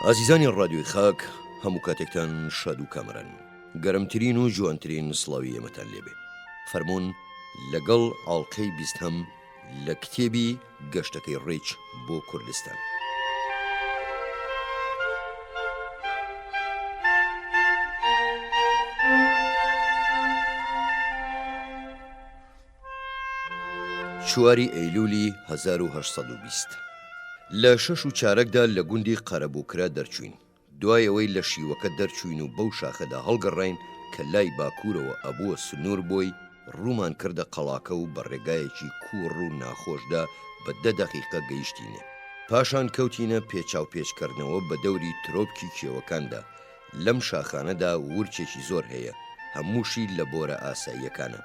ئازیزانی ڕادیۆی خاک هەموو کاتێکتان شاد و کامەران گەرمترین و جوانترین سڵاوی ئێمەتان لێبێ فەرمونون لەگەڵ ئاڵلقەی 20 لە کتێبی گەشتەکەی ڕێچ بۆ کوردستان. چواری ئەیلولی 1920 لە 6:04 لە گوندی قەرەبووکرا دەرچوین. دوای ئەوەی لە شیوەکە دەرچوین و بەو شاخەدا هەڵگەڕین کە لای باکوورەوە ئەبووە سنوور بۆی ڕوومان کردە قەڵاکە و بە ڕێگایەکی کوڕ و ناخۆشدا بە 10 دەقیقە گەیشتینێ. پاشان کەوتینە پێچاو پێچکردنەوە بە دەوری ترۆپکی کێوەکاندا. لەم شاخانەدا ورچێکی زۆر هەیە، هەمووشی لە بۆرە ئاساییەکانە.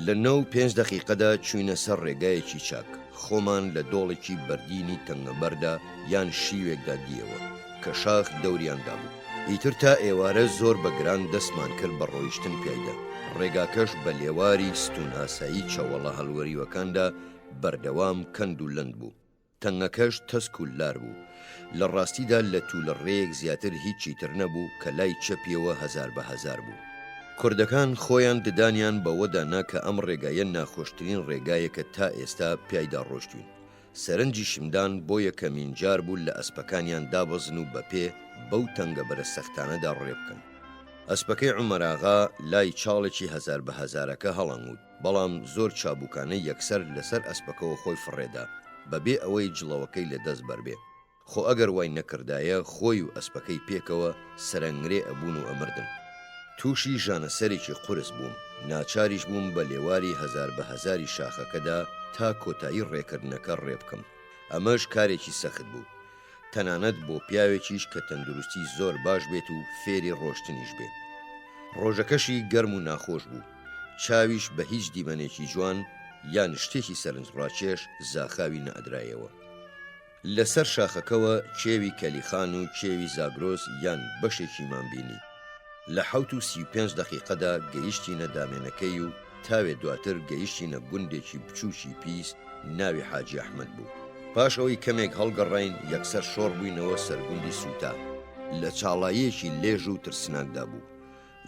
لە 9:05 دەقیقەدا چوینە سەر ڕێگایەکی چاک، خۆمان لە دۆڵێکی بەردینی تەنگەبەردا یان شیوێکدا دیەوە کە شاخ دەوریاندا بوو. ئیتر تا ئێوارە زۆر بەگران دەستمان کرد بە ڕۆیشتن پێیدا. ڕێگاکەش بە لێواری ستون ئاسایی چاوەڵە هەڵوەریوەکاندا بەردەوام کەند و لەند بوو. تەنگەکەش تەسک و لار بوو. لە ڕاستیدا لە توولە ڕێیەک زیاتر هیچی تر نەبوو کە لای چەپیەوە 1000 بە 1000 بوو. کوردەکان خۆیان ددانیان بەوەدانا کە ئەم ڕێگایە ناخۆشترین ڕێگایەکە تا ئێستا پیایدا ڕۆشتوین. سەرنجی شمدان بۆ یەکەمین جار بوو لە ئەسپەکانیان دابەزن و بەپێ بەو تەنگە بەرە سەختانەدا ڕێ بکەن. ئەسپەکەی عومەراغا لای چاڵێکی 1000 بە 1000ەکە هەڵەنگوت، بەڵام زۆر چابووکانە یەکسەر لەسەر ئەسپەکەەوە خۆی فڕێدا بەبێ ئەوەی جڵەوەکەی لەدەست بەربێ. خۆ ئەگەر وای نەکردایە خۆی و ئەسپەکەی پێکەوە سەرنگرێ ئەبوون و ئەمردن. تووشی ژانەسەرێکی قورس بووم، ناچاریش بووم بە لێواری 1000 بە 1000 شاخەکەدا تا کۆتایی ڕێکردنەکە ڕێ بکەم. ئەمەش کارێکی سەخت بوو، تەنانەت بۆ پیاوێکیش کە تەندروستی زۆر باش بێت و فێری ڕۆشتنیش بێ. ڕۆژەکەشی گەرم و ناخۆش بوو، چاویش بە هیچ دیمەنێکی جوان یان شتێکی سەرنجڕاکێش زاخاوی نەئەدرایەوە. لەسەر شاخەکەوە کێوی کەلیخان و کێوی زاگرۆس یان بەشێکیمان بینی. لە 7:35 دەقیقەدا گەیشتینە دامێنەکەی و تاوێ دواتر گەیشتینە گوندێکی بچووکی پیس ناوی حاجی ئەحمەد بوو. پاش ئەوەی کەمێک هەڵگەڕین یەکسەر شۆڕ بووینەوە سەرگوندی سوتا. لە چاڵاییەکی لێژ و ترسناکدا بوو.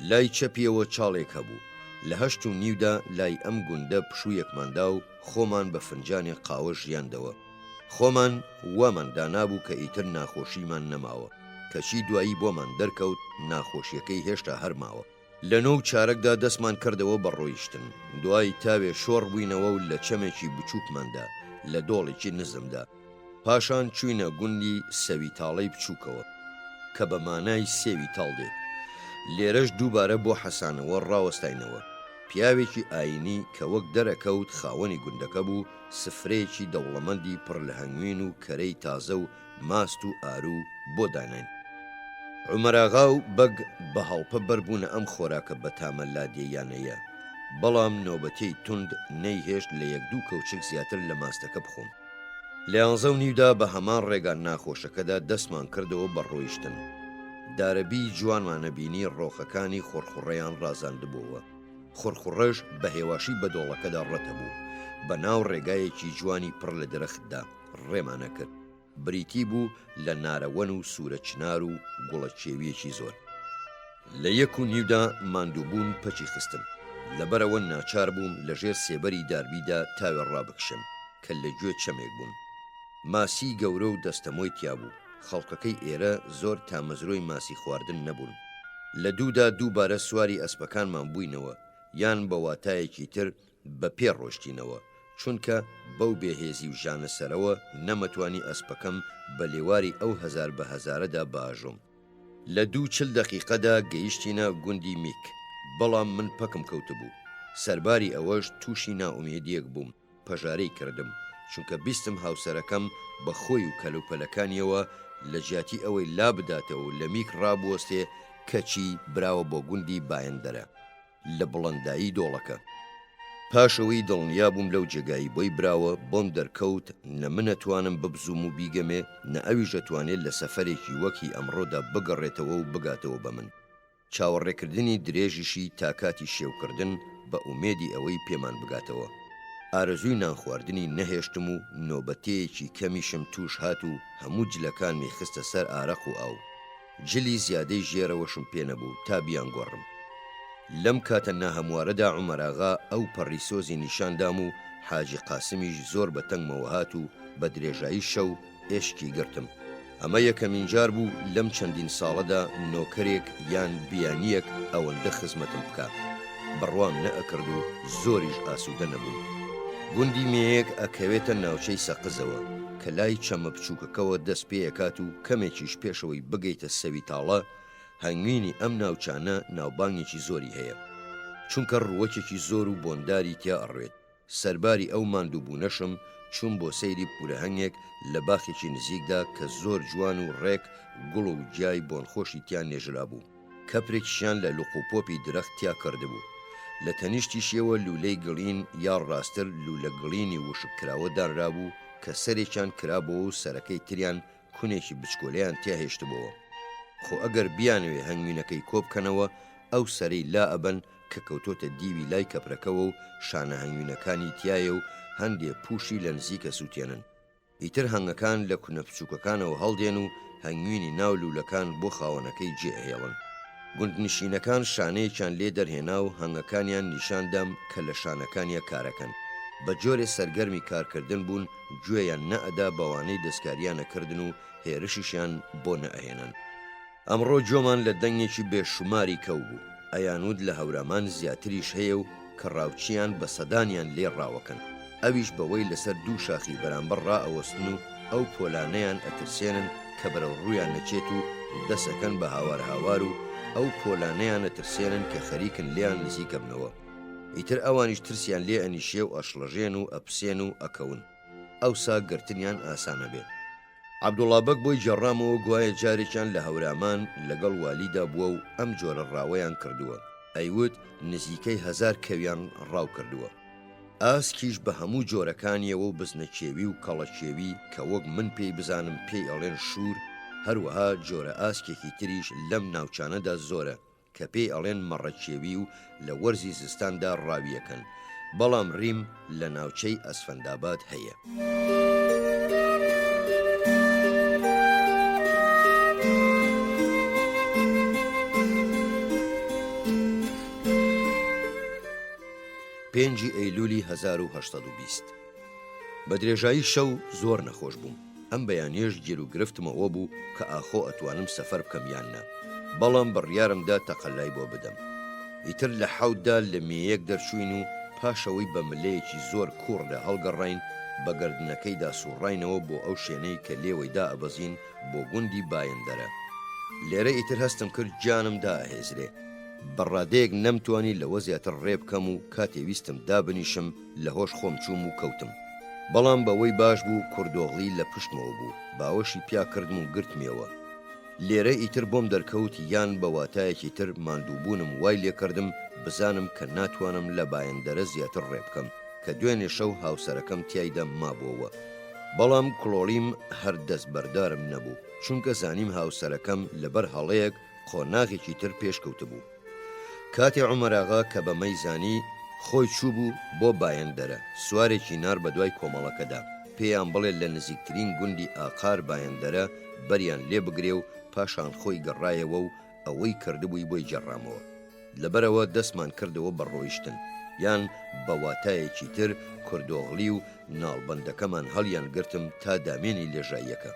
لای چەپیەوە چاڵێک هەبوو. لە 8:09 لای ئەم گوندە پشوویەکماندا و خۆمان بە فنجانی قاوە ژیاندەوە. خۆمان وامان دانابوو کە ئیتر ناخۆشیمان نەماوە، کەچی دوایی بۆمان دەرکەوت ناخۆشیەکەی هێشتا هەرماوە. لە 9:04 دەستمان کردەوە بە ڕۆیشتن. دوای تاوێ شۆڕ بووینەوە و لە چەمێکی بچووکماندا لە دۆڵێکی نزمدا. پاشان چوینە گوندی سەویتاڵەی بچووکەوە کە بە مانای سێوی تاڵ دێت. لێرەش دووبارە بۆ حەسانەوە ڕاوەستاینەوە. پیاوێکی ئاینی کە وەک دەرەکەوت خاوەنی گوندەکە بوو، سفرەیەکی دەوڵەمەندی پڕ لە هەنگوین و کەرەی تازە و ماست و ئارو بۆ دانین. عومەراغا و بەگ بە هەڵپە بەربوونە ئەم خۆراکە بە تامە لادێیانەیە، بەڵام نۆبەتەی توند نەیهێشت لە 1-2 کەوچک زیاتر لە ماستەکە بخۆم. لە 11:09 بە هەمان ڕێگان ناخۆشەکەدا دەستمان کردەوە بە ڕۆیشتن. دارەبی جوانمانە بینی ڕۆخەکانی خۆرخوڕەیان ڕازاندبووەوە. خۆرخوڕەش بە هێواشی بە دۆڵەکەدا ڕەتە بوو. بە ناو ڕێگایەکی جوانی پڕ لە درەختدا ڕێمانە کرد. بریتی بوو لە نارەوەن و سوورە چنار و گوڵە چێویەکی زۆر. لە 1:09 ماندووبوون پەچی خستم. لەبەرەوە ناچار بووم لە ژێر سێبەری داربیدا تاوێ ڕابکشم کە لە گوێ چەمێک بوون. ماسی گەورە و دەستەمۆی تیا بوو. خەڵکەکەی ئێرە زۆر تامەزرۆی ماسی خواردن نەبوون. لە دوودا دووبارە سواری ئەسپەکانمان بووینەوە، یان بە واتایەکی تر بە پێ ڕۆشتینەوە، چونکە بەو بێهێزی و ژانەسەرەوە نەمەتوانی ئەسپەکەم بە لێواری ئەو 1000 بە 1000دا باژۆم. لە 2:40 دەقیقەدا گەیشتینە گوندی میک، بەڵام من پەکم کەوت بوو. سەرباری ئەوەش تووشی ناومێدیەک بووم، پەژارەی کردم، چونکە بیستم هاوسەرەکەم بە خۆی و کەلوپەلەکانیەوە لە جیاتی ئەوەی لا بداتەوە و لە میک ڕابوەستێ کەچی براوە بۆ گوندی بایەندەرە لە بڵندایی دۆڵەکە. پاشەوەی دڵنیا بووم لەو جێگایی بۆی براوە بۆم دەرکەوت نە منەتوانم ببزوم و بیگەمێ، نە ئەویش دەتوانێت لە سەفەرێکی وەکی ئەمڕۆدا بگەڕێتەوە و بگاتەوە بە من. چاوەڕێکردنی درێژیشی تا کاتی شێوکردن بە ئومێدی ئەوەی پێمان بگاتەوە. ئارەزووی نان خواردنی نەهێشتم و نۆبەتەیەکی کەمیشم توش هات و هەموو جلەکانمی خستە سەر ئارەق و ئاو. جلی زیادەی ژێرەوەشم پێ نەبوو تا بیان گۆڕم. لەم کاتە ناهەموارەدا عومەراغا ئەو پەڕیسۆزی نیشاندام و حاجی قاسمیش زۆر بەتەنگمەوە هات و بە درێژایی شەو ئێشکی گرتم. ئەمە یەکەمین جار بوو لەم چەندین ساڵەدا نۆکەرێک یان بیانیەک ئەوەندە خزمەتم بکات. بڕوام نەئەکرد و زۆریش ئاسوودە نەبوو. گوندی مێیەک ئەکەوێتە ناوچەی سەقزەوە کە لای چەمە بچووکەکەوە دەست پێیەکات و کەمێکیش پێشەوەی بگەیتە سەویتاڵە. هەنگوینی ئەم ناوچانە ناوبانگێکی زۆری هەیە، چونکە ڕووەکێکی زۆر و بۆنداری تیا ئەڕوێت. سەرباری ئەو ماندووبوونەشم چوون بۆ سەیری پورەهەنگێک لە باخێکی نزیکدا کە زۆر جوان و ڕێک گوڵ و جای بۆنخۆشی تیان نێژرا بوو. کەپرێکیشیان لە لوقوپۆپی درەخت تیا کردبوو. لە تەنیشتیشیەوە لولەی گڵین یان ڕاستتر لولە گڵینی وشک کراوە دانرا بوو کە سەرێکیان کرابەوە و سەرەکەی تریان کونێکی بچکۆلەیان تیا هێشتبەوە. خۆ ئەگەر بیانوێ هەنگوینەکەی کۆبکەنەوە ئەو سەرەی لا ئەبەن کە کەوتۆتە دیوی لای کەپرەکەەوە و شانە هەنگوینەکانی تایە و هەندێ پوشی لە نزیکە سووتێنن. ئیتر هەنگەکان لە کونە بچووکەکانەوە هەڵدێن و هەنگوینی ناو لولەکان بۆ خاوەنەکەی جێهێڵن. گوندنشینەکان شانەیەکیان لێ دەرهێنا و هەنگەکانیان نیشاندام کە لە شانەکانیە کارەکەن. بە جۆرێ سەرگەرمی کارکردن بوون، گوێیان نەئەدا بەوانەی دەستکاریانەکردن و هێرشیشیان بۆ نەئەهێنن. ئەمڕۆ جۆمان لە دەنگێکی بێشماری کەو بوو. ئەیانود لە هەورامان زیاتریش هەیە و کە ڕاوچیان بە سەدانیان لێ ڕاوەکەن. ئەویش بەوەی لەسەر دوو شاخی بەرامبەر ڕائەوەستن و ئەو پۆلانەیان ئەترسێنن کە بەرەو ڕوویان نەچێت و دەسەکەن بە هاوار هاوار و ئەو پۆلانەیان ئەترسێنن کە خەریکن لیان نزیکە بنەوە. ئیتر ئەوانیش ترسیان لێ ئەنیشێ و ئەشڵەژێن و ئەپسێن و ئەکەون. ئەوسا گرتنیان ئاسانە بێت. عەبدوڵڵا بەگ بۆی جێڕامەوە گوایە جارێکیان لە هەورامان لەگەڵ والیدا بووە و ئەم جۆرە ڕاوەیان کردووە. ئەیوت نزیکەی 1000 کەویان ڕاو کردووە. ئاسکیش بە هەموو جۆرەکانیەوە و بزنەکێوی و کەڵەکێوی کە وەک من پێی بزانم پێی ئەڵێن شور، هەروەها جۆرە ئاسکێکی تریش لەم ناوچانەدا زۆرە کە پێی ئەڵێن مەڕەکێوی و لە وەرزی زستاندا ڕاویەکەن، بەڵام ڕیم لە ناوچەی ئەسفەنداباد هەیە. پێنجی ئەیلولی 1820 بە درێژایی شەو زۆر نەخۆش بووم. ئەم بەیانێش گیر و گرفتمەوە بوو کە ئاخۆ ئەتوانم سەفەر بکەم یاننا، بەڵام بڕیارمدا تەقەلای بۆ بدەم. ئیتر لە حەوتدا لە مێیەک دەرچوین و پاشەوەی بە ملەیەکی زۆر کوڕدا هەڵگەڕین بە گەردنەکەیدا سوڕاینەوە بۆ ئەو شوێنەی کە لێوەیدا ئەبەزین بۆ گوندی بایەندەرە. لێرە ئیتر هەستم کرد گیانمدا ئەهێزرێ. بەڕادەیەک نەمتوانی لەوە زیاتر ڕێ بکەم و کاتێ ویستم دابنیشم لە هۆش خۆم چووم و کەوتم. بەڵام بەوەی باش بوو کوردۆغڵی لە پشتمەوە بوو، باوەشی پیا کردم و گرتمیەوە. لێرە ئیتر بۆم دەرکەوت یان بە واتایەکی تر ماندووبوونم وای لێکردم بزانم کە ناتوانم لە بایەندەرە زیاتر ڕێ بکەم کە دوێنێ شەو هاوسەرەکەم تیایدا مابووەوە. بەڵام کڵۆڵیم هەر دەست بەردارم نەبوو، چونکە زانیم هاوسەرەکەم لەبەر هەڵەیەک قۆناغێکی تر پێشکەوتە بوو. کاتێ عومەراغا کە بەمەی زانی خۆی چوو بوو بۆ بایەندەرە، سوارێکی نار بە دوای کۆمەڵەکەدا پێیان بڵێ لە نزیکترین گوندی ئاقار بایەندەرە بەریان لێ بگرێ و پاشان خۆی گەڕایەوە و ئەوەی کردبووی بۆی جەڕامەوە. لەبەرەوە دەستمان کردەوە بە ڕۆیشتن، یان بە واتایەکی تر کوردۆغڵی و ناڵبەندەکەمان هەڵیان گرتم تا دامێنی لێژاییەکە.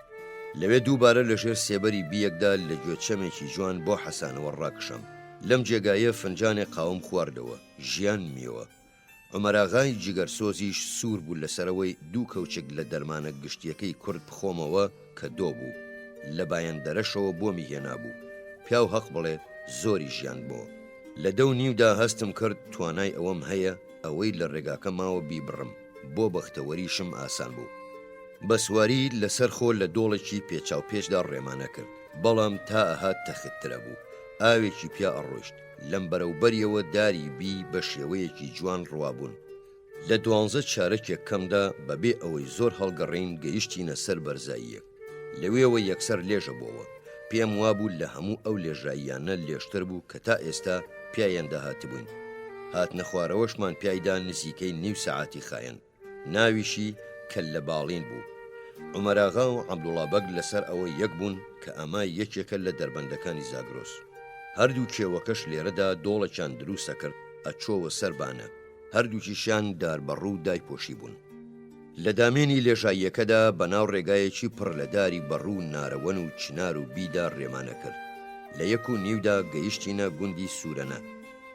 لەوێ دووبارە لەژێر سێبەری بیەکدا لە گوێچەمێکی جوان بۆ حەسانەوە ڕاکشەم. لەم جێگایە فنجانێک قاوم خواردەوە، ژیان میوە. عومەراغای جگەرسۆزیش سوور بوو لەسەرەوەی دوو کەوچک لە دەرمانە گشتیەکەی کورد بخۆمەوە کە دۆ بوو. لە بایەندەرەشەوە بۆمی هێنا بوو. پیاو هەق بڵێ زۆری ژیان بۆ. لە 2:30 هەستم کرد توانای ئەوەم هەیە ئەوەی لە ڕێگاکە ماوە بیبڕم، بۆ بەختەوەریشم ئاسان بوو. بە سواری لەسەر خۆ لە دۆڵێکی پێچاو پێشدا ڕێمانە کرد، بەڵام تا ئەهات تەختترە بوو. ئاوێکی پیا ئەڕۆشت، لەم بەرەوبەریەوە داری بی بە شێوەیەکی جوان ڕوابوون. لە 12 چارەکێک کەمدا بەبێ ئەوەی زۆر هەڵگەڕین گەیشتینە سەر بەرزاییەک. لەوێەوە یەکسەر لێژە بووەوە. پێم وابوو لە هەموو ئەو لێژاییانە لێشتر بوو کە تا ئێستا پیایان داهاتبووین. هاتنە خوارەوەشمان پیایدا نزیکەی نیو سەعاتی خایەن، ناویشی کەللە باڵین بوو. عومەراغا و عەبدوڵڵا بەگ لەسەر ئەوە یەک بوون کە ئەمە یەکێکە لە دەربەندەکانی زاگرۆس. هەردوو کێوەکەش لێرەدا دۆڵەکیان دروستە کرد ئەچۆوە سەربانە، هەردووکیشیان داربەڕوو دایپۆشی بوون. لە دامێنی لێژاییەکەدا بەناو ڕێگایەکی پڕ لە داری بەڕوو نارەوەن و چنار و بیدا ڕێمانە کرد. لە 1:30 گەیشتینە گوندی سوورەنە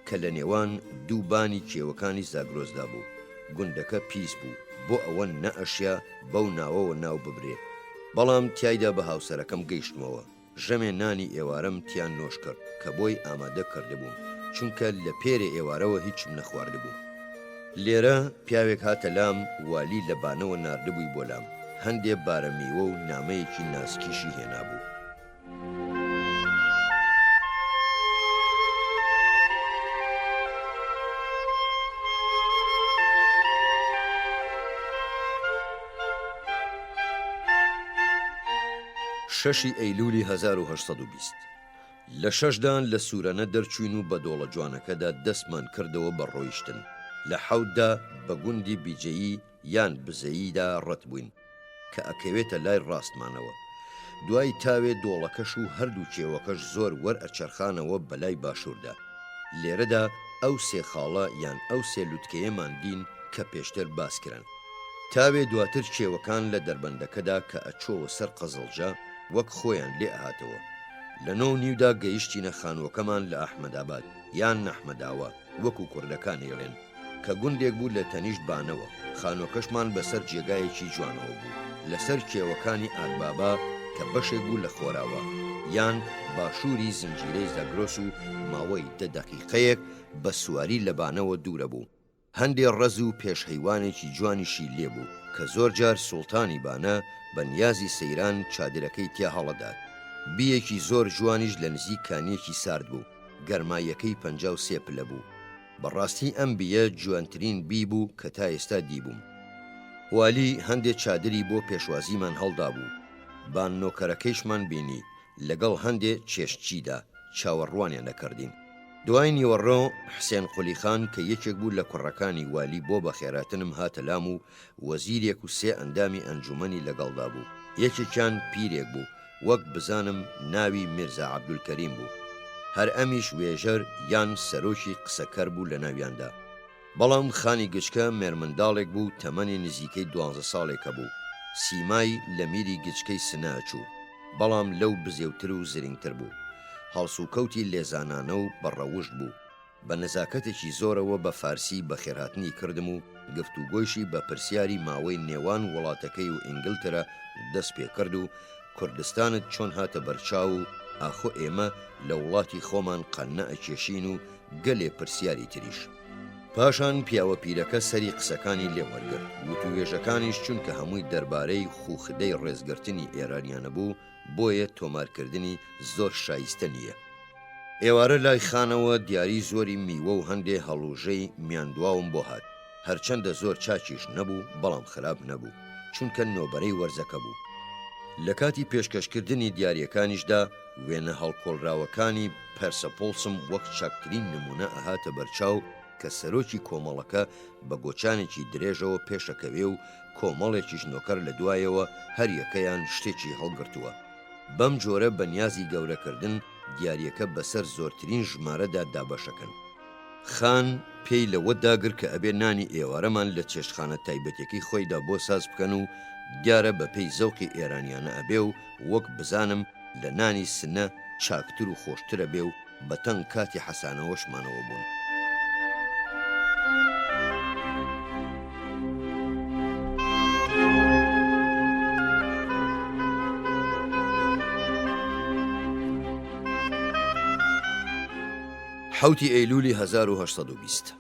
کە لە نێوان دوو بانی کێوەکانی زاگرۆسدا بوو. گوندەکە پیس بوو بۆ ئەوە نەئەشیا بەو ناوەوە ناو ببرێ، بەڵام تیایدا بە هاوسەرەکەم گەیشتمەوە. ژەمێ نانی ئێوارەم تیان نۆش کرد کە بۆی ئامادە کردبووم، چونکە لە پێرێ ئێوارەوە هیچم نەخواردبوو. لێرە پیاوێک هاتە لام، والی لە بانەوە ناردبووی بۆ لام، هەندێ بارە میوە و نامەیەکی ناسکیشی هێنابوو. شەشی ئەیلولی 1820 لە شەشدان لە سوورەنە دەرچوین و بە دۆڵە جوانەکەدا دەستمان کردەوە بە ڕۆیشتن. لە حەوتدا بە گوندی بیجەیی یان بزەییدا ڕەت بووین کە ئەکەوێتە لای ڕاستمانەوە. دوای تاوێ دۆڵەکەش و هەردوو کێوەکەش زۆر وەرئەچەرخانەوە بەلای باشووردا. لێرەدا ئەو سێ خاڵە یان ئەو سێ لوتکەیەمان دین کە پێشتر باسکران. تاوێ دواتر کێوەکان لە دەربەندەکەدا کە ئەچۆوە سەر قەزڵجە وەک خۆیان لێ ئاهاتەوە. لە 9:30 گەیشتینە خانووەکەمان لە ئەحمەداباد یان نەحمەداوە وەکو کوردەکان هێڵێن کە گوندێک بوو لە تەنیشت بانەوە. خانووەکەشمان بەسەر جێگایەکی جوانەوە بوو لەسەر کێوەکانی ئاربابا کە بەشێک بوو لە خۆراوە یان باشووری زنجیرەی زاگرۆس و ماوەی 10 دەقیقەیەک بە سواری لە بانەوە دوورە بوو. هەندێ ڕەز و پێشهەیوانێکی جوانیشی لێبوو کە زۆر جار سوڵتانی بانە بە نیازی سەیران چادرەکەی تیا هەڵەدات. بیەکی زۆر جوانیش لە نزیک کانیەکی سارد بوو، گەرمایەکەی 53 پلە بوو. بەڕاستی ئەم بیە جوانترین بی بوو کە تا ئێستا دیبووم. والی هەندێک چادری بۆ پێشوازیمان هەڵدا بوو. باننۆکەرەکەیشمان بینی لەگەڵ هەندێک چێشتچیدا چاوەڕوانیان نەکردین. دوای نیوەڕۆ حسێن قولیخان کە یەکێک بوو لە کوڕەکانی والی بۆ بە خێراتنم هاتە لام و وەزیرێک و 3 ئەندامی ئەنجومەنی لەگەڵدا بوو. یەکێکیان پیرێک بوو وەک بزانم ناوی میرزا عەبدولکەریم بوو، هەر ئەمیش وێژەر یان سەرۆکی قسەکەر بوو لە ناویاندا. بەڵام خانی گچکە مێرمنداڵێک بوو تەمەنی نزیکەی 12 ساڵێکە بوو. سیمای لە میری گچکەی سناچوو، بەڵام لەو بزێوتر و زرینگتر بوو. هەڵس و کەوتی لێزانانە و بەڕەوشت بوو. بە نەزاکەتێکی زۆرەوە بە فارسی بە خێرهاتنی کردم و گفتوگۆیشی بە پرسیاری ماوەی نێوان وڵاتەکەی و ئینگلترا دەست پێ کرد و کوردستانت چۆن هاتە بەرچاو و ئاخۆ ئێمە لە وڵاتی خۆمان قەنە ئەکێشین و گەلێ پرسیاری تریش. پاشان پیاوە پیرەکە سەری قسەکانی لێوەرگرت. وتوێژەکانیش چونکە هەمووی دەربارەی خوخدەی ڕێزگرتنی ئێرانیانە بوو، بۆیە تۆمارکردنی زۆر شایستە نییە. ئێوارە لای خانەوە دیاری زۆری میوە و هەندێ هەڵوژەی میاندواوم بۆ هات. هەرچەندە زۆر چاکیش نەبوو، بەڵام خراپ نەبوو چونکە نۆبەرەی وەرزەکە بوو. لە کاتی پێشکەشکردنی دیاریەکانیشدا وێنە هەڵکۆڵراوەکانی پەرسەپۆڵسم وەک چاکترین نمونە ئەهاتە بەرچاو کە سەرۆکی کۆمەڵەکە بە گۆچانێکی درێژەوە پێشەکەوێ و کۆمەڵێکیش نۆکەر لە دوایەوە هەر یەکەیان شتێکی هەڵگرتووە. بەم جۆرە بەنیازی گەورەکردن دیاریەکە بەسەر زۆرترین ژمارەدا دابەشەکەن. خان پێی لەوە داگر کە ئەبێ نانی ئێوارەمان لە چێشتخانە تایبەتێکی خۆیدا بۆ ساز بکەن و دیارە بە پێی زەوقی ئێرانیانە ئەبێ و وەک بزانم لە نانی سنە چاکتر و خۆشترە بێ و بەتەنگ کاتی حەسانەوەشمانەوە بوون. حوتی ئەیلولی 1820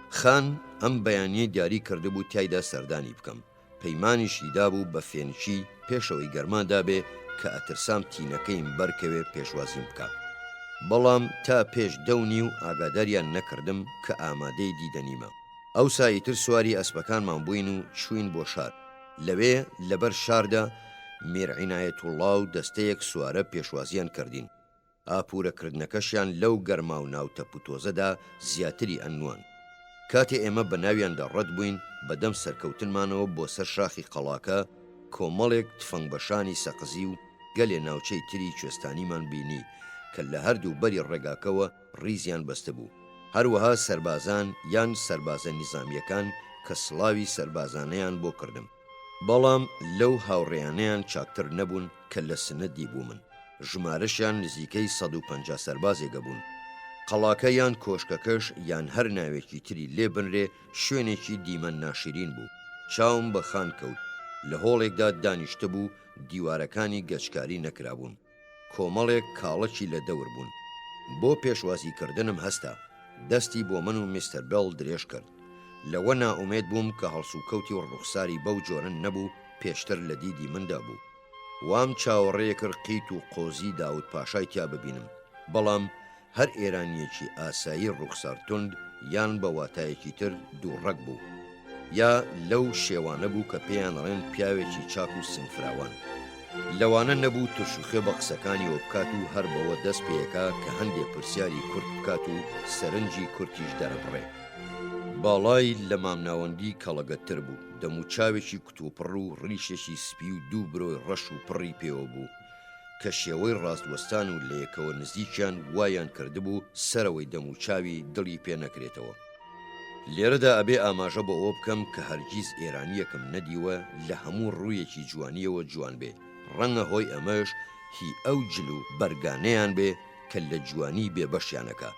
خان ئەم بەیانیە دیاری کردبوو تایدا سەردانی بکەم. پەیمانیشی دابوو بە فێنچی پێشەوەی گەرمادا بێ کە ئەترسام تینەکەیم بەرکەوێ پێشوازیم بکە. بەڵام تا پێش 10:30 ئاگاداریان نەکردم کە ئامادەی دیدەنیمە. ئەو ساییتر سواری ئەسپەکانمان بووین و چوین بۆ شار. لەوێ لەبەر شاردا میر عینایەتوڵڵا و دەستەیەک سوارە پێشوازیان کردین. ئاپورەکردنەکەشیان لەو گەرما و ناوتە پوتۆزەدا زیاتری ئەنوان. کاتێ ئێمە بە ناویاندا ڕەت بووین بەدەم سەرکەوتنمانەوە بۆ سەر شاخی قەڵاکە کۆمەڵێک تفەنگبەشانی سەقزی و گەلێ ناوچەی تری کوێستانیمان بینی کە لە هەردوو بەری ڕێگاکەوە ڕیزیان بەستە بوو. هەروەها سەربازان یان سەربازە نیزامیەکان کە سڵاوی سەربازانەیان بۆ کردم. بەڵام لەو هاوڕێیانەیان چاکتر نەبوون کە لە سنەدی بوو من. ژمارەشیان نزیکەی 150 سەربازێگە بوون. قەڵاکە یان کۆشکەکەش یان هەر ناوێکی تری لێ بنرێ شوێنێکی دیمەن ناشرین بوو. چاوم بە خان کەوت. لە هۆڵێکدا دانیشتە بوو دیوارەکانی گەچکاری نەکرابوون. کۆمەڵێک کاڵەکی لە دەور بوون. بۆ پێشوازیکردنم هەستا. دەستی بۆ من و میستەر بێڵ درێژ کرد. لەوە نائومێد بووم کە هەڵسوکەوتی و ڕوخساری بەو جۆرن نەبوو پێشتر لە دیدی مندا بوو. وام چاوەڕێیە کرد قیت و قۆزی داود پاشای تیا ببینم. بەڵام هەر ئێرانیەکی ئاسایی ڕوخسار تند یان بە واتایەکی تر دووڕەک بوو. یا لەو شێوانە بوو کە پێیان ڕێن پیاوێکی چاک و سنفراوان. لەوانە نەبوو توشوخێ بە قسەکانی ئەو بکات و هەر بەوە دەست پێیەکە کە هەندێک پرسیاری کورد بکات و سەرنجی کورتیش دەرەبڕێ. باڵای لە مامناوەندی کەڵەگەتر بوو. دەموچاوێکی کتوپڕ و ڕیشێکی سپی و دوو برۆی ڕەش و پڕی پێوە بوو کە شێوەی ڕاستوەستان و لەیەکەوە نزیکیان وایان کردبوو سەرەوەی دەموچاوی دڵی پێ نەکرێتەوە. لێرەدا ئەبێ ئاماژە بە ئەوە بکەم کە هەرگیز ئێرانیەکم نەدیوە لە هەموو ڕوویەکی جوانیەوە جوان بێ. ڕەنگە هۆی ئەمەش هی ئەو جل و بەرگانەیان بێ کە لە جوانی بێبەشیانەکە.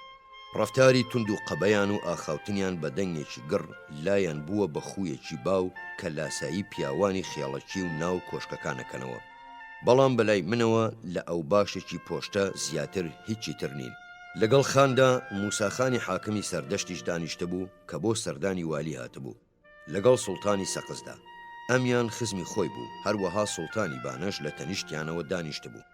ڕەفتاری تند و قەبەیان و ئاخاوتنیان بە دەنگێکی گڕ لایەن بووە بە خویەکی باو کە لاسایی پیاوانی خێڵەکی و ناو کۆشکەکانەکەنەوە. بەڵام بەلای منەوە لە ئەو باشێکی پۆشتە زیاتر هیچی تر نین. لەگەڵ خاندا موساخانی حاکمی سەردەشتیش دانیشتە بوو کە بۆ سەردانی والی هاتبوو لەگەڵ سوڵتانی سەقزدا. ئەمیان خزمی خۆی بوو. هەروەها سوڵتانی بانەش لە تەنیشتیانەوە دانیشتە بوو.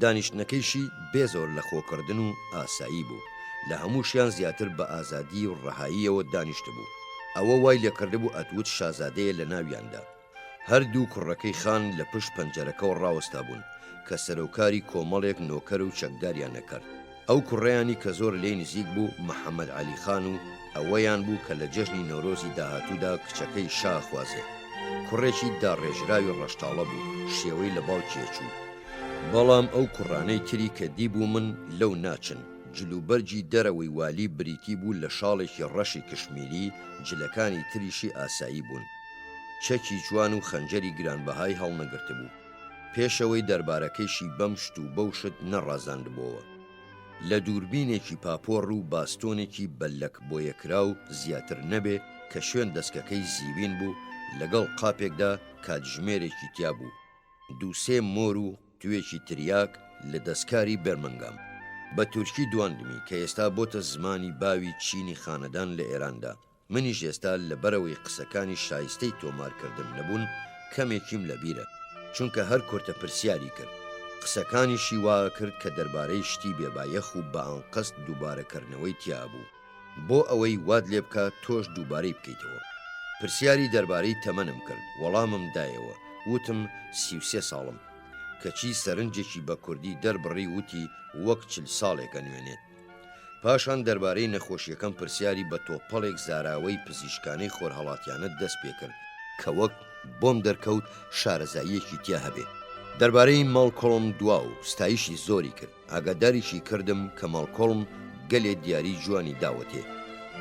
دانیشتنەکەیشی بێزۆر لە خۆکردن و ئاسایی بوو. لە هەمووشیان زیاتر بە ئازادی و ڕەهاییەوە دانیشتە بوو. ئەوە وای لێکردبوو ئەتوت شازادەیە لە ناویاندا. هەردوو کوڕەکەی خان لە پشت پەنجەرەکەەوە ڕاوەستا بوون کە سەرۆکاری کۆمەڵێک نۆکەر و چەکداریان نەکرد. ئەو کوڕەیانی کە زۆر لێی نزیک بوو محەممەد عەلی خان و ئەوەیان بوو کە لە جەژنی نەورۆزی داهاتوودا کچەکەی شاخوازێ. کوڕێکی داڕێژراوی ڕەشتاڵە بوو شێوەی لە باوکیە چوو. بەڵام ئەو کوڕانەی تری کە دیبوو من لەو ناچن. جلوبەرجی دەرەوەی والی بریتی بوو لە شاڵێکی ڕەشی کشمیری جلەکانی تریشی ئاسایی بوون. چەکی جوان و خەنجەری گرانبەهای هەڵنەگرتە بوو. پێشەوەی دەربارەکەیشی بەم شت و بەو شت نەڕازاندبووەوە. لە دووربینێکی پاپۆڕ و باستۆنێکی بەلەک بۆیەکرا و زیاتر نەبێ کە شوێن دەستکەکەی زیوین بوو لەگەڵ قاپێکدا کاتژمێرێکی تیا بوو. دووسێ مۆر و توێکی تریاک لە دەستکاری بەرمەنگام. بە تورکی دواندمی کە ئێستا بۆتە زمانی باوی چینی خانەدان لە ئێراندا. منیش ئێستا لەبەرەوەی قسەکانی شایستەی تۆمارکردن نەبوون کەمێکیم لەبیرە چونکە هەر کورتە پرسیاری کرد. قسەکانیشی وا کرد کە دەربارەی شتی بێبایەخ و بە ئەنقەست دووبارەکردنەوەی تیا بوو بۆ ئەوەی واد لێ بکە تۆش دووبارەی بکەیتەوە. پرسیاری دەربارەی تەمەنم کرد. وەڵامم دایەوە. وتم 33 ساڵم. کەچی سەرنجێکی بە کوردی دەربڕی وتی وەک 40 ساڵێکە نوێنێت. پاشان دەربارەی نەخۆشیەکەم پرسیاری بە تۆپەڵێک زاراوەی پزیشکانەی خۆرهەڵاتیانە دەست پێ کرد کە وەک بۆم دەرکەوت شارەزاییەکی تیا هەبێ. دەربارەی ماڵکۆڵم دوا و ستایشی زۆری کرد. ئاگاداریشی کردم کە ماڵکۆڵم گەلێ دیاری جوانی داوەتێ.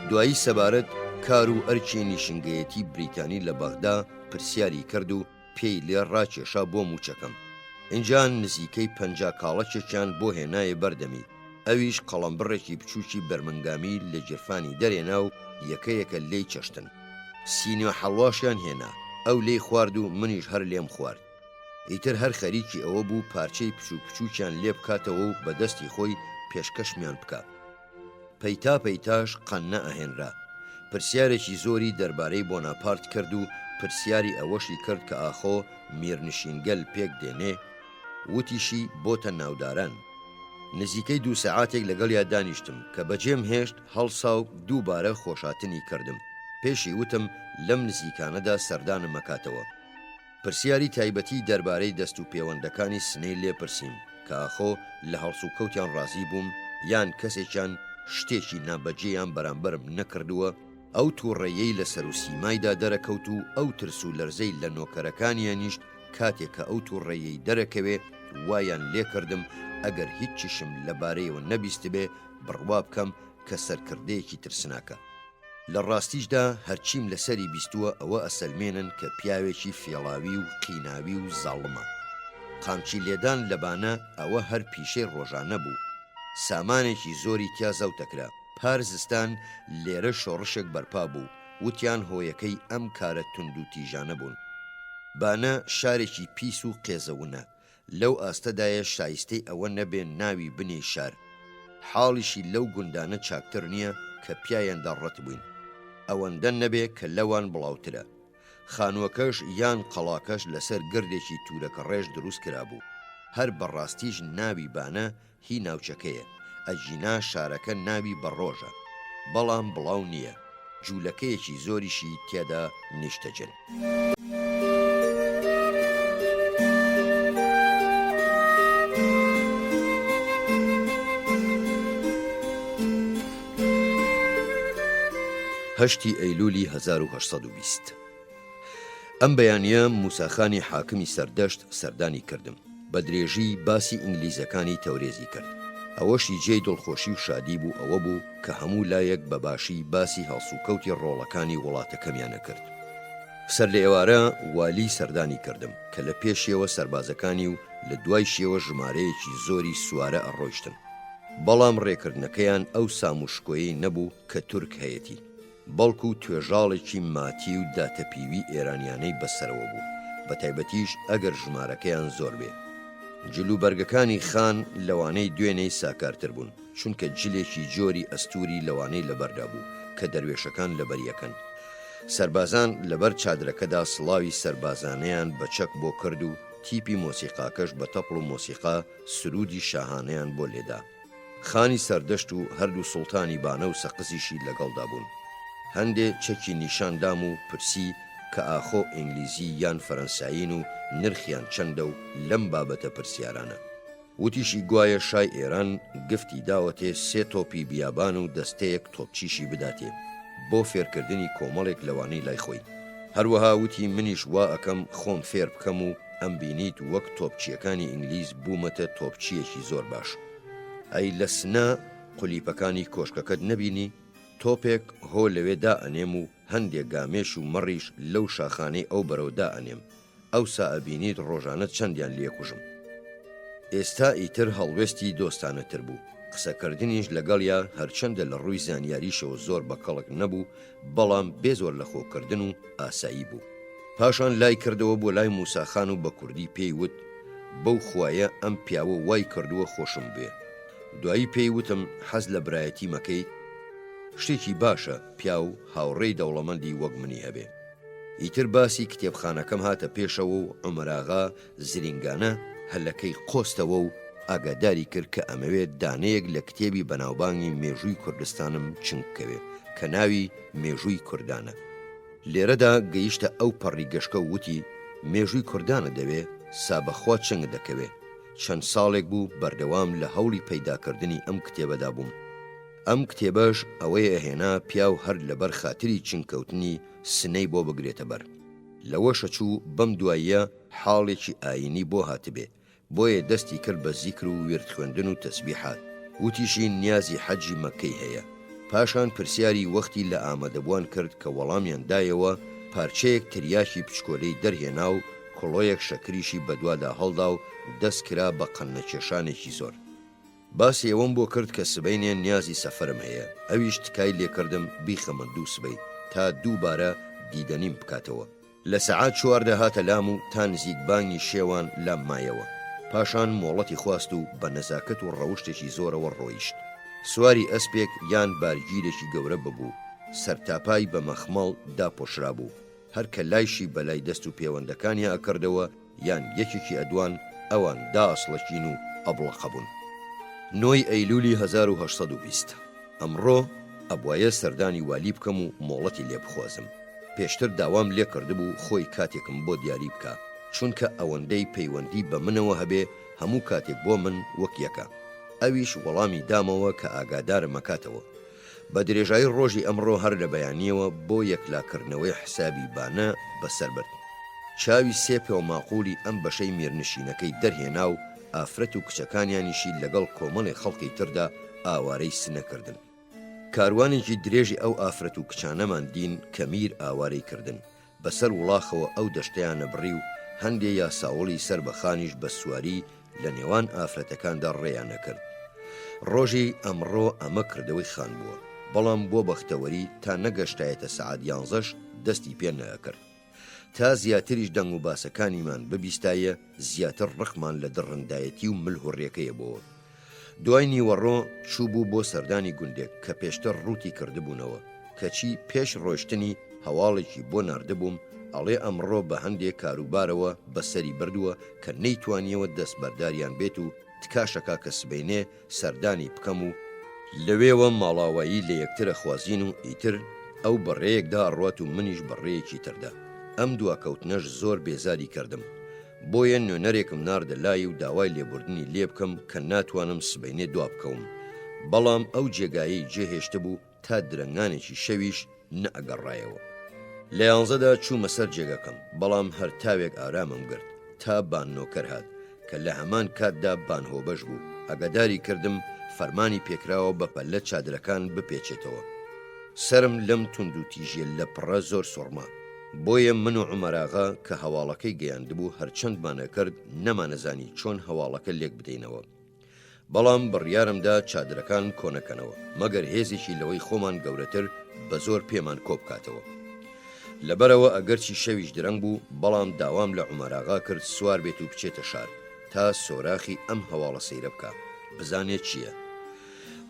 دوایی سەبارەت کار و ئەرکی نیشنگەیەتی بریتانی لە بەغدا پرسیاری کرد و پێی لێ ڕاکێشا بۆ موچەکەم. اینجا نزیکەی 50 کاڵەکێکیان بۆ هێنایە بەردەمی. ئەویش قەڵەمبڕێکی بچووکی بەرمەنگامی لە جرفانی دەرێنا و یەکەیەکە لێی چەشتن. سینیۆ حەڵواشیان هێنا. ئەو لێی خوارد و منیش هەر لێم خوارد. ئیتر هەر خەریکی ئەوە بوو پارچەی بچووکیان لێ بکاتەوە و بەدەستی خۆی پێشکەشمیان بکە. پەیتا پەیتاش قەنە ئەهێنرا. پرسیارێکی زۆری دەربارەی بۆناپارت کرد و پرسیاری ئەوەشی کرد کە ئاخۆ میرنشینگەل پێک دێنێ. وتیشی بۆتە ناوداران. نزیکەی 2 سەعاتێک لەگەڵیا دانیشتم کە بەجێم هێشت هەڵسا و دووبارە خۆشاتنی کردم. پێشی وتم لەم نزیکانەدا سەردانم مەکاتەوە. پرسیاری تایبەتی دەربارەی دەست و پەیوەندەکانی سنەی لێپرسیم کە ئاخۆ لە هەڵس و کەوتیان ڕازی بووم یان کەسێکیان شتێکی نابەجێیان بەرامبەرم نەکردووە ئەو تووڕەیەی لە سەر و سیمایدا دەرەکەوت و ئەو ترس و لەرزەی لە نۆکەرەکانیان نیشت کاتێک کە ئەو تووڕەیەی دەرەکەوێ وایان لێ کردم ئەگەر هیچیشم لەبارەیەوە نەبیست بێ بڕوا بکەم کە سەرکردەیەکی ترسناکە. لە ڕاستیشدا هەرچیم لەسەری بیستووە ئەوە ئەسەلمێنن کە پیاوێکی فێڵاوی و قیناوی و زاڵمە. قامچی لێدان لەبانە ئەوە هەر پیشەی ڕۆژانە بوو. سامانێکی زۆری تیا زەوتەکرا. پارزستان لێرە شۆڕشێک بەرپا بوو، وتیان هۆیەکەی ئەم کارە تونند و تیژانە بوون. بانە شارێکی پیس و قێزەونە، لەو ئاستەدایە شایستەی ئەوە نەبێ ناوی بنێ شار. حاڵیشی لەو گوندانە چاکتر نییە کە پیایاندا ڕەت بووین، ئەوەندە نەبێ کە لەوان بڵاوترە. خانووەکەش یان قەڵاکەش لەسەر گردێکی تورەکە ڕێژ دروست کرابوو. هەر بەڕاستیش ناوی بانە هی ناوچەکەیە، ئەجینا شارەکە ناوی بەڕۆژە، بەڵام بڵاو نییە، جوولەکەیەکی زۆریشی تێدا نیشتەجن. هەشتی ئەیلولی 1820 ئەم بەیانیە موساخانی حاکمی سەردەشت سەردانی کردم، بە درێژی باسی ئینگلیزەکانی تەورێزی کرد. ئەوەشی جێی دڵخۆشی و شادی بوو ئەوە بوو کە هەموو لایەک بەباشی باسی هەڵسوکەوتی ڕۆڵەکانی وڵاتەکەمیانە کرد. سەر لە ئێوارە والی سەردانی کردم کە لە پێشیەوە سەربازەکانی و لە دوای شێوە ژمارەیەکی زۆری سوارە ئەڕۆیشتن. بەڵام ڕێکردنەکەیان ئەو ساموشکۆیی نەبوو کە تورک هەیەتی، بەڵکو و توێژاڵێکی ماتی و داتەپیوی ئێرانیانەی بەسەرەوە بوو، بە تایبەتیش ئەگەر ژمارەکەیان زۆر بێ. جلوبەرگەکانی خان لەوانەی دوێنەی ساکارتر بوون، چونکە جلێکی جۆری ئەستوری لەوانەی لەبەردا بوو کە دەروێشەکان لەبەریەکەن. سەربازان لەبەر چادرەکەدا سڵاوی سەربازانەیان بەچەک بۆ کرد و تیپی مۆسیقاکەش بە تەپڵ و مۆسیقا سرودی شاهانەیان بۆ لێدا. خانی سەردەشت و هەردوو سوڵتانی بانە و سەقزیشی لەگەڵدا بوون. هەندێ چەکی نیشاندام و پرسی کە ئاخۆ ئینگلیزی یان فەرەنسایین و نرخیان چەندە و لەم بابەتە پرسیارانە. وتیشی گوایە شای ئێران گفتی داوەتێ 3 تۆپی بیابان و دەستەیەک تۆپچیشی بداتێ بۆ فێرکردنی کۆمەڵێک لەوانەی لای خۆی. هەروەها وتی منیش وا ئەەکەم خۆم فێر بکەم و ئەم بینیت وەک تۆپچیەکانی ئینگلیز بوومەتە تۆپچیەکی زۆر باش. ئەی لە سنا قولیپەکانی کۆشکەکەت نەبینی؟ تۆپێک هۆ لەوێدا ئەنێم و هەندێک گامێش و مەڕیش لەو شاخانەی ئەو بەرەودا ئەنێم، ئەوسا ئەبینیت ڕۆژانە چەندیان لێکوژم. ئێستا ئیتر هەڵوێستی دۆستانەتر بوو، قسەکردنیش لەگەڵیا هەرچەندە لە ڕووی زانیاریشەوە زۆر بەکەڵک نەبوو، بەڵام بێزۆر لە خۆکردن و ئاسایی بوو. پاشان لای کردەوە بۆ لای موساخان و بە کوردی پێی وت بەو خوایە ئەم پیاوە وای کردووە خۆشم بێ. دوایی پێی وتم حەز لە برایەتی مەکەیت؟ شتێکی باشە پیا و هاوڕێی دەوڵەمەندی وەک منی هەبێ. ئیتر باسی کتێبخانەکەم هاتە پێشەوە و عومەراغا زرینگانە هەلەکەی قۆستەوە و ئاگاداری کرد کە ئەمەوێت دانەیەک لە کتێبی بەناوبانگی مێژووی کوردستانم چنگکەوێ کە ناوی مێژووی کوردانە. لێرەدا گەیشتە ئەو پەڕی گەشکە و وتی مێژووی کوردانە دەوێ سابەخوا چنگ دەکەوێ. چەند ساڵێک بوو بەردەوام لە هەوڵی پەیداکردنی ئەم کتێبەدا بووم. ئەم کتێبەش ئەوەی ئەهێنا پیا و هەر لەبەر خاتری چنکەوتنی سنەی بۆ بگرێتە بەر. لەوەشە چوو بەم دواییە حاڵێکی ئاینی بۆ هاتبێ، بۆیە دەستی کرد بە زیکر و وێرد خوێندن و تەسبیحات، وتیشی نیازی حەجی مەکەی هەیە. پاشان پرسیاری وەختی لە ئامادەبوان کرد کە وەڵامیان دایەوە، پارچەیەک تریاشی پچکۆلەی دەرهێنا و کۆڵۆیەک شەکریشی بەدوادا هەڵدا و دەست کرا بە قەنەکێشانێکی زۆر. باسی ئەوەم بۆ کرد کە سبەینێ نیازی سەفەرم هەیە، ئەویش تکای لێکردم بیخەمە 2 سبەی تا دووبارە دیدەنیم بکاتەوە. لە سەعات 4 هاتە لام و تا نزیک بانگی شێوان لام مایەوە. پاشان مۆڵەتی خواست و بە نەزاکەت و ڕەوشتێکی زۆرەوە ڕۆیشت. سواری ئەسپێک یان بارگیرێکی گەورە ببوو، سەرتاپای بە مەخمەڵ داپۆشرا بوو، هەر کە لایشی بەلای دەست و پەیوەندەکانی ئەکردەوە یان یەکێکی ئەدوان ئەوان دائەسڵەچین و ئەبڵەقە بوون. 9 ئەیلولی 1820 ئەمڕۆ ئەبوایە سەردانی والی بکەم و مۆڵەتی لێ بخوازم. پێشتر داوام لێ کردبوو خۆی کاتێکم بۆ دیاری بکە، چونکە ئەوەندەی پەیوەندی بە منەوە هەبێ هەموو کاتێک بۆ من وەک یەکە. ئەویش وەڵامی دامەوە کە ئاگادارە مەکاتەوە. بە درێژایی ڕۆژی ئەمڕۆ هەر لە بەیانیەوە بۆ یەکلاکردنەوەی حسابی بانە بەسەر برد. چاوی سێ پێوماقولی ئەم بەشەی میرنشینەکەی دەرهێنا و ئافرەت و کچەکانیانیشی لەگەڵ کۆمەڵی خەڵکی تردا ئاوارەی سنەکردن. کاروانێکی درێژی ئەو ئافرەت و کچانەمان دین کە میر ئاوارەی کردن. بەسەر وڵاخەوە ئەو دەشتیانە بڕی و هەندێ یاساوڵی سەر بەخانیش بە سواری لە نێوان ئافرەتەکاندا ڕێیانە کرد. ڕۆژی ئەمڕۆ ئەمە کردەوەی خان بووە، بەڵام بۆ بەختەوەری تا نەگەشتایەتە سەعات 11ش دەستی پێ نەکرد. تا زیاتریش دەنگ و باسەکانیمان ببیستایە زیاتر ڕخمان لە دڕندایەتی و ملهوڕێکەیە بۆوە. دوای نیوەڕۆ چوو بوو بۆ سەردانی گوندێک کە پێشتر ڕووتی کردبوونەوە، کەچی پێش ڕۆیشتنی هەواڵێکی بۆ ناردبووم ئەڵێ ئەمڕۆ بە هەندێک کاروبارەوە بەسەری بردووە کە نەیتوانیەوە دەست بەرداریان بێت و تکاشەکە کە سبەینێ سەردانی بکەم و لەوێوە ماڵاوایی لە یەکترە خوازین و ئیتر ئەو بەڕێیەکدا ڕوات و منیش بەڕێیەکی تردا. ئەم دواکەوتنەش زۆر بێزاری کردم، بۆیە نوێنەرێکم ناردە لای و داوای لێبوردنی لێ بکەم کە ناتوانم سبەینێ دوا بکەوم، بەڵام ئەو جێگایی جێهێشتە بوو تا درەنگانێکی شەویش نەئەگەڕایەوە. لە 11دا چوومە سەر جێگەکەم، بەڵام هەر تاوێک ئارامم گرت تا باننۆکەر هات کە لە هەمان کاتدا بانهۆبەش بوو. ئەگەداری کردم فەرمانی پێکراوە بە پەلە چادرەکان بپێچێتەوە. سرم لەم تونند و تیژێ لە پڕە زۆر سوڕما، بۆیە من و عومەراغا کە هەواڵەکەی گەیاندبوو هەرچەندمانە کرد نەمانەزانی چۆن هەواڵەکە لێک بدەینەوە، بەڵام بڕیارمدا چادرەکان کۆنەکەنەوە مەگەر هێزێکی لەوەی خۆمان گەورەتر بە زۆر پێمان کۆبکاتەوە. لەبەرەوە ئەگەرچی شەویش درەنگ بوو، بەڵام داوام لە عومەراغا کرد سوار بێت و بچێتە شار تا سۆراخی ئەم هەواڵە سەیرە بکە بزانێت چییە.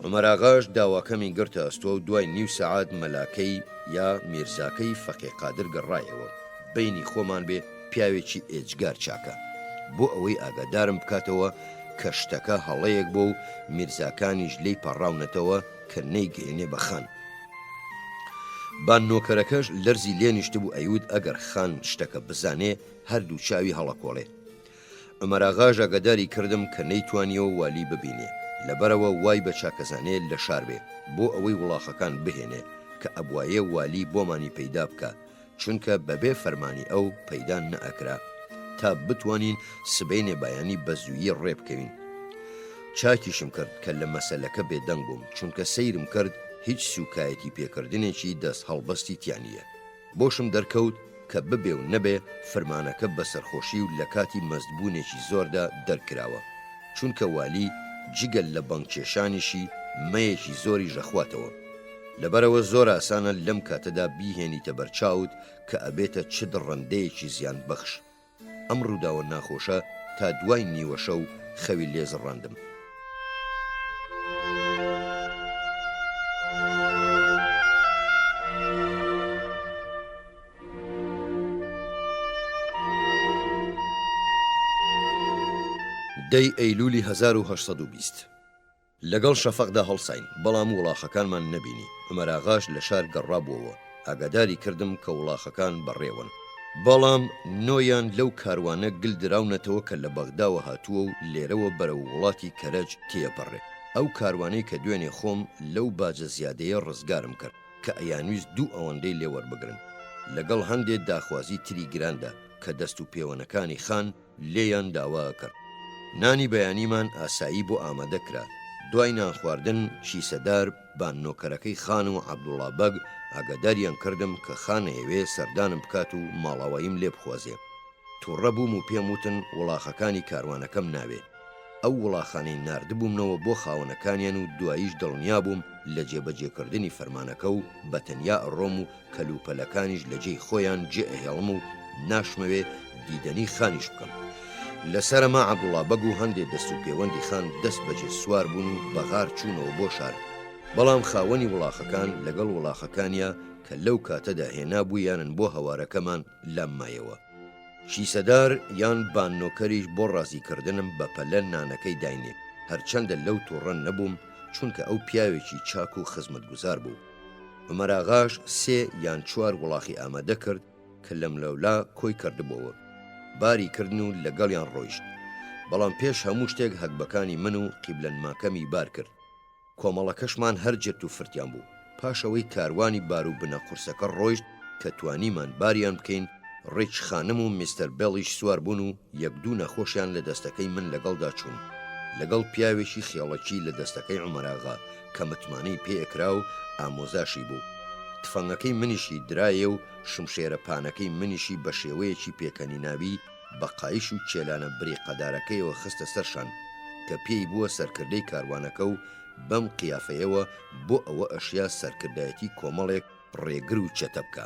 عومەراغاش داواکەمی گرتە ئەستۆ و دوای نیو سەعات مەلاکەی یا میرزاکەی فەقێ قادر گەڕایەوە. بینی خۆمان بێ پیاوێکی ئێجگار چاکە بۆ ئەوەی ئاگادارم بکاتەوە کە شتەکە هەڵەیەک بۆ و میرزاکانیش لی پەڕاونەتەوە کە نەیگەێنێ بە خان. باننۆکەرەکەش لەرزی لێنیشت بوو ئەیود ئەگەر خان شتەکە بزانێ هەردوو چاوی هەڵەکۆڵێ. عومەراغاش ئاگاداری کردم کە نەیتوانیەوە والی ببینێ، لەبەرەوە وای بە چاکەزانێ لە شار بێ بۆ ئەوەی وڵاخەکان بهێنێ کە ئەبوایە والی بۆمانی پەیدا بکە، چونکە بەبێ فەرمانی ئەو پەیدا نەئەکرا تا بتوانین سبەینێ بەیانی بە زوویی ڕێبکەوین. چاکیشم کرد کە لە مەسەلەکە بێدەنگ بووم، چونکە سەیرم کرد هیچ سوکایەتی پێکردنێکی دەست هەڵبەستی تیانیە. بۆشم دەرکەوت کە ببێ و نەبێ فەرمانەکە بە سەرخۆشی و لە کاتی مەستبوونێکی زۆردا دەرکراوە، چونکە والی جگەل لە بانکێشانیشی مەیەکی زۆری ژەخواتەوە. لەبەرەوە زۆر ئاسانە لەم کاتەدا بیهێنیتە بەرچاوت کە ئەبێتە چ دڕندەیەکی زیان بەخش. ئەم ڕووداوە ناخۆشە تا دوای نیوەشە و خەوی لێزڕاندم. دەی ئەیلولی 1820 لەگەڵ شەفەقدا هەڵساین، بەڵام وڵاخەکانمان نەبینی. عومەراغاش لە شار گەڕابووەوە، ئاگاداری کردم کە وڵاخەکان بەڕێون، بەڵام نۆیان لەو کاروانە گل دراونەتەوە کە لە بەغداوە هاتووە و لێرەوە بەرەو وڵاتی کەرەج تێپەڕێ. ئەو کاروانەی کە دوێنێ خۆم لەو باجە زیادەیە ڕزگارم کرد کە ئەیانویست دوو ئەوەندەی لێوەربگرن لەگەڵ هەندێک داخوازی تری گراندا کە دەست و پێوەنەکانی خان لێیان داوا کرد. نانی بەیانیمان ئاسایی بۆ ئامادە کرا. دوای نان خواردن چیسەدار باننۆکەرەکەی خان و عەبدوڵڵا بەگ ئاگاداریان کردم کە خان ئەوێ سەردانم بکات و ماڵاواییم لێ بخوازێ. تووڕە بووم و پێم وتن وڵاخەکانی کاروانەکەم ناوێ. ئەو وڵاخانەی ناردبوومنەوە بۆ خاوەنەکانیان و دواییش دڵنیا بووم لە جێبەجێکردنی فەرمانەکە و بەتەنیا ئەڕۆم و کەلوپەلەکانیش لە جێی خۆیان جێ ئەهێڵم و ناشمەوێ دیدەنی خانیش بکەم. لەسەرما عەبدوڵڵا بەگ و هەندێک دەست و پەیوەندی خان دەست بەجێ سوار بوون و بەغار چوونەوە بۆ شار، بەڵام خاوەنی وڵاخەکان لەگەڵ وڵاخەکانیە کە لەو کاتەدا هێنا بوویانن بۆ هەوارەکەمان لاممایەوە. شیسەدار یان باننۆکەریش بۆ ڕازیکردنم بە پەلە نانەکەی داینێ، هەرچەندە لەو تووڕە نەبووم چونکە ئەو پیاوێکی چاک و خزمەتگوزار بوو. عومەراغاش 3 یان 4 وڵاخی ئامادە کرد کە لەملەولا کۆی کردبەوە، باری کردن و لەگەڵیان ڕۆیشت، بەڵام پێش هەموو شتێک هەکبەکانی من و قیبلەنماکەمی بار کرد. کۆمەڵەکەشمان هەر جرت و فرتیان بوو. پاشەوەی کاروانی بار و بنە قورسەکە ڕۆیشت کە توانیمان باریان بکەین ڕێچ خانم و میستەر بێڵیش سوار بوون و یەک دوو نەخۆشیان لە دەستەکەی من لەگەڵدا چوون لەگەڵ پیاوێکی خێڵەکی لە دەستەکەی عومەراغا کە متمانەی پێئکرا و ئامۆزاشی بوو تفەنگەکەی منیشی درایە و شمشێرەپانەکەی منیشی بە شێوەیەکی پێکەنی ناوی بە قایش و چێلانە بریقەدارەکەیەوە خستە سەرشان کە پێی بووە سەرکردەی کاروانەکە و بەم قیافەیەوە بۆ ئەوە ئەشیا سەرکردایەتی کۆمەڵێک ڕێگر و چەتە بکە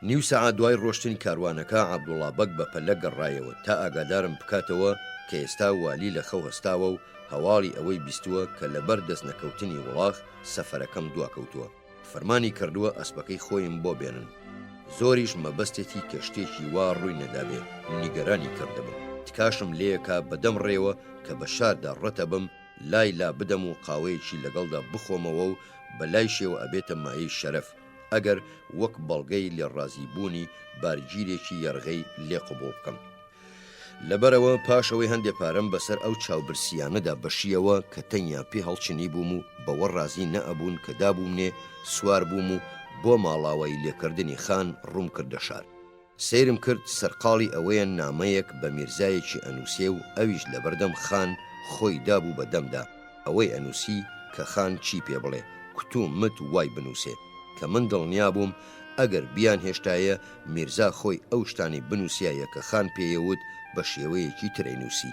نیو سەعات دوای ڕۆشتنی کاروانەکە عەبدوڵڵا بەگ بە پەلە گەڕایەوە تا ئاگادارم بکاتەوە کە ئێستا والی لە خەو هەستاوە و هەواڵی ئەوەی بیستووە کە لەبەر دەست نەکەوتنی وڵاغ سەفەرەکەم دواکەوتووە فەرمانی کردووە ئەسپەکەی خۆیم بۆ بێنن زۆریش مەبەستێتی کە شتێکی وا ڕووی نەدابێ نیگەرانی کردبم تکاشم لێیەکا بەدەم ڕێوە کە بە شاردا ڕەتە بم لای لا بدەم و قاوەیەکی لەگەڵدا بخۆمەوە و بەلای شێوە ئەبێتە مایی شەرەف ئەگەر وەک بەڵگەی لێ ڕازیبوونی بارگیرێکی یەرغەی لێ قبوڵ بکەم لەبەرەوە پاشەوەی هەندێک پارەم بەسەر ئەو چاوبرسیانەدا بەشیەوە کە تەنیا پێ هەڵچنی بووم و بەوە ڕازی نەئەبوون کە دابوومنێ سوار بووم و بۆ ماڵاوای لێکردنی خان ڕووم کردە شار سیرم کرد سەرقاڵی ئەوەیە نامەیەک بە میرزایەکی ئەنووسێ و ئەویش لەبەردەم خان خۆی دابوو بە دەمدا ئەوەی ئەنووسی کە خان چی پێ بڵێ کوتوم مت وای بنووسێ کە من دڵنیا بووم ئەگەر بیان هێشتایە میرزا خۆی ئەو شتانی بنووسایە کە خان پێیەوت بە شێوەیەکی ترەینووسی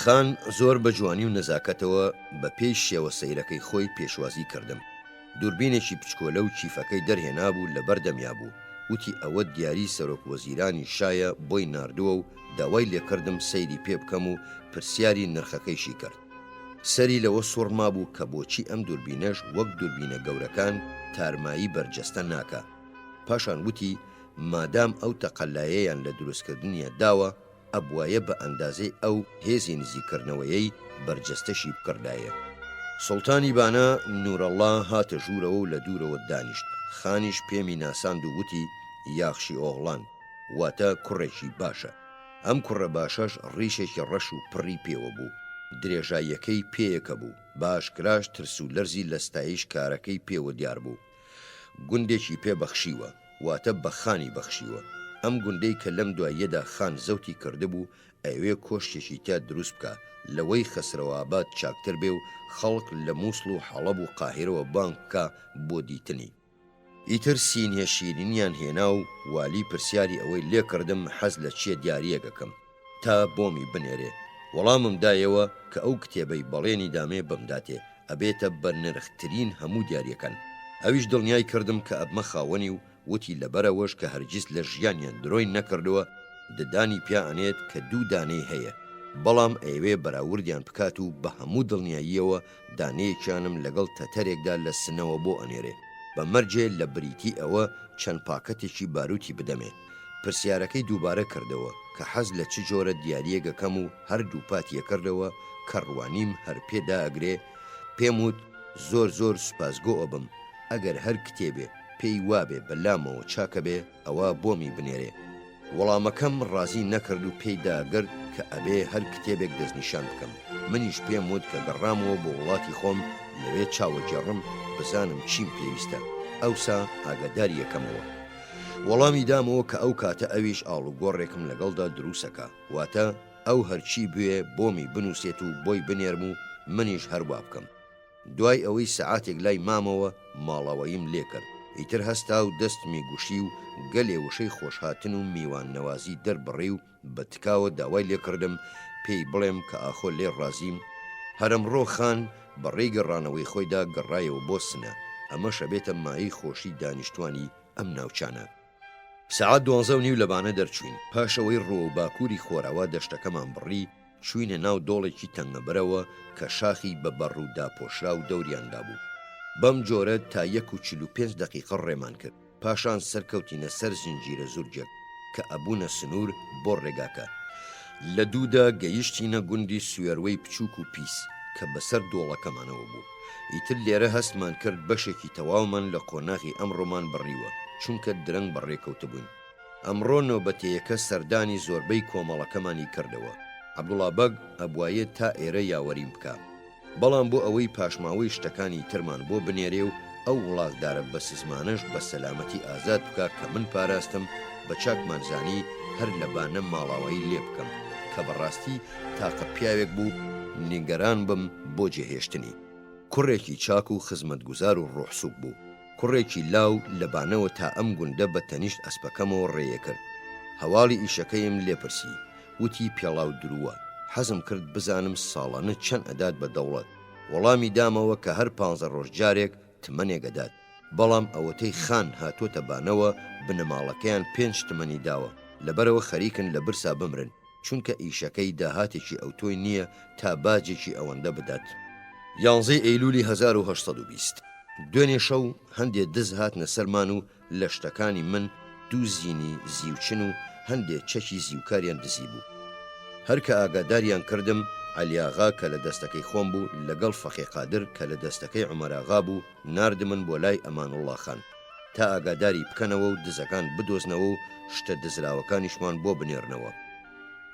خان زۆر بە جوانی و نەزاکەتەوە بە پێی شێوە سەیرەکەی خۆی پێشوازی کردم دووربینێکی پچکۆلە و چیفەکەی دەرهێنابوو لە بەردەمیا بوو وتی ئەوە دیاری سەرۆک وەزیرانی شایە بۆی ناردووە و داوای لێکردم سەیری پێ بکەم و پرسیاری نرخەکەیشی کرد سەری لەوە سوڕما بوو کە بۆچی ئەم دووربینەش وەک دووربینە گەورەکان تارمایی بەرجەستە ناکە پاشان وتی مادام ئەو تەقەلایەیان لە دروستکردنیە داوە ئەبوایە بە ئەندازەی ئەو هێزی نزیکردنەوەیەی بەرجەستەشی بکردایە سوڵتانی بانە نورەڵڵا هاتە ژوورەوە و لە دوورەوە دانیشت خانیش پێمی ناساند و وتی یاخشی ئۆغڵان واتە کوڕێکی باشە ئەم کوڕە باشەش ڕیشێکی ڕەش و پڕی پێوە بوو درێژاییەکەی پێیەکە بوو باشکراش ترس و لەرزی لە ستایش کارەکەی پێوە دیار بوو گوندێکی پێ بەخشیوە واتە بە خانی بەخشیوە ئەم گوندەی کە لەم دواییەدا خان زەوتی کردبوو ئەوێ کۆشتێکی تا دروست بکە لەوەی خەسرەواباد چاکتر بێ و خەڵک لە مووسڵ و حەڵەب و قاهیرەوە بانگ بکە بۆ دیتنی ئیتر سینیە شیرینیان هێنا و والی پرسیاری ئەوەی لێ کردم حەز لە چیە دیارەکەکەم تا بۆمی بنێرێ وەڵامم دایەوە کە ئەو کتێبەی بەڵێنی دامێ بەمداتێ ئەبێتە بە نرخترین هەموو دیارەکەن ئەویش دڵنیای کردم کە ئەبمە خاوەنی و وتی لەبەرەوەش کە هەرگیز لە ژیانیان درۆی نەکردووە ددانی پیانێت کە دوو دانەی هەیە بەڵام ئەوێ بەراوردیان بکات و بە هەموو دڵنیاییەوە دانەیەکیانم لەگەڵ تەتەرێکدا لە سنەوە بۆ ئەنێرێ بە مەرجێ لە بریتی ئەوە چەند پاکەتێکی باروتی بدەمێ پرسیارەکەی دووبارە کردەوە کە حەز لە چ جۆرە دیارەکەم و هەردوو پاتیە کردەوە کە ڕوانیم هەر پێدا ئەگرێ پێم وت زۆر سوپاسگۆ ئەبم ئەگەر هەر کتێبێ پێی وابێ بەلامەوە چاکە بێ ئەوە بۆمی بنێرێ وەڵامەکەم ڕازی نەکرد و پێیداگرت کە ئەبێ هەر کتێبێک دەستنیشان بکەم منیش پێم وت کە گەڕامەوە بۆ وڵاتی خۆم لەوێ چاوەجێڕم بزانم چیم پێویستە ئەوسا ئاگاداری یەکەمەوە وەڵامی دامەوە کە ئەو کاتە ئەویش ئاڵوگۆڕێکم لەگەڵدا دروسەکە واتە ئەو هەرچی بوێ بۆمی بنووسێت و بۆی بنێرم و منیش هەروە بکەم دوای ئەوەی سەعاتێک لای مامەوە ماڵەوەیم لێ کرد ئیتر هەستا و دەستمی گوشی و گەلێ وشەی خۆشهاتن و میوان نەوازی دەربڕی و بە تکاوە داوای لێکردم پێی بڵێم کە ئاخۆ لێ ڕازیم هەرەمڕۆ خان بە ڕێگەڕانەوەی خۆیدا گەڕایەوە بۆ سنە ئەمە شەبێتە مایی خۆشی دانیشتوانی ئەم ناوچانە سەعات 12:30 لەبانە دەرچوین پاشەوەی ڕۆ و باکووری خۆراوا دەشتەکەمان بڕی چوینە ناو دۆڵێکی تەنگەبەرەوە کە شاخی بە بەڕوودا پۆشرا و دەوریاندا بوو بەم جۆرە تا 1:45 دقیقە ڕێمان کرد پاشان سەرکەوتینە سەر زنجیرە زورجێک کە ئەبوونە سنوور بۆ ڕێگاکە لە دوودا گەیشتینە گوندی سوێروەی بچووک و پیس کە بەسەر دۆڵەکەمانەوە بوو ئیتر لێرە هەستمان کرد بەشێکی تەواومان لە قۆناغی ئەمڕۆمان بڕیوە چونکە درەنگ بەڕێکەوتە بووین ئەمڕۆ نۆبەتەیەکە سەردانی زۆربەی کۆمەڵەکەمانی کردەوە عەبدوڵڵا بەگ ئەبوایە تا ئێرە یاوەریم بکە بەڵام بۆ ئەوەی پاشماوەی شتەکانی ترمان بۆ بنێرێ و ئەو وڵاتدارە بە سزمانش بە سەلامەتی ئازاد بکە کە من پاراستم بە چاکمانزانی هەر لەبانە ماڵاوایی لێ بکەم کە بەڕاستی تاقە پیاوێک بوو نیگەران بم بۆ جێهێشتنی. کوڕێکی چاک و خزمەتگوزار و ڕوحسوک بوو. کوڕێکی لاو لەبانەوە تا ئەم گوندە بە تەنیشت ئەسپەکەمەوە ڕێیە کرد. هەواڵی ئیشەکەیم لێپرسی، وتی پێڵاو درووە. حەزم کرد بزانم ساڵانە چەند ئەدات بە دەوڵەت. وەڵامی دامەوە کە هەر 15 ڕۆژ جارێک تمەنێک ئەدات. بەڵام ئەوەتەی خان هاتوۆتە بانەوە بنەماڵەکەیان 5 تمەنی داوە، لەبەرەوە خەریکن لە برسا بمرن، چونکە ئیشەکەی داهاتێکی ئەوتۆی نییە تا باجێکی ئەوەندە بدات. 11 ئەیلولی 1820 دوێنێ شەو هەندێک دز هاتنە سەرمان و لە شتەکانی من 2 زینی زیوچن و هەندێک چەکی زیوکاریان دزی بوو. هەر کە ئاگاداریان کردم، عەلیاغا کە لە دەستەکەی خۆم بوو لەگەڵ فەقی قادر کە لە دەستەکەی عومەراغا بوو ناردمن بۆ لای ئەمانوڵڵا خان تا ئاگاداری بکەنەوە و دزەکان بدۆزنەوە و شتە دزراوەکانیشمان بۆ بنێرنەوە.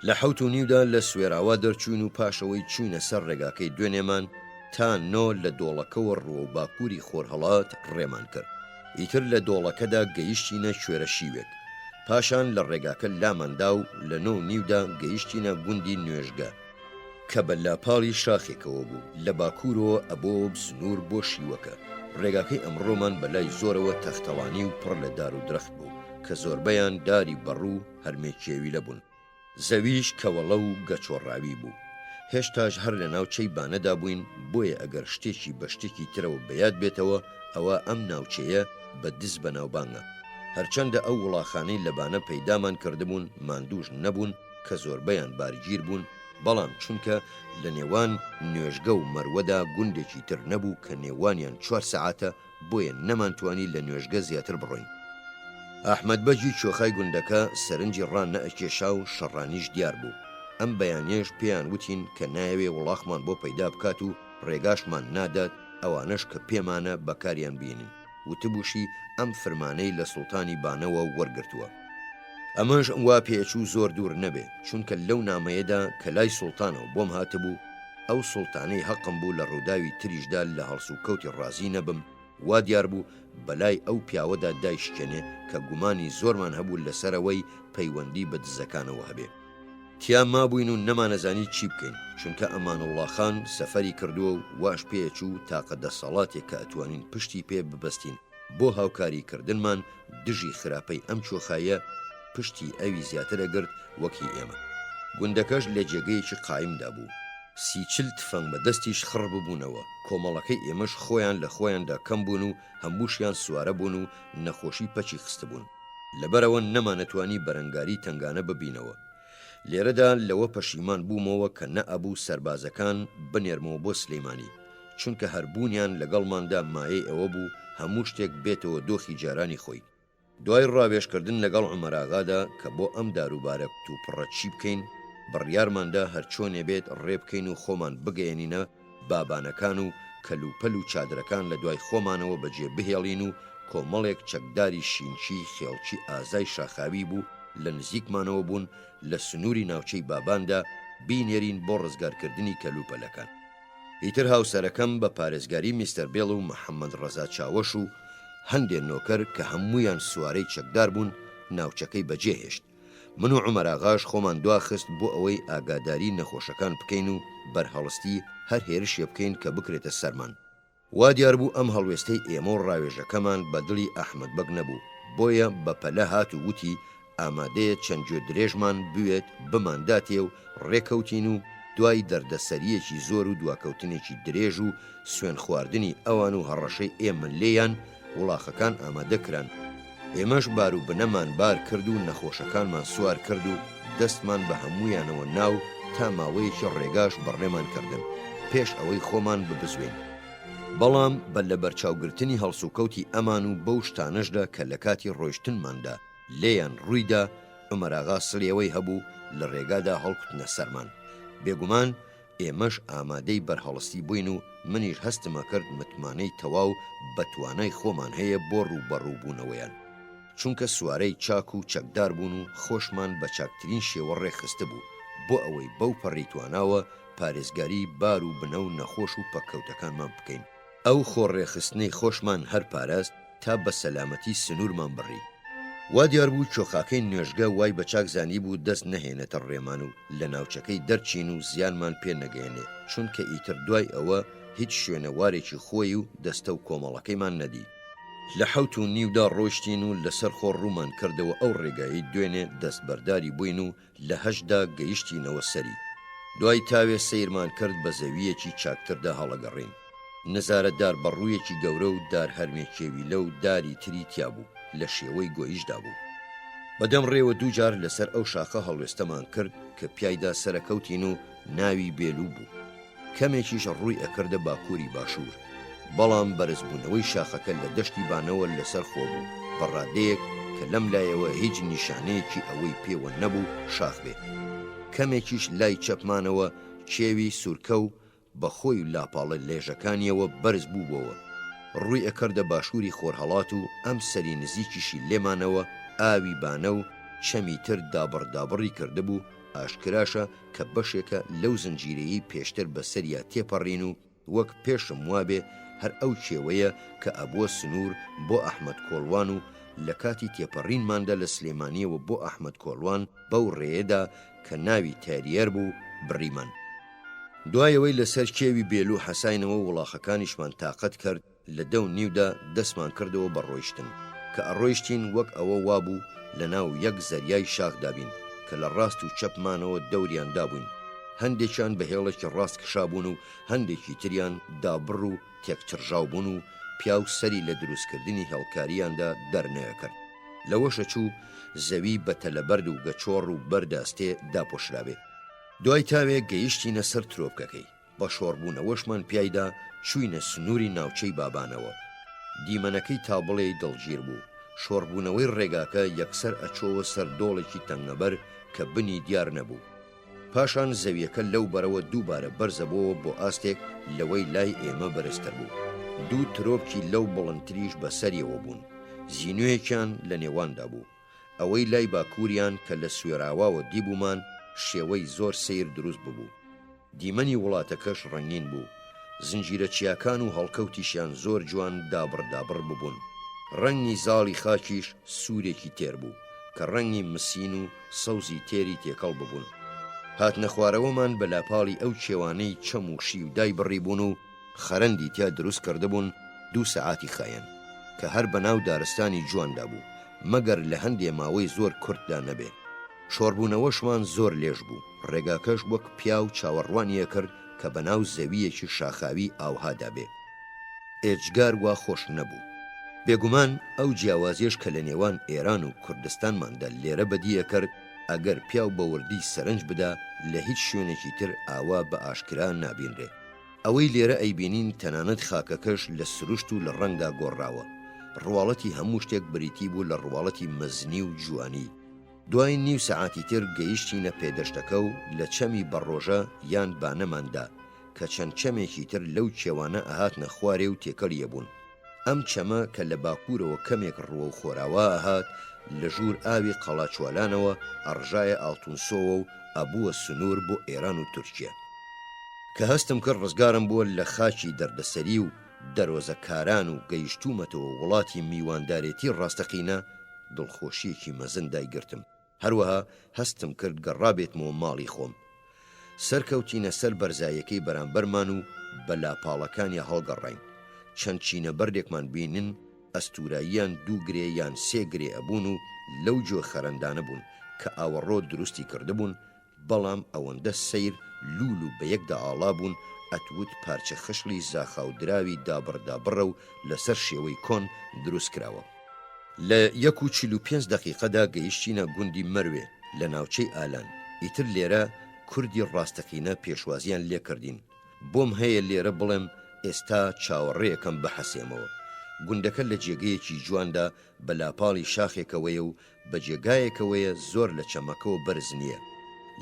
لە 7:30 لە سوێراوا دەرچوین و پاشەوەی چوینە سەر ڕێگاکەی دوێنێمان تا 9 لە دۆڵەکەوە ڕوە و باکووری خۆرهەڵات ڕێمان کرد. ئیتر لە دۆڵەکەدا گەیشتینە کوێرە شیوێک. پاشان لە ڕێگاکە لاماندا و لە 9:30 گەیشتینە گوندی نوێژگە کە بە لاپاڵی شاخێکەوە بوو لە باکوورەوە ئەبۆ سنوور بۆ شیوەکە. ڕێگاکەی ئەمڕۆمان بەلای زۆرەوە تەختەڵانی و پڕ لە دار و درەخت بوو کە زۆربەیان داری بەڕوو هەرمێکێوی لەبوون. زەویش کەوەڵە و گەچۆڕاوی بوو. هێشتاش هەر لە ناوچەی بانەدا بووین، بۆیە ئەگەر شتێکی بە شتێکی ترەوە بەیاد بێتەوە ئەوە ئەم ناوچەیە بە دز بەناوبانگە. هەرچەندە ئەو وڵاخانەی لەبانە پەیدامان کردبوون ماندووش نەبوون کە زۆربەیان بارگیر بوون، بەڵام چونکە لە نێوان نوێژگە و مەروەدا گوندێکی تر نەبوو کە نێوانیان 4 سەعاتە، بۆیە نەمانتوانی لە نوێژگە زیاتر بڕۆین. ئەحمەد بەجی چۆخای گوندەکە سەرنجی ڕان نەئەکێشا و شەڕانیش دیار بوو. ئەم بەیانێش پێیان وتین کە نایەوێ وڵاخمان بۆ پەیدا بکات و ڕێگاشمان نادات، ئەوانش کە پێمانە بەکاریان بینن. وتبووشی ئەم فرمانەی لە سوڵتانی بانەوە وەرگرتووە. ئەمەش وا پێچوو زۆر دوور نەبێ، چونکە لەو نامەیەدا کە لای سوڵتانەوە بۆم هاتبوو، ئەو سوڵتانەی حەقم بوو لە ڕووداوی تریشدا لە هەڵس و کەوتی ڕازی نەبم، وا دیار بوو بەلای ئەو پیاوەدا دایشکێنێ کە گومانی زۆرمان هەبوو لەسەرەوەی پەیوەندی بە دزەکانەوە هەبێ. تیا مابووین و نەمانەزانی چی بکەین، چونکە ئەمانوڵڵا خان سەفەری کردووە و واش پێچوو تاقە دەسەڵاتێک کە ئەتوانین پشتی پێ ببەستین بۆ هاوکاریکردنمان دژی خراپەی ئەم چۆخایە پشتی ئەوی زیاترە گرت وەکی ئێمە. گوندەکەش لە جێگەیەکی قایمدا بوو. 30-40 تفەنگ بە دەستیش خڕ ببوونەوە. کۆمەڵەکەی ئێمەش خۆیان لە خۆیاندا کەم بوون و هەمووشیان سوارە بوون و نەخۆشی پەچی خستبوون. لەبەرەوە نەمانەتوانی بەرەنگاری تنگانە ببینەوە. لێرەدا لەوە پەشیمان بوومەوە کە نەئەبوو سەربازەکان بنێرمەوە بۆ سلەیمانی، چونکە هەربوونیان لەگەڵماندا مایەی ئەوە بوو هەموو شتێک بێتەوە دۆخی جارانی خۆی. دوای ڕاوێژکردن لەگەڵ عومەراغادا کە بۆ ئەم داروبارە تووپڕە چی بکەین، بڕیارماندا هەرچۆنێ بێت ڕێ بکەین و خۆمان بگەێنینە بابانەکان و کەلوپەل و چادرەکان لە دوای خۆمانەوە بەجێ بهێڵین و کۆمەڵێک چەکداری شینچی خێڵکی ئازای شاخاوی بوو لە نزیکمانەوە بوون لە سنووری ناوچەی باباندا بینێرین بۆ ڕزگارکردنی کەلوپەلەکان. ئیتر هاوسەرەکەم بە پارێزگاری میستەر بێڵ و محەممەد ڕەزا چاوەش و هەندێک نۆکەر کە هەموویان سوارەی چەکدار بوون ناوچەکەی بەجێهێشت. من و عومەراغاش خۆمان دواخست بۆ ئەوەی ئاگاداری نەخۆشەکان بکەین و بەرهەڵستی هەر هێرشێ بکەین کە بکرێتە سەرمان. وا دیار بوو ئەم هەڵوێستەی ئێمە و ڕاوێژەکەمان بە دڵی ئەحمەد بەگ نەبوو، بۆیە بەپەلە هات و وتی ئامادەیە چەند گوێ درێژمان بوێت بمانداتێ و ڕێکەوتین و دوای دەردەسەریەکی زۆر و دواکەوتنێکی درێژ و سوێن خواردنی ئەوان و هەڕەشەی ئێمە لێیان وڵاخەکان ئامادەکران. ئێمەش بار و بنەمان بار کرد و نەخۆشەکانمان سوار کرد و دەستمان بە هەموویانەوە ناو تا ماوەیەکی ڕێگاش بەڕێمان کردن پێش ئەوەی خۆمان ببزوێن. بەڵام بە لە بەرچاوگرتنی هەڵس و کەوتی ئەمان و بەو شتانەشدا کە لە کاتی ڕۆیشتنماندا لێیان ڕوویدا، عومەراغا سڵیەوەی هەبوو لە ڕێگادا هەڵکوتنە سەرمان. بێگومان ئێمەش ئامادەی بەرهەڵستی بووین و منیش هەستمە کرد متمانەی تەواو بەتوانای خۆمان هەیە بۆ ڕووبەڕووبوونەوەیان، چونکە سوارەی چاک و چەکدار بوون و خۆشمان بە چاکترین شێوە ڕێخستە بوو بۆ ئەوەی بەو پەڕی تواناوە پارێزگاری بار و بنە و نەخۆش و پەککەوتەکانمان بکەین. ئەو خۆڕێخستنەی خۆشمان هەر پاراست تا بە سەلامەتی سنوورمان بڕی. وا دیار بوو چۆخاکەی نوێژگە وای بە چاکزانی بوو دەست نەهێنێتە ڕێمان و لە ناوچەکەی دەرچین و زیانمان پێ نەگەێنێ، چونکە ئیتر دوای ئەوە هیچ شوێنەوارێکی خۆی و دەستە و کۆمەڵەکەیمان نەدی. لە 7:30دا ڕۆیشتین و لەسەر خۆ ڕوومان کردەوە ئەو ڕێگایی دوێنێ دەستبەرداری بووین و لە 8دا گەیشتینەوە سەری. دوای تاوێ سەیرمان کرد بە زەویەکی چاکتردا هەڵەگەڕین. نەزارەتدار بەڕوویەکی گەورە و دار هەرمێکێوی لەو داری تری تیا بوو، لە شێوەی گۆیشدا بوو. بەدەم ڕێوە دووجار لەسەر ئەو شاخە هەڵوێستەمان کرد کە پیایدا سەرەکەوتین و ناوی بێلوو بوو. کەمێکیش ڕووی ئەکردە باکووری باشوور، بەڵام بەرزبوونەوەی شاخەکە لە دەشتی بانەوە لەسەر خۆ بوو، بەڕادەیەک کە لەم لایەوە هیچ نیشانەیەکی ئەوەی پێوە نەبوو شاخ بێ. کەمێکیش لای چەپمانەوە چێوی سوورکە و بەخۆی و لاپاڵە لێژەکانیەوە بەرز بووبەوە. ڕووی ئەکردە باشووری خۆرهەڵات و ئەم سەری نزیکیشی لێمانەوە ئاوی بانە و چەمی تر دابڕدابڕی کردبوو. ئاشکراشە کە بەشێکە لەو زنجیرەیەی پێشتر بەسەریا تێپەڕین و وەک پێشم وابێ هەر ئەو کێوەیە کە ئەبووە سنوور بۆ ئەحمەد کۆڵوان و لە کاتی تێپەڕینماندا لە سلێمانیەوە بۆ ئەحمەد کۆڵوان بەو ڕێیەدا کە ناوی تاریەر بوو بڕیمان. دوایەوەی لەسەر کێوی بێلوو حەساینەوە وڵاخەکانیشمان تاقەت کرد. لە 10:30دا دەستمان کردەوە بە ڕۆیشتن کە ئەڕۆیشتین وەک ئەوە وابوو لە ناو یەک زەریای شاخدابین کە لە ڕاست و چەپمانەوە دەوریان دابووین. هەندێکیان بە هێڵێکی ڕاست کشابوون و هەندێکی تریان دابڕ و تێکچڕژاو بوون و پیاو سەری لە دروستکردنی هێڵکاریاندا دەرنەکرد. لەوەشە چوو زەوی بە تەلەبەرد و گەچۆڕ و بەرداستێ داپۆشرابێ. دوای تاوێ گەیشتینە سەر ترۆپکەکەی. بە شۆڕبوونەوەشمان پیایدا چووینە سنووری ناوچەی بابانەوە. دیمەنەکەی تابڵێی دڵگیر بوو. شۆڕبوونەوەی ڕێگاکە یەکسەر ئەچۆوە سەر دۆڵێکی تەنگەبەر کە بنی دیار نەبوو. پاشان زەویەکە لەو بەرەوە دووبارە بەرزەبەوە بۆ ئاستێک لەوەی لای ئێمە بەرزتر بوو. دوو ترۆپکی لەو بڵندتریش بەسەریەوە بوون. زیینوەیەکیان لە نێواندا بوو. ئەوەی لای باکووریان کە لە سوێراواوە دیبوومان شێوەی زۆر سیر دروست ببوو. دیمەنی وڵاتەکەش ڕەنگین بوو. زنجیرە چیاکان و هەڵکەوتیشیان زۆر جوان دابڕدابڕ ببوون. ڕەنگی زاڵی خاکیش سوورێکی تێر بوو کە ڕەنگی مسین و سەوزی تێری تێکەڵ ببوون. هاتنە خوارەوەمان بە لاپاڵی ئەو کێوانەی چەم و شی و دای بڕی بوون و خەرەندی تیا دروست کردبوون 2 سەعاتی خایەن کە هەر بەناو دارستانی جواندا بوو، مەگەر لە هەندێ ماوەی زۆر کورتدا نەبێ. شۆڕبوونەوەشمان زۆر لێژ بوو. ڕێگاکەش وەک پیا و چاوەڕوانیە کرد کە بەناو زەویەکی شاخاوی ئاوهادا بێ. ئێجگار وا خۆش نەبوو. بێگومان ئەو جیاوازیش کە لە نێوان ئێران و کوردستانماندا لێرە بەدیە کرد ئەگەر پیاو بە وردی سەرنج بدا لە هیچ شوێنێکی تر ئاوا بە ئاشکرا نابینرێ. ئەوەی لێرە ئەیبینین تەنانەت خاکەکەش لە سروشت و لە ڕەنگدا گۆڕاوە. ڕواڵەتی هەموو شتێک بریتی بوو لە ڕواڵەتی مەزنی و جوانی. دوای نیو سەعاتی تر گەیشتینە پێدەشتەکە و لە چەمی بەڕۆژە یان بانەماندا کە چەند چەمێکی تر لەو کێوانە ئەهاتنە خوارێ و تێکەڵیە بوون. ئەم چەمە کە لە باکوورەوە کەمێک ڕووە و خۆراوا ئەهات لە ژوور ئاوی قەڵاچوالانەوە ئەڕژایە ئاڵتونسۆوە و ئەبووە سنوور بۆ ئێران و تورکیا. کە هەستم کرد ڕزگارم بووە لە خاچی دەردەسەری و دەرۆزەکاران و گەیشتومەتەوە وڵاتی میواندارێتی ڕاستەقینە دڵخۆشیەکی مەزن دایگرتم. هەروەها هەستم کرد گەڕابێتمەوە ماڵی خۆم. سەرکەوتینە سەر بەرزایەکەی بەرامبەرمان و بە لاپاڵەکانی هەڵگەڕین. چەند چینە بەردێکمان بینن ئەستوراییان 2 گرێ یان 3 گرێ ئەبوون و لەو جۆ خەرەندانە بوون کە ئاوەڕۆ دروستی کردبوون، بەڵام ئەوەندە سیر لول و بە یەکدا ئاڵا بوون ئەتوت پارچە خشلی زاخاودراوی دابڕدابڕە و لەسەر شێوەی کۆن دروست کراوە. لە 1:45 دقیقەدا گەیشتینە گوندی مەروێ لە ناوچەی ئالان. ئیتر لێرە کوردی ڕاستەقینە پێشوازیان لێ کردین. بۆم هەیە لێرە بڵێم ئێستا چاوەڕێیەکەم بەحەسێمەوە. گوندەکە لە جێگەیەکی جواندا بە لاپاڵی شاخێکەوەیە و بە جێگایەکەوەیە زۆر لە چەمەکەەوە بەرز نییە.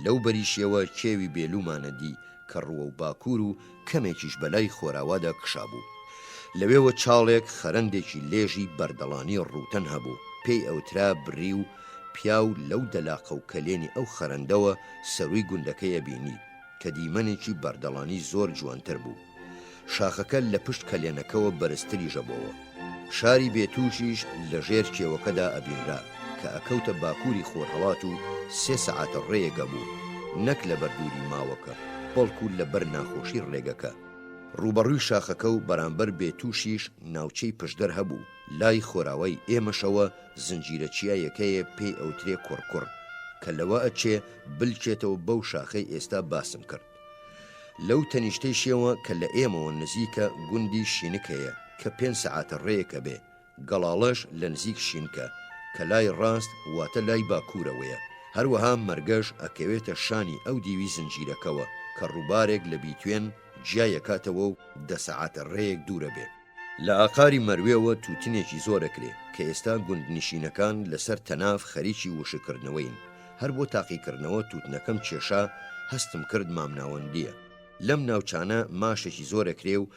لەو بەریشەوە کێوی بێلومانەدی کە ڕووە و باکوور و کەمێکیش بەلای خۆراوادا کشابوو. لەوێوە چاڵێک خەرەندێکی لێژی بەردەڵانی ڕووتەن هەبوو، پێی ئەوترا بڕی و پیاو لەو دەلاقە و کەلێنی ئەو خەرەندەوە سەروی گوندەکەیە بینی کە دیمەنێکی بەردەڵانی زۆر جوانتر بوو. شاخەکە لە پشت کەلێنەکەوە بەرزتری ژەبەوە. شاری بێتوشیش لە ژێر کێوەکەدا ئەبینرا کە ئەکەوتە باکووری خۆرهەڵات و 3 سەعاتە ڕێگە بوو، نەک لە بەردووری ماوەکە، بەڵکو لە بەر ناخۆشی ڕێگەکە. ڕوبەڕووی شاخەکە و بەرامبەر بێتوشیش ناوچەی پشدەر هەبوو، لای خۆراوەی ئێمەشەوە زنجیرە چیایەکەیە پێی ئەوترێ کوڕکوڕ کە لەوە ئەچێ بلچێتەوە بەو شاخەی ئێستا باسم کرد. لەو تەنیشتەی شێوە کە لە ئێمەوە نزیکە گوندی شینکەیە کە 5 سەعاتە ڕێیەکە بێ، گەڵاڵەش لە نزیک شینکە کە لای ڕاست واتە لای باکوورەوەیە. هەروەها مەرگەش ئەکەوێتە شانی ئەو دیوی زنجیرەکەوە کە ڕووبارێک لە بیتوێن جیایەکاتەوە و 10 سەعاتە ڕێیەک دوورە بێ. لە ئاقاری مەروێەوە تووتنێکی زۆرەکرێ کە ئێستا گوندنشینەکان لەسەر تەناف خەریکی وشکردنەوەین. هەر بۆ تاقیکردنەوە تووتنەکەم کێشا هەستم کرد مامناوەندیە. لەم ناوچانە ماشێکی زۆرەکرێ و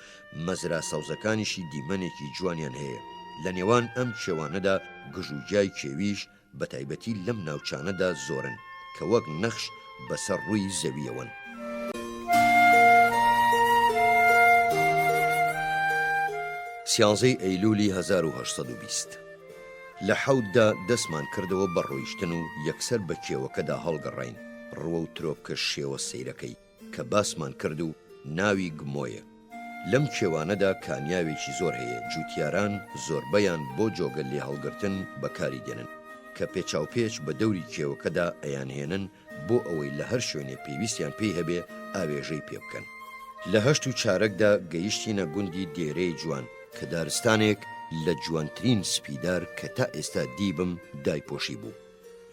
مەزرا سەوزەکانیشی دیمەنێکی جوانیان هەیە. لە نێوان ئەم کێوانەدا گژوجای کێویش بە تایبەتی لەم ناوچانەدا زۆرن کە وەک نەخش بەسەر ڕووی زەویەوەن. سیانزەی ئەیلولی 1820 لە حەوتدا دەستمان کردەوە بە ڕۆیشتن و یەکسەر بە کێوەکەدا هەڵگەڕین ڕوە و ترۆپکە شێوە سەیرەکەی کە باسمان کرد و ناوی گمۆیە. لەم کێوانەدا کانیاوێکی زۆر هەیە، جوتیاران زۆربەیان بۆ جۆگە لێ هەڵگرتن بەکاری دێنن کە پێچاوپێچ بە دەوری کێوەکەدا ئەیانهێنن بۆ ئەوەی لە هەر شوێنێ پێویستیان پێی هەبێ ئاوێژەی پێ بکەن. لە 8 و چارەکدا گەیشتینە گوندی دێرەی جوان کە دارستانێک لە جوانترین سپیدار کە تا ئێستا دیبم دایپۆشی بوو.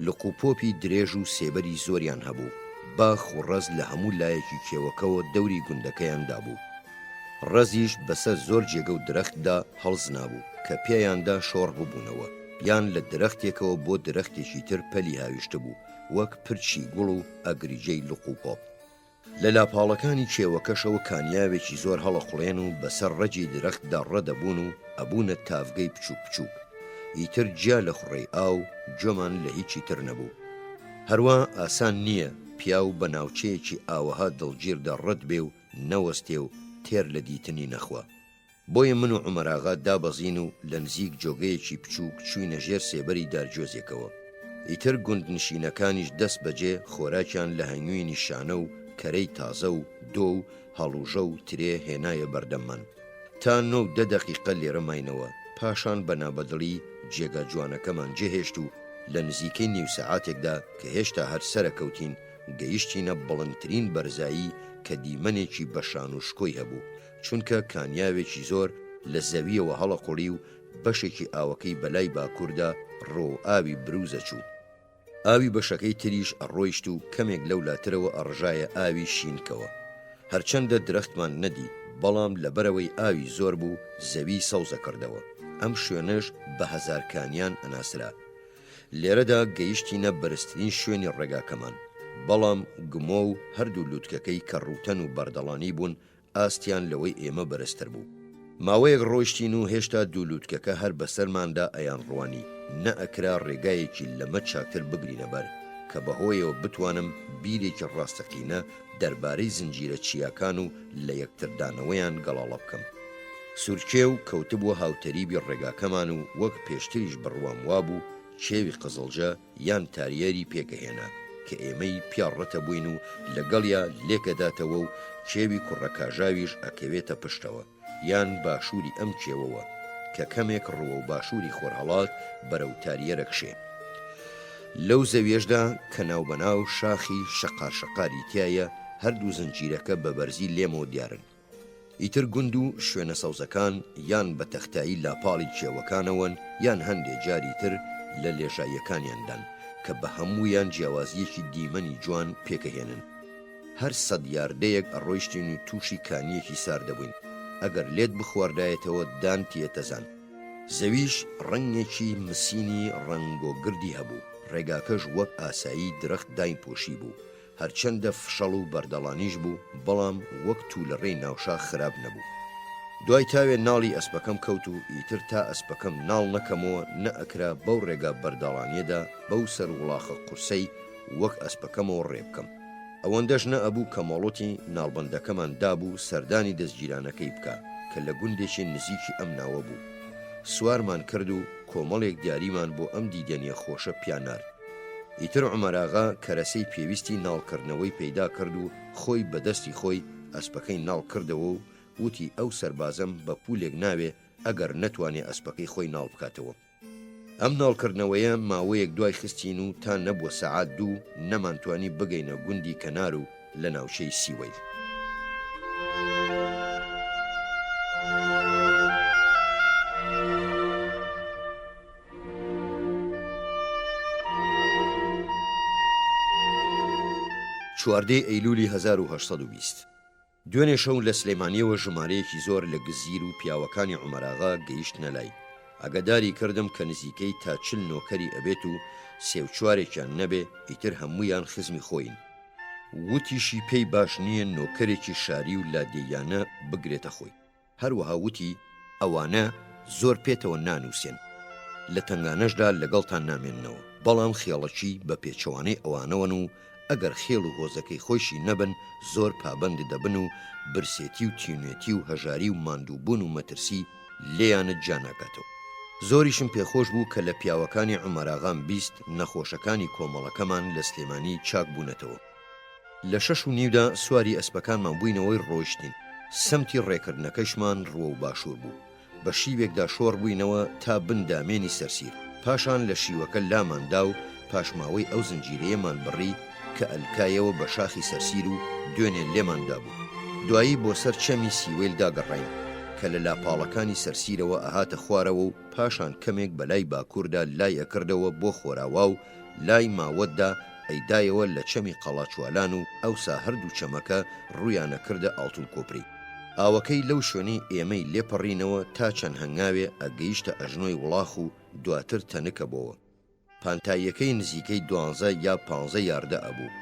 لقوپۆپی درێژ و سێبەری زۆریان هەبوو، باخ و ڕەز لە هەموو لایەکی کێوەکەوە دەوری گوندەکەیاندا بوو. ڕەزیش بەسەر زۆر جێگە و درەختدا هەڵزنا بوو کە پێیاندا شۆڕ ببوونەوە، یان لە درەختێکەوە بۆ درەختێکی تر پەلی هاویشتە بوو وەک پرچی گوڵ و ئەگریجەی لقوپۆپ. لە لاپاڵەکانی کێوەکەشەوە کانیاوێکی زۆر هەڵەقڵێن و بەسەر ڕەجی درەختدا ڕەدەبوون و ئەبوونە تافگەی بچووک بچووک. ئیتر جیا لە خوڕەی ئاو جۆمان لە هیچی تر نەبوو. هەروە ئاسان نییە پیا و بە ناوچەیەکی ئاوەها دڵگیردا ڕەت بێ و نەوەستێ و تێر لە دیتنی نەخوا. بۆیە من و عومەراغا دابەزین و لە نزیک جۆگەیەکی بچووک چووینە ژێر سێبەری دارجۆزێکەوە. ئیتر گوندنشینەکانیش دەست بەجێ خۆراکیان لە هەنگوینی شانە و کەرەی تازە و دۆ و هەڵوژە و ترێ هێنایە بەردەممان تا 9-10 دەقیقە لێرە ماینەوە. پاشان بە نابەدڵی جێگا جوانەکەمان جێهێشت و لە نزیکەی نیو سەعاتێکدا کە هێشتا هەر سەرەکەوتین گەیشتینە بەڵندترین بەرزایی کە دیمەنێکی بەشان و شکۆی هەبوو، چونکە کانیاوێکی زۆر لە زەویەوە هەڵەقوڵی و بەشێکی ئاوەکەی بەلای باکووردا ڕۆ ئاوی بروزە چوو. ئاوی بەشەکەی تریش ئەڕۆیشت و کەمێک لەولاترەوە ئەڕژایە ئاوی شینکەوە. هەرچەندە درەختمان نەدی، بەڵام لەبەرەوەی ئاوی زۆر بوو زەوی سەوزە کردەوە. ئەم شوێنەش بە هەزارکانیان ئەناسرا. لێرەدا گەیشتینە بەرزترین شوێنی ڕێگاکەمان، بەڵام گمۆ و هەردوو لووتکەکەی کە ڕوتەن و بەردەڵانی بوون ئاستیان لەوەی ئێمە بەرزتر بوو. ماوەیەک ڕۆیشتین و هێشتا دوو لووتکەکە هەر بەسەرماندا ئەیان ڕوانی، نەئەکرا ڕێگایەکی لەمە چاکتر بگرینە بەر کە بەهۆیەوە بتوانم بیرێکی ڕاستەقینە دەربارەی زنجیرە چیاکان و لە یەکتردانەوەیان گەڵاڵە بکەم. سورکێ و کەوتبووە هاوتەریبی ڕێگاکەمان و وەک پێشتریش بڕوام وابوو چێوی قزڵجە یان تاریەری پێکەهێنا کە ئێمەی پیاڕەتە بووین و لەگەڵیا لێکەداتەوە و چێوی کوڕەکاژاویش ئەکەوێتە پشتەوە یان باشووری ئەم کێوەوە کە کەمێک ڕوە و باشووری خۆرهەڵات بەرەو تاریەرە کشێ. لەو زەویێشدا کە ناوبەناو شاخی شەقارشەقاری تایە هەردوو زنجیرەکە بە بەرزی لێمەوە دیارن. ئیتر گوند و شوێنە سەوزەکان یان بە تەختایی لاپاڵی کێوەکانەوەن یان هەندێک جاری تر لە لێژاییەکانیاندان کە بە هەموویان جیاوازیەکی دیمەنی جوان پێکەهێنن. هەر 100 یاردەیەک ئەڕۆیشتین و تووشی کانیەکی ساردەبووین، ئەگەر لێت بخواردایەتەوە دان تێتەزان. زەویش ڕەنگێکی مسینی ڕەنگۆگردی هەبوو، ڕێگاکەش وەک ئاسایی درەخت داین پۆشی بوو، هەرچەندە فشەڵ و بەردەڵانیش بوو، بەڵام وەک توولەڕێی ناوشاخ خراپ نەبوو. دوای تاوێ ناڵی ئەسپەکەم کەوت و ئیتر تا ئەسپەکەم ناڵ نەکەمەوە نەئەکرا بەو ڕێگا بەردەڵانیەدا بەو سەر وڵاخە قورسەی وەک ئەسپەکەمەوە ڕێ بکەم. ئەوەندەش نەئەبوو کە مۆڵۆتی ناڵبەندەکەمان دابوو سەردانی دەستگیرانەکەی بکە کە لە گوندێکی نزیکی ئەم ناوە بوو. سوارمان کرد و کۆمەڵێک دیاریمان بۆ ئەم دیدەنیە خۆشە پیانار. ئیتر عومەراغا کەرەسەی پێویستی ناڵکردنەوەی پەیدا کرد و خۆی بەدەستی خۆی ئەسپەکەی ناڵ کردەوە و وتی ئەو سەربازەم بە پولێک ناوێ ئەگەر نەتوانێ ئەسپەکەی خۆی ناڵ بکاتەوە. ئەم ناڵکردنەوەیە ماوەیەک دوای خستین و تا نەبووە سەعات دوو نەمانتوانی بگەینە گوندی کەنار و لە ناوچەی سیوەیل. چواردەی ئەیلولی 1820 دوێنێ شەو لە سلێمانیەوە ژمارەیەکی زۆر لە گزیر و پیاوەکانی عومەراغا گەیشتنە لای. ئەگەداری کردم کە نزیکەی تا 40 نۆکەری ئەبێت و سێوچوارێکیان نەبێ ئیتر هەموویان خزمی خۆین. وتیشی پێی باش نییە نۆکەرێکی شاری و لادێیانە بگرێتە خۆی. هەروەها وتی ئەوانە زۆر پێتەوە نانووسێن، لە تنگانەشدا لەگەڵتان نامێننەوە، بەڵام خێڵەکی بە پێچەوانەی ئەوانەوەن و ئەگەر خێڵ و هۆزەکەی خۆشی نەبن زۆر پابند دەبن و برسێتی و تینوێتی و هەژاری و ماندووبوون و مەترسی لێیانت جاناکاتەوە. زۆریشم پێخۆش بوو کە لە پیاوەکانی عومەراغام بیست نەخۆشەکانی کۆمەڵەکەمان لە سلێمانی چاک بوونەتەوە. لە 6:30 سواری ئەسپەکانمان بووینەوەی ڕۆیشتین. سەمتی ڕێکردنەکەشمان ڕوە و باشوور بوو. بە شیوێکدا شۆڕ بووینەوە تا بندامێنی سەرسیر. پاشان لە شیوەکە لاماندا و پاشماوەی ئەو زنجیرەیەمان بڕی کە ئەلکایەوە بە شاخی سەرسیر و دوێنێ لێماندا بوو. دوایی بۆ سەر چەمی سیوێل داگەڕین کە لە لاپاڵەکانی سەرسیرەوە ئەهاتە خوارەوە و پاشان کەمێک بەلای باکووردا لای ئەکردەوە بۆ خۆراوا و لای ماوەتدا ئەیدایەوە لە چەمی قەڵاچوالان و ئەوسا هەردوو چەمەکە ڕوویانە کردە ئاڵتون کۆپری. ئاوەکەی لەو شوێنەی ئێمەی لێپەڕینەوە تا چەند هەنگاوێ ئەگەیشتە ئەژنۆی وڵاخ و دواتر تەنکە بۆەوە. پانتاییەکەی نزیکەی 12 یا 15 یاردە ئەبوو،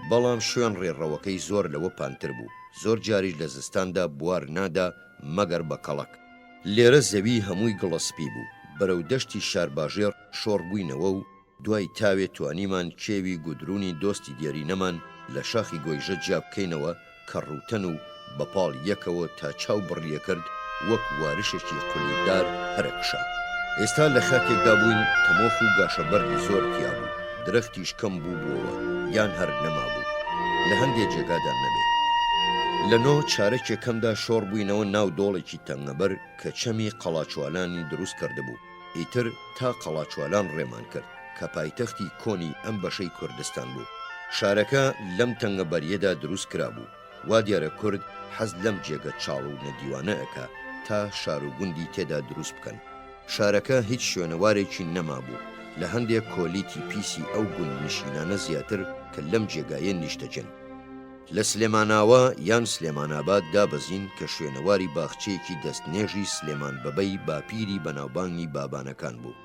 بەڵام شوێن ڕێڕەوەکەی زۆر لەوە پانتر بوو. زۆر جاریش لە زستاندا بوار نادا مەگەر بە کەڵک. لێرە زەوی هەمووی گڵەسپی بوو. بەرەو دەشتی شارباژێر شۆڕ بووینەوە و دوای تاوێ توانیمان کێوی گودرونی دۆستی دیێرینەمان لە شاخی گۆیژە جا بکەینەوە کە ڕوتەن و بەپاڵ یەکەوە تا چاو بڕیە کرد وەک وارشێکی قولیدار هەرەکشا. ئێستا لە خاکێکدا بووین تەمۆخ و گاشەبەردی زۆر تیا بوو. درەختیش کەم بوو بووەوە یان هەر نەما بوو، لە هەندێک جێگادا نەبێت. لە نۆ چارەکێکەمدا شۆڕ بووینەوە ناو دۆڵێکی تەنگەبەر کە چەمی قەڵاچوالانی دروست کرده بوو. ئیتر تا قەڵاچوالان ڕێمان کرد کە پایتەختی کۆنی ئەم بەشەی کوردستان بوو. شارەکە لەم تەنگەبەریەدا دروست کرا بوو. وا دیارە کورد حەز لەم جێگە چاڵ و نەدیوانە ئەکا تا شار و گوندی تێدا دروست بکەن. شارەکە هیچ شوێنەوارێکی نەما بوو. لە هەندێک کۆلیتی پیسی ئەو گوند نشینانە زیاتر کە لەم جێگایە نیشتەجن. لە سلێماناوە یان سلێماناباد دابەزین کە شوێنەواری باخچەیەکی دەستنێژی سلێمان بەبەی باپیری بەناوبانگی بابانەکان بوو.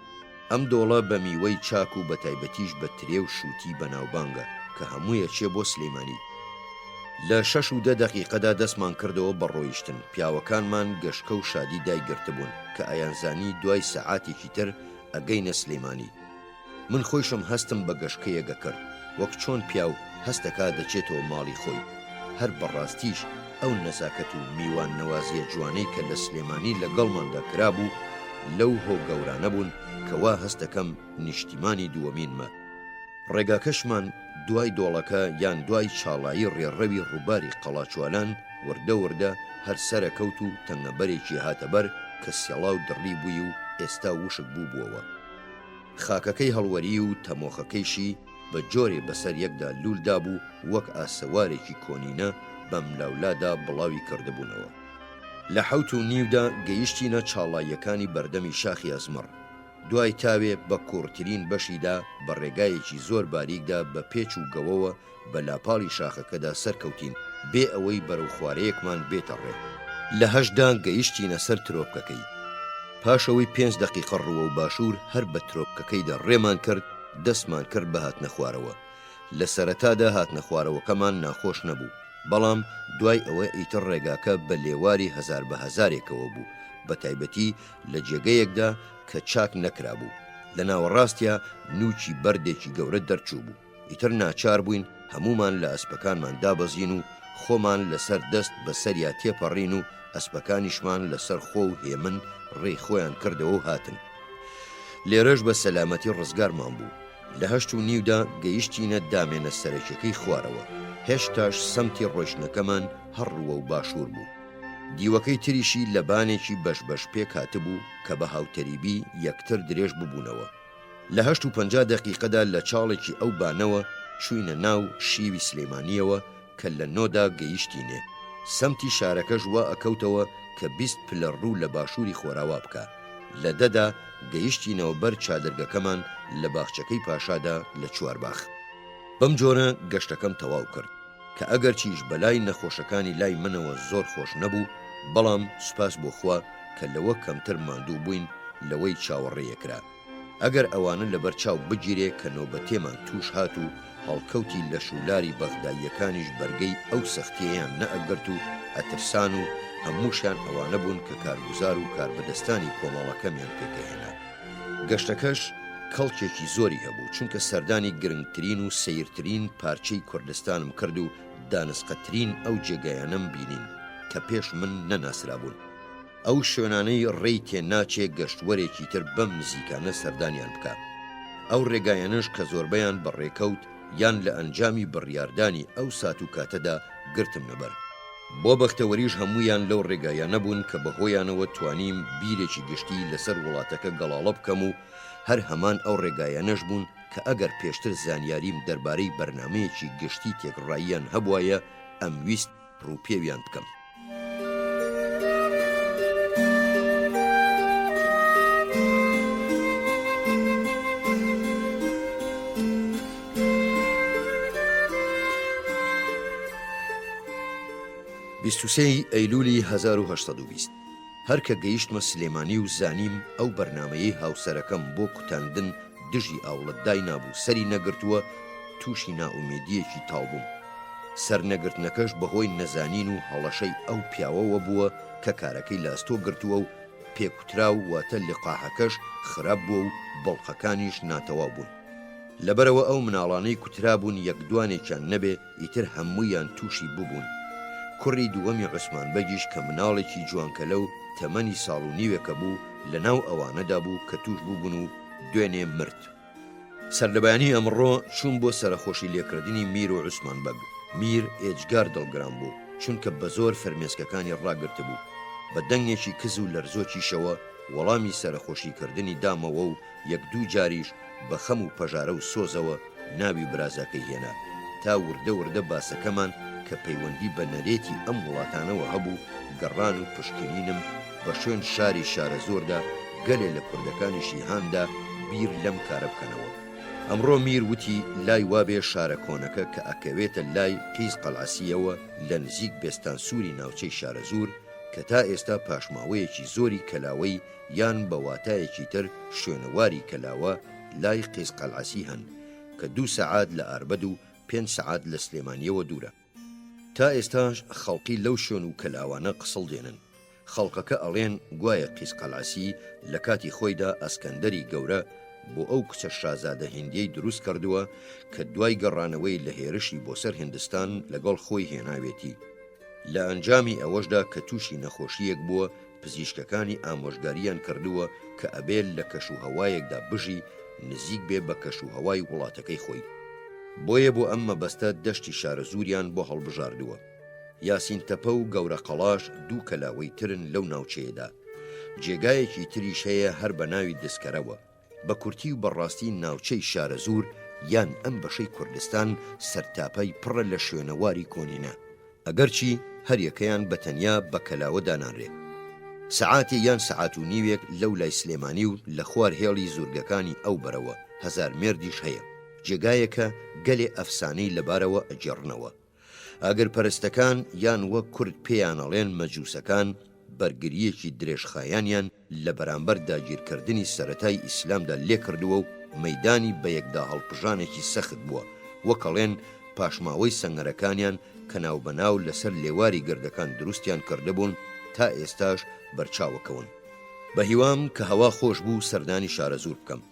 ئەم دۆڵە بە میوەی چاک و بە تایبەتیش بە ترێ و شووتی بەناوبانگە کە هەموویە چێ بۆ سلێمانی. لە 6:10 دەقیقەدا دەستمان کردەوە بە ڕۆیشتن. پیاوەکانمان گەشکە و شادی دایگرتبوون کە ئایانزانی دوای سەعاتێکی تر ئەگەینە سلێمانی. من خۆشم هەستم بە گەشکەیەگە کرد وەک چۆن پیاو هەستەکە دەچێتەوە ماڵی خۆی. هەر بەڕاستیش ئەو نەزاکەت و میوان نەوازیە جوانەی کە لە سلێمانی لەگەڵماندا کرابوو لەو هۆگەورانە بوون کەوا هەستەکەم نیشتیمانی دووەمینمە. ڕێگاکەشمان دوای دۆڵەکە یان دوای چاڵایی ڕێڕەوی ڕووباری قەڵاچوالان وردە وردە هەر سەرەکەوت و تەنگەبەرێکی هاتەبەر کە سێڵاو دڕی بووی و ئێستا وشک بوو بووەوە. خاکەکەی هەڵوەری و تەمۆخەکەیشی بە جۆرێ بەسەر یەکدا لولدا بوو وەک ئاسەوارێکی کۆنینە بەم لاولادا بڵاوی کردبوونەوە. لە 7:30 گەیشتینە چاڵاییەکانی بەردەمی شاخی ئەزمەڕ. دوای تاوێ بە کوڕترین بەشیدا بە ڕێگایەکی زۆر باریکدا بە پێچ و گەوەوە بە لاپاڵی شاخەکەدا سەرکەوتین بێ ئەوەی بەرەو خوارەیەکمان بێتە ڕێ. لە 8:00 گەیشتینە سەر ترۆپکەکەی. پاشەوەی 5 دقیقە ڕووە و باشوور هەر بە ترۆپکەکەیدا ڕێمان کرد دەستمان کرد بە هاتنە خوارەوە. لە سەرەتادا هاتنە خوارەوەکەمان ناخۆش نەبوو، بەڵام دوای ئەوە ئیتر ڕێگاکە بە لێواری هەزار بە هەزارێکەوە بوو، بە تایبەتی لە جێگەیەکدا کە چاک نەکرا بوو. لە ناوەڕاستیا نوچی بەردێکی گەورە دەرچوو بوو. ئیتر ناچار بووین هەمومان لە ئەسپەکانمان دابەزین و خۆمان لەسەر دەست بەسەریا تێپەڕین و ئەسپەکانیشمان لەسەر خۆ و هێمن ڕێی خۆیان کردەوە و هاتن. لێرەش بە سەلامەتی ڕزگارمان بوو. لە 8:30 گەیشتینە دامێنە سەرەکیەکەی خوارەوە. هێشتاش سەمتی ڕۆیشتنەکەمان هەڕووە و باشوور بوو. دیوەکەی تریشی لە بانێکی بەش پێک هاتبوو کە بە هاوتەریبی یەکتر درێژ ببوونەوە. لە 8:50 دقیقەدا لە چاڵێکی ئەو بانەوە چووینە ناو شیوی سلێمانیەوە کە لە 9دا گەیشتینێ. سەمتی شارەکەش وا ئەکەوتەوە کە 20 پلە ڕوو لە باشووری خۆراوا بکە. لە 10دا گەیشتینەوە بەر چادرگەکەمان لە باخچەکەی پاشادا لە چوارباخ. بەم جۆرە گەشتەکەم تەواو کرد کە ئەگەر چیش بەلای نەخۆشەکانی لای منەوە زۆر خۆش نەبوو، بەڵام سوپاس بۆ خوا کە لەوە کەمتر ماندوو بووین لەوەی چاوەڕێیەکرا. ئەگەر ئەوانە لەبەر چاو بگیرێ کە نۆبەتێمان توش هات و هەڵکەوتی لە شولاری بەغداییەکانیش بەرگەی ئەو سەختیەیان نەئەگرت و ئەترسان و هەمووشیان ئەوانە بوون کە کارگوزار و کاربەدەستانی کۆمەڵەکەمیان پێکەهێنا. گەشتەکەش کەڵکێکی زۆری هەبوو چونکە سەردانی گرنگترین و سەیرترین پارچەی کوردستانم کرد و دانسقەترین ئەو جێگایانەم بینین کە پێش من نەناسرابوون. ئەو شوێنانەی ڕێی تێناچێ گەشتوەرێکی تر بەم نزیکانە سەردانیان بکە. ئەو ڕێگایانش کە زۆربەیان بەڕێکەوت یان لە ئەنجامی بڕیاردانی ئەو سات و کاتەدا گرتم نەبەر. بۆ بەختەوەریش هەمویان لەو ڕێگایانە بوون کە بەهۆیانەوە توانیم بیرێکی گشتی لەسەر وڵاتەکە گەڵاڵە بکەم و هەر هەمان ئەو ڕێگایانەش بوون کە ئەگەر پێشتر زانیاریم دەربارەی بەرنامەیەکی گشتی تێکڕاییان هەبوایە ئەمویست ڕووپێویان بکەم. بیستوسەی ئەیلولی 1820 هەر کە گەیشتمە سلێمانی و زانیم ئەو بەرنامەیەی هاوسەرەکەم بۆ کوتاندن دژی ئاوڵەتدای نابوو سەری نەگرتووە، تووشی نائومێدیەکی تاو بووم. سەرنەگرتنەکەش بەهۆی نەزانین و هەڵەشەی ئەو پیاوەوە بووە کە کارەکەی لاستۆ گرتووە و پێکوترا و واتە لقاحەکەش خراپ بووە و بەڵخەکانیش ناتەواو بوون. لەبەرەوە ئەو مناڵانەی کوترا بوون یەکدوانێکیان نەبێ ئیتر هەموویان تووشی ببوون. کوڕی دووەمی عوسمان بەگیش کە مناڵێکی جوانکەلە و تەمەنی ساڵ و نیوێکە بوو لە ناو ئەوانەدا بوو کە توش بووبوون و دوێنێ مرد. سەرلەبایانی ئەمڕۆ چوون بۆ سەرخۆشی لێکردنی میر و عوسمان بەگ. میر ئێجگار دڵگران بوو چونکە بە زۆر فەرمێسکەکانی ڕاگرت بوو. بە دەنگێکی کز و لەرزۆکیشەوە وەڵامی سەرخۆشیکردنی دامەوە و یەک دوو جاریش بە خەم و پەژارە و سۆزەوە ناوی برازەکەی هێنا تا وردە وردە باسەکەمان کە پەیوەندی بە نەرێتی ئەم وڵاتانەوە هەبوو گەڕان و پشکنینم بە شوێن شاری شارە زۆردا گەلێ لە کوردەکانیشی هاندا بیر لەم کارە بکەنەوە. ئەمڕۆ میر وتی لای وابێ شارە کۆنەکە کە ئەکەوێتە لای قیس قەلعەسیەوە لە نزیک بێستان سووری ناوچەی شارە زور کە تا ئێستا پاشماوەیەکی زۆری کەلاوەی یان بە واتایەکی تر شوێنەواری کەلاوە لای قیس قەلعەسی هەن کە 2 سەعات لە ئاربەد و 5 سەعات لە سلێمانیەوە دوورە. تا ئێستاش خەڵقی لەو شوێن و کەلاوانە قسڵ دێنن. خەڵقەکە ئەڵێن گوایە قیس قەلعەسی لە کاتی خۆیدا ئەسکەندەری گەورە بۆ ئەو کچە شازادە هیندیەی دروست کردووە کە دوای گەڕانەوەی لە هێرشی بۆ سەر هیندستان لەگەڵ خۆی هێناوێتی. لە ئەنجامی ئەوەشدا کە تووشی نەخۆشیەک بووە پزیشکەکانی ئامۆژگاریان کردووە کە ئەبێت لە کەشوهەوایەکدا بژی نزیک بێ بە کەشوهەوای وڵاتەکەی خۆی. بۆیە بۆ ئەم مەبەستە دەشتی شارە زوریان بۆ هەڵبژاردووە. یاسین تەپە و گەورە قەڵاش دوو کەلاوەی ترن لەو ناوچەیەدا. جێگایەکی تریش هەیە هەر بە ناوی دەسکەرەوە. بە کورتی و بەڕاستی ناوچەی شارە زور یان ئەم بەشەی کوردستان سەرتاپەی پڕە لە شوێنەواری کۆنینە. ئەگەرچی هەر یەکەیان بە تەنیا بە کەلاوە دانانرێ. سەعاتی یان سەعات و نیوێک لەو لای سلێمانی و لە خوار هێڵی زورگەکانی ئەو بەرەوە 1000 مێردیش هەیە. جێگایەکە گەلێ ئەفسانەی لەبارەوە ئەجێڕنەوە. ئاگر پەرستەکان یان وەک کورد پێیان ئەڵێن مەجووسەکان بەرگریەکی درێژخایانیان لە بەرامبەر داگیرکردنی سەرەتای ئیسلامدا لێ کردووە و مەیدانی بە یەکدا هەڵپژانێکی سەخت بووە. وەکەڵێن پاشماوەی سەنگەرەکانیان کە ناوبەناو لەسەر لێواری گردەکان دروستیان کردهبوون تا ئێستاش بەرچاوەکەون. بە هیوام کە هەوا خۆش بوو سەردانی شارە زور بکەم.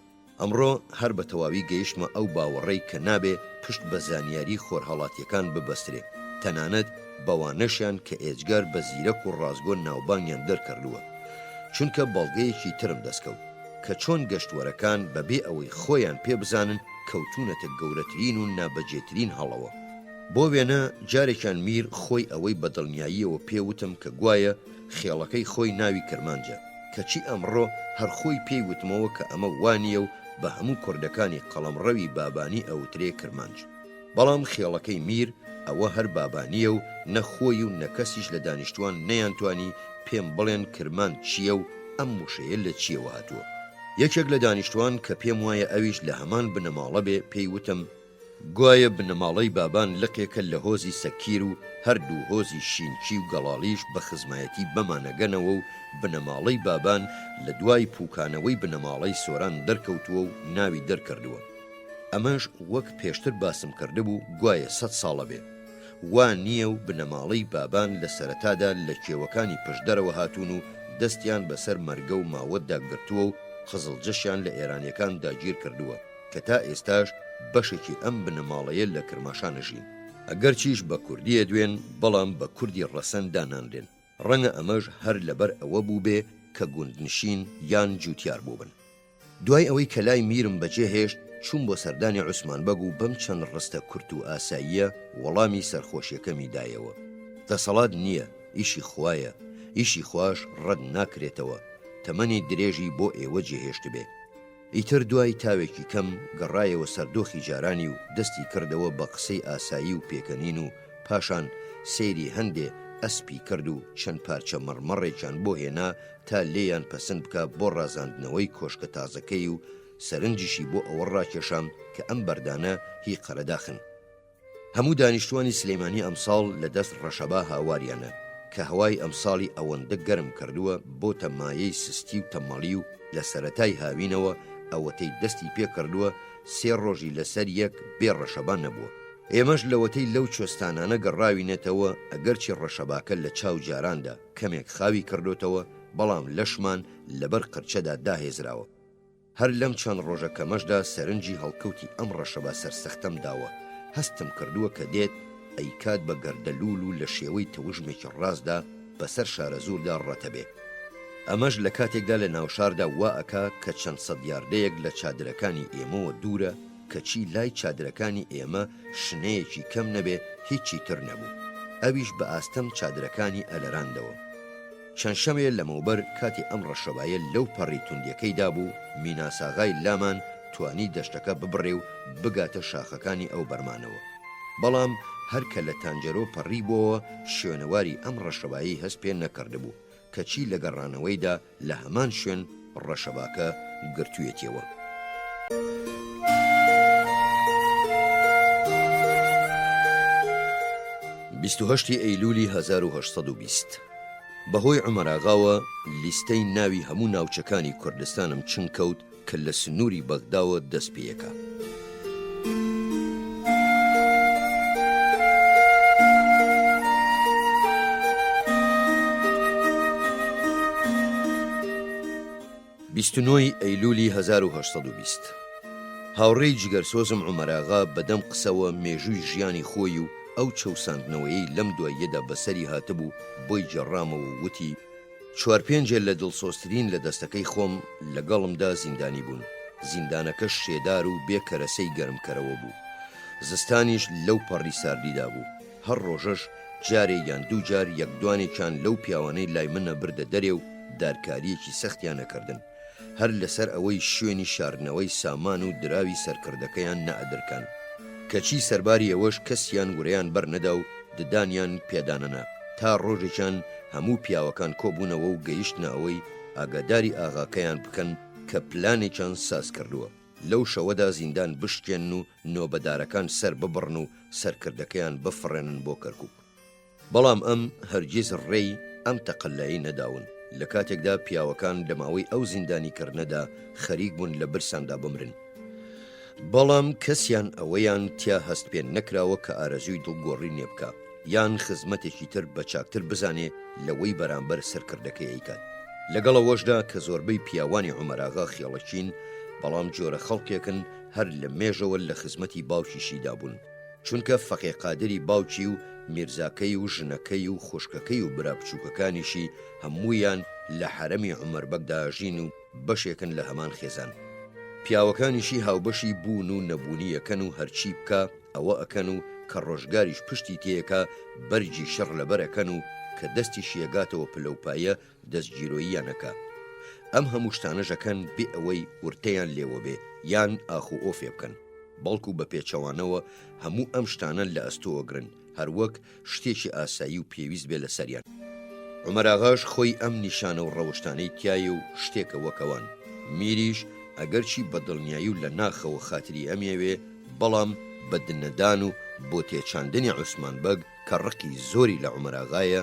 ئەمڕۆ هەر بە تەواوی گەیشتمە ئەو باوەڕەی کە نابێ پشت بە زانیاری خۆرهەڵاتیەکان ببەسترێ، تەنانەت بەوانەشیان کە ئێجگار بە زیرەک و ڕازگۆ ناوبانگیان دەرکردووە، چونکە بەڵگەیەکی ترم دەستکەوت کە چۆن گەشتوەرەکان بەبێ ئەوەی خۆیان پێ بزانن کەوتونەتە گەورەترین و نابەجێترین هەڵەوە. بۆ وێنە جارێکیان میر خۆی ئەوەی بە دڵنیاییەوە پێوتم کە گوایە خێڵەکەی خۆی ناوی کرمانجە، کەچی ئەمڕۆ هەر خۆی پێی وتمەوە کە ئەمە وانییە و بە هەموو کوردەکانی قەڵەمڕەوی بابانی ئەوترێ کرمانج. بەڵام خێڵەکەی میر ئەوە هەر بابانیە و نەخۆی و نەکەسیش لە دانیشتوان نەیانتوانی پێم بڵێن کرمانج چییە و ئەم وشەیە لە چیەوە هاتووە. یەکێک لە دانیشتوان کە پێم وایە ئەویش لە هەمان بنەماڵە بێ پێی وتم گوایە بنەماڵەی بابان لقێکە لە هۆزی سەکیر و هەردوو هۆزی شینچی و گەڵاڵیش بە خزمایەتی بەمانەگەنەوە و بنەماڵەی بابان لە دوای پوکانەوەی بنەماڵەی سۆران دەرکەوتووە و ناوی دەرکردووە. ئەمەش وەک پێشتر باسم کرده بوو گوایە 100 ساڵە بێ. وان نییە و بنەماڵەی بابان لە سەرەتادا لە کێوەکانی پشدەرەوە هاتوون و دەستیان بەسەر مەرگە و ماوەتدا گرتووە و خزڵجەشیان لە ئێرانیەکان داگیر کردووە کە تا ئێستاش بەشێکی ئەم بنەماڵەیە لە کرماشانەژین. ئەگەر چیش بە کوردیە دوێن بەڵام بە کوردی ڕەسەن داناندێن، ڕەنگە ئەمەش هەر لەبەر ئەوە بوو بێ کە گوندنشین یان جوتیار بووبن. دوای ئەوەی کە لای میرم بەجێ هێشت چوون بۆ سەردانی عوسمان بەگ و بەم چەند ڕستە کورت و ئاساییە وەڵامی سەرخۆشیەکەمی دایەوە. دەسەڵات نییە، ئیشی خوایە، ئیشی خوش ڕەت ناکرێتەوە، تەمەنی درێژی بۆ ئێوە جێهێشت بێ. ئیتر دوای تاوێکی کەم گەڕایەوە سەردۆخی جارانی و دەستی کردەوە بە قسەی ئاسایی و پێکەنین و پاشان سەیری هەندێ ئەسپی کرد و چەند پارچە مەڕمەڕێکیان بۆ هێنا تا لێیان پەسەند بکە بۆ ڕازاندنەوەی کۆشکە تازەکەی و سەرنجیشی بۆ ئەوە ڕاکێشام کە ئەم بەردانە هی قەرەداخن. هەموو دانیشتوانی سلەیمانی ئەمساڵ لە دەست ڕەشەبا هاواریانە کە هەوای ئەمساڵی ئەوەندە گەرم کردووە بۆ تەمایەی سستی و تەمەڵی و لە سەرەتای هاوینەوە ئەوەتەی دەستی پێ کردووە 3 ڕۆژی لەسەر یەک بێ ڕەشەبان نەبووە. ئێمەش لەوەتەی لەو چۆستانانە گەڕاوینێتەوە ئەگەرچی ڕەشەباکە لە چاو جاراندا کەمێک خاوی کردوتەوە، بەڵام لەشمان لەبەر قرچەدا داهێزراوە. هەر لەم چەند ڕۆژە کەمەشدا سەرنجی هەڵکەوتی ئەم ڕەشەبا سەرسەختەم داوە، هەستم کردووە کە دێت ئەیکات بە گەردەلوول و لە شێوەی تەوژمێکی ڕاستدا بەسەر شارە زووردا ڕەتەبێ. ئەمەش لە کاتێکدا لە ناوشاردا وا ئەکا کە چەند سەد یاردەیەک لە چادرەکانی ئێمەوە دوورە کەچی لای چادرەکانی ئێمە شنەیەکی کەم نەبێ هیچی تر نەبوو، ئەویش بە ئاستەم چادرەکانی ئەلەراندەوە. چەند شەمێ لەمەوبەر کاتی ئەم ڕەشەبایە لەو پەڕی توندیەکەیدا بوو میناساغای لامان توانی دەشتەکە ببڕێ و بگاتە شاخەکانی ئەو بەرمانەوە. بەڵام هەرکە لە تانجەرۆ پەڕی بۆەوە شوێنەواری ئەم ڕەشەبایی هەست پێ نەکردبوو کەچی لە گەڕانەوەیدا لە هەمان شوێن ڕەشەباکە گرتوویەتەوە. بیستوهەشتی ئەیلولی 1820 بەهۆی عومەراغاوە لیستەی ناوی هەموو ناوچەکانی کوردستانم چنگ کەوت کە لە سنووری بەغداوە دەست پێیەکە. بیستونۆی ئەیلولی 1820 هاوڕێی جگەرسۆزم عومەراغا بەدەم قسەوە مێژووی ژیانی خۆی و ئەو چەوساندنەوەیەی لەم دواییەدا بەسەری هاتبوو بۆی جێڕامەوە وتی 4-5 لە دڵسۆزترین لە دەستەکەی خۆم لەگەڵمدا زیندانی بوون. زیندانەکە شێدار و بێ کەرەسەی گەرمکەرەوە بوو. زستانیش لەو پەڕی ساردیدا بوو. هەر ڕۆژەش جارێ یان 2 جار یەکدوانێکیان لەو پیاوانەی لای منە بردە دەرێ و دارکاریەکی سەختیان نەکردن، هەر لەسەر ئەوەی شوێنی شاردنەوەی سامان و دراوی سەرکردەکەیان نەئەدرکان، کەچی سەرباری ئەوەش کەسیان وریان بەرنەدا و ددانیان پێدانەنا تا ڕۆژێکیان هەموو پیاوەکان کۆبوونەوە و گەیشتنە ئەوەی ئاگاداری ئاغاکەیان بکەن کە پلانێکیان ساز کردووە لەو شەوەدا زیندان بشکێن و نۆبەدارەکان سەر ببڕن و سەرکردەکەیان بفڕێنن بۆ کەرکووک. بەڵام ئەم هەرگیز ڕێی ئەم تەقەلایی نەداون. لە کاتێکدا پیاوەکان لە ماوەی ئەو زیندانیکردنەدا خەریک بوون لە برساندا بمرن، بەڵام کەسیان ئەوەیان تیا هەست پێ نەکراوە کە ئارەزووی دڵگۆڕی نێ بکە یان خزمەتێکی تر بە چاکتر بزانێ لەوەی بەرامبەر سەرکردەکەی ئەیکات. لەگەڵەوەشدا کە زۆربەی پیاوانی عومەراغا خێڵەچین بەڵام جۆرە خەڵکێکن هەر لە مێژەوە لە خزمەتی باوکیشیدا بوون، چونکە فەقێ قادری باوکی و میرزاکەی و ژنەکەی و خوشکەکەی و برا بچووکەکانیشی هەموویان لە حرەمی عومەر بەگداژین و بەشێکن لە هەمان خێزان. پیاوەکانیشی هاوبەشی بوون و نەبوونیەکەن و هەرچی بکە ئەوە ئەکەن و کە ڕۆژگاریش پشتی تێیەکە بەرجی شەڕ لەبەرەکەن و کە دەستی شیەگاتەوە پلەپایە دەستگیرۆییانەکە. ئەم هەموو شتانەژەکەن بێ ئەوەی ورتەیان لێوە بێ یان ئاخو ئۆفێ بکەن، بەڵکو بە پێچەوانەوە هەموو ئەم شتانە لە ئەستۆوەگرن هەروەک شتێکی ئاسایی و پێویست بێ لە سەریان. عومەر ئاغاش خۆی ئەم نیشانە و ڕەوشتانەی تایە و شتێکە وەکەوان، میریش ئەگەرچی بە دڵنیایی و لە ناخەوە خاتری ئەمێوێ، بەڵام بە دنەدان و بۆ تێچاندنی عوسمان بەگ کە ڕقی زۆری لە عومەر ئاغایە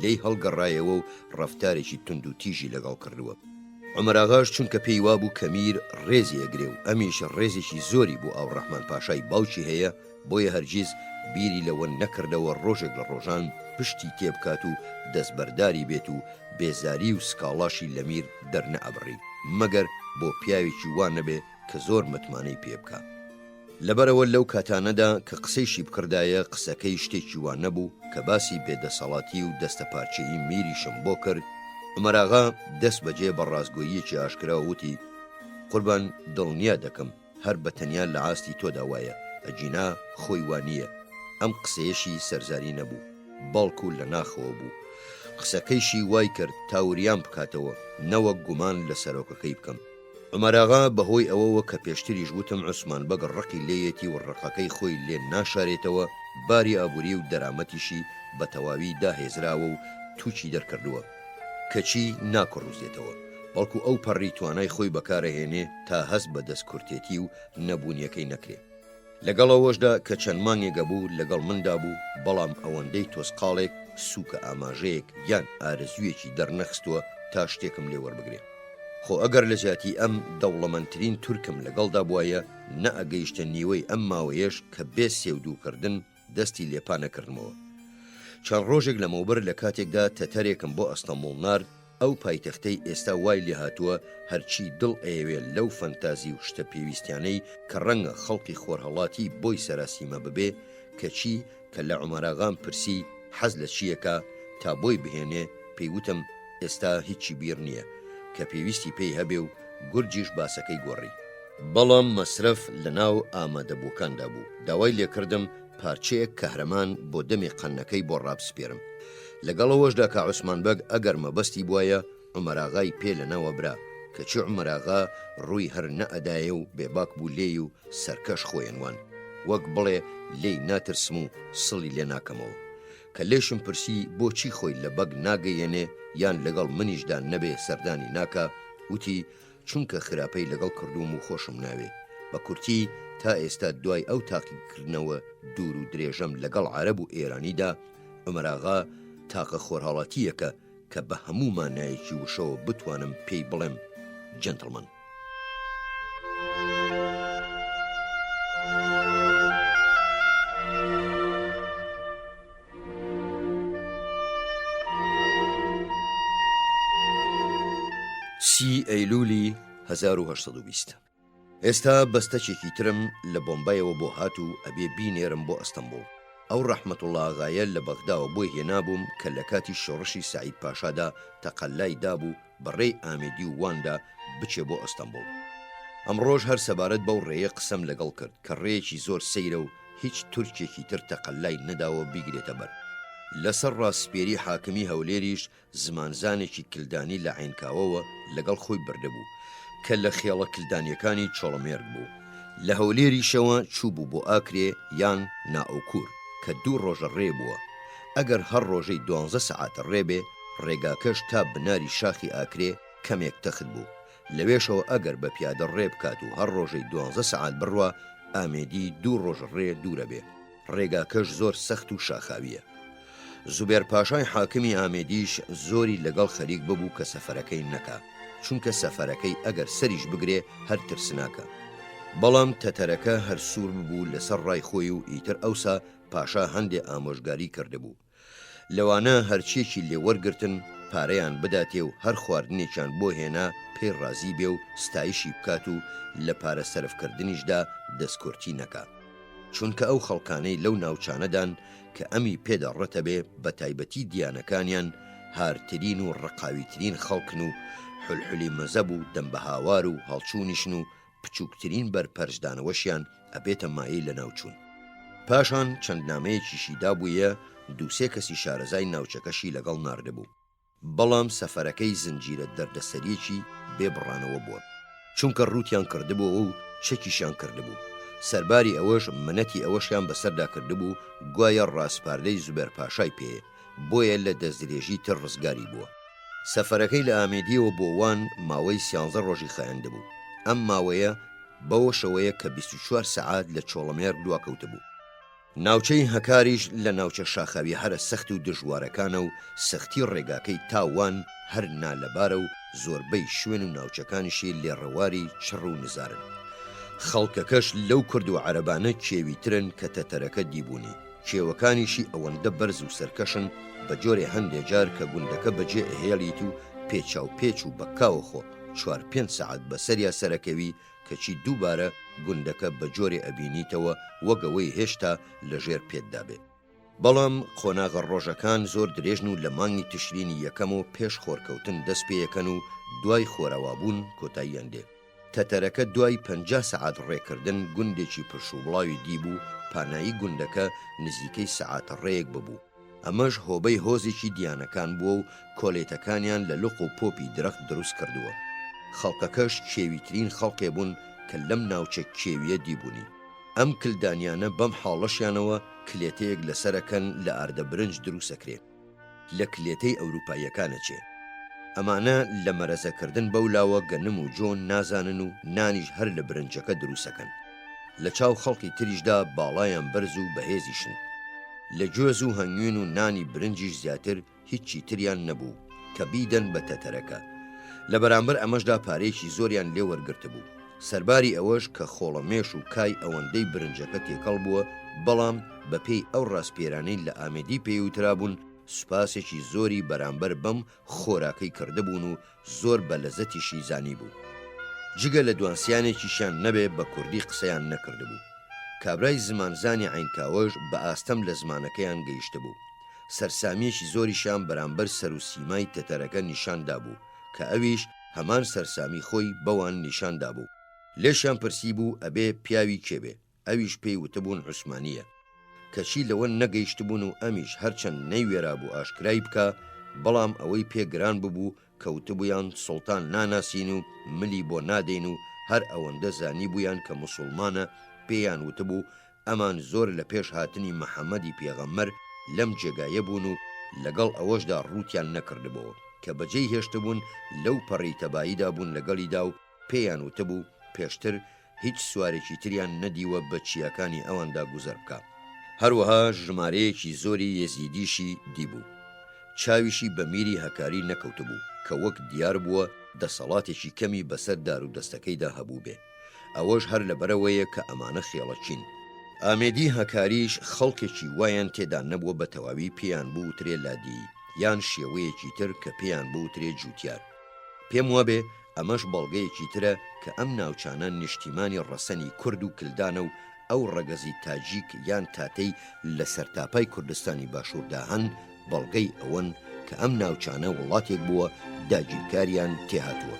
لێی هەڵگەڕایەوە و ڕەفتارێکی تند و تیژی لەگەڵ کردووە. عومەر ئاغاش چونکە پێی وابوو کە میر ڕێزی ئەگرێ و ئەمیش ڕێزێکی زۆری بۆ ئاوڕەحمان پاشای باوکی هەیە، بۆیە هەرگیز بیری لەوە نەکردەوە ڕۆژێک لە ڕۆژان پشتی تێبکات و دەستبەرداری بێت و بێزاری و سکاڵاشی لە میر دەرنەئەبڕی، مەگەر بۆ پیاوێکی وان نەبێ کە زۆر متمانەی پێ بکە. لەبەرەوە لەو کاتانەدا کە قسەیشی بکردایە قسەکەی شتێکی وان نەبوو کە باسی بێدەسەڵاتی و دەستەپارچەیی میریشم بۆ کرد. عومەر ئاغا دەست بەجێ بە ڕازگۆییەکی ئاشکرا وتی: قوربان دڵنیا دەکەم هەر بە تەنیا لە ئاستی تۆدا وایە، ئەجینا خۆی وانییە. ئەم قسەیەشی سەرزاری نەبوو، باڵکو لە ناخەوە بوو. قسەکەیشی وای کرد تاوریان بکاتەوە، نەوەک گومان لە سەرۆکەکەی بکەم. عومەر ئاغا بەهۆی ئەوەوە کە پێشتریش وتم عوسمان بەگ ڕقی لێیەتی و ڕقەکەی خۆی لێ ناشارێتەوە، باری ئابووری و دەرامەتیشی بە تەواوی داهێزراوە و تووچی دەرکردووە کەچی ناکڕوزێتەوە، بەڵکو ئەو پەڕی توانای خۆی بەکارەهێنێ تا هەست بە دەستکورتێتی و نەبوونیەکەی نەکرێ. لەگەڵەوەشدا کە چەند مانگێگە بوو لەگەڵ مندا بوو، بەڵام ئەوەندەی تۆسقاڵێک سووکە ئاماژەیەک یان ئارەزوویەکی دەرنەخستووە تا شتێکم لێ وەربگرێ. خۆ ئەگەر لە جاتی ئەم دەوڵەمەندترین تورکم لەگەڵدا بووایە، نە ئەگەیشتە نیوەی ئەم ماوەیەش کە بێ سێودووکردن دەستی لێپانەکردمەوە. چەند ڕۆژێک لەمەوبەر لە کاتێکدا تەتەرێکم بۆ ئەستەمبوڵ نارد، ئەو پایتەختەی ئێستا وای لێ هاتووە هەرچی دڵ ئەیەوێت لەو فەنتازی و شتە پێویستیانەی کە ڕەنگە خەڵکی خۆرهەڵاتی بۆی سەراسیمە ببێ، کەچی کە لە عومەر ئاغام پرسی حەز لە چیەکە تا بۆی بهێنێ، پێیوتم ئێستا هیچی بیر نییە، کە پێویستی پێی هەبێ و گورجیش باسەکەی گۆڕی. بەڵام مەسرف لە ناو ئامادەبووکاندا بوو. داوای لێکردم پارچەیەک کەهرەمان بۆ دەمی قەنەکەی بۆ ڕابسپێرم. لەگەڵەوەشدا کە عوسمان بەگ ئەگەر مەبەستی بووایە، عومەر ئاغای پێ لەناوە برا، کەچی عومەر ئاغا ڕووی هەر نەئەدایە و بێباک بوو لێی و سەرکەش خۆیانوان، وەک بڵێ لێی ناترسم و سڵی لێ ناکەمەوە. کە لێشم پرسی بۆچی خۆی لە بەگ ناگەیەنێ یان لەگەڵ منیشدا نەبێ سەردانی ناکە، وتی چونکە خراپەی لەگەڵ کردوم و خۆشم ناوێ. بە کورتی تا ئێستا دوای ئەو تاقیکردنەوە دوور و درێژەم لەگەڵ عەرەب و ئێرانیدا، عومەر ئاغا تاقە خۆرهەڵاتیەکە کە بە هەموو مانایەکی وشەوە بتوانم پێی بڵێم جەنتڵمەن. سی ئەیلولی 1920. ئێستا بەستەچێکی ترم لە بۆمبایەوە بۆ هات و ئەبێ بینێرم بۆ ئەستەمبوڵ. ئەو ڕەحمەتوڵڵا ئاغایە لە بەغداوە بۆی هێنابووم کە لە کاتی شۆڕشی سعید پاشادا تەقەلای دابوو بەڕێی ئامێدی و واندا بچێ بۆ ئەستەمبوڵ. ئەمڕۆژ هەر سەبارەت بەو ڕێیە قسەم لەگەڵ کرد کە ڕێیەکی زۆر سەیرە و هیچ تورکێکی تر تەقەلای نەداوە بیگرێتە بەر. لەسەر ڕاستپێری حاکمی هەولێریش زمانزانێکی کلدانی لە عینکاوەوە لەگەڵ خۆی بردەبوو کە لە خێڵە کلدانیەکانی چۆڵەمێرگ بوو. لە هەولێریشەوە چوو بوو بۆ ئاکرێ یان نائوکور کە 2 ڕۆژە ڕێ بووە. ئەگەر هەر ڕۆژەی 12 سەعاتە ڕێبێ، ڕێگاکەش تا بناری شاخی ئاکرێ کەمێک تەخت بوو. لەوێشەوە ئەگەر بە پیادە ڕێ بکات و هەر ڕۆژەی 12 سەعات بڕوە، ئامێدی 2 ڕۆژ ڕێ دوورە بێ. ڕێگاکەش زۆر سەخت و شاخاویە. زوبێر پاشای حاکمی ئامێدیش زۆری لەگەڵ خەریک ببوو کە سەفەرەکەی نەکا، چونکە سەفەرەکەی ئەگەر سەریش بگرێ هەر ترسناکە. بەڵام تەتەرەکە هەر سوور ببوو لەسەر ڕای خۆی و ئیتر ئەوسا پاشا هەندێ ئامۆژگاری کردهبوو. لەوانە هەرچێکی لێوەرگرتن پارەیان بداتێ و هەر خواردنێکیان بۆ هێنا پێی ڕازی بێ و ستایشی بکات و لە پارە سەرفکردنیشدا دەستکورتی نەکا. چونکە ئەو خەڵکانەی لەو ناوچانەدان کە ئەمی پێدەڕەتە بێ بە تایبەتی دیانەکانیان هارترین و ڕقاویترین خەڵکن و حلحلی مەزەب و دەمبە هاوار و هەڵچوونیشن و بچووکترین بەرپەرشدانەوەشیان ئەبێتە مایەی لە ناوچوون. پاشان چەند نامەیەکیشی دابوویە دووسێ کەسی شارەزای ناوچەکەشی لەگەڵ ناردەبوو. بەڵام سەفەرەکەی زنجیرە دەردەسەریەکی بێبڕانەوە بووە، چونکە ڕوتیان کردبوو و چەکیشیان کردبوو. سەرباری ئەوەش منەتی ئەوەشیان بەسەردا کردبوو گوایە ڕاستپاردەی زوبەر پاشای پێ، بۆیە لە دەستدرێژی تر ڕزگاری بووە. سەفەرەکەی لە ئامێدیەوە بۆ وان ماوەی 13 ڕۆژی خایەندە بوو. ئەم ماوەیە بەوە شەوەیە کە 24 سەعات لە چۆڵەمێر دواکەوتە بوو. ناوچەی هەکاریش لە ناوچە شاخاوی هەرە سەخت و دژوارەکانە و سەختی ڕێگاکەی تاوان هەر نالەبارە و زۆربەی شوێن و ناوچەکانیشی لێڕەواری چڕ و نزارن. خەڵکەکەش لەو کورد و عەرەبانە کێویترن کە تەتەرەکە دیبوونی. کێوەکانیشی ئەوەندە بەرز و سەرکەشن بە جۆرێ هەندێک جار کە گوندەکە بەجێ ئەهێڵیت و پێچاو پێچ و بەکاوەخۆ 4-5 سەعات بەسەریا سەرەکەوی کەچی دووبارە گوندەکە بە جۆرێ ئەبینیتەوە وەگەوەی هێشتا لەژێر پێتدا بێ. بەڵام قۆناغە ڕۆژەکان زۆر درێژن و لە مانگی تشرینی یەکەم و پێش خۆرکەوتن دەست پێیەکەن و دوای خۆرەوابوون کۆتاییان دێ. تەتەرەکە دوای 50 سەعات ڕێکردن گوندێکی پرشوبڵاوی دیبوو، پانایی گوندەکە نزیکەی سەعاتە ڕێیەک ببوو. ئەمەش هۆبەی هۆزێکی دیانەکان بووە و کۆلێتەکانیان لە لوق و پۆپی درەخت دروست کردووە. خەڵکەکەش کێویترین خەڵکێ بوون کە لەم ناوچە کێویە دیبوونی. ئەم کلدانیانە بەم حاڵەشیانەوە کلێتەیەک لەسەرەکەن لە ئاردە برنج دروسەکرێ، لە کلێتەی ئەوروپایەکانە چێ. ئەمانە لە مەرەزەکردن بەولاوە گەنم و جۆن نازانن و نانیش هەر لە برنجەکە دروسەکەن. لە چاو خەڵکی تریشدا باڵایان بەرز و بەهێزیشن. لە گوێز و هەنگوێن و نانی برنجیش زیاتر هیچی تریان نەبوو کە بیدەن بە تەتەرەکە. لە بەرامبەر ئەمەشدا پارێکی زۆریان لێ وەرگرتە بوو. سەرباری ئەوەش کە خۆڵەمێش و کای ئەوەندەی برنجەکە تێکەڵ بووە، بەڵام بەپێی ئەو ڕاستپێرانەی لە ئامێدی پێیوترا بوون سوپاسێکی زۆری بەرامبەر بەم خۆراکەی کردهبوون و زۆر بە لەزەتیشی زانی بوو. جگە لە دوانسیانێکیشیان نەبێ بە کوردی قسەیان نەکردبوو. کابرای زمانزانی عینکاوەش بە ئاستەم لە زمانەکەیان گەیشتە بوو. سەرسامیەکی زۆریشان بەرامبەر سەر و سیمای تەتەرەکە نیشاندا بوو کە ئەویش هەمان سەرسامی خۆی بەوان نیشاندا بوو. لێشیان پرسی بوو ئەبێ پیاوی کێبێ، ئەویش پێی وتبوون عوسمانیە. کەچی لەوە نەگەیشتبوون و ئەمیش هەرچەند نەیوێرا بوو ئاشکرای بکە، بەڵام ئەوەی پێگران ببوو کەوتبوویان سوڵتان ناناسین و ملی بۆ نادەین و هەر ئەوەندە زانی بوویان کە موسڵمانە پێیان وتبوو ئەمان زۆر لە پێش هاتنی مەحەممەدی پێغەمبەر لەم جێگایە بوون و لەگەڵ ئەوەشدا ڕوتیان نەکردبەوە کە بەجێی هێشتبوون لەو پەڕی تەباییدا بوون لەگەڵیدا و پێیان وتبوو پێشتر هیچ سوارێکی تریان نەدیوە بە چیاکانی ئەواندا گوزەر بکە. هەروەها ژمارەیەکی زۆری یەزیدیشی دیبوو. چاویشی بە میری هەکاری نەکەوتبوو کە وەک دیار بووە دەسەڵاتێکی کەمی بەسەر دار و دەستەکەیدا هەبوو بێ. ئەوەش هەر لەبەرەوەیە کە ئەمانە خێڵەچین. ئامێدی هەکاریش خەڵکێکی وایان تێدا نەبووە بە تەواوی پێیان بووترێ لادی یان شێوەیەکی تر کە پێیان بووترێ جوتیار. پێم وابێ ئەمەش بەڵگەیەکی ترە کە ئەم ناوچانە نیشتیمانی ڕەسەنی کورد و کلدانە و ئەو ڕەگەزی تاجیک یان تاتەی لە سەرتاپای کوردستانی باشووردا هەن بەڵگەی ئەوەن کە ئەم ناوچانە وڵاتێک بووە داگیرکاریان تێهاتووە.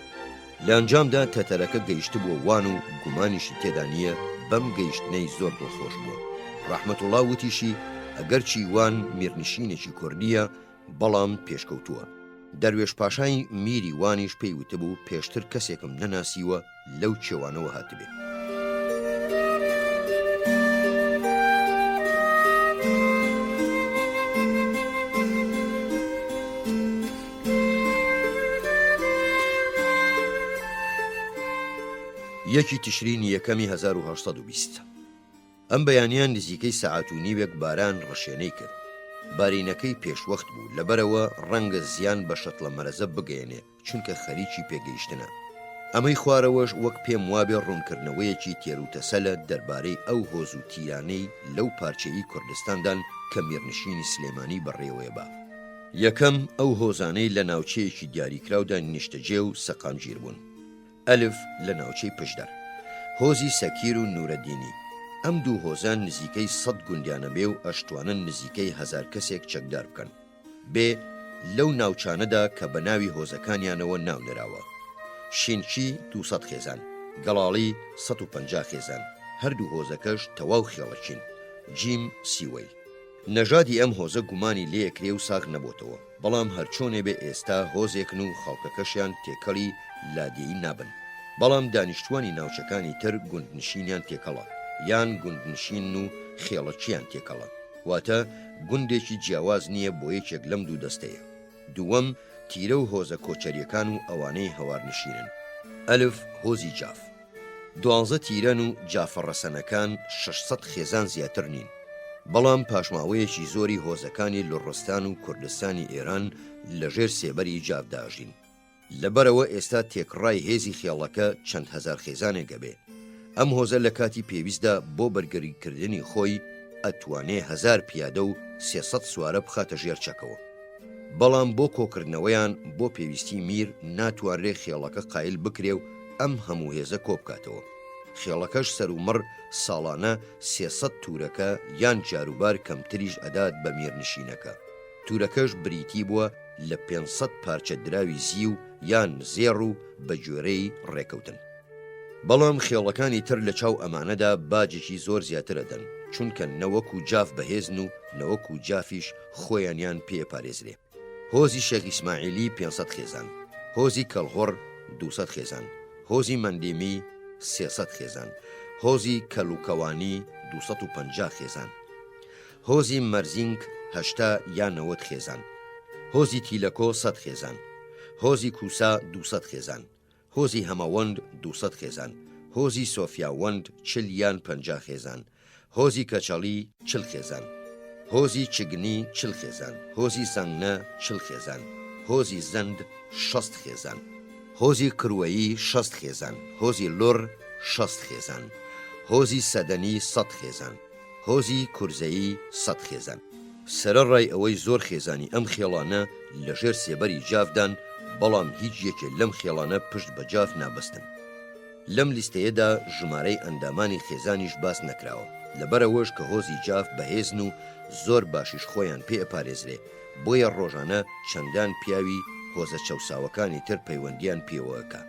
لە ئەنجامدا تەتەرەکە گەیشت بووە وان و گومانیشی تێدا نییە بەم گەیشتنەی زۆر دڵخۆش بووە. ڕەحمەتوڵڵا وتیشی ئەگەرچی وان میرنشینێکی کوردیە بەڵام پێشکەوتووە. دەروێش پاشای میری وانیش پێی وتبوو پێشتر کەسێکم نەناسیوە لەو کێوانەوە هاتبێ. یەکی تشرینی یەکەمی 1920 ئەم بەیانیان نزیکەی سەعات و نیوێک باران ڕەشێنەی کرد. بارینەکەی پێشوەخت بوو لەبەرەوە ڕەنگە زیان بە شەتڵە مەرەزە بگەێنێ چونکە خەریکی پێگەیشتنە. ئەمەی خوارەوەش وەک پێم وابێ ڕوونکردنەوەیەکی تێروتەسەلە دەربارەی ئەو هۆز و تیرانەی لەو پارچەی کوردستاندان کە میرنشینی سلێمانی بەڕێوەیە بە. یەکەم ئەو هۆزانەی لە ناوچەیەکی دیاریکراودا نیشتەجێ و سەقامگیر بوون. ئەلف لە ناوچەی پشدەر، هۆزی سەکیر و نورەدینی. ئەم دوو هۆزان نزیکەی 100 گوندیانە بێ و ئەشتوانن نزیکەی 1000 کەسێک چەکدار بکەن. بێ لەو ناوچانەدا کە بە ناوی هۆزەکانیانەوە ناو نراوە. شینچی 200 خێزان، گەڵاڵی 150 خێزان، هەردوو هۆزەکەش تەواو خێڵەچین. جیم سیوەی. نەژادی ئەم هۆزە گومانی لێکرێ و ساغ نەبووتەوە، بەڵام هەرچۆنێ بێ ئێستا هۆزێکن و خەڵکەکەشیان تێکەڵی لادێی نابن. بەڵام دانیشتوانی ناوچەکانی تر گوندنشینیان تێکەڵە، یان گوندنشین و خێڵەچیان تێکەڵە، واتە گوندێکی جیاواز نییە بۆ یەکێک لەم دوو دەستەیە. دووەم تیرە و هۆزە کۆچەریەکان و ئەوانەی هەوارنشینن. ئەلف هۆزی جاف. 12 تیرەن و جافەڕەسەنەکان 600 خێزان زیاتر نین. بەڵام پاشماوەیەکی زۆری هۆزەکانی لوڕستان و کوردستانی ئێران لەژێر سێبەری جافداژین. لەبەرەوە ئێستا تێکڕای هێزی خێڵەکە چەند هەزار خێزانێک بێ. ئەم هۆزە لە کاتی پێویستدا بۆ بەرگریکردنی خۆی ئەتوانێ 1000 پیادە و 300 سوارە بخاتە ژێر چەکەوە. بەڵام بۆ کۆکردنەوەیان بۆ پێویستی میر ناتوانرێ خێڵەکە قایل بکرێ و ئەم هەموو هێزە کۆبکاتەوە. خێڵەکەش سەرومڕ ساڵانە 300 تورەکە یان جاروبار کەمتریش ئەدات بە میرنشینەکە. تورەکەش بریتی بووە لە 500 پارچە دراوی زی و یان زێڕ و بە گوێرەی ڕێکەوتن. بەڵام خێڵەکانی تر لە چاو ئەمانەدا باجێکی زۆر زیاترەدەن، چونکە نەوەکو جاف بەهێزن و نەوەکو جافیش خۆیانیان پێپارێزرێ. هۆزی شێخ ئیسماعیلی 500 خێزان، هۆزی کەڵهۆڕ 200 خێزان، هۆزی مەندێمی 300 خێزان، هۆزی کەلوکەوانی 250 خێزان، هۆزی مەرزینگ 80 یان 90 خێزان، هۆزی تیلەکۆ 100 خێزان، هۆزی کوسا 200 خێزان، هۆزی هەمەوەند 200 خێزان، هۆزی سۆفیاوەند 40 یان 50 خێزان، هۆزی کەچەڵی 40 خێزان، هۆزی چگنی 40 خێزان، هۆزی زەنگنە 40 خێزان، هۆزی زەند 60 خێزان، هۆزی کروایی 60 خێزان، هۆزی لوڕ 60 خێزان، هۆزی سەدەنی 100 خێزان، هۆزی کورزەیی 100 خێزان. سەرەڕای ئەوەی زۆر خێزانی ئەم خێڵانە لەژێر سێبەری جافدان، بەڵام هیچ یەکێ لەم خێڵانە پشت بە جاف نابستن. لەم لیستەیەدا ژمارەی ئەندامانی خێزانیش باس نەکراوە، لەبەرەوەش کە هۆزی جاف بەهێزن و زۆر باشیش خۆیان پێ ئەپارێزرێ، بۆیە ڕۆژانە چەندان پیاوی هۆزە چەوساوەکانی تر پەیوەندیان پێوەکە.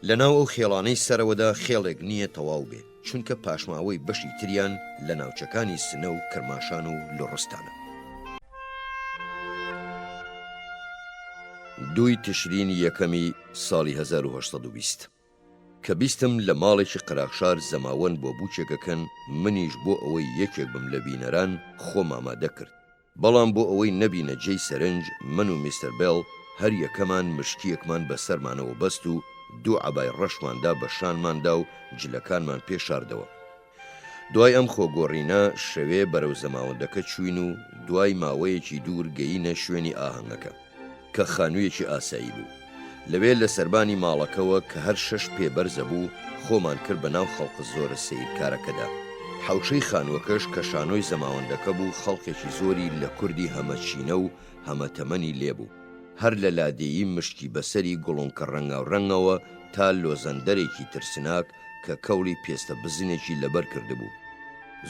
لەناو ئەو خێڵانەی سەرەوەدا خێڵێک نییە تەواو بێ، چونکە پاشماوەی بەشی تریان لە ناوچەکانی سنە و کرماشان و لوڕستانە. 2 تشرین یەکەمی ساڵی 1820 کە بیستم لە ماڵێکی قراخشار زەماوەند بۆ بووچێکەکەن، منیش بۆ ئەوەی یەکێک بم لە بینەران خۆم ئامادە کرد. بەڵام بۆ ئەوەی نەبینە جێی سەرنج، من و میستر بێڵ هەر یەکەمان مشکیەکمان بەسەرمانەوە بەست و 2 عەبای ڕەشماندا بە شانماندا و جلەکانمان پێشاردەوە. دوای ئەم خۆگۆڕینە شەوێ بەرەو زەماوەندەکە چوین و دوای ماوەیەکی دوور گەیینە شوێنی ئاهەنگەکە کە خانوویەکی ئاسایی بوو. لەوێ لە سەربانی ماڵەکەوە کە هەر 6 پێبەرزە بوو، خۆمان کرد بە ناو خەڵقە زۆرە سیرکارەکەدا. حوشەی خانووەکەش کە شانۆی زەماوەندەکە بوو، خەڵکێکی زۆری لە کوردی هەمەچینە و هەمەتەمەنی لێبوو، هەر لە لادێیی مشکی بەسەری گوڵۆنکە ڕەنگاوڕەنگەوە تا لۆزەندەرێکی ترسناک کە کەوڵی پێستە بزنێکی لەبەر کردبوو.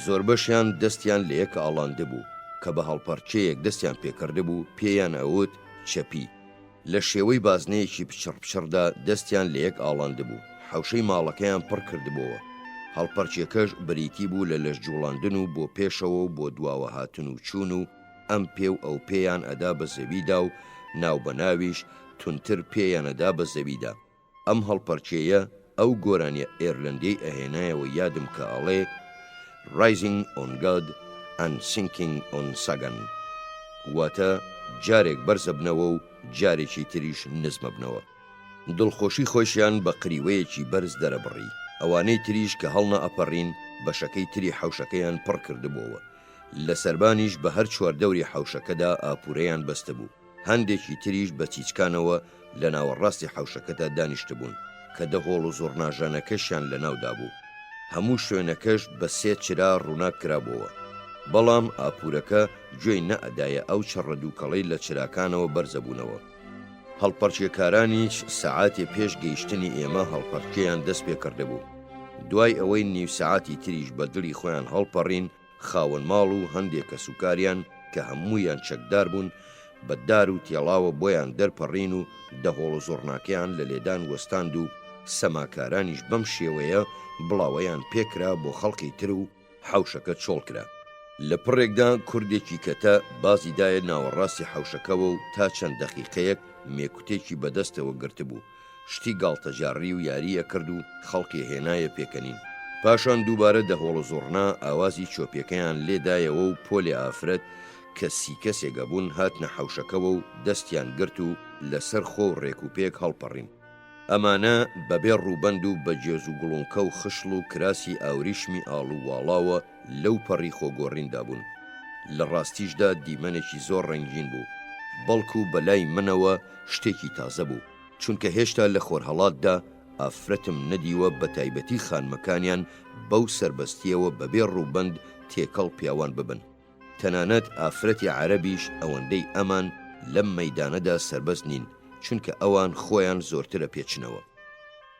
زۆربەشیان دەستیان لە یەک ئاڵاندە بوو کە بە هەڵپەرچەیەک دەستیان پێکرده بوو، پێیان ئەوت چەپی. لە شێوەی بازنەیەکی پچڕپچڕدا دەستیان لە یەک ئاڵاندە بوو، حوشەی ماڵەکەیان پڕ کردبووە. هەڵپەرچێکەش بریتی بوو لە لەش جوڵاندن و بۆ پێشەوە و بۆ دواوە هاتن و چوون و ئەم پێ و ئەو پێیان ئەدا بە زەویدا و ناو بەناویش تونتر پێیان ئەدا بە زەویدا. ئەم هەڵپەرچەیە ئەو گۆرانیە ئێرلندەی ئەهێنایەوە یادم کە ئەڵێ Rising on God and Sinking on Sagan، واتە جارێک بەرزە بنەوە و جارێکی تریش نزمە بنەوە. دڵخۆشی خۆشیان بە قریوەیەکی بەرز دەرەبڕی، ئەوانەی تریش کە هەڵنا ئەپەڕین بەشەکەی تری حوشەکەیان پڕ کردبووەوە. لە سەربانیش بە هەر چواردەوری حوشەکەدا ئاپورەیان بەستە بوو، هەندێکی تریش بە چیچکانەوە لە ناوەڕاستی حوشەکەدا دانیشتە بوون کە دەهۆڵ و زۆرناژانەکەشیان لە ناودا بوو. هەموو شوێنەکەش بە 3 چرا ڕووناک کرابووە. بەڵام ئاپورەکە گوێی نەئەدایە ئەو چڕە دووکەڵەی لە چراکانەوە بەرزەبوونەوە. هەڵپەرچێکارانیش سەعاتێ پێش گەیشتنی ئێمە هەڵپەرچەیان دەست پێ کردهبوو. دوای ئەوەی نیو سەعاتی تریش بە دڵی خۆیان هەڵپەڕین، خاوەن ماڵ و هەندێک کەسوکاریان کە هەموویان چەکدار بوون بە دار و تێڵاوە بۆیان دەرپەڕین و دەهۆڵ و زۆڕناکەیان لە لێدان وەستاند و سەماکارانیش بەم شێوەیە بڵاوەیان پێکرا بۆ خەڵقی تر و حەوشەکە چۆڵ کرا. لە پڕێکدا کوردێکی کەتە بازی دایە ناوەڕاستی حەوشەکەەوە و تا چەند دەقیقەیەک مێکوتێکی بەدەستەوە گرتبوو. شتی گاڵتەجارڕی و یاریە کرد و خەڵکی هێنایە پێکەنین. پاشان دووبارە دەهۆڵ و زۆڕنا ئاوازی چۆپیەکەیان لێدایەوە و پۆلی ئافرەت کە سی کەسێگە بوون هاتنە حەوشەکەەوە و دەستیان گرت و لەسەر خۆ و ڕێک و پێک هەڵپەڕین. ئەمانە بەبێ ڕووبەند و بە جێز و گوڵونکە و خشل و کراسی ئاوریشمی ئاڵوواڵاوە لەو پەڕی خۆگۆڕیندا بوون. لە ڕاستیشدا دیمەنێکی زۆر ڕەنگین بوو، بەڵکو بەلای منەوە شتێکی تازە بوو، چونکە هێشتا لە خۆرهەڵاتدا ئافرەتم نەدیوە بە تایبەتی خانمەکانیان بەو سربەستیەوە بەبێ ڕووبەند تێکەڵ پیاوان ببن. تەنانەت ئافرەتی عەرەبیش ئەوەندەی ئەمان لەم مەیدانەدا سربەست نین، چونکە ئەوان خۆیان زۆرترە پێچنەوە.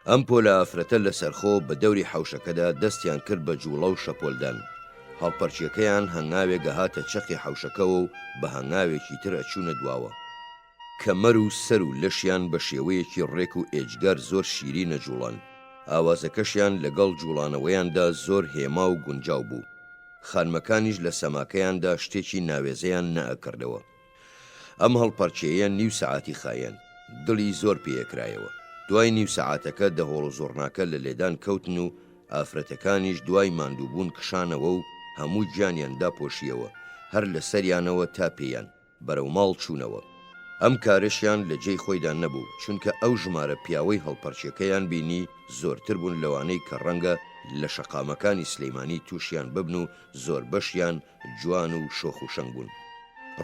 ئەم پۆلە ئافرەتە لەسەرخۆ بە دەوری حەوشەکەدا دەستیان کرد بە جوڵە و شەپۆلدان. هەڵپەرچیەکەیان هەنگاوێک گەهاتە چەقی حەوشەکەەوە و بە هەنگاوێکی تر ئەچوونە دواوە. کەمەر و سەر و لەشیان بە شێوەیەکی ڕێک و ئێجگار زۆر شیرینە جوڵان. ئاوازەکەشیان لەگەڵ جوڵانەوەیاندا زۆر هێما و گونجاو بوو. خانمەکانیش لە سەماکەیاندا شتێکی ناوێزەیان نەئەکردەوە. ئەم هەڵپەرچەیە نیو سەعاتی خایەن، دڵی زۆر پێیەکرایەوە. دوای نیو سەعاتەکە دەهۆڵ و زۆڕناکە لە لێدان کەوتن و ئافرەتەکانیش دوای ماندووبوون کشانەوە و هەموو گیانیاندا پۆشیەوە، هەر لە سەریانەوە تا پێیان بەرەو ماڵ چوونەوە. ئەم کارشیان لە جێی خۆیدا نەبوو، چونکە ئەو ژمارە پیاوەی هەڵپەرچیەکەیان بینی زۆرتر بوون لەوانەی کە ڕەنگە لە شەقامەکانی سلەیمانی تووشیان ببن و زۆر بەشیان جوان و شۆخ و شەنگ بوون.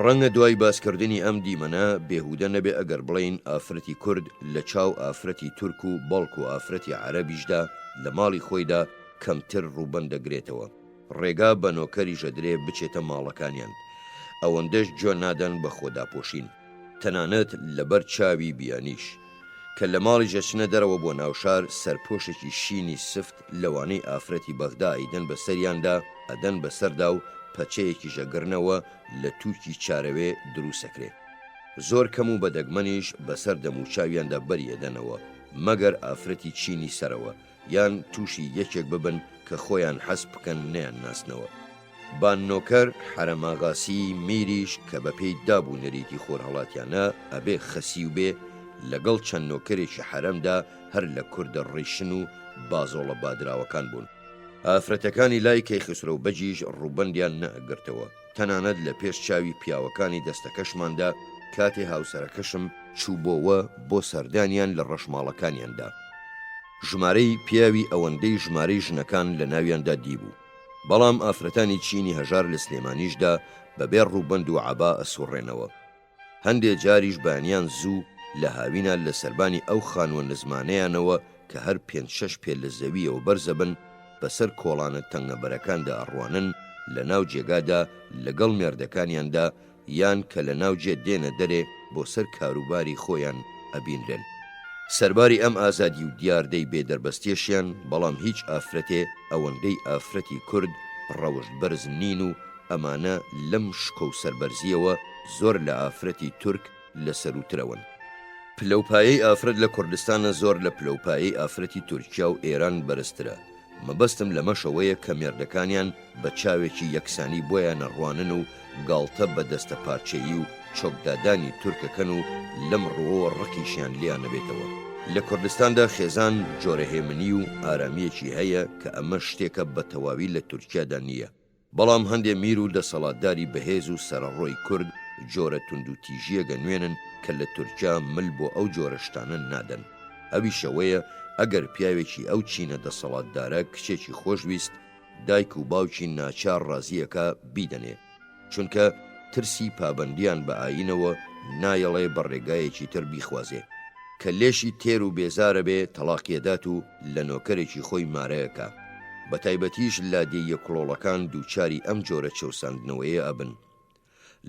ڕەنگە دوای باسکردنی ئەم دیمەنە بێهودە نەبێ ئەگەر بڵین ئافرەتی کورد لە چاو ئافرەتی تورک و بەڵک و ئافرەتی عەرەبیشدا لە ماڵی خۆیدا کەمتر ڕووبەندەگرێتەوە. ڕێگا بە نۆکەری ژەدرێ بچێتە ماڵەکانیان، ئەوەندەش جۆ نادەن بە خۆداپۆشین، تەنانەت لەبەر چاوی بیانیش. کە لە ماڵی جەچنە دەرەوە بۆ ناوشار سەرپۆشێکی شینی سفت لەوانەی ئافرەتی بەغدا ئەیدەن بە سەریاندا ئەدەن بەسەردا و پەچەیەکی ژەگرنەوە لە تووکی چارەوێ دروستەکرێ. زۆر کەم و بەدەگمەنیش بەسەر دەموچاویاندا بەریەدەنەوە، مەگەر ئافرەتی چینی سەرەوە یان تووشی یەکێک ببن کە خۆیان حەز بکەن نەیان ناسنەوە. باننۆکەر حرەماغاسی میریش کە بە پێی دابوو نەریتی خۆرهەڵاتیانە ئەبێ خەسی و بێ لەگەڵ چەند نۆکەرێکی حرەمدا هەر لە کوردە ڕیشن و بازۆڵە بادراوەکان بوون. ئافرەتەکانی لای کەیخسرۆ بەجیش ڕووبەندیان نەئەگرتەوە، تەنانەت لە پێش چاوی پیاوەکانی دەستەکەشماندا کاتێ هاوسەرەکەشم چووبۆوە بۆ سەردانیان لە ڕەشماڵەکانیاندا. ژمارەی پیاوی ئەوەندەی ژمارەی ژنەکان لە ناویاندا دیبوو، بەڵام ئافرەتانی چینی هەژار لە سلێمانیشدا بەبێ ڕووبەند و عەبا ئەسوڕێنەوە. هەندێک جاریش بانیان زوو لە هاوینە لە سەربانی ئەو خانوە نزمانەیانەوە کە هەر 5-6 پێ لە زەویەوە بەرزەبن بەسەر کۆڵانە تەنگەبەرەکاندا ئەڕوانن لە ناو جێگادا لەگەڵ مێردەکانیاندا یان کە لە ناو جێ دێنە دەرێ بۆ سەر کاروباری خۆیان ئەبینرێن. سەرباری ئەم ئازادی و دیاردەی بێدەربەستێشیان، بەڵام هیچ ئافرەتێ ئەوەندەی ئافرەتی کورد ڕەوشت بەرز نین و ئەمانە لەم شکۆ و سەربەرزیەوە زۆر لە ئافرەتی تورک لە سەروترەوەن. پلەپایەی ئافرەت لە کوردستانە زۆر لە پلەپایەی ئافرەتی تورکیا و ئێران بەرزترە. مەبەستم لەمەشەوەیە کە مێردەکانیان بە چاوێکی یەکسانی بۆیان ئەڕوانن و گاڵتە بە دەستە پارچەیی و چۆکدادانی تورکەکەن و لەم ڕۆوە ڕقیشیان لیان نەبێتەوە. لە کوردستاندا خێزان جۆرەهێمنی و ئارامیەکی هەیە کە ئەمە شتێکە بە تەواوی لە تورکیادا نییە، بەڵام هەندێ میر و دەسەڵاتداری بەهێز و سەرڕۆی کورد جۆرە تونند و تیژیەگە نوێنن کە لە تورکیا مل بۆ ئەو جۆرەشتانە نادەن. ئەوی شەوەیە ئەگەر پیاوێکی ئەو چینە دەسەڵاتدارە کچێکی خۆشویست، دایک و باوکی ناچار ڕازیەکە بیدەنێ، چونکە ترسی پابندیان بە ئاینەوە نایەڵێ بە ڕێگایەکی تر بیخوازێ، کە لێشی تێر و بێزارە بێ تەلاقیەدات و لە نۆکەرێکی خۆی مارەیەکە. بە تایبەتیش لادێیە کڵۆڵەکان دووچاری ئەم جۆرە چەوساندنەوەیە ئەبن.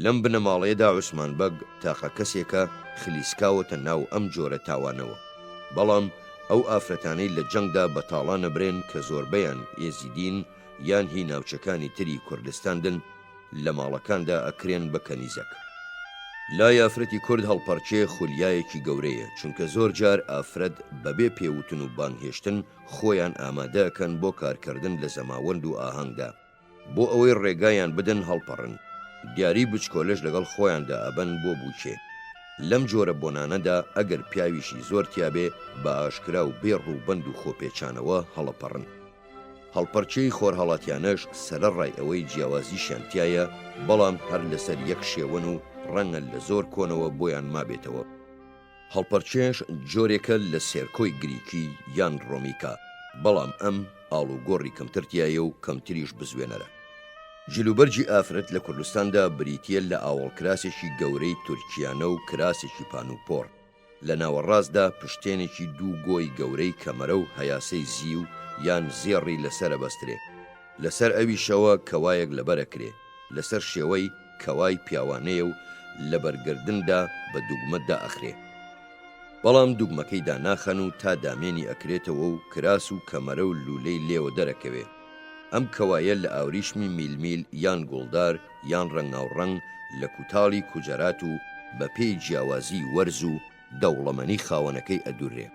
لەم بنەماڵەیەدا عوسمان بەگ تاقە کەسێکە خلیسکاوەتە ناو ئەم جۆرە تاوانەوە، بەڵام ئەو ئافرەتانەی لە جەنگدا بەتاڵان ئەبرێن کە زۆربەیان ئێزیدین یان هی ناوچەکانی تری کوردستاندن لە ماڵەکاندا ئەکرێن بە کەنیزەک. لای ئافرەتی کورد هەڵپەرچێ خولیایەکی گەورەیە، چونکە زۆر جار ئافرەت بەبێ پێوتن و بانگهێشتن خۆیان ئامادەکەن بۆ کارکردن لە زەماوەند و ئاهەنگدا بۆ ئەوەی ڕێگایان بدەن هەڵپەڕن، دیاری بچکۆلەش لەگەڵ خۆیاندا ئەبەن بۆ بووچێ. لەم جۆرە بۆنانەدا ئەگەر پیاویشی زۆر تیابێ بە ئاشکرا و بێ ڕووبەند و خۆپێچانەوە هەڵەپەڕن. هەڵپەرچەی خۆرهەڵاتیانەش سەرەڕای ئەوەی جیاوازیشیان تایە، بەڵام هەر لەسەر یەک شێوەن و ڕەنگە لە زۆر کۆنەوە بۆیان مابێتەوە. هەڵپەرچێش جۆرێکە لە سێرکۆی گریکی یان ڕۆمیکا، بەڵام ئەم ئاڵوگۆڕی کەمترتیایە و کەمتریش بزوێنەرە. جلوبەرجی ئافرەت لە کوردستاندا بریتیە لە ئاوەڵکراسێکی گەورەی تورکیانە و کراسێکی پانوپۆر. لە ناوەڕاستدا پشتێنێکی دوو گۆی گەورەی کەمەرە و هەیاسەی زی و یان زێڕی لەسرە بەسترێ، لەسەر ئەویشەوە کەوایەک لەبەرەکرێ، لەسەر شێوەی کەوای پیاوانەیە و لە بەرگردندا بە دوگمەتدا ئەخرێ، بەڵام دوگمەکەیدا ناخەن و تا دامێنی ئەکرێتەوە و کراس و کەمەرە و لولەی لێوە دەرەکەوێ. ئەم کەوایە لە ئاوریشمی میلمیل یان گوڵدار یان ڕەنگاوڕەنگ لە کوتاڵی کوجەرات و بە پێی جیاوازی وەرز و دەوڵەمەنی خاوەنەکەی ئەدوورێ.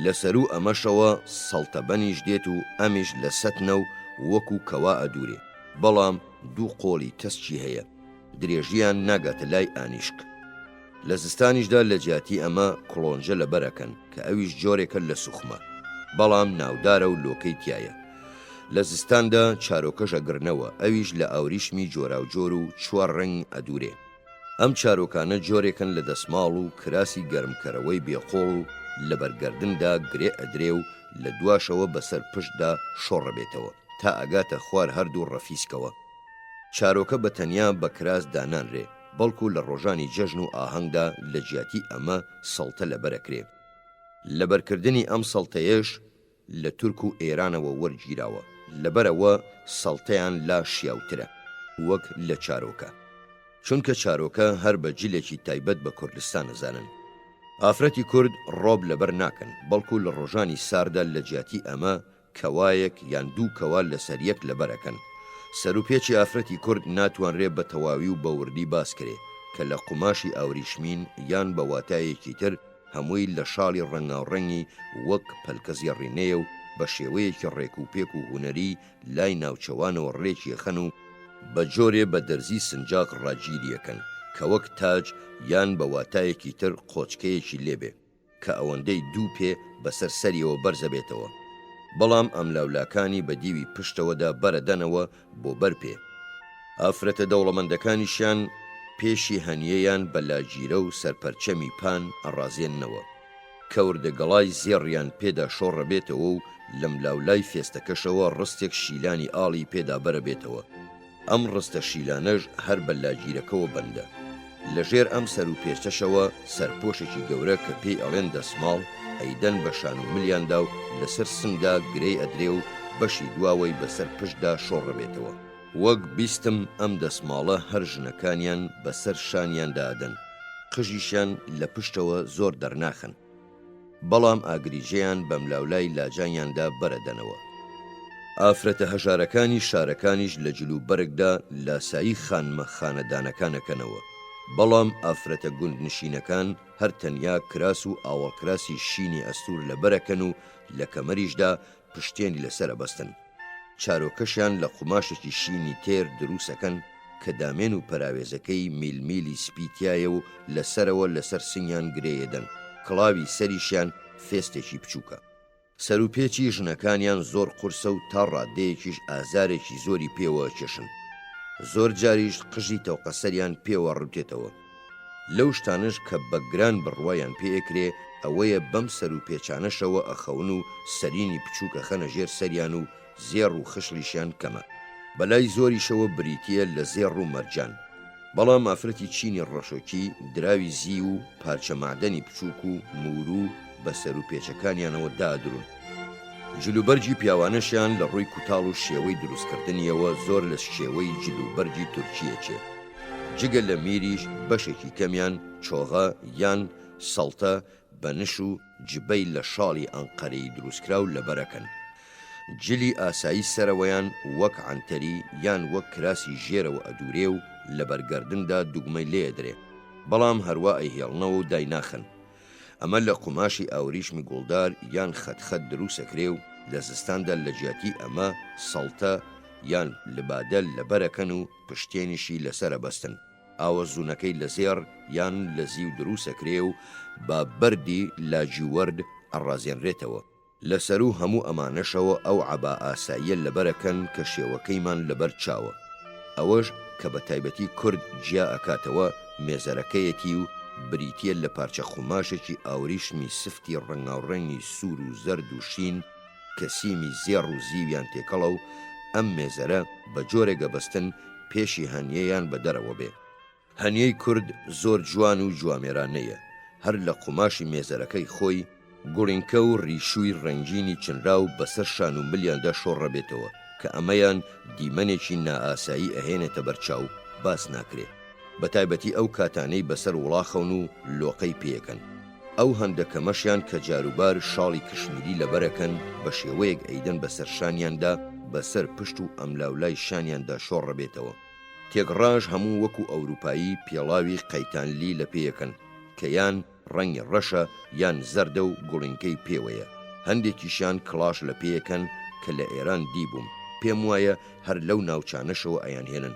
لەسەر و ئەمەشەوە سەڵتەبەنیش دێت و ئەمیش لە سەتنە و وەکو کەوا ئەدوورێ، بەڵام دوو قۆڵی تەسکی هەیە، درێژیان ناگاتە لای ئانیشک. لە زستانیشدا لە جیاتی ئەمە کڵۆنجە لەبەرەکەن کە ئەویش جۆرێکە لە سوخمە، بەڵام ناودارە و لۆکەی تایە. لە زستاندا چارۆکەش ئەگرنەوە، ئەویش لە ئاوریشمی جۆراوجۆر و چوار ڕنگ ئەدوورێ. ئەم چارۆکانە جۆرێکن لە دەسماڵ و کراسی گەرمکەرەوەی بێقۆڵ و لە بەرگەردندا گرێ ئەدرێ و لە دواشەوە بەسەر پشتدا شۆڕەبێتەوە تا ئەگاتە خوار هەردوو ڕەفیسکەوە. چارۆکە بە تەنیا بە کراس دانانرێ، بەڵکو لە ڕۆژانی جەژن و ئاهەنگدا لە جیاتی ئەمە سەڵتە لەبەرەکرێ. لەبەرکردنی ئەم سەڵتەیەش لە تورک و ئێرانەوە وەرگیراوە، لەبەرەوە سەڵتەیان لا شیاوترە وەک لە چارۆکە، چونکە چارۆکە هەر بە جلێکی تایبەت بە کوردستان ئەزانن. ئافرەتی کورد ڕۆب لەبەر ناکەن، بەڵکو لە ڕۆژانی ساردا لە جیاتی ئەمە کەوایەک یان دوو کەوا لەسەر یەک لەبەرەکەن. سەروپێکی ئافرەتی کورد ناتوانرێ بە تەواوی و بەوردی باسکرێ کە لە قوماشی ئاوریشمین یان بە واتایەکی تر هەمووی لە شاڵی ڕەنگاوڕەنگی وەک پەلکەزی ڕینەیە و بە شێوەیەکی ڕێک و پێک و هوەری لای ناوچەوانەوە ڕێکی خەن و بە جۆرێ بە دەرزی سنجاق ڕاگیریەکەن کە وەک تاج یان بە واتایەکی تر قۆچکەیەکی لێبێ کە ئەوەندەی دوو پێ بەسەر سەریەوە بەرزە بێتەوە، بەڵام ئەم لاولاکانی بە دیوی پشتەوەدا بەرەدەنەوە بۆ بەرپێ. ئافرەتە دەوڵەمەندەکانیشیان پێشی هەنیەیان بە لاگیرە و سەرپەرچەمی پان ئەڕازێننەوە کە وردەگەڵای زێڕیان پێدا شۆڕە بێتەوە و لەم لاولای فێستەکەشەوە ڕستێک شیلانی ئاڵی پێدا بەرە بێتەوە. ئەم ڕستە شیلانەش هەر بە لاگیرەکەەوە بەندە. لەژێر ئەم سەر و پێچەشەوە سەرپۆشێکی گەورە کە پێی ئەڵێن دەسماڵ ئەیدەن بە شان و ملیاندا و لەسەر سنگدا گرەی ئەدرێ و بەشی دواوەی بەسەر پشتدا شۆڕە بێتەوە. وەک بیستم ئەم دەسماڵە هەر ژنەکانیان بەسەر شانیاندادەن، قژیشیان لە پشتەوە زۆر دەرناخن، بەڵام ئاگریژەیان بەم لاولای لاجانیاندا بەرەدەنەوە. ئافرەتە هەژارەکانی شارەکانیش لە جلوبەرگدا لاسایی خانمە خانەدانەکانەکەنەوە، بەڵام ئافرەتە گوندنشینەکان هەر تەنیا کراس و ئاوەڵکراسی شینی ئەستور لەبەرەکەن و لە کەمەریشدا پشتێنی لەسرە بەستن. چارۆکەشیان لە قوماشێکی شینی تێر دروسەکەن کە دامێن و پەراوێزەکەی میلمیلی سپیتایە و لەسەرەوە لەسەر سنگیان گرێدەن، کڵاوی سەریشیان فێستێکی بچووکە. سەروپێکی ژنەکانیان زۆر قورسە و تا ڕادەیەکیش ئازارێکی زۆری پێوە کێشن، زۆر جاریش قژی تەوقەسەریان پێوە ڕوتێتەوە. لەو شتانش کە بەگران بڕوایان پێکرێ ئەوەیە بەم سەروپێچانەشەوە ئەخەون و سەرینی بچووکە خەنە ژێر سەریان و زێڕ و خشلیشیان کەمە. بەلای زۆریشەوە بریتیە لە زێڕ و مەرجان، بەڵام ئافرەتی چینی ڕەشۆکی دراوی زی و پارچە معدەنی بچووک و مور و بە سەروپێچەکانیانەوە دادرون. جلوبەرجی پیاوانەشیان لە ڕووی کوتاڵ و شێوەی دروستکردنیەوە زۆر لە شێوەی جلوبەرجی تورکیەچێ. جگە لە میریش بەشێکی کەمیان چۆغە یان سەڵتە بەنش و جبەی لە شاڵی ئەنقەرەی دروستکراو لەبەرەکەن. جلی ئاسایی سەرەوەیان وەک عنتەری یان وەک کراسی ژێرەوە ئەدورێ و لە بەرگەردندا دوگمەی لێدرێ، بەڵام هەروە ئەیهێڵنەوە و دایناخن. ئەمە لە قوماشی ئاوریشمی گوڵدار یان خەتخەت دروسەکرێ و لە زستاندا لە جیاتی ئەمە سەڵتە یان لبادە لەبەرەکەن و پشتێنیشی لەسرە بەستن. ئاوەزوونەکەی لە زێڕ یان لە زیو دروسەکرێ و با بەردی لاجیوەرد ئەڕازێنرێتەوە. لەسەر و هەموو ئەمانەشەوە ئەو عەبا ئاساییە لەبەرەکەن کە شێوەکەیمان لەبەر چاوە. ئەوەش کە بە تایبەتی کورد جیا ئەکاتەوە مێزەرەکەیەتی و بریتیە لە پارچە خۆماشێکی ئاوریشمی سفتی ڕەنگاوڕەنگی سوور و زەرد و شین کە سیمی زێڕ و زیویان تێکەڵە و ئەم مێزەرە بە جۆرێگە بەستن پێشی هەنیەیان بە دەرەوە بێ. هەنیەی کورد زۆر جوان و جوامێرانەیە، هەر لە قوماشی مێزەرەکەی خۆی گوڵینکە و ڕیشووی ڕەنگینی چنرا و بەسەر شان و ملیاندا شۆڕە بێتەوە کە ئەمەیان دیمەنێکی نائاسایی ئەهێنێتە بەرچاو باس ناکرێ. بە تایبەتی ئەو کاتانەی بەسەر وڵاخەون و لۆقەی پێەکەن. ئەو هەندەکەمەشیان کە جاروبار شاڵی کشمیری لەبەرەکەن بە شێوەیەک ئەیدەن بەسەر شانیاندا بەسەر پشت و ئەملاولای شانیاندا شۆڕە بێتەوە. تێکڕاژ هەموو وەکو ئەوروپایی پێڵاوی قەیتانلی لە پێیەکەن کە یان ڕەنگی ڕەشە یان زەردە و گوڵینکەی پێوەیە. هەندێکیشیان کڵاش لە پێیەکەن کە لە ئێران دیبووم، پێم وایە هەر لەو ناوچانەشەوە ئەیانهێنن.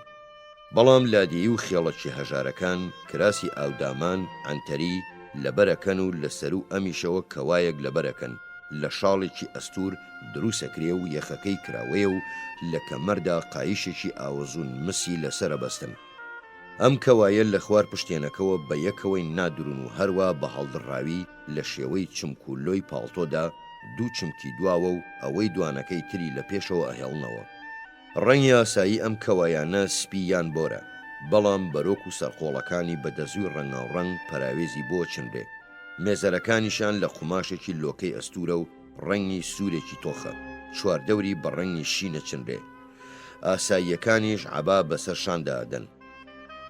بەڵام لادیی و خێڵەکی هەژارەکان کراسی ئاودامان عنتەری لەبەرەکەن و لەسەر و ئەمیشەوە کەوایەک لەبەرەکەن لە شاڵێکی ئەستور دروسەکرێ و یەخەکەی کراوەیە و لە کەمەردا قایشێکی ئاوەزون مسی لەسرە بەستن. ئەم کەوایە لە خوار پشتێنەکەوە بە یەکەوەی نادرون و هەروە بە هەڵدڕاوی لە شێوەی چمکولۆی پاڵتۆدا دوو چمکی دواوە و ئەوەی دوانەکەی تری لە پێشەوە ئەهێڵنەوە. ڕەنگی ئاسایی ئەم کەوایانە سپی یان بۆرە، بەڵام بەرۆک و سەرقۆڵەکانی بەدەزوی ڕەنگاوڕەنگ پەراوێزی بۆ چندێ. مێزەرەکانیشان لە قوماشێکی لۆکەی ئەستورە و ڕەنگی سوورێکی تۆخە، چواردەوری بە ڕەنگی شینە چندێ. ئاساییەکانیش عەبا بەسەر شاندادەن،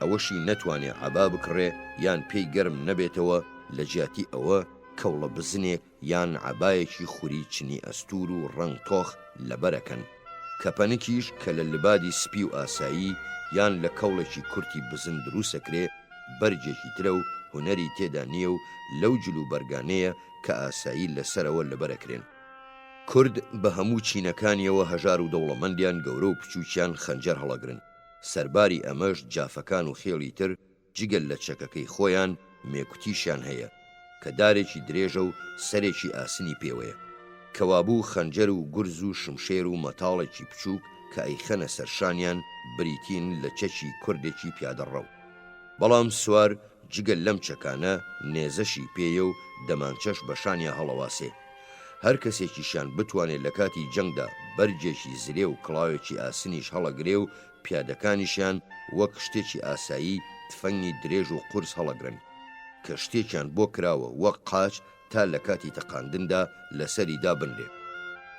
ئەوەشی نەتوانێ عەبا بکڕێ یان پێی گەرم نەبێتەوە لە جیاتی ئەوە کەوڵە بزنێک یان عەبایەکی خوری چنی ئەستور و ڕەنگ تۆخ لەبەرەکەن. کەپەنکیش کە لە لبادی سپی و ئاسایی یان لە کەوڵێکی کورتی بزن دروسەکرێ بەرجێکی ترە و هونەری تێدا نییە و لەو جلو بەرگانەیە کە ئاسایی لەسەرەوە لەبەرەکرێن. کورد بە هەموو چینەکانیەوە هەژار و دەوڵەمەندیان گەورە و بچووکیان خەنجەر هەڵەگرن. سەرباری ئەمەش جافەکان و خێڵی تر جگەل لە چەکەکەی خۆیان مێکوتیشیان هەیە کە دارێکی درێژە و سەرێکی ئاسنی پێوەیە. کەوابوو خەنجەر و گورز و شمشێر و مەتاڵێکی بچووک کە ئەیخەنە سەرشانیان بریتین لە چەکی کوردێکی پیادەڕەو. بەڵام سوار جگەل لەم چەکانە نێزەشی پێیە و دەمانچەش بەشانیا هەڵەواسێ. هەر کەسێکیشان بتوانێت لە کاتی جەنگدا بەرجێکی زرێ و کڵاوێکی ئاسنیش هەڵەگرێ و پیادەکانیشیان وەک شتێکی ئاسایی تفەنگی درێژ و قورس هەڵەگرن کە شتێکیان بۆ کراوە وەک قاچ تا لە کاتی تەقاندندا لەسەری دابنرێ.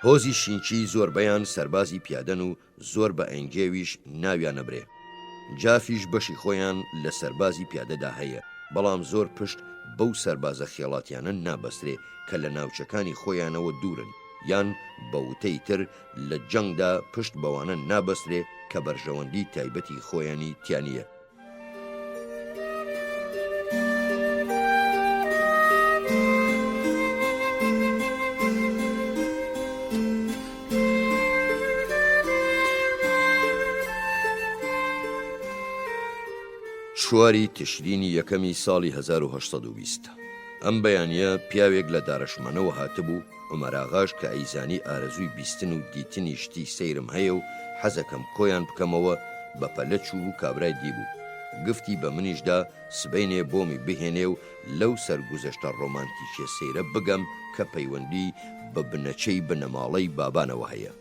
هۆزی شینچی زۆربەیان سەربازی پیادەن و زۆر بە ئەنگێویش ناویان نەبرێ. جافیش بەشی خۆیان لە سەربازی پیادەدا هەیە، بەڵام زۆر پشت بەو سەربازە خێڵاتیانە نابەسترێ کە لە ناوچەکانی خۆیانەوە دوورن یان بەوتەی تر لە جەنگدا پشت بەوانە نابەسترێ کە بەرژەوەندی تایبەتی خۆیانی تیانیە. چواری تشرینی یەکەمی ساڵی 1920 ئەم بەیانیە پیاوێک لە دارەشمانەوە هاتبوو. عومەراغاش کە ئەیزانی ئارەزووی بیستن و دیتنی شتی سەیرم هەیە و حەزەکەم کۆیان بکەمەوە بە پەلە چوو و کابرای دیبوو. گفتی بە منیشدا سبەینێ بۆمی بهێنێ و لەو سەرگوزەشتە ڕۆمانتیکێ سەیرە بگەم کە پەیوەندی بە بنەچەی بنەماڵەی بابانەوە هەیە.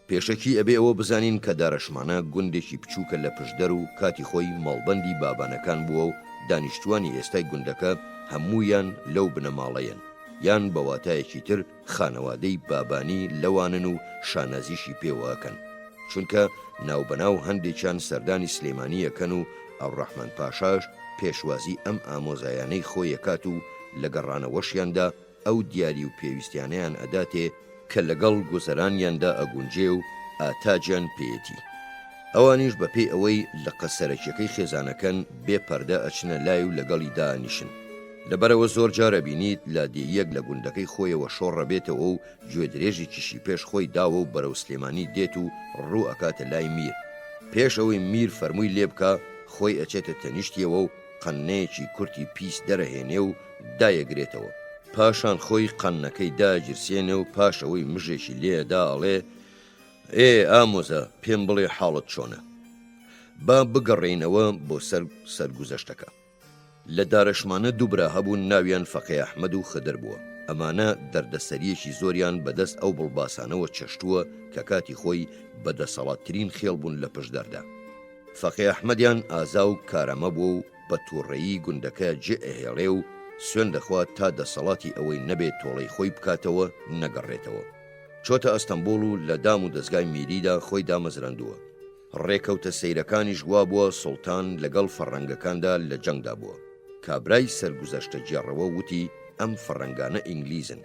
پێشەکی ئەبێ ئەوە بزانین کە دارەشمانە گوندێکی بچووکە لە پشدەر و کاتی خۆی ماڵبەندی بابانەکان بووە و دانیشتوانی ئێستای گوندەکە هەموویان لەو بنەماڵەیەن. یان بەواتایەکی تر خانەوادەی بابانی لەوانن و شانازیشی پێوەکەن، چونکە ناوبەناو هەندێکیان سەردانی سلێمانیەکەن و ئەوڕەحمان پاشاش پێشوازی ئەم ئامۆزایانەی خۆیەکات و لە گەڕانەوەشیاندا ئەو دیاری و پێویستیانەیان ئەداتێ کە لەگەڵ گوزەرانیاندا ئەگونجێ و ئاتاجیان پێیەتی. ئەوانیش بەپێی ئەوەی لە قەسەرەکیەکەی خێزانەکەن بێ پەردە ئەچنە لای و لەگەڵی دانیشن. لەبەرەوە زۆر جارە بینیت لادێیەک لە گوندەکەی خۆیەوە شۆڕە بێتەوە و گوێدرێژێکیشی پێش خۆی داوە و بەرەو سلێمانی دێت و ڕوو ئەکاتە لای میر. پێش ئەوەی میر فەرمووی لێ بکە خۆی ئەچێتە تەنیشتیەوە و قەننەیەکی کورتی پیس دەرەهێنێ و دایەگرێتەوە. پاشان خۆی قەننەکەی داگیرسێنێ و پاشەوەی مژێکی لێدا ئەڵێ ئامۆزە پێم بڵێ حاڵت چۆنە. با بگەڕێینەوە بۆ سەرگوزەشتەکە. لە دارەشمانە دووبرا هەبوون ناویان فەقێ ئەحمەد و خدر بووە. ئەمانە دەردەسەریەکی زۆریان بەدەست ئەو بڵباسانەوە چەشتووە کە کاتی خۆی بەدەسەڵاتترین خێڵ بوون لە پشدەردا. فەقێ ئەحمەدیان ئازا و کارەمە بووە و بە تووڕێیی گوندەکە جێ ئەهێڵێ و سوێن دەخوات تا دەسەڵاتی ئەوەی نەبێت تۆڵەی خۆی بکاتەوە نەگەڕێتەوە. چۆتە ئەستەمبوڵ و لە دام و دەستگای میریدا خۆی دامەزراندووە. ڕێکەوتە سەیرەکانیش وا بووە سوڵتان لەگەڵ فەڕەنگەکاندا لە جەنگدا بووە. کابرای سەرگوزەشتە جێڕەوە وتی ئەم فەڕەنگانە ئینگلیزن.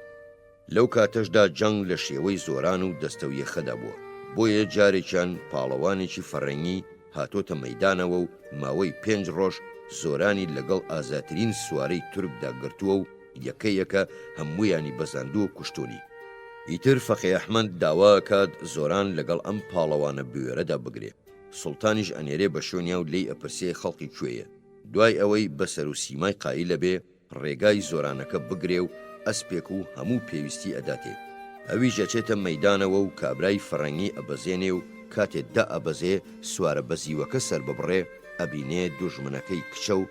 لەو کاتەشدا جەنگ لە شێوەی زۆران و دەستەویەخەدا بووە، بۆیە جارێکیان پاڵەوانێکی فەڕەنگی هاتۆتە مەیدانەوە و ماوەی 5 ڕۆژ زۆرانی لەگەڵ ئازاترین سوارەی تورکدا گرتووە و یەکەیەکە هەموویانی بەزاندووە کوشتونی. ئیتر فەقێ ئەحمەد داواکات زۆران لەگەڵ ئەم پاڵەوانە بوێرەدا بگرێ. سوڵتانیش ئەنێرێ بە شوێنیا و لێی ئەپرسێ خەڵقی کوێیە. دوای ئەوەی بەسەر و سیمای قایلە بێ ڕێگای زۆرانەکە بگرێ و ئەسپێک و هەموو پێویستی ئەداتێ. ئەویش ئەچێتە مەیدانەوە و کابرای فەڕەنگی ئەبەزێنێ و کاتێک دا ئەبەزێ سوارە بەزیوەکە سەر ببڕێ ئەبینێ دوژمنەکەی کچە و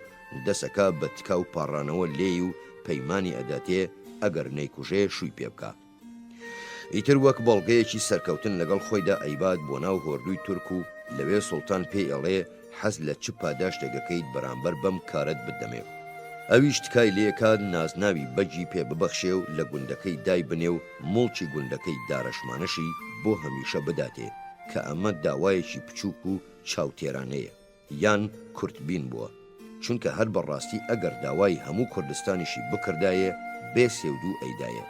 دەسەکە بە تکا و پاڕانەوە لێی و پەیمانی ئەداتێ ئەگەر نەیکوژێ شووی پێ بکە. ئیتر وەک بەڵگەیەکی سەرکەوتن لەگەڵ خۆیدا ئەیبات بۆ ناو هۆردووی تورک و لەوێ سوڵتان پێی ئەڵێ حەز لە چ پاداشتێکەکەیت بەرامبەر بەم کارت بدەمێ. ئەویش تکای لێکات نازناوی بەجی پێ ببەخشێ و لە گوندەکەی دای بنێ و مڵکی گوندەکەی دارەشمانەشی بۆ هەمیشە بداتێ کە ئەمە داوایەکی بچووک و چاوتێرانەیە یان کورتبین بووە، چونکە هەر بەڕاستی ئەگەر داوای هەموو کوردستانیشی بکردایە بێ سێودوو ئەیدایە.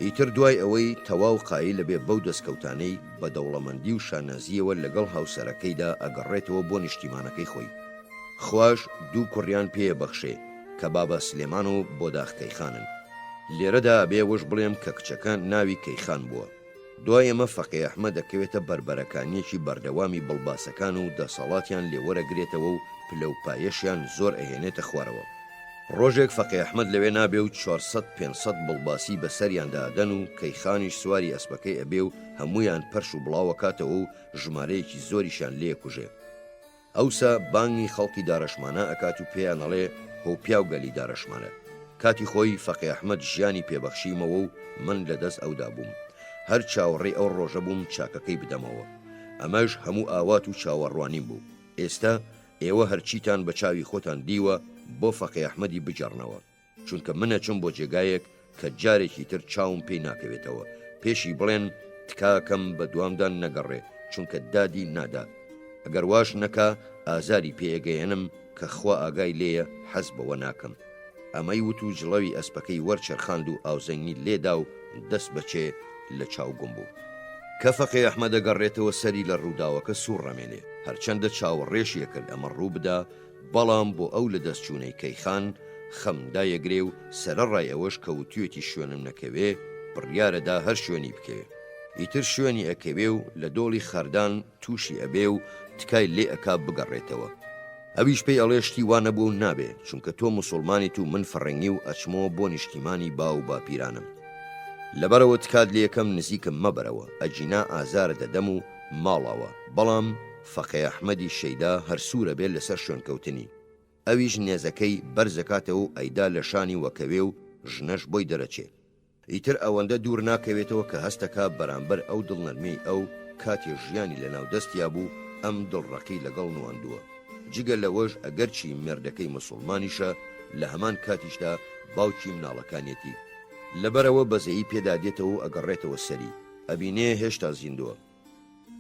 ئیتر دوای ئەوەی تەواو قایل لەبێ بەو دەستکەوتانەی بە دەوڵەمەندی و شانازیەوە لەگەڵ هاوسەرەکەیدا ئەگەڕێتەوە بۆ نیشتیمانەکەی خۆی. خوش 2 کوڕیان پێ بەخشێ کە بابە سلێمان و بۆداخ کەیخانن. لێرەدا ئەبێ وەش بڵێم کە کچەکان ناوی کەیخان بووە. دوای ئەمە فەقێ ئەحمەد دەکەوێتە بربەرەکانیەکی بەردەوامی بڵباسەکان و دەسەڵاتیان لێوەرەگرێتەوە و پلەپایەشیان زۆر ئەهێنێتە خوارەوە. ڕۆژێک فەقێ ئەحمەد لەوێ نابێ و 400-500 بڵباسی بەسەریاندادەن و کەیخانیش سواری ئەسپەکەی ئەبێ و هەمویان پەرش و بڵاوەکاتەوە و ژمارەیەکی زۆریشان لێکوژێ. ئەوسا بانگی خەڵکی دارەشمانە ئەکات و پێیان ئەڵێ هۆپیا و گەلی دارەشمانە. کاتی خۆی فەقێ ئەحمەد ژیانی پێبەخشیمەوە و من لەدەست ئەودا بووم. هەر چاوەڕێ ئەو ڕۆژە بووم چاکەکەی بدەمەوە. ئەمەش هەموو ئاوات و چاوەڕوانیم بوو. ئێستا ئێوە هەرچیتان بە چاوی خۆتان دیوە بۆ فەقێ ئەحمەدی بجارنەوە، چونکە منەچم بۆ جێگایەک کە جارێکی تر چاوم پێی ناکەوێتەوە، پێشی بڵێن تکاکەم بە دوامدان نەگەڕێ چونکە دادی نادا. ئەگەر واش نەکا ئازاری پێگەێنم کە خوا ئاگای لێیە حەز بەوە ناکەم. ئەمەی وت و جڵەوی ئەسپەکەی وەرچەرخاند و ئاوزەنگی لێدا و دەست بەچێ لە چاوگوم بوو. کە فەقێ ئەحمەدە گەڕێتەوە سەری لە ڕووداوەکە سوور ڕەمێنێ، هەرچەندە چاوەڕێشیە کرد ئەمە ڕوو بدا، بەڵام بۆ ئەو لە دەستچوونەی کەیخان خەمدایەگرێ و سەرەڕای ئەوەش کەوتوێتی شوێنم نەکەوێ بڕیارەدا هەر شوێنی بکەوێ. ئیتر شوێنی ئەکەوێ و لە دۆڵی خەردان تووشی ئەبێ و تکای لێ ئەکا بگەڕێتەوە. ئەویش پێی ئەڵێشتی وانە بوو نابێ، چونکە تۆ موسڵمانیت و من فەڕەنگی و ئەچمەوە بۆ نیشتیمانی با و باپیرانم. لەبەرەوە تکات لێکم نزیکم مەبەرەوە، ئەجینا ئازارە دەدەم و ماڵەوە. بەڵام فەقێ ئەحمەدی شەیدا هەرسوورە بێت لەسەر شوێنکەوتنی. ئەویش نێزەکەی بەرزەکاتەوە و ئەیدا لە شانی وەکەوێ و ژنەش بۆی دەرەچێ. ئیتر ئەوەندە دوور ناکەوێتەوە کە هەستەکە بەرامبەر ئەو دڵنەرمەی ئەو کاتی ژیانی لە ناو دەستیا بوو ئەم دڵڕەقی لەگەڵ نواندووە. جگە لەوەش ئەگەرچی مێردەکەی موسڵمانیشە لە هەمان کاتیشدا باوکی مناڵەکانێتی. لەبەرەوە بەزەیی پێدا دێتەوە ئەگەڕێتەوە سەری ئەبینێ هێشتا زیندووە.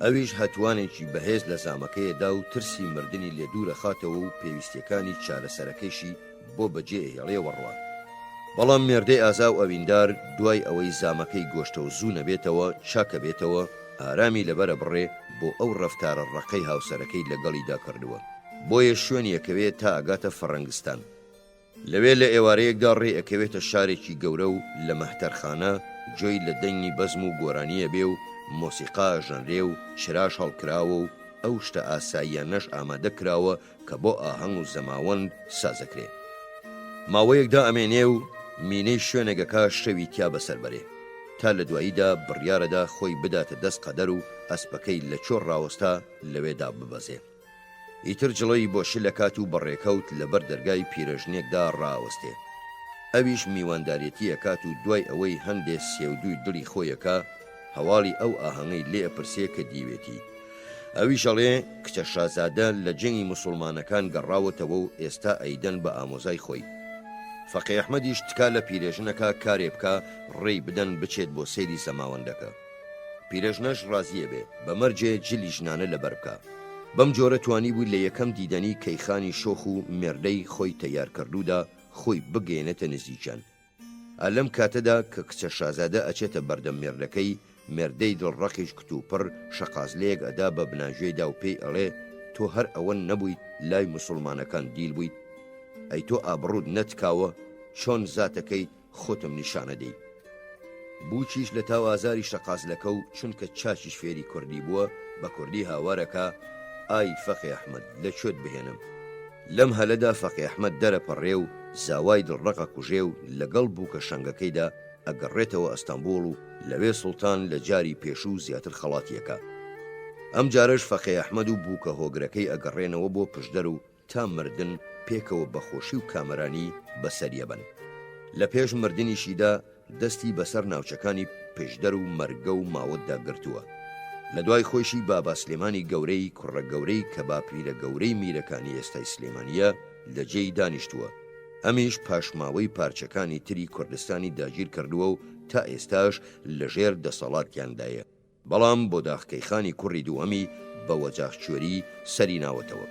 ئەویش هەتوانێکی بەهێز لە زامەکەیەدا و ترسی مردنی لێ دوورە خاتەوە و پێویستیەکانی چارەسەرەکەیشی بۆ بەجێ هێڵێەوە ڕوات. بەڵام مێردەی ئازا و ئەویندار دوای ئەوەی زامەکەی گۆشتە و زوو نەبێتەوە چاکە بێتەوە ئارامی لەبەرە بڕێ بۆ ئەو ڕەفتارە ڕقەی هاوسەرەکەی لەگەڵیدا کردووە. بۆیە شوێنی ئەکەوێت تا ئەگاتە فەڕەنگستان. لەوێ لە ئێوارەیەکدا ڕێ ئەکەوێتە شارێکی گەورە و لە مەهتەرخانە جۆی لە دەنگی بەزم و گۆرانیە بێ و مۆسیقا ژەنرێ و شراش هەڵکراوە و ئەو شتە ئاساییانەش ئامادە کراوە کە بۆ ئاهەنگ و زەماوەند سازەکرێ. ماوەیەکدا ئەمێنێ و مینەی شوێنێگەکە شەوی تیا بەسەر بەرێ تا لە دواییدا بڕیارەدا خۆی بداتە دەست قەدەر و ئەسپەکەی لە چۆر ڕاوەستا لەوێدا ببەزێ. ئیتر جڵەی بۆشی لە کات و بەڕێکەوت لەبەر دەرگای پیرەژنێکدا ڕاوەستێ. ئەویش میواندارەتی ئەکات و دوای ئەوەی هەندێ سێودووی دڵی خۆیەکە هەواڵی ئەو ئاهەنگەی لێ ئەپرسێ کە دیوێتی. ئەویش ئەڵێ کچە شازادە لە جەنگی موسڵمانەکان گەڕاوەتەوە و ئێستا ئەیدەن بە ئامۆزای خۆی. فەقێ ئەحمەدیش تکا لە پیرێژنەکە کارێ بکە ڕێی بدەن بچێت بۆ سەیری زەماوەندەکە. پیرێژنەش ڕازیە بێ بەمەرجێ جلی ژنانە لەبەر بکە. بەم جۆرە توانی بوو لە یەکەم دیدەنی کەیخانی شۆخ و مێردەی خۆی تەیار کردوودا خۆی بگەێنێتە نزیکەن. ئەلەم کاتەدا کە کچە شازادە ئەچێتە بەردەم مێردەکەی مێردەی دڵڕەقیش کتوپڕ شەقازلەیەک ئەدا بە بناژێدا و پێی ئەڵێ تۆ هەر ئەوە نەبوویت لای موسڵمانەکان دیل بوویت، ئەی تۆ ئابڕوود نەتکاوە چۆن زاتەکەی خۆتم نیشانە دەی. بووچیش لە تاو ئازاری شەقازلەکە و چونکە چاچیش فێری کوردی بووە بە کوردی هاوارەکە ئای فەقێ ئەحمەد لەکوێت بهێنم. لەم هەلەدا فەقێ ئەحمەد دەرەپەڕێ و زاوای دڵڕەقە کوژێ و لەگەڵ بووکە شەنگەکەیدا ئەگەڕێتەوە ئەستەمبوڵ و لەوێ سوڵتان لە جاری پێشوو زیاتر خەڵاتیەکە. ئەم جارش فەقێ ئەحمەد و بووکە هۆگرەکەی ئەگەڕێنەوە بۆ پشدەر و تا مردن پێکەوە بەخۆشی و کامەرانی بەسەریەبن. لە پێش مردنیشیدا دەستی بەسەر ناوچەکانی پشدەر و مەرگە و ماوەتدا گرتووە. لە دوای خۆشی بابا سلێمانی گەورەی کوڕە گەورەی کە باپیرە گەورەی میرەکانی ئێستای سلێمانیە لە جێی دانیشتووە. ئەمیش پاشماوەی پارچەکانی تری کوردستانی داگیر کردووە و تا ئێستاش لەژێر دەسەڵاتیاندایە. بەڵام بۆ داخکەیخانی کوڕی دووەمی بە وەجاخچۆری سەری ناوەتەوە.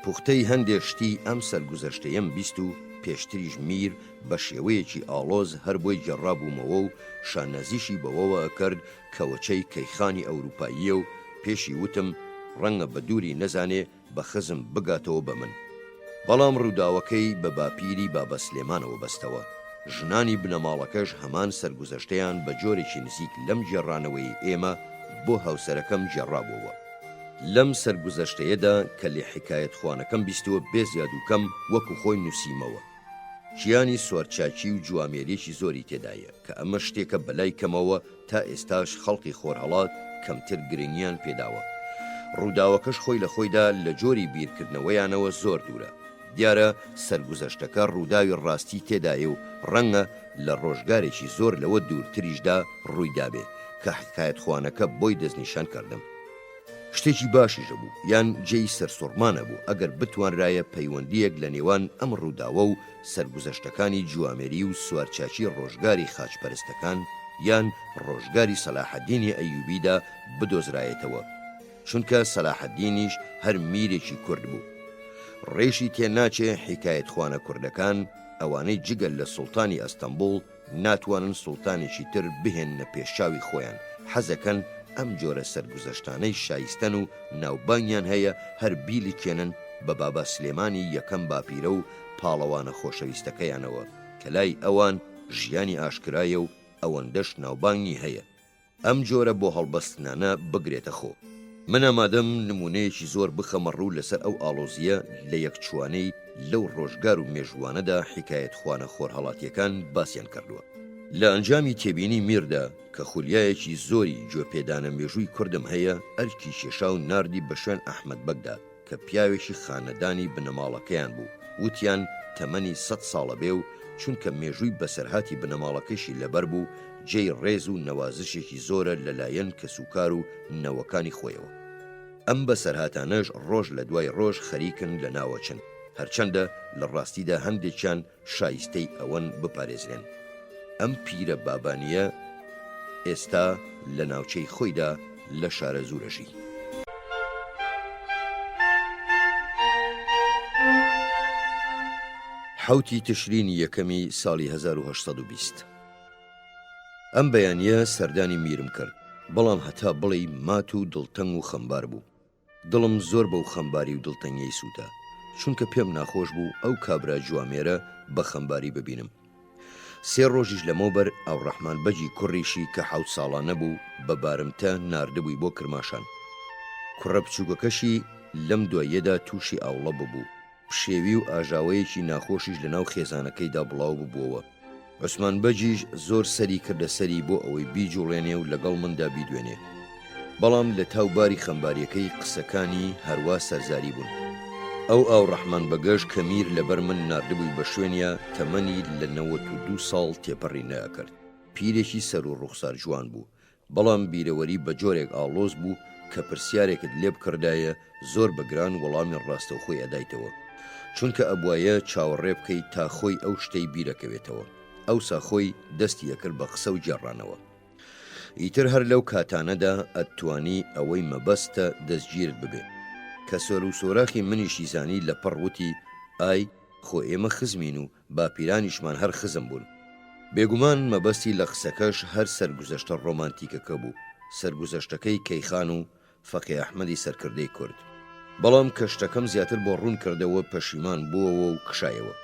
پوختەی هەندێک شتی ئەم سەرگوزەشتەیەم بیست و پێشتریش میر بە شێوەیەکی ئاڵۆز هەر بۆی جێڕابوومەوە و شانەزیشی بەوەوە ئەکرد کەوەچەی کەیخانی ئەوروپاییە و پێشی وتم ڕەنگە بە دووری نەزانێ بە خزم بگاتەوە بە من. بەڵام ڕووداوەکەی بە باپیری بابە سلێمانەوە بەستەوە. ژنانی بنەماڵەکەش هەمان سەرگوزەشتەیان بە جۆرێکی نزیک لەم جێڕانەوەی ئێمە بۆ هاوسەرەکەم جێڕابووەوە. لەم سەرگوزەشتەیەدا کە لێ حکایەت خوانەکەم بیستەوە بێزیاد و کەم وەکو خۆی نووسیمەوە. ژیانی سوارچاکی و جوامێریەکی زۆری تێدایە کە ئەمە شتێکە بەلای کەمەوە تا ئێستاش خەڵقی خۆرهەڵات کەمتر گرنگیان پێداوە. ڕووداوەکەش خۆی لە خۆیدا لە جۆری بیرکردنەوەیانەوە زۆر دوورە. دیارە سەرگوزەشتەکە ڕووداوی ڕاستی تێدایە و ڕەنگە لە ڕۆژگارێکی زۆر لەوە دوورتریشدا ڕوویدابێ کە حکایەت خوانەکە بۆی دەستنیشان کردم. شتێکی باشیژە بوو یان جێی سەرسوڕمانە بوو ئەگەر بتوانرایە پەیوەندیەک لە نێوان ئەم ڕووداوە و سەرگوزەشتەکانی جوامێری و سوارچاکی ڕۆژگاری خاچپەرستەکان یان ڕۆژگاری سەلاحەدینی ئەیوبیدا بدۆزرایەتەوە، چونکە سەلاحەدینیش هەر میرێکی کورد بوو. ڕێشی تێناچێ حکایەت خوانە کوردەکان ئەوانەی جگەل لە سوڵتانی ئەستەمبوڵ ناتوانن سوڵتانێکی تر بهێننە پێشچاوی خۆیان، حەزەکەن ئەم جۆرە سەرگوزەشتانەی شایستەن و ناوبانیان هەیە هەر بیلی کێنن بە بابا سلێمانی یەکەم باپیرە و پاڵەوانە خۆشەویستەکەیانەوە کە لای ئەوان ژیانی ئاشکرایە و ئەوەندەش ناوبانگی هەیە. ئەم جۆرە بۆ هەڵبەستنانە بگرێتە خۆ. من ئامادەم نمونەیەکی زۆر بخەمە ڕوو لەسەر ئەو ئاڵۆزیە لە یەکچوانەی لەو ڕۆژگار و مێژوانەدا حکایەت خوانە خۆرهەڵاتیەکان باسییان کردووە. لە ئەنجامی تێبینی میردا کە خولیایەکی زۆری گوێپێدانە مێژووی کوردم هەیە ئەرکی کێشا و ناردی بە شوێن ئەحمەد بەگدا کە پیاوێکی خانەدانی بنەماڵەکەیان بوو. وتیان تەمەنی 100 ساڵە بێ و چونکە مێژووی بەسەرهاتی بنەماڵەکەشی لەبەر بوو جێی ڕێز و نەوازشێکی زۆرە لەلایەن کەسوکار و نەوەکانی خۆیەوە. ئەم بەسەرهاتانەش ڕۆژ لە دوای ڕۆژ خەریکن لە ناوەچن، هەرچەندە لە ڕاستیدا هەندێکیان شایستەی ئەوەن بپارێزرێن. ئەم پیرە بابانیە ئێستا لە ناوچەی خۆیدا لە شارە زورەژی. حوتی تشرینی یەکەمی ساڵی 1820 ئەم بەیانیە سەردانی میرم کرد، بەڵام هەتا بڵێ مات و دڵتەنگ و خەمبار بوو. دڵم زۆر بەو خەمباری و دڵتەنگیەی سووتە، چونکە پێم ناخۆش بوو ئەو کابرا جوامێرە بە خەمباری ببینم. 3 ڕۆژیش لەمەوبەر ئاوڕەحمان بەجی کوڕیشی کە 7 ساڵانە بوو بە بارمتە ناردبووی بۆ کرماشان. کوڕە بچووکەکەشی لەم دواییەدا تووشی ئاوڵە ببوو، پشێوی و ئاژاوەیەکی ناخۆشیش لە ناو خێزانەکەیدا بڵاو ببووەوە. عوسمان بەجیش زۆر سەری کردە سەری بۆ ئەوەی بیجوڵێنێ و لەگەڵ مندا بیدوێنێ، بەڵام لە تاوباری خەمباریەکەی قسەکانی هەروە سەرزاری بوون. ئەو ئاوڕەحمان بەگەش کە میر لەبەر من ناردبووی بە شوێنە تەمەنی لە 92 ساڵ تێپەڕی نەکرد. پیرێکی سەر و ڕوخسار جوان بوو، بەڵام بیرەوەری بە جۆرێک ئاڵۆز بوو کە پرسیارێکت لێ بکردایە زۆر بەگران وەڵامی ڕاستەوخۆی ئەدایتەوە، چونکە ئەبوایە چاوەڕێ بکەیت تا خۆی ئەو شتەی بیرەکەوێتەوە. ئەوسا خۆی دەستی یەکرد بە قسە و جێڕانەوە. ئیتر هەر لەو کاتانەدا ئەتوانی ئەوەی مەبەستە دەستگیرت ببێ، کە سۆر و سۆراخی منیشی زانی لە پڕوتی ئای خۆ ئێمە خزمین و باپیرانیشمان هەر خزم بوون. بێگومان مەبەستی لە قسەکەش هەر سەرگوزەشتە ڕۆمانتیکەکە بوو، سەرگوزەشتەکەی کەیخان و فەقی ئەحمەدی سەرکردەی کورد. بەڵام کە شتەکەم زیاتر بۆ ڕوون کردەوە پەشیمان بووەوە و کشایەوە.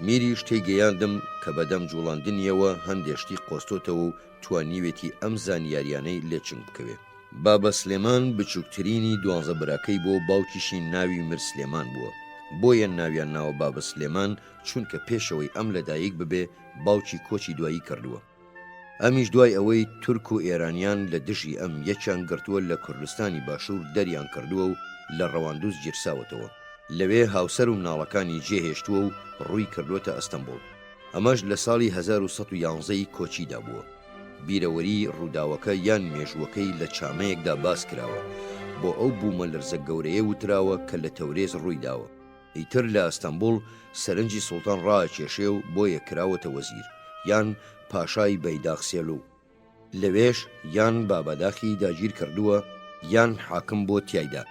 میریش تێگەیاندم کە بەدەم جوڵاندنیەوە هەندێشتی قۆستۆتەوە و توانیوێتی ئەم زانیاریانەی لێچنگ بکەوێ. بابە سلێمان بچووکترینی 12 براکەی بۆ، باوکیشی ناوی میر سلێمان بووە. بۆیە ناویان ناوە بابە سلێمان، چونکە پێشەوەی ئەم لەدایک ببێ باوکی کۆچی دوایی کردووە. ئەمیش دوای ئەوەی تورک و ئێرانیان لە دژی ئەم یەکیان گرتووە لە کوردستانی باشوور دەریان کردووە و لە ڕەواندوز گیرساوەتەوە. لەوێ هاوسەر و مناڵەکانی جێهێشتووە و ڕووی کردوتە ئەستەمبۆڵ. ئەمەش لە ساڵی 1911 کۆچیدا بووە. بیرەوەری ڕووداوەکە یان مێژوەکەی لە چامەیەکدا باس کراوە، بۆ ئەو بوومە لەرزە گەورەیە وتراوە کە لە تەورێز ڕوویداوە. ئیتر لە ئەستەمبۆڵ سەرنجی سوڵتان ڕاکێشێ و بۆیە کراوەتە وەزیر یان پاشای بەیداخسێلو. لەوێش یان بابەداخی داگیر کردووە یان حاکم بۆ تیایدا.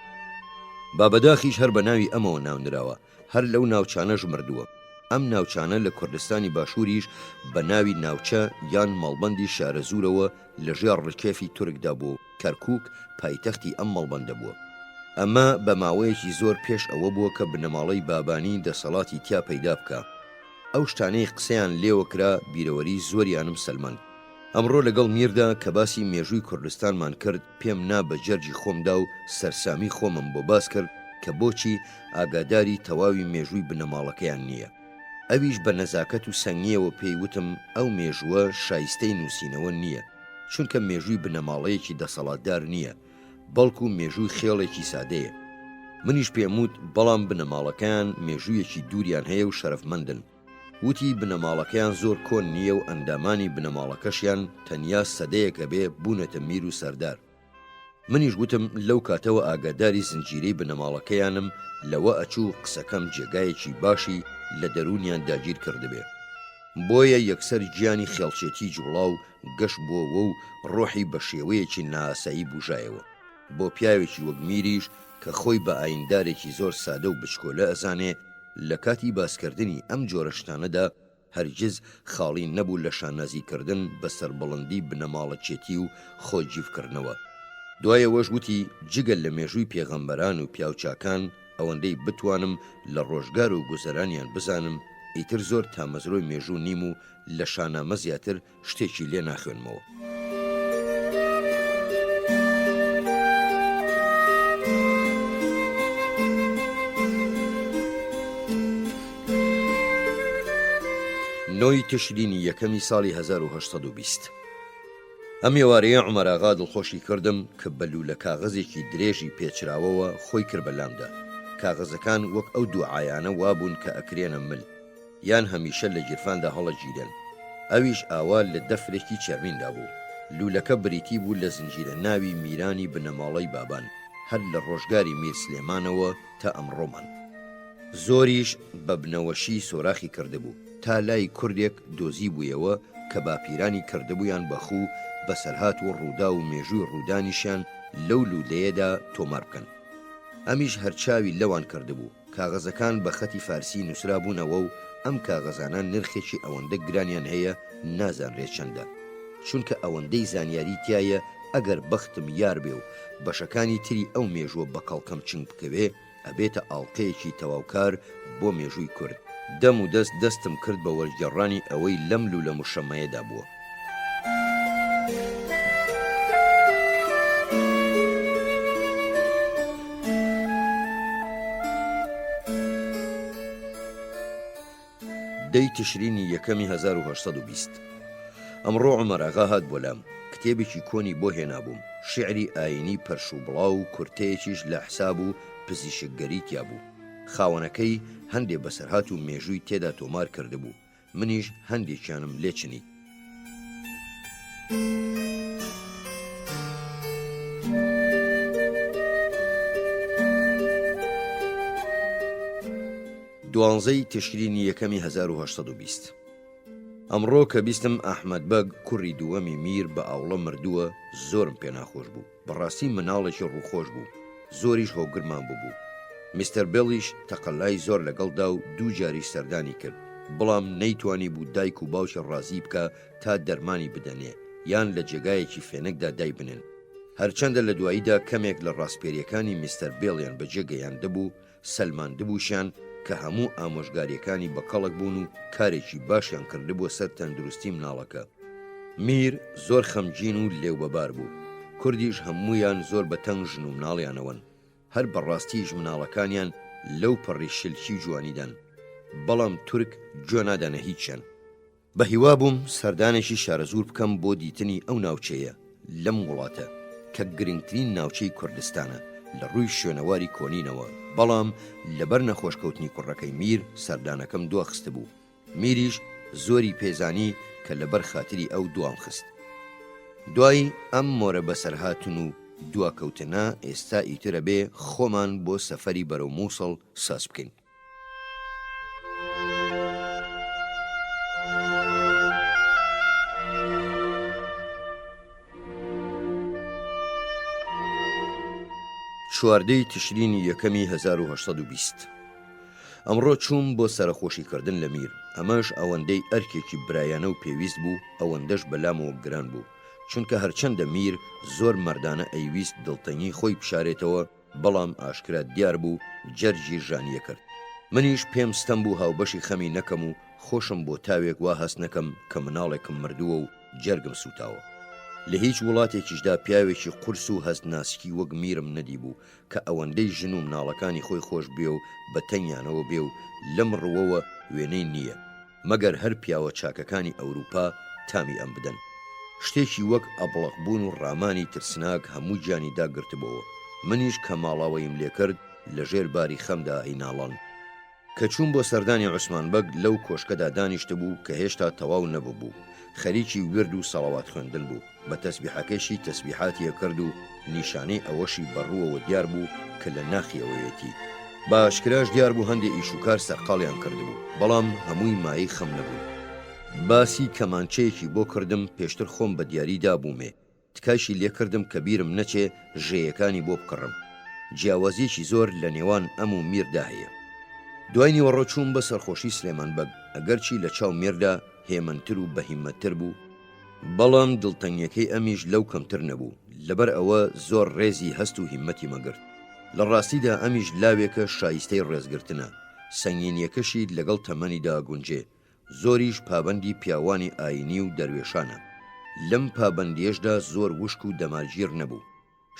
بابەداخیش هەر بە ناوی ئەمەوە ناونراوە، هەر لەو ناوچانەش مردووە. ئەم ناوچانە لە کوردستانی باشووریش بە ناوی ناوچە یان مەڵبەندی شارە زورەوە لە ژێر ڕکێفی تورکدا بوو. کەرکووک پایتەختی ئەم مەڵبەندە بووە. ئەمە بە ماوەیەکی زۆر پێش ئەوە بووە کە بنەماڵەی بابانی دەسەڵاتی تیا پەیدا بکە. ئەو شتانەی قسەیان لێوە کرا بیرەوەری زۆریانم سەلمەند. ئەمڕۆ لەگەڵ میردا کە باسی مێژووی کوردستانمان کرد، پێم نا بە جەرجی خۆمدا و سەرسامی خۆمم بۆ باس کرد کە بۆچی ئاگاداری تەواوی مێژووی بنەماڵەکەیان نییە. ئەویش بە نەزاکەت و سەنگیەوە پێی وتم ئەو مێژووە شایستەی نووسینەوە نییە، چونکە مێژووی بنەماڵەیەکی دەسەڵاتدار نییە، بەڵکو مێژووی خێڵێکی سادەیە. منیش پێموت بەڵام بنەماڵەکەیان مێژوویەکی دووریان هەیە و شەرەفمەندن. وتی بنەماڵەکەیان زۆر کۆن نییە و ئەندامانی بنەماڵەکەشیان تەنیا سەدەیەکە بێ بوونەتە میر و سەردار. منیش گوتم لەو کاتەوە ئاگاداری زنجیرەی بنەماڵەکەیانم، لەوە ئەچوو قسەکەم جێگایەکی باشی لە دەرونیان داگیر کردبێ. بۆیە یەکسەر گیانی خێڵچێتی جوڵاو گەشت بۆوە و ڕۆحی بە شێوەیەکی نائاسایی بوژایەوە. بۆ پیاوێکی وەک میریش کە خۆی بە ئایندارێکی زۆر سادە و بچکۆلە ئەزانێ، لە کاتی باسکردنی ئەم جۆرە شتانەدا هەرگیز خاڵی نەبوو لە شانازیکردن بە سەربەڵندی بنەماڵەچێتی و خۆجیفکردنەوە. دوایەوەش وتی جگەل لە مێژووی پێغەمبەران و پیاوچاکان ئەوەندەی بتوانم لە ڕۆژگار و گوزەرانیان بزانم، ئیتر زۆر تامەزرۆی مێژوو نیم و لە شانامە زیاتر شتێکی لێ ناخوێنمەوە. نۆی تشرینی یەکەمی ساڵی 1820 ئەم ێوارەیە عومەراغا دڵخۆشی کردم کە بەلوو لە کاغەزێکی درێژی پێچراوەوە خۆی کرد بەلامدا. کاغەزەکان وەک ئەو دوعایانە وابوون کە ئەکرێنە مل یان هەمیشە لە گیرفاندا هەڵە گیرێن. ئەویش ئاوا لە دەفرێکی چەرمیندا بوو. لوولەکە بریتی بوو لە زنجیرە ناوی میرانی بنەماڵەی بابان، هەر لە ڕۆژگاری میر سلێمانەوە تا ئەمڕۆمان. زۆریش بە بنەوەشی سۆراخی کردبوو، تا لای کوردێک دۆزی بوویەوە کە باپیرانی کردبوویان بەخوو بەسەرهات و ڕوودا و مێژووی ڕوودانیشیان لەو لولەیەدا تۆمار بکەن. ئەمیش هەرچاوی لەوان کردبوو. کاغەزەکان بە خەتی فارسی نووسرا بوونەوە و ئەم کاغەزانان نرخێکی ئەوەندە گرانیان هەیە نازانرێت چەندە، چونکە ئەوەندەی زانیاری تایە ئەگەر بەختم یار بێ و بەشەکانی تری ئەو مێژووە بە کەڵکەم چنگ بکەوێ ئەبێتە ئاڵقەیەکی تەواوکار بۆ مێژووی کورد. دەم و دەستم کرد بە وەرگێڕانی ئەوەی لەم لولە مشەمەیەدا بووە. دەی تشرینی یەکەمی 1820 ئەمڕۆ عومەر ئاغا هات بۆ لام. کتێبێکی کۆنی بۆ هێنابووم، شیعری ئاینی پەرش و بڵاو و کورتەیەکیش لە حساب و پزیشکگەری تیا بوو. خاوەنەکەی هەندێ بەسەرهات و مێژووی تێدا تۆمار کردبوو. منیش هەندێکیانم لێ چنی. دوانزەی تشرینی یەکەمی 1820 ئەمڕۆ کە بیستم ئەحمەد بەگ کوڕی دووەمی میر بە ئاوڵە مردووە زۆرم پێ ناخۆش بوو. بەڕاستی مناڵێکی ڕووخۆش بوو، زۆریش هۆگرمان ببوو. میستەر بێڵیش تەقەلای زۆر لەگەڵدا و دوو جاری سەردانی کرد، بەڵام نەیتوانی بوو دایک و باوکی ڕازی بکە تا دەرمانی بدەنێ یان لە جێگایەکی فێنکدا دای بنێن. هەرچەندە لە دواییدا کەمێک لە ڕاستپێریەکانی میستەر بێڵیان بەجێگەیاندەبوو سەلماندبووشیان کە هەموو ئامۆژگاریەکانی بەکەڵک بوون و کارێکی باشیان کردبووە سەر تەندروستی مناڵەکە. میر زۆر خەمگین و لێوبەبار بوو. کوردیش هەموویان زۆر بەتەنگ ژن و مناڵیانەوەن. هەر بەڕاستیش مناڵەکانیان لەو پەڕی شلکی جوانیدان، بەڵام تورک گوێ نادانە هیچیان. بە هیوا بووم سەردانێکی شارەزور بکەم بۆ دیتنی ئەو ناوچەیە لەم وڵاتە کە گرنگترین ناوچەی کوردستانە لە ڕووی شوێنەواری کۆنینەوە، بەڵام لەبەر نەخۆشکەوتنی کوڕەکەی میر سەردانەکەم دواخستە بوو. میریش زۆری پێزانی کە لەبەر خاتری ئەو دوام خست. دوای ئەم مۆرە بەسەرهاتن و دواکەوتنە ئێستا ئیترە بێ خۆمان بۆ سەفەری بەرەو مووسڵ ساز بکەین. چواردەی تشرینی یەکەمی 1820 ئەمڕۆ چووم بۆ سەرخۆشیکردن لە میر. ئەمەش ئەوەندەی ئەرکێکی برایانە و پێویست بوو، ئەوەندەش بەلامەوە گران بوو، چونکە هەرچەندە میر زۆر مەردانە ئەیویست دڵتەنگی خۆی بشارێتەوە، بەڵام ئاشکرا دیار بوو جەرجی ژانیە کرد. منیش پێم ستەم بوو هاوبەشی خەمی نەکەم و خۆشم بۆ تاوێک وا هەست نەکەم کە مناڵێکم مردووە و جەرگم سوتاوە. لە هیچ وڵاتێکیشدا پیاوێکی قورس و هەست ناسکی وەک میرم نەدی بوو کە ئەوەندەی ژن و مناڵەکانی خۆی خۆش بێ و بە تەنیانەوە بێ و لەم ڕووەوە وێنەی نییە مەگەر هەر پیاوە چاکەکانی ئەوروپا تامی ئەم بدەن. شتێکی وەک ئەبڵەقبوون و ڕامانی ترسناک هەموو گیانی داگرتبەوە. منیش کە ماڵاوەیم لێ کرد لەژێر باری خەمدا ئەیناڵان. کە چوون بۆ سەردانی عوسمان بەگ لەو کۆشکەدا دانیشتە بوو کە هێشتا تەواو نەبوو. خەریکی ورد و سەڵاوات خوێندن بوو. بە تەسبیحەکەشی تەسبیحاتیە کرد و نیشانەی ئەوەشی بەڕووەوە دیار بوو کە لە ناخیەوەیەتی. باشکراش دیار بوو هەندێک ئیشوکار سەرقاڵیان کردبوو، بەڵام هەمووی مایی خەم نەبوو. باسی کەمانچەیەکی بۆ کردم پێشتر خۆم بە دیاریدا بوومێ. تکایشی لێ کردم کە بیرم نەچێ ژێیەکانی بۆ بکڕم. جیاوازیەکی زۆر لە نێوان ئەم و میردا هەیە. دوای نیوەڕۆ چوون بە سەرخۆشی سلێمان بەگ. ئەگەرچی لە چاو مێردا هێمنتر و بەهیمەتتر بوو، بەڵام دڵتەنگیەکەی ئەمیش لەو کەمتر نەبوو، لەبەر ئەوە زۆر ڕێزی هەست و هیمەتی مەگرت. لە ڕاستیدا ئەمیش لاوێکە شایستەی ڕێزگرتنە، سەنگینیەکەشی لەگەڵ تەمەنیدا گونجێ، زۆریش پابەندی پیاوانی ئاینی و دەروێشانە. لەم پابەندیەشدا زۆر وشک و دەماگیر نەبوو.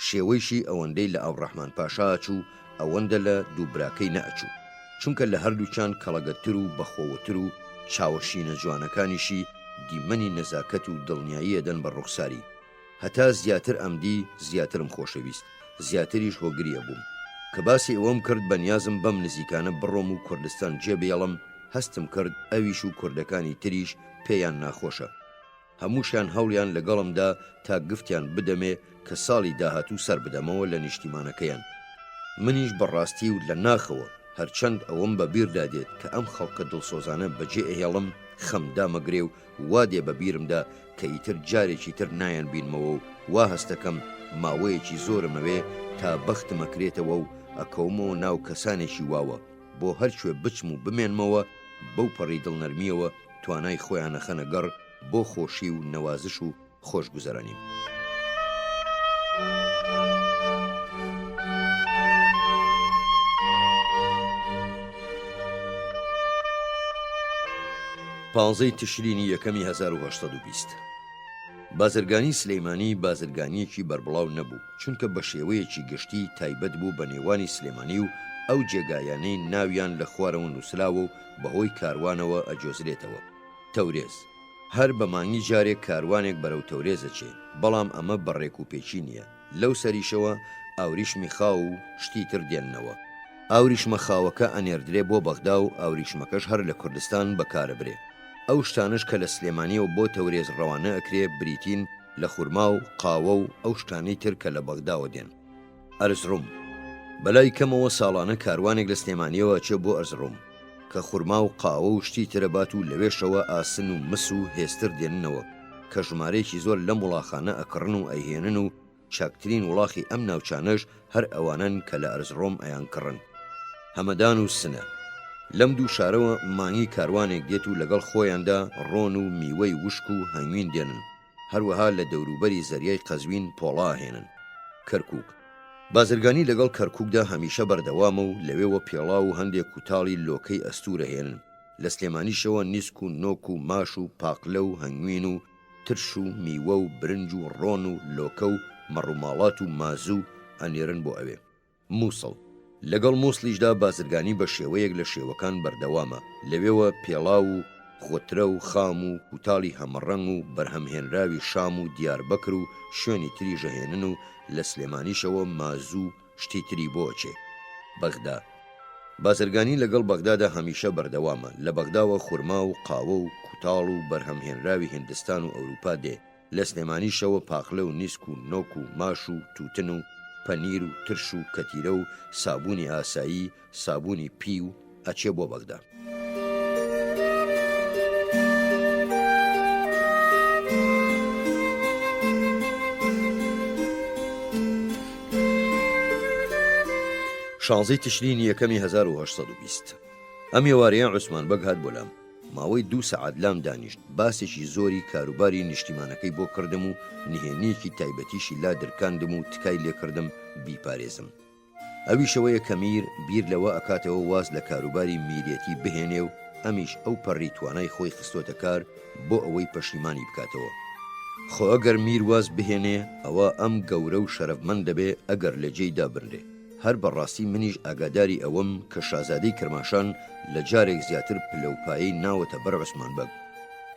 شێوەیشی ئەوەندەی لە ئاوڕەحمان پاشا ئەچوو ئەوەندە لە دووبراکەی نەئەچوو، چونکە لە هەردووچان کەڵەگەتر و بەخۆوەتر و چاوەشینە جوانەکانیشی دیمەنی نەزاکەت و دڵنیاییە دەن بە ڕوخساری. هەتا زیاتر ئەمدی زیاترم خۆشەویست، زیاتریش هۆگریە بووم. کە باسی ئەوەم کرد بەنیازم بەم نزیکانە بڕۆم و کوردستان جێبێڵم، هەستم کرد ئەویش و کوردەکانی تریش پێیان ناخۆشە. هەمووشیان هەوڵیان لەگەڵمدا تا گفتیان بدەمێ کە ساڵی داهاتوو سەر بدەمەوە لە نیشتیمانەکەیان. منیش بەڕاستی و لە ناخەوە هەرچەند ئەوەم بە بیردادێت کە ئەم خەڵکە دڵسۆزانە بەجێ ئەهێڵم خەمدا مەگرێ و وا دێ بە بیرمدا کە ئیتر جارێکی تر نایەن بینمەوە و وا هەستەکەم ماوەیەکی زۆرمەوێ تا بەختمەکرێتەوە و ئەکەومەوە ناو کەسانێکی واوە بۆ هەرکوێ بچم و بمێنمەوە بەو پەڕی دڵنەرمیەوە توانای خۆیانە خەنە گەڕ بۆ خۆشی و نەوازش و خۆشگوزەرانی. پانزەی تشرینی یەکەمی 1920 بازرگانی سلەیمانی بازرگانیەکی بەربڵاو نەبوو، چونکە بە شێوەیەکی گشتی تایبەت بوو بە نێوانی سلێمانی و ئەو جێگایانەی ناویان لە خوارەوە نووسراوە و بەهۆی کاروانەوە ئەجۆزرێتەوە. تەورێز هەر بە مانگی جارێک کاروانێک بەرەو تەورێزە چێ، بەڵام ئەمە بەڕێک و پێچی نییە. لەو سەریشەوە ئاوریشمی خاو و شتی تر دێننەوە. ئاوریشمە خاوەکە ئەنێردرێ بۆ بەغدا و ئاوریشمەکەش هەر لە کوردستان بەکارەبرێ. ئەو شتانش کە لە سلێمانیەوە بۆ تەورێز ڕەوانە ئەکرێ بریتین لە خورما و قاوە و ئەو شتانەی تر کە لە بەغداوە دێن. ئەرزڕوم بەلای کەمەوە ساڵانە کاروانێک لە سلێمانیەوە ئەچێ بۆ ئەرزڕوم کە خورما و قاوە و شتی ترەبات و لەوێشەوە ئاسن و مس و هێستر دێننەوە کە ژمارەیەکی زۆر لە وڵاخانە ئەکڕن و ئەیهێنن و چاکترین وڵاخی ئەم ناوچانەش هەر ئەوانن کە لە ئەرزڕۆم ئەیان کڕن. هەمەدان و سنە لەم دوو شارەوە مانگی کاروانێک دێت و لەگەڵ خۆیاندا ڕۆن و میوەی وشک و هەنگوین دێنن، هەروەها لە دەوروبەری زەریای قەزوین پۆڵا هێنن. کەرکووک بازرگانی لەگەڵ کەرکووکدا هەمیشە بەردەوامە و لەوێوە پێڵا و هەندێک کوتاڵی لۆکەی ئەستورە هێنن. لە سلێمانیشەوە نیسک و نۆک و ماش و پاقلە و هەنگوین و ترش و میوە و برنج و ڕۆن و لۆکە و مەڕووماڵات و مازوو ئەنێرن بۆ ئەوێ. مووسڵ لەگەڵ مووسڵیشدا بازرگانی بە شێوەیەک لە شێوەکان بەردەوامە، لەوێوە پێڵا و خۆترە و خام و کوتاڵی هەمەڕەنگ و بەرهەمهێنراوی شام و دیاربەکر و شوێنی تری ژەهێنن و لە سلێمانیشەوە مازوو شتی تری بۆ ئەچێ. بەغدا بازرگانی لەگەڵ بەغدادا هەمیشە بەردەوامە، لە بەغداوە خورما و قاوە و کوتاڵ و بەرهەمهێنراوی هیندستان و ئەوروپا دێ، لە سلێمانیشەوە پاقلە و نیسک و نۆک و ماش و تووتن و پەنیر و ترش و کەتیرە و سابوونی ئاسایی، سابوونی پی و ئەچێ بۆ بەغدا. شانزەی تشرینی یەکەمی 1920 ئەم ێوارەیە عوسمان بەگ هات بۆ لام. ماوەی 2 سەعات لام دانیشت، باسێکی زۆری کاروباری نیشتیمانەکەی بۆ کردم و نهێنیەکی تایبەتیشی لا دەرکاندم و تکای لێکردم بیپارێزم. ئەویشەوەیە کە میر بیر لەوە ئەکاتەوە واز لە کاروباری میرێتی بهێنێ و ئەمیش ئەو پەڕی توانای خۆی خستۆتە کار بۆ ئەوەی پەشیمانی بکاتەوە. خۆ ئەگەر میر واز بهێنێ ئەوە ئەم گەورە و شەرەفمەند دەبێ ئەگەر لە جێی دابرێ. هەر بەڕاستی منیش ئاگاداری ئەوەم کە شازادەی کرماشان لە جارێک زیاتر پلەپایی ناوەتە بەر عوسمان بەگ.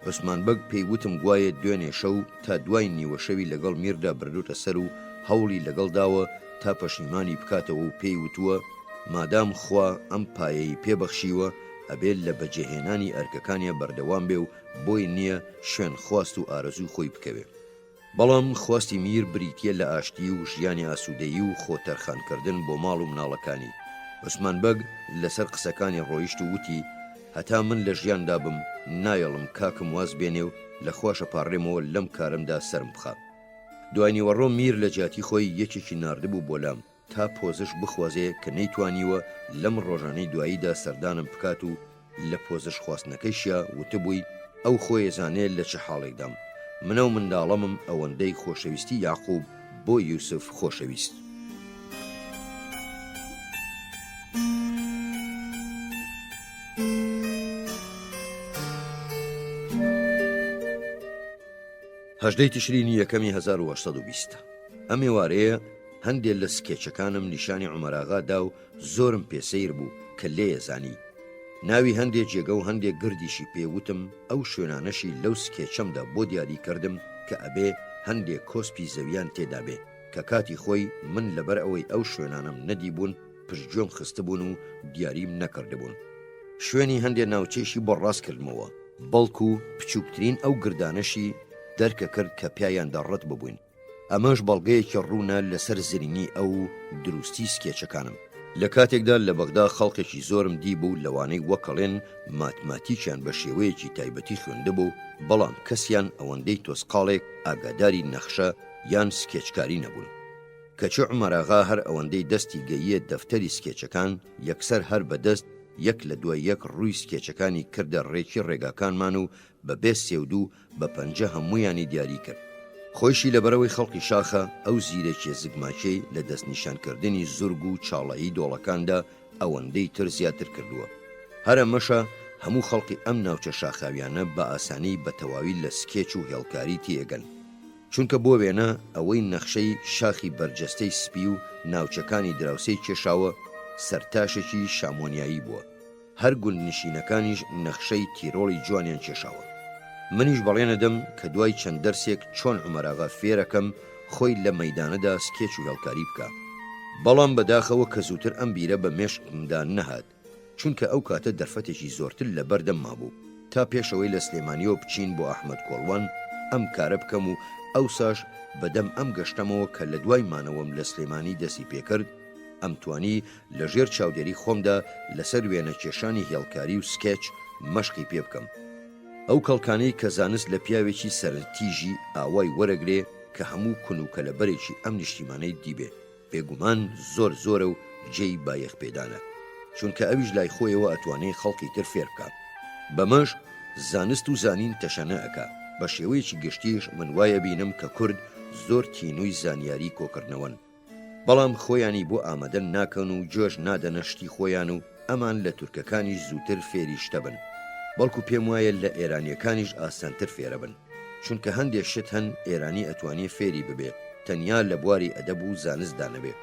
عوسمان بەگ پێی وتم گوایە دوێنێ شەو تا دوای نیوە شەوی لەگەڵ میردا بردوتە سەر و هەوڵی لەگەڵ داوە تا پەشیمانی بکاتەوە و پێی وتووە مادام خوا ئەم پایەی پێبەخشیوە ئەبێت لە بەجێهێنانی ئەرکەکانیە بەردەوام بێ و بۆی نییە شوێن خواست و ئارەزوو خۆی بکەوێ. بەڵام خواستی میر بریتیە لە ئاشتی و ژیانی ئاسوودەیی و خۆتەرخانکردن بۆ ماڵ و مناڵەکانی. عوسمان بەگ لەسەر قسەکانی ڕۆیشت و وتی هەتا من لە ژیاندا بم نایەڵم کاکم واز بێنێ و لە خۆشە پاڕێمەوە لەم کارمدا سرم بخە. دوای وەڕۆ میر لە جاتی خۆی یەکێکی ناردبوو بۆ لام تا پۆزش بخوازێ کە نەیتوانیوە لەم ڕۆژانەی دواییدا سەردانم بکات و لە پۆزش خواستنەکەیشە وتبووی ئەو خۆی زانێت لە چه حاڵێکدام. منە و منداڵەمم ئەوەندەی خۆشەویستی یاعقوب بۆ یوسف خۆشەویست. هەژدەی تشرینی یەکەمی 1920 ئەم ێوارەیە هەندێک لە سکێچەکانم نیشانی عومەراغا دا و زۆرم پێسەیر بوو کە لێیەزانی. ناوی هەندێک جێگە و هەندێک گردیشی پێوتم ئەو شوێنانەشی لەو سکێچەمدا بۆ دیاری کردم کە ئەبێ هەندێک کۆسپی زەویان تێدا بێ کە کاتی خۆی من لەبەر ئەوەی ئەو شوێنانم نەدی بوون پشتگوێم خستبوون و دیاریم نەکردبوون. شوێنی هەندێک ناوچەیشی بۆ ڕاست کردمەوە، بەڵکو و بچووکترین ئەو گردانەشی دەرکە کرد کە پیایاندا ڕەت ببووین. ئەمەش بەڵگەیەکی ڕوونە لەسەر زرینی ئەو دروستی سکێچەکانم. لە کاتێکدا لە بەغدا خەڵکێکی زۆرم دی بوو لەوانەی وەکەڵێن ماتماتیکیان بە شێوەیەکی تایبەتی خوێندەبوو، بەڵام کەسیان ئەوەندەی تۆسقاڵێک ئاگاداری نەخشە یان سکێچکاری نەبوون. کەچی عومەراغا هەر ئەوەندەی دەستی گەییە دەفتەری سکێچەکان یەکسەر هەر بەدەست یەک لە دوای یەک ڕووی سکێچەکانی کردە ڕێکی ڕێگاکانمان و بە بێ سێودوو بە پەنجە هەمویانی دیاری کرد. خۆشی لەبەرەوەی خەڵکی شاخە ئەو زیرێکی زگماچەی لە دەستنیشانکردنی زورگ و چاڵایی دۆڵەکاندا ئەوەندەی تر زیاتر کردووە. هەرە مەشە هەموو خەڵکی ئەم ناوچە شاخاویانە بە ئاسانی بە تەواوی لە سکێچ و هێڵکاری تێگەن، چونکە بۆ وێنە ئەوەی نەخشەی شاخی بەرجەستەی سپی و ناوچەکانی دراوسەی کێشاوە سەرتاشێکی شامۆنیایی بووە، هەر گوندنشینەکانیش نەخشەی تیرۆڵی جوانیان کێشاوە. منیش بەڵێنەدەم کە دوای چەند دەرسێک چۆن عومەراغا فێرەکەم خۆی لە مەیدانەدا سکێچ و هێڵکاری بکە. بەڵام بەداخەوە کە زووتر ئەم بیرە بە مێشکمدا نەهات، چونکە ئەو کاتە دەرفەتێکی زۆرتر لە بەردەم مابوو تا پێشەوەی لە سلێمانیەوە بچین بۆ ئەحمەد کۆڵوان ئەم کارە بکەم و ئەوساش بەدەم ئەم گەشتەمەوە کە لە دوای مانەوەم لە سلێمانی دەستی پێکرد ئەمتوانی لە ژێر چاودێری خۆمدا لەسەر وێنە کێشانی هێڵکاری و سکێچ مەشقی پێ بکەم. ئەو کەڵکانەی کە زانست لە پیاوێکی سەرتیژی ئاوای وەرەگرێ کە هەموو کونوکە لە بەرێکی ئەم نیشتیمانەی دیبێ، بێگومان زۆر زۆرە و جێی بایەخ پێدانە، چونکە ئەویش لای خۆیەوە ئەتوانێت خەڵکی تر فێر بکە. بەمەش زانست و زانین تەشەنە ئەکا. بە شێوەیەکی گشتیش من وایە بینم کە کورد زۆر تینووی زانیاری کۆکردنەوەن، بەڵام خۆیانی بۆ ئامادە ناکەن و جۆش نادەنە شتی خۆیان و ئەمان لە تورکەکانی زووتر فێری شتە بن، بەڵکو پێم وایە لە ئێرانیەکانیش ئاسانتر فێرە بن، چونکە هەندێک شت هەن ئێرانی ئەتوانێت فێری ببێ تەنیا لە بواری ئەدەب و زانستدا نەبێ.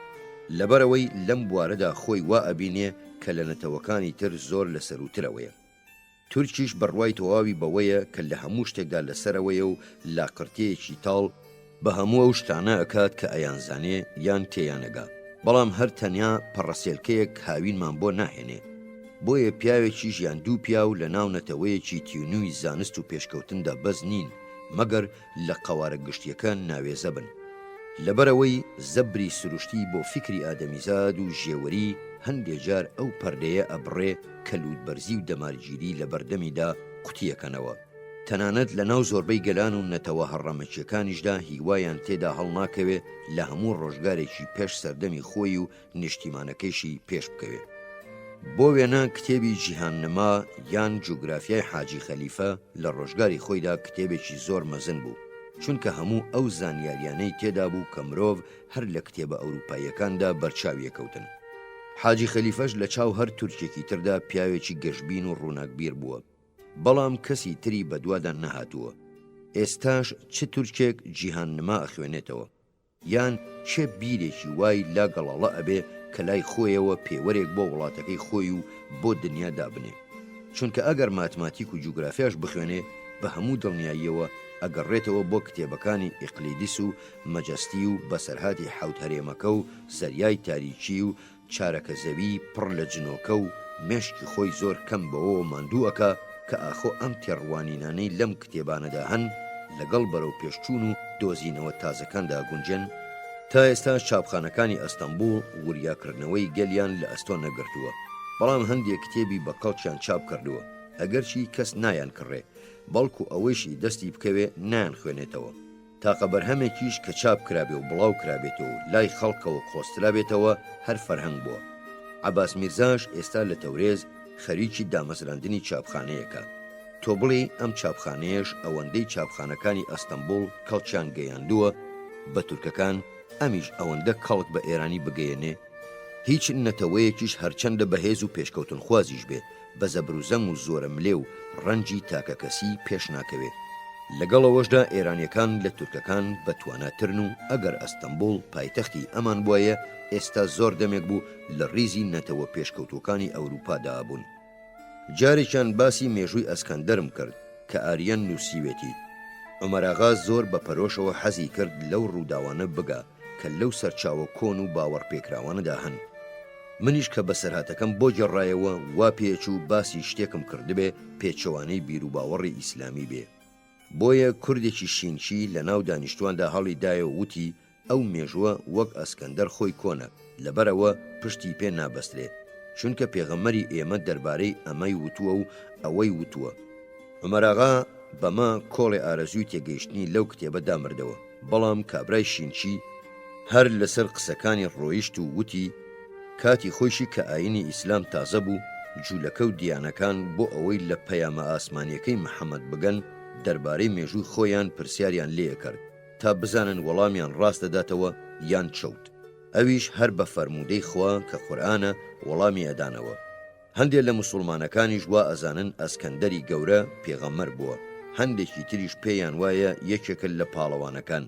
لەبەرەوەی لەم بوارەدا خۆی وا ئەبینێ کە لە نەتەوەکانی تر زۆر لەسەروترەوەیە. تورکیش بڕوای تەواوی بەوەیە کە لە هەموو شتێکدا لەسەرەوەیە و لاقرتەیەکی تاڵ بە هەموو ئەو شتانە ئەکات کە ئەیانزانێ یان تێیانەگا، بەڵام هەر تەنیا پەڕەسێلکەیەک هاوینمان بۆ ناهێنێ. بۆیە پیاوێکی ژیان دوو پیا و لە ناو نەتەوەیەکی تیونووی زانست و پێشکەوتندا بەز نین مەگەر لە قەوارە گشتیەکە ناوێزە بن. لەبەرەوەی زەبری سروشتی بۆ فکری ئادەمیزاد و ژێوەری هەندێک جار ئەو پەردەیە ئەبڕێ کە لوودبەرزی و دەمارگیری لە بەردەمیدا قوتیەکەنەوە. تەنانەت لە ناو زۆربەی گەلان و نەتەوە هەڕەمەچیەکانیشدا هیوایان تێدا هەڵناکەوێ لە هەموو ڕۆژگارێکی پێش سەردەمی خۆی و نیشتیمانەکەیشی پێش بکەوێ. بۆ وێنە کتێبی جیهاننما یان جوگرافیای حاجی خەلیفە لە ڕۆژگاری خۆیدا کتێبێکی زۆر مەزن بوو، چونکە هەموو ئەو زانیاریانەی تێدا بوو کە مرۆڤ هەر لە کتێبە ئەوروپاییەکاندا بەرچاویەکەوتن. حاجی خەلیفەش لە چاو هەر تورکێکی تردا پیاوێکی گەشبین و ڕووناکبیر بووە، بەڵام کەسی تری بەدووادا نەهاتووە. ئێستاش چ تورکێک جیهاننما ئەخوێنێتەوە یان چێ بیرێکی وای لا گەڵاڵە ئەبێ کە لای خۆیەوە پێوەرێک بۆ وڵاتەکەی خۆی و بۆ دنیا دابنێ، چونکە ئەگەر ماتماتیک و جوگرافیاش بخوێنێ بە هەموو دڵنیاییەوە ئەگەڕێتەوە بۆ کتێبەکانی ئیقلیدیس و مەجەستی و بەسەرهاتی حەوت هەرێمەکە و زەریای تاریکی و چارەکە زەوی پڕ لە جنۆکە و مێشکی خۆی زۆر کەم بەوە ماندووەکە کە ئاخۆ ئەم تێڕوانینانەی لەم کتێبانەدا هەن لەگەڵ بەرەو پێشچوون و دۆزینەوە تازەکاندا گونجن. تا ئێستا چاپخانەکانی ئەستەمبوڵ وریاکردنەوەی گەلیان لە ئەستۆ نەگرتووە، بەڵام هەندێک کتێبی بە کەڵکیان چاپ کردووە، ئەگەرچی کەس نایان کڕێ، بەڵکو ئەوەیشی دەستی بکەوێ نان خوێنێتەوە. تاقە بەرهەمێکیش کە چاپ کرابێ و بڵاو کرابێتەوە و لای خەڵکەوە خۆسترابێتەوە هەر فەرهەنگ بووە. عەباس میرزاش ئێستا لە تەورێز خەریکی دامەزراندنی چاپخانەیەکە. تۆ بڵێ ئەم چاپخانەیەش ئەوەندەی چاپخانەکانی ئەستەمبوڵ کەڵکیان گەیاندووە بە تورکەکان، ئەمیش ئەوەندە کەڵک بە ئێرانی بگەیەنێ. هیچ نەتەوەیەکیش هەرچەندە بەهێز و پێشکەوتن خوازیش بێ بە زەبروزەم و زۆرە ملێ و ڕەنجی تاکە کەسی پێش ناکەوێت. لەگەڵەوەشدا ئێرانیەکان لە تورکەکان بەتواناترن و ئەگەر ئەستەمبوڵ پایتەختی ئەمان بووایە ئێستا زۆر دەمێک بوو لە ڕیزی نەتەوە پێشکەوتوەکانی ئەوروپادا بوون. جارێکیان باسی مێژووی ئەسکەندەرم کرد کە ئاریەن نووسیوێتی. عومەراغا زۆر بە پەرۆشەوە حەزی کرد لەو ڕووداوانە بگا کە لەو سەرچاوە کۆن و باوەڕپێکراوانەدا هەن. منیش کە بەسەرهاتەکەم بۆ گێڕایەوە وا پێچوو باسی شتێکم کردبێ پێچەوانەی بیر و باوەڕی ئیسلامی بێ. بۆیە کوردێکی شینچی لە ناو دانیشتواندا هەڵی دایە و وتی ئەو مێژووە وەک ئەسکەندەر خۆی کۆنە لەبەرەوە پشتی پێ نابەسترێ چونکە پێغەمبەری ئێمە دەربارەی ئەمەی وتووە و ئەوەی وتووە. عومەر ئاغا بەمە کۆڵی ئارەزووی تێگەیشتنی لەو کتێبەدا مردەوە، بەڵام کابرای شینچی هەر لەسەر قسەکانی ڕۆیشت و وتی کاتی خۆشی کە ئاینی ئیسلام تازە بوو جوولەکە و دیانەکان بۆ ئەوەی لە پەیامە ئاسمانیەکەی محەممەد بگەن دەربارەی مێژووی خۆیان پرسیاریان لێ کرد تا بزانن وەڵامیان ڕاست دەداتەوە یان چەوت. ئەویش هەر بە فەرموودەی خوا کە قورئانە وەڵامی ئەدانەوە. هەندێک لە موسڵمانەکانیش وا ئەزانن ئەسکەندەری گەورە پێغەمبەر بووە، هەندێکی تریش پێیان وایە یەکێکە لە پاڵەوانەکان،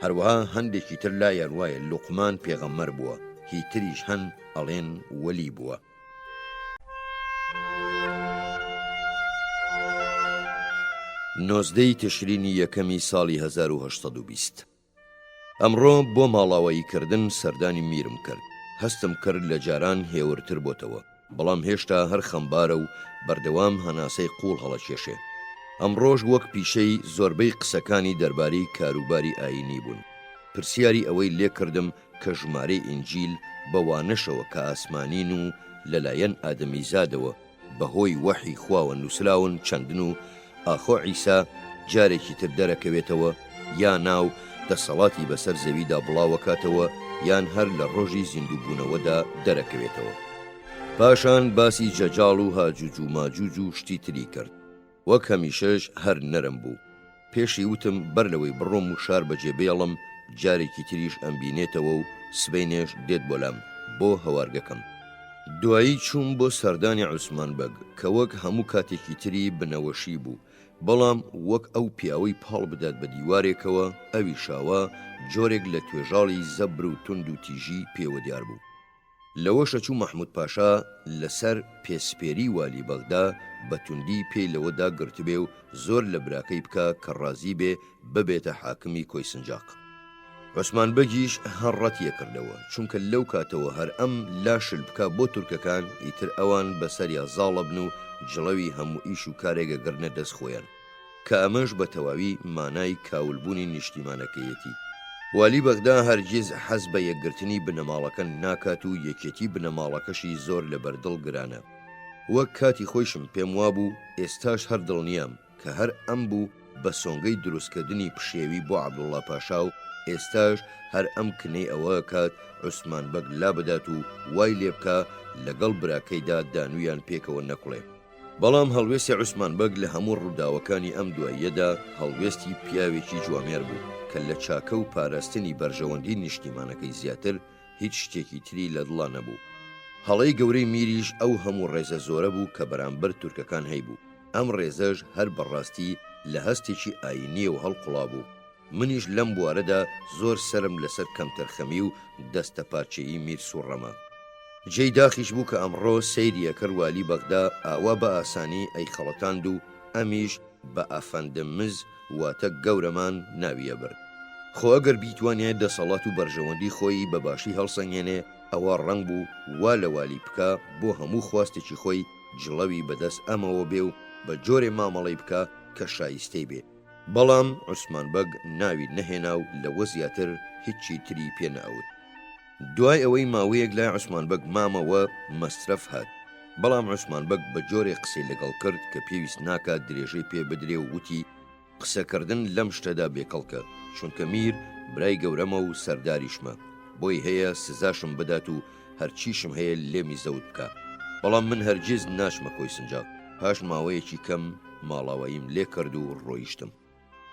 هەروەها هەندێکی تر لایان وایە لوقمان پێغەمبەر بووە، هی تریش هەن ئەڵێن وەلی بووە. نۆزدەی تشرینی یەکەمی ساڵی 1920 ئەمڕۆ بۆ ماڵاواییکردن سەردانی میرم کرد. هەستم کرد لە جاران هێورتر بۆتەوە، بەڵام هێشتا هەر خەمبارە و بەردەوام هەناسەی قوڵ هەڵەکێشێ. ئەمڕۆژ وەک پیشەی زۆربەی قسەکانی دەربارەی کاروباری ئاینی بوون. پرسیاری ئەوەی لێ کردم کە ژمارەی ئینجیل بەوانەشەوە کە ئاسمانین و لەلایەن ئادەمیزادەوە بەهۆی وەحی خواوە نووسراون چەندن و ئاخۆ عیسا جارێکی تر دەرەکەوێتەوە یا ناو دەسەڵاتی بەسەر زەویدا بڵاوەکاتەوە یان هەر لە ڕۆژی زیندووبوونەوەدا دەرەکەوێتەوە. پاشان باسی جەجاڵ و هاجوج و ماجوج و شتی تری کرد. وەک هەمیشەش هەر نەرم بوو. پێشی وتم بەر لەوەی بڕۆم و شار بەجێ بێڵم جارێکی تریش ئەمبینێتەوە و سبەینێش دێت بۆ لام بۆ هەوارگەکەم. دوایی چوون بۆ سەردانی عوسمان بەگ کە وەک هەموو کاتێکی تری بنەوەشی بوو، بەڵام وەک ئەو پیاوەی پاڵ بدات بە دیوارێکەوە ئەوی شاوە جۆرێک لە توێژاڵی زەبر و تند و تیژی پێوە دیار بوو. لەوەشە چوو مەحموود پاشا لەسەر پێسپێری والی بەغدا بە توندی پێی لەوەدا گرتبێ و زۆر لە براکەی بکە کە ڕازی بێ ببێتە حاکمی کۆی سنجاق. عوسمان بەگیش هەڕەتیە کردەوە چونکە لەو کاتەوە هەر ئەم لاشل بکە بۆ تورکەکان ئیتر ئەوان بەسەریا زاڵە بن و جڵەوی هەموو ئیش و کارێگە گرنە دەست خۆیان، کە ئەمەش بە تەواوی مانای کاولبوونی نیشتیمانەکەیەتی. والی بەغدا هەرگیز حەز بە یەکگرتنی بنەماڵەکە ناکات و یەکێتی بنەماڵەکەشی زۆر لە بەردڵ گرانە. وەک کاتی خۆشم پێم وابوو ئێستاش هەر دڵنیام کە هەر ئەم بوو بە سۆنگەی دروستکردنی پشێوی بۆ عەبدوڵڵا پاشا و ئێستاش هەر ئەم کنەی ئەوە کات عوسمان بەگ لا بدات و وای لێ بکە لەگەڵ براکەیدا دانویان پێکەوە نەکوڵێ. بەڵام هەڵوێستی عوسمان بەگ لە هەموو ڕووداوەکانی ئەم دواییەدا هەڵوێستی پیاوێکی جوامێر بوو کە لە چاکە و پاراستنی بەرژەوەندی نیشتیمانەکەی زیاتر هیچ شتێکی تری لە دڵا نەبوو. هەڵەی گەورەی میریش ئەو هەموو ڕێزە زۆرە بوو کە بەرامبەر تورکەکان هەیبوو. ئەم ڕێزەش هەر بەڕاستی لە هەستێکی ئاینیە و هەڵقوڵا بوو. منیش لەم بوارەدا زۆر سرم لەسەر کەمتەرخەمی و دەستە پارچەیی میر سوڕەمە. جێی داخیش بوو کە ئەمڕۆ سەیریە کرد والی بەغدا ئاوا بە ئاسانی ئەی خەڵەتاند و ئەمیش بە ئەفەندەمز واتە گەورەمان ناویە برد. خۆ ئەگەر بیتوانێت دەسەڵات و بەرژەوەندی خۆی بە باشی هەڵسەنگێنێ ئەوە ڕەنگ بوو وا لە والی بکە بۆ هەموو خواستێکی خۆی جڵەوی بەدەست ئەمەوە بێ و بە جۆرێ مامەڵی بکە کە شایستەی بێ. بەڵام عوسمان بەگ ناوی نەهێنا و لەوە زیاتر هیچی تری پێ نەئەوت. دوای ئەوەی ماوەیەک لای عوسمان بەگ مامەوە مەسرەف هات، بەڵام عوسمان بەگ بە جۆرێ قسەی لەگەڵ کرد کە پێویست ناکات درێژەی پێ بدرێ و وتی قسەکردن لەم شتەدا بێکەڵکە چونکە میر برای گەورەمە و سەرداریشمە، بۆی هەیە سزاشم بدات و هەرچیشم هەیە لێمی زەوت بکە. بەڵام من هەرگیز ناچمە کۆی سنجاق. پاش ماوەیەکی کەم ماڵاواییم لێ کرد و ڕۆیشتم.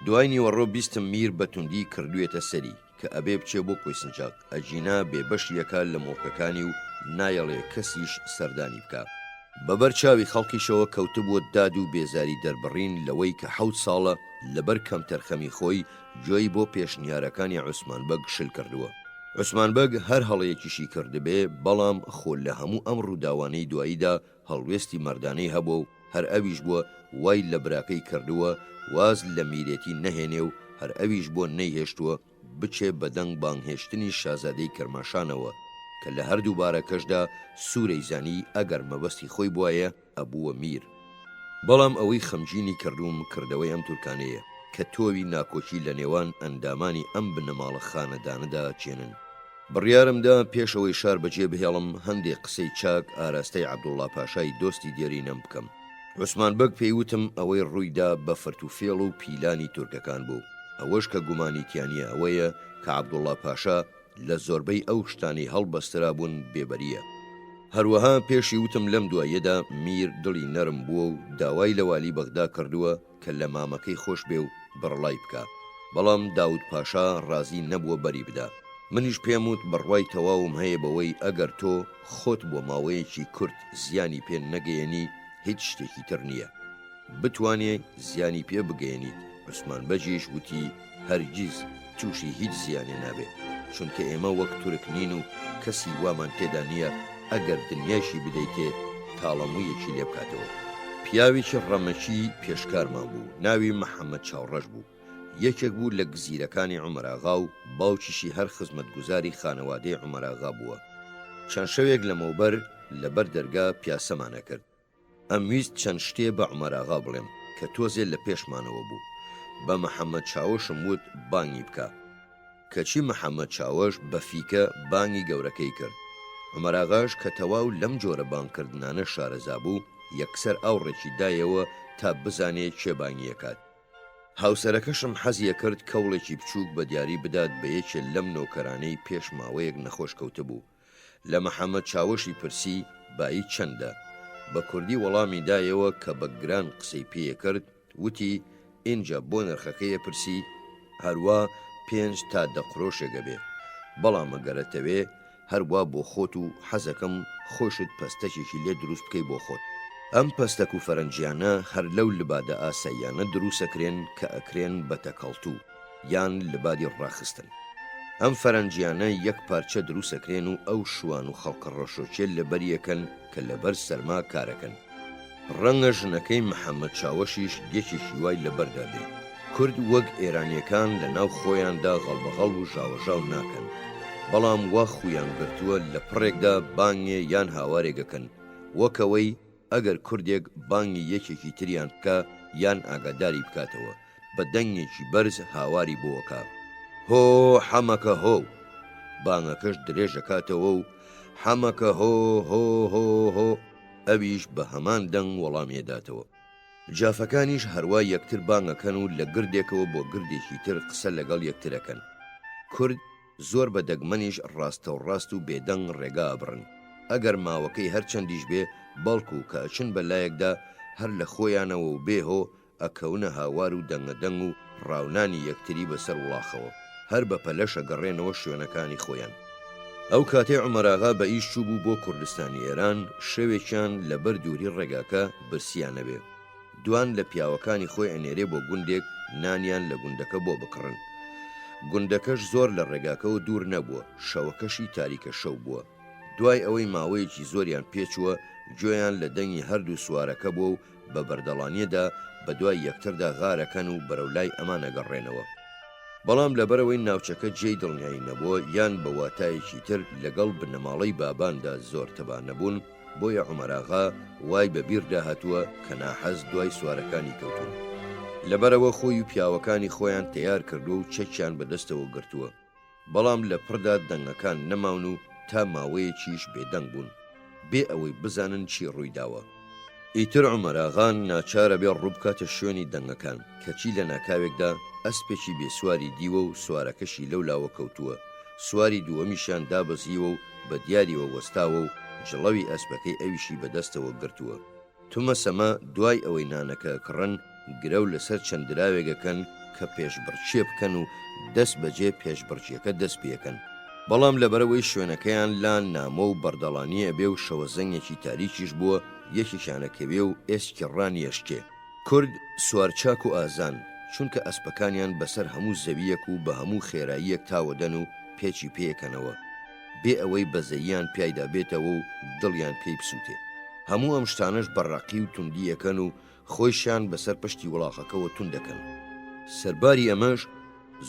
دوای نیوەڕۆ بیستم میر بە توندی کردوێتە سەری کە ئەبێ بچێ بۆ کۆی سنجاق. ئەجینا بێبەشیەکە لە مۆڵکەکانی و نایەڵێ کەسیش سەردانی بکە. بەبەر چاوی خەڵکیشەوە کەوتبووە داد و بێزاری دەربڕین لەوەی کە 7 ساڵە لەبەر کەمتەرخەمی خۆی گوێی بۆ پێشنیارەکانی عوسمان بەگ شل کردووە. عوسمان بەگ هەر هەڵەیەکیشی کردبێ، بەڵام خۆ لە هەموو ئەم ڕووداوانەی دواییدا هەڵوێستی مەردانەی هەبوو و هەر ئەویش بووە وای لە براکەی کردووە واز لە میرێتی نەهێنێ و هەر ئەویش بۆ نەیهێشتووە بچێ بەدەنگ بانگهێشتنی شازادەی کەرماشانەوە کە لە هەردوو بارەکەشدا سوورەی زانی ئەگەر مەبەستی خۆی بواە ئەبووە میر. بەڵام ئەوەی خەمگینی کردوم کردەوەی ئەم تورکانەیە کە تۆوی ناکۆکی لە نێوان ئەندامانی ئەم بنەماڵە خانەدانەدا چێنن. بڕیارمدا پێشەوەی شار بەجێ بهێڵم هەندێک قسەی چاک ئاراستەی عەبدوڵڵا پاشای دۆستی دێرینەم بکەم. عوسمان بەگ پێیوتم ئەوەی ڕوویدا بە فەرتوفێڵ و پیلانی تورکەکان بوو. ئەوەش کە گومانیتیانە ئەوەیە کە عەبدوڵڵا پاشا لە زۆربەی ئەو شتانی هەڵبەسترا بوون بێبەریە. هەروەها پێشی وتم لەم دواییەدا میر دڵی نەرم بووە و داوای لە والی بەغدا کردووە کە لە مامەکەی خۆش بێ و بڕڵای بکە. بەڵام داود پاشا ڕازی نەبووە بەری بدا. منیش پێم وت بڕوای تەواوم هەیە بەوەی ئەگەر تۆ خۆت بۆ ماوەیەکی کورت زیانی پێ نەگەیەنی هیچ شتێکی تر نییە بتوانێ زیانی پێ بگەێنیت. عوسمان بەجیش وتی هەرگیز تووشی هیچ زیانێ نابێت، چونکە ئێمە وەک تورک نین و کەسی وامان تێدا نییە ئەگەر دنیاشی بدەیتێ تاڵەموویەکی لێ بکاتەوە. پیاوێکی ڕەمەکی پێشکارمان بوو، ناوی محەممەد چاوڕەش بوو. یەکێک بوو لە گزیرەکانی عومەراغا و باوکیشی هەر خزمەتگوزاری خانەوادەی عومەراغا بووە. چەند شەوێک لەمەوبەر لەبەر دەرگا پیاسەمانە کرد. ئەم ویست چەند شتێ بە عومەراغا بڵێم کە تۆزێ لە پێشمانەوە بوو. بە محەممەد چاوەشم وت بانگی بکە. کەچی محەممەد چاوەش بە فیکە بانگی گەورەکەی کرد. عومەراغاش کە تەواو لەم جۆرە بانکردنانە شارەزا بوو یەکسەر ئاوڕێکی دایەوە تا بزانێ چێ بانگیەکات. هاوسەرەکەشم حەزیە کرد کەوڵێکی بچووک بە دیاری بدات بە یەکێ لەم نۆکەرانەی پێش ماوەیەک نەخۆش کەوتە بوو. لە محەممەد چاوەشی پرسی بایی چەندە؟ بە کوردی وەڵامی دایەوە کە بە گران قسەی پێیە کرد، وتی ئینجا بۆ نرخەکەیە پرسی هەروە 5 تا 10 قرۆشێگە بێ. بەڵام ئەگەرەتەوێ هەروە بۆ خۆت و حەزەکەم خۆشت پەستەکێکی لێ دروست بکەی بۆ خۆت. ئەم پەستەک و فەرەنجیانە هەر لەو لبادە ئاساییانە دروسەکرێن کە ئەکرێن بە تەکەڵتوو یان لبادی ڕاخستن. ئەم فەرەنجیانە یەک پارچە دروسەکرێن و ئەو شوان و خەڵقە ڕەشۆچێل لەبەریەکەن کە لەبەر سەرما کارەکەن. ڕەنگە ژنەکەی محەممەد چاوەشیش یەکێکی وای لەبەردا بێ. کورد وەک ئێرانیەکان لە ناو خۆیاندا غەڵبەغەڵ و ژاوەژاو ناکەن، بەڵام وا خویان گرتووە لە پڕێکدا بانگێ یان هاوارێگەکەن، وەکەوەی ئەگەر کوردێک بانگی یەکێکی تریان بکە یان ئاگاداری بکاتەوە بە دەنگێکی بەرز هاواری بۆوەکە. هۆ حەمەکە هۆ، بانگەکەش درێژەکاتەوە و حەمەکە هۆ هۆ هۆ هۆ، ئەویش بە هەمان دەنگ وەڵامێداتەوە. جافەکانیش هەروە یەکتر بانگەکەن و لە گردێکەوە بۆ گردێکی تر قسە لەگەڵ یەکترەکەن. کورد زۆر بە دەگمەنیش ڕاستە و ڕاست و بێدەنگ ڕێگا ئەبڕن. ئەگەر ماوەکەی هەرچەندیش بێ بەڵکو کە ئەچن بە لایەکدا هەر لە خۆیانەوە و بێهۆ ئەکەونە هاوار و دەنگەدەنگ و ڕاونانی یەکتری بەسەر وڵاخەوە، هەر بە پەلەشە گەڕێنەوە شوێنەکانی خۆیان. ئەو کاتێ عومەراغا بە ئیش چوو بوو بۆ کوردستانی ئێران، شەوێکیان لەبەر دووری ڕێگاکە برسیانە بێ. دوان لە پیاوەکانی خۆی ئەنێرێ بۆ گوندێک نانیان لە گوندەکە بۆ بکڕن. گوندەکەش زۆر لە ڕێگاکەەوە دوور نەبووە، شەوەکەشی تاریکە شەو بووە. دوای ئەوەی ماوەیەکی زۆریان پێچووە گوێیان لە دەنگی هەردوو سوارەکە بووە و بە بەردەڵانیەدا بە دوای یەکتردا غارەکەن و بەرەولای ئەمانە گەڕێنەوە. بەڵام لەبەرەوەی ناوچەکە جێی دڵنیایی نەبووە یان بە واتایەکی تر لەگەڵ بنەماڵەی باباندا زۆر تەبان نەبوون، بۆیە عومەراغا وای بە بیردا هاتووە کە ناحەز دوای سوارەکانی کەوتون. لەبەرەوە خۆی و پیاوەکانی خۆیان تیار کردو و چەکیان بەدەستەوە گرتووە. بەڵام لە پڕدا دەنگەکان نەماون و تا ماوەیەکیش بێدەنگ بوون بێ ئەوەی بزانن چی ڕوویداوە. ئیتر عومەراغان ناچارە بێ ڕووبکاتە شوێنی دەنگەکان، کەچی لە ناکاوێکدا ئەسپێکی بێسواری دیوە و سوارەکەشی لەولاوە کەوتووە. سواری دووەمیشیان دابەزیوە و بە دیاریوە وەستاوە و جڵەوی ئەسپەکەی ئەویشی بەدەستەوە گرتووە. تومە سەما دوای ئەوەی نانەکە کڕن گرە و لەسەر چەندراوێگەکەن کە پێشبڕچێ بکەن و دەست بەجێ پێشبڕچیەکە دەست پێکەن. بەڵام لەبەرەوەی شوێنەکەیان لان نامە و بەردەڵانیە بێ و شەوەزەنگێکی تاریکیش بووە، یەکیشانەکەوێ و ئێسکی ڕانیەشکێ. کورد سوارچاک و ئازان، چونکە ئەسپەکانیان بەسەر هەموو زەویەک و بە هەموو خێراییەک تاوەدەن و پێچی پێکەنەوە بێ ئەوەی بەزەییان پیایدا بێتەوە و دڵیان پێی بسووتێ. هەموو ئەم شتانش بەڕەقی و توندیەکەن و خۆیشان بەسەر پشتی وڵاخەکەەوە توندەکەن. سەرباری ئەمەش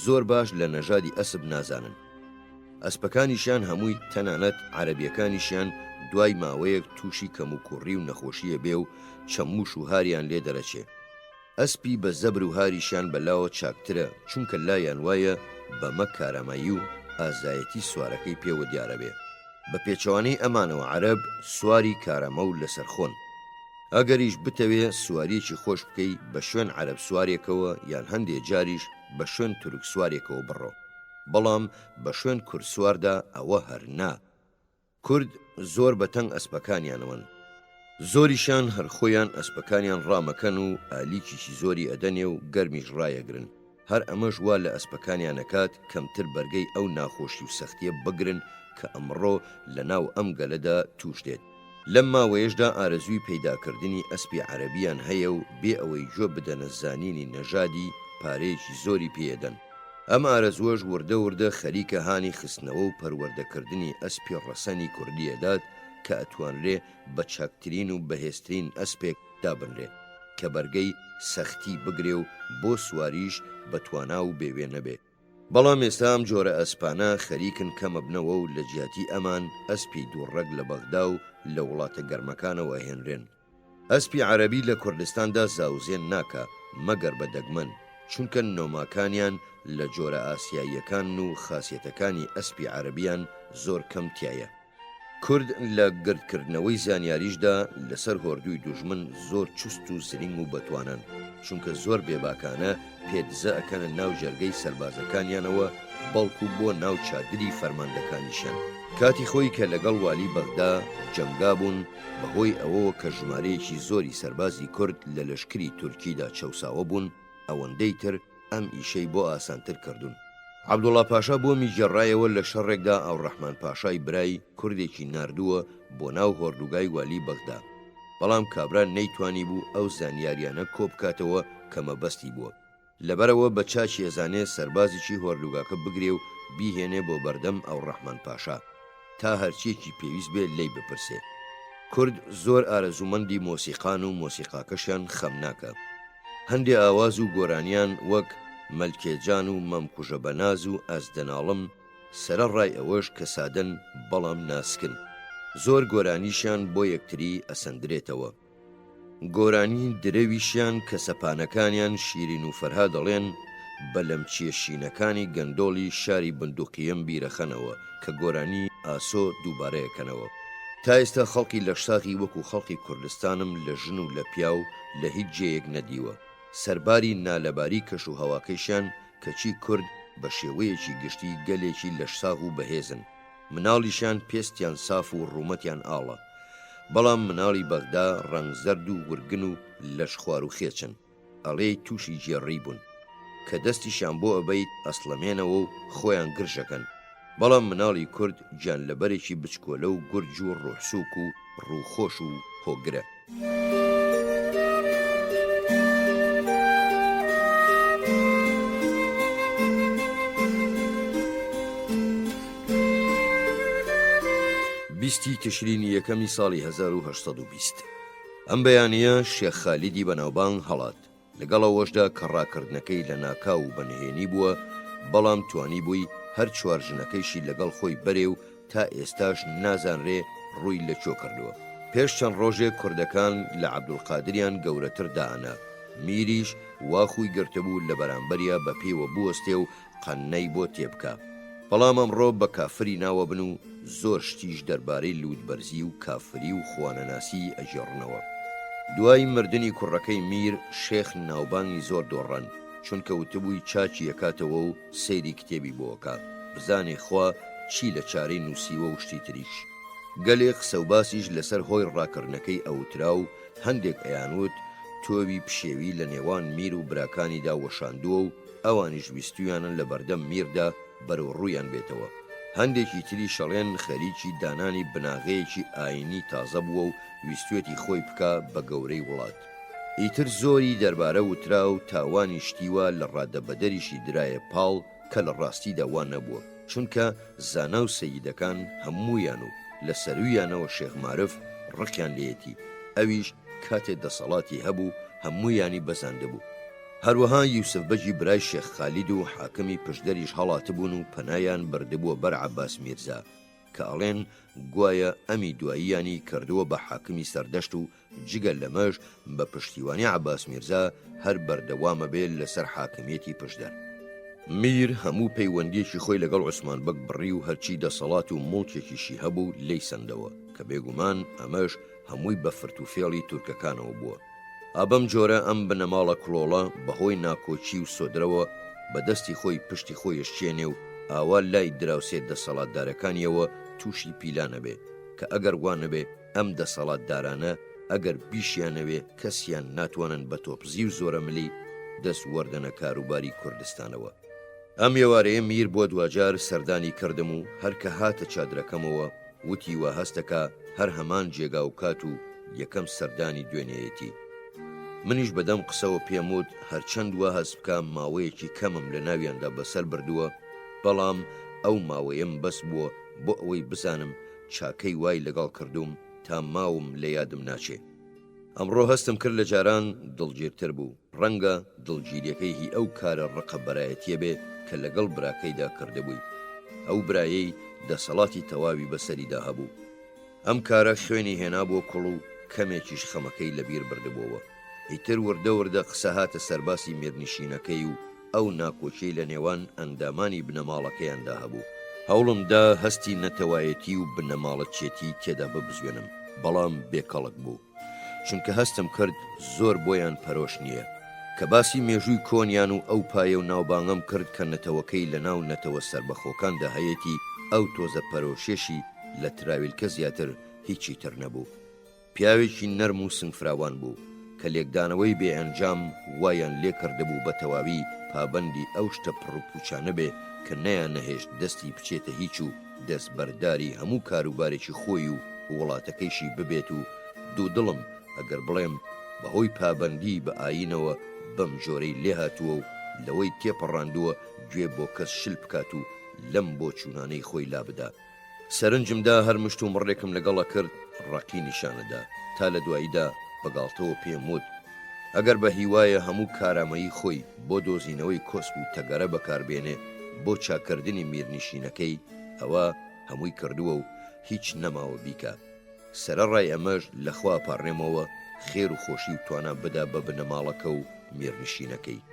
زۆر باش لە نەژادی ئەسب نازانن. ئەسپەکانیشیان هەمووی تەنانەت عەرەبیەکانیشیان دوای ماوەیەک تووشی کەم و کوڕی و نەخۆشیە بێ و چەموش و هاریان لێ دەرەچێ. ئەسپی بە زەبر و هاریشان بەلاوە چاکترە چونکە لایەن وایە بەمە کارەمایی و ئازایەتی سوارەکەی پێوە دیارە بێ. بە پێچەوانەی ئەمانەوە عەرەب سواری کارەمە و لەسەرخۆن. ئەگەریش بتەوێ سواریەکی خۆش بکەی بە شوێن عەرەب سوارێکەوە یان هەندێک جاریش بە شوێن تورک سوارێکەوە بڕۆ، بەڵام بە شوێن کورد سواردا ئەوە هەر نا. کورد زۆر بەتەنگ ئەسپەکانیانەوەن، زۆریشان هەر خۆیان ئەسپەکانیان ڕامەکەن و ئالیکیشی زۆری ئەدەنێ و گەرمیش ڕایەگرن. هەر ئەمەش وا لە ئەسپەکانیانەکات کەمتر بەرگەی ئەو ناخۆشی و سەختیە بگرن کە ئەمڕۆ لە ناو ئەم گەلەدا توش دێت. لەم ماوەیەشدا ئارەزووی پەیداکردنی ئەسپی عەرەبیان هەیە و بێ ئەوەی گوێ بدەنە زانینی نەژادی پارەیەکی زۆری پێدەن. ئەم ئارەزوەش وردە وردە خەریکە هانی خستنەوە و پەروەردەکردنی ئەسپی ڕەسەنی کوردیەدات کە ئەتوانرێ بە چاکترین و بەهێزترین ئەسپێک دابنرێ کە بەرگەی سەختی بگرێ و بۆ سواریش بەتوانا و بێوێ نەبێ. بەڵام ئێستا ئەم جۆرە ئەسپانە خەریکن کەمە بنەوە و لە جیاتی ئەمان ئەسپی دووڕەگ لە بەغدا و لە وڵاتە گەرمەکانەوە هێنرێن. ئەسپی عەرەبی لە کوردستاندا زاوزێن ناکە مەگەر بە دەگمەن، چونکە نۆماکانیان لە جۆرە ئاسیاییەکان و خاسیەتەکانی ئەسپی عەرەبیان زۆر کەم تایە. کورد لە گردکردنەوەی زانیاریشدا لەسەر هۆردووی دوژمن زۆر چست و زرینگ و بەتوانن، چونکە زۆر بێباکانە پێدزە ئەکەنە ناو ژەرگەی سەربازەکانیانەوە بەڵکو بۆ ناو چادری فەرماندەکانیشان. کاتی خۆی کە لەگەڵ والی بەغدا جەنگا بوون بەهۆی ئەوەوە کە ژمارەیەکی زۆری سەربازی کورد لە لەشکری تورکیدا چەوساوە بوون، ئەوەندەی تر ئەم ئیشەی بۆ ئاسانتر کردوون. عەبدوڵڵا پاشا بۆ میجێڕایەوە لە شەڕێکدا ئاوڕەحمان پاشای برای کوردێکی ناردووە بۆ ناو هۆردوگای والی بەغدا، بەڵام کابرا نەیتوانی بوو ئەو زانیاریانە کۆ بکاتەوە کە مەبەستی بووە، لەبەرەوە بە چاچی ئەزانێ سەربازێکی هۆردوگاکە بگرێ و بیهێنێ بۆ بەردەم ئاوڕەحمان پاشا تا هەرچیەکی پێویست بێ لێی بپرسێ. کورد زۆر ئارەزومەندی مۆسیقان و مۆسیقاکەشیان خەم ناکە. هەندێ ئاواز و گۆرانیان وەک مەلکێجان و مەمکوژە بەناز و ئەزدەناڵم سەرە ڕای ئەوەش کە سادەن بەڵام ناسکن. زۆر گۆرانیشیان بۆ یەکتری ئەسەندرێتەوە. گۆرانی درەویشیان کە سەپانەکانیان شیرین و فەرها دەڵێن بە لەمچیە شینەکانی گەندۆڵی شاری بندوقیەم بیرەخەنەوە کە گۆرانی ئاسۆ دووبارەیەکەنەوە. تا ئێستا خەڵکی لەشساغی وەکو خەڵکی کوردستانم لە ژن و لە پیا و لە هیچ جێیەک نەدیوە. سەرباری نالەباری کەش و هەواکەیشان کەچی کورد بە شێوەیەکی گشتی گەلێکی لەشساغ و بەهێزن. مناڵیشان پێستیان ساف و ڕوومەتیان ئاڵە، بەڵام مناڵی بەغدا ڕەنگ زەرد و ورگن و لەش خوار و خێچن، ئەڵێی تووشی جێڕی بوون کە دەستیشان بۆ ئەبەیت ئەسڵەمێنەوە و خۆیان گرژەکەن. بەڵام مناڵی کورد گیان لەبەرێکی بچکۆلە و گورج و ڕوحسووک و ڕووخۆش و هۆگرە. بیستی تشرینی یەکەمی ساڵی 1920 ئەم بەیانیە شێخ خالیدی بەناوبانگ هەڵات، لەگەڵەوەشدا کە ڕاکردنەکەی لە ناکاو و بەنهێنی بووە، بەڵام توانی بووی هەر چوار ژنەکەیشی لەگەڵ خۆی بەرێ و تا ئێستاش نازانرێ ڕووی لە چۆ کردووە. پێش چەند ڕۆژێک کوردەکان لە عەبدولقادریان گەورەتر داهەنا، میریش واخوی گرتبوو لە بەرامبەریا بە پێوە بوەستێ و قەنەی بۆ تێبکە. بەڵام ئەمڕۆ بە کافری ناوە بن و زۆر شتیش دەربارەی لوودبەرزی و کافری و خوانەناسی ئەجێڕنەوە. دوای مردنی کوڕەکەی میر شێخ ناوبانگی زۆر دۆڕەن، چونکە وتبووی چاچی یەکاتەوە و سەیری کتێبی بۆکە بزانێ خوا چی لە چارەی نووسیوە و شتی تریش. گەلێک قسە و باسیش لەسەر هۆی ڕاکردنەکەی ئەوترا و هەندێک ئەیانوت تۆوی پشێوی لە نێوان میر و براکانیدا وەشاندووە و ئەوانیش ویستویانن لە بەردەم میردا بەرەو ڕوویان بێتەوە. هەندێکی تری شەڵێن خەریکی دانانی بناغەیەکی ئاینی تازە بووە و ویستوێتی خۆی بکە بە گەورەی وڵات. ئیتر زۆری دەربارە وترا و تاوانی شتیوە لە ڕادەبەدەریشی درایە پاڵ کە لە ڕاستیدا وان نەبووە، چونکە زانا و سەیدەکان هەموویان و لە سەرویانەوە شێخ مارف ڕقیان لێتی، ئەویش کاتێ دەسەڵاتی هەبوو هەموویانی بەزاندەبوو. هەروەها یوسف بەجی برای شێخ خالید و حاکمی پشدەریش هەڵاتبوون و پەنایان بردبووە بەر عەباس میرزا کە ئەڵێن گوایە ئەمی دواییانی کردووە بە حاکمی سەردەشت و جگەل لەمەش بە پشتیوانی عەباس میرزا هەر بەردەوامە بێت لەسەر حاکمیەتی پشدەر. میر هەموو پەیوەندیەکی خۆی لەگەڵ عوسمان بەگ بڕی و هەرچی دەسەڵات و مڵکێکیشی هەبوو لێی سەندەوە کە بێگومان ئەمەش هەمووی بە فرتوفێڵی تورکەکانەوە بووە. ئابەم جۆرە ئەم بنەماڵە کڵۆڵە بەهۆی ناکۆچی و سۆدرەوە بەدەستی خۆی پشتی خۆیش چێنێ و ئاوا لای دراوسێت دەسەڵاتدارەکانیەوە تووشی پیلانە بێ کە ئەگەر وانەبێ ئەم دەسەڵاتدارانە ئەگەر بیشیانەوێ کەسیان ناتوانن بە تۆپزی و زۆرە ملی دەست وەردەنە کاروباری کوردستانەوە. ئەم ێوارەیە میر بۆ دوجار سەردانی کردم و هەرکە هاتە چادرەکەمەوە وتی وە هەستەکە هەر هەمان جێگا و کات و یەکەم سەردانی دوێنێتی. منیش بەدەم قسەوە پێم وت هەرچەند وە هەست بکە ماوەیەکی کەمم لە ناویاندا بەسەر بردووە، بەڵام ئەو ماوەیەم بەس بووە بۆ ئەوەی بزانم چاکەی وای لەگەڵ کردوم تا ماوم لە یادم ناچێ. ئەمڕۆ هەستم کرد لە جاران دڵگیرتر بوو، ڕەنگە دڵگیریەکەی هی ئەو کارە ڕقە بەرایەتیە بێ کە لەگەڵ براکەیدا کردبووی. ئەو برایەی دەسەڵاتی تەواوی بەسەریدا هەبوو. ئەم کارە خوێنی هێنا بۆ کوڵ و کەمێکیش خەمەکەی لەبیر بردبووەوە. ئیتر وردە وردە قسە هاتە سەرباسی میرنشینەکەی و ئەو ناکۆچەی لە نێوان ئەندامانی بنەماڵەکەیاندا هەبوو. هەوڵمدا هەستی نەتەوایەتی و بنەماڵەت چێتی تێدا ببزوێنم، بەڵام بێکەڵک بوو، چونکە هەستم کرد زۆر بۆیان پەرۆش نییە. کە باسی مێژووی کۆنیان و ئەو پایە و ناوبانگەم کرد کە نەتەوەکەی لە ناو نەتەوە سربەخۆکاندا هەیەی ئەو تۆزە پەرۆشێشی لە تراویلکە زیاتر هیچی تر نەبوو. پیاوێکی نەرم و سنگفراوان بوو کە لێکدانەوەی بێئەنجام وایان لێ کردبوو بە تەواوی پابەندی ئەو شتە پڕوپوچانە بێ کە نەیان نەهێشت دەستی بچێتە هیچ و دەستبەرداری هەموو کاروبارێکی خۆی و وڵاتەکەیشی ببێت و دوو دڵم ئەگەر بڵێم بەهۆی پابەندی بە ئاینەوە بەم جۆرەی لێ هاتووە و لەوەی تێپەڕاندووە گوێ بۆ کەس شل بکات و لەم بۆ چوونانەی خۆی لابدا. سەرنجمدا هەر مشت و مڕێکم لەگەڵە کرد ڕقی نیشانەدا تا لە دواییدا بەگاڵتەوە پێم وت ئەگەر بە هیوایە هەموو کارامەیی خۆی بۆ دۆزینەوەی کۆسپ و تەگەرە بەکاربێنێ بۆ چاکردنی میرنشینەکەی ئەوە هەمووی کردووە و هیچ نەماوە بیکە. سەرەڕای ئەمەش لەخوا پاڕێمەوە خێر و خۆشی و توانە بدا بە بنەماڵەکە و میرنشینەکەی.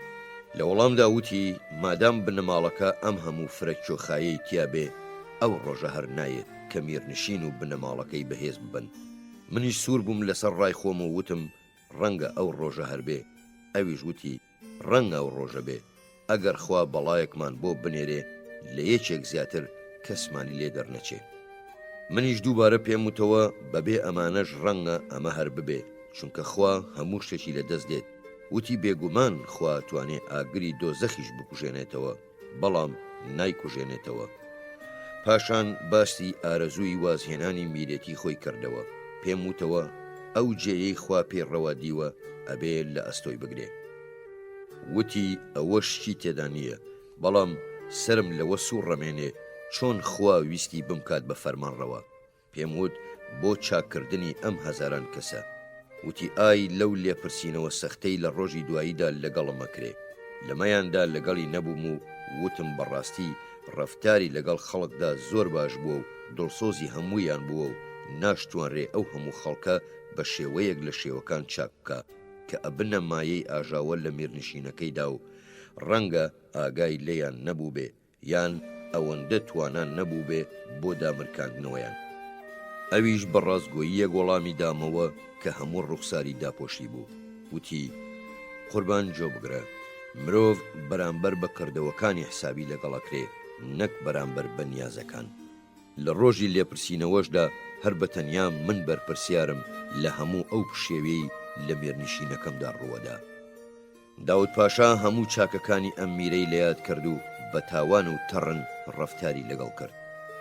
لە وەڵامدا وتی مادام بنەماڵەکە ئەم هەموو فرەکچۆخایەی تیا بێ ئەو ڕۆژە هەر نایێت کە میرنشین و بنەماڵەکەی بەهێز ببن. منیش سوور بووم لەسەر ڕای خۆم و وتم ڕەنگە ئەو ڕۆژە هەربێ. ئەویش وتی ڕەنگە ئەو ڕۆژە بێ ئەگەر خوا بەڵایەکمان بۆ بنێرێ لە یەکێک زیاتر کەسمانی لێ دەرنەچێ. منیش دووبارە پێم وتەوە بەبێ ئەمانەش ڕەنگە ئەمە هەر ببێ، چونکە خوا هەموو شتێکی لەدەست دێت. وتی بێگومان خوا توانێ ئاگری دۆزەخیش بکوژێنێتەوە، بەڵام نایکوژێنێتەوە. پاشان باسی ئارەزووی وازهێنانی میرێتی خۆی کردەوە. پێم وتەوە ئەو جێیەی خوا پێڕەوا دیوە ئەبێ لە ئەستۆی بگرێ. وتی ئەوە شتی تێدا نییە، بەڵام سرم لەوە سوور ڕەمێنێ چۆن خوا ویستی بمکات بە فەرمانڕەوە. پێم وت بۆ چاکردنی ئەم هەزاران کەسە. وتی ئای لەو لێپرسینەوە سەختەی لە ڕۆژی دواییدا لەگەڵمە کرێ. لەمەیاندا لەگەڵی نەبووم و وتم بەڕاستی ڕەفتاری لەگەڵ خەڵکدا زۆر باش بووە و دڵسۆزی هەموویان بووە و ناشتوانرێ ئەو هەموو خەڵکە بە شێوەیەک لە شێوەکان چاک بکە کە ئەبنە مایەی ئاژاوە لە میرنشینەکەیدا و ڕەنگە ئاگای لێیان نەبوو بێ یان ئەوەندە توانان نەبوو بێ بۆ دامرکاندنەوەیان. ئەویش بە ڕاستگۆییە گۆڵامی دامەوە کە هەموو ڕوخساری داپۆشی بوو. وتی قوربان جۆ بگرە، مرۆڤ بەرامبەر بە کردەوەکانی حسابی لەگەڵەکرێ نەک بەرامبەر بە نیازەکان. لە ڕۆژی لێپرسینەوەشدا هەر بە تەنیا من بەرپرسیارم لە هەموو ئەو پشێوەی لە میرنشینەکەمدا ڕووەدا. داود پاشا هەموو چاکەکانی ئەم میرەی لە یاد کرد و بە تاوان و تەڕن ڕەفتاری لەگەڵ کرد.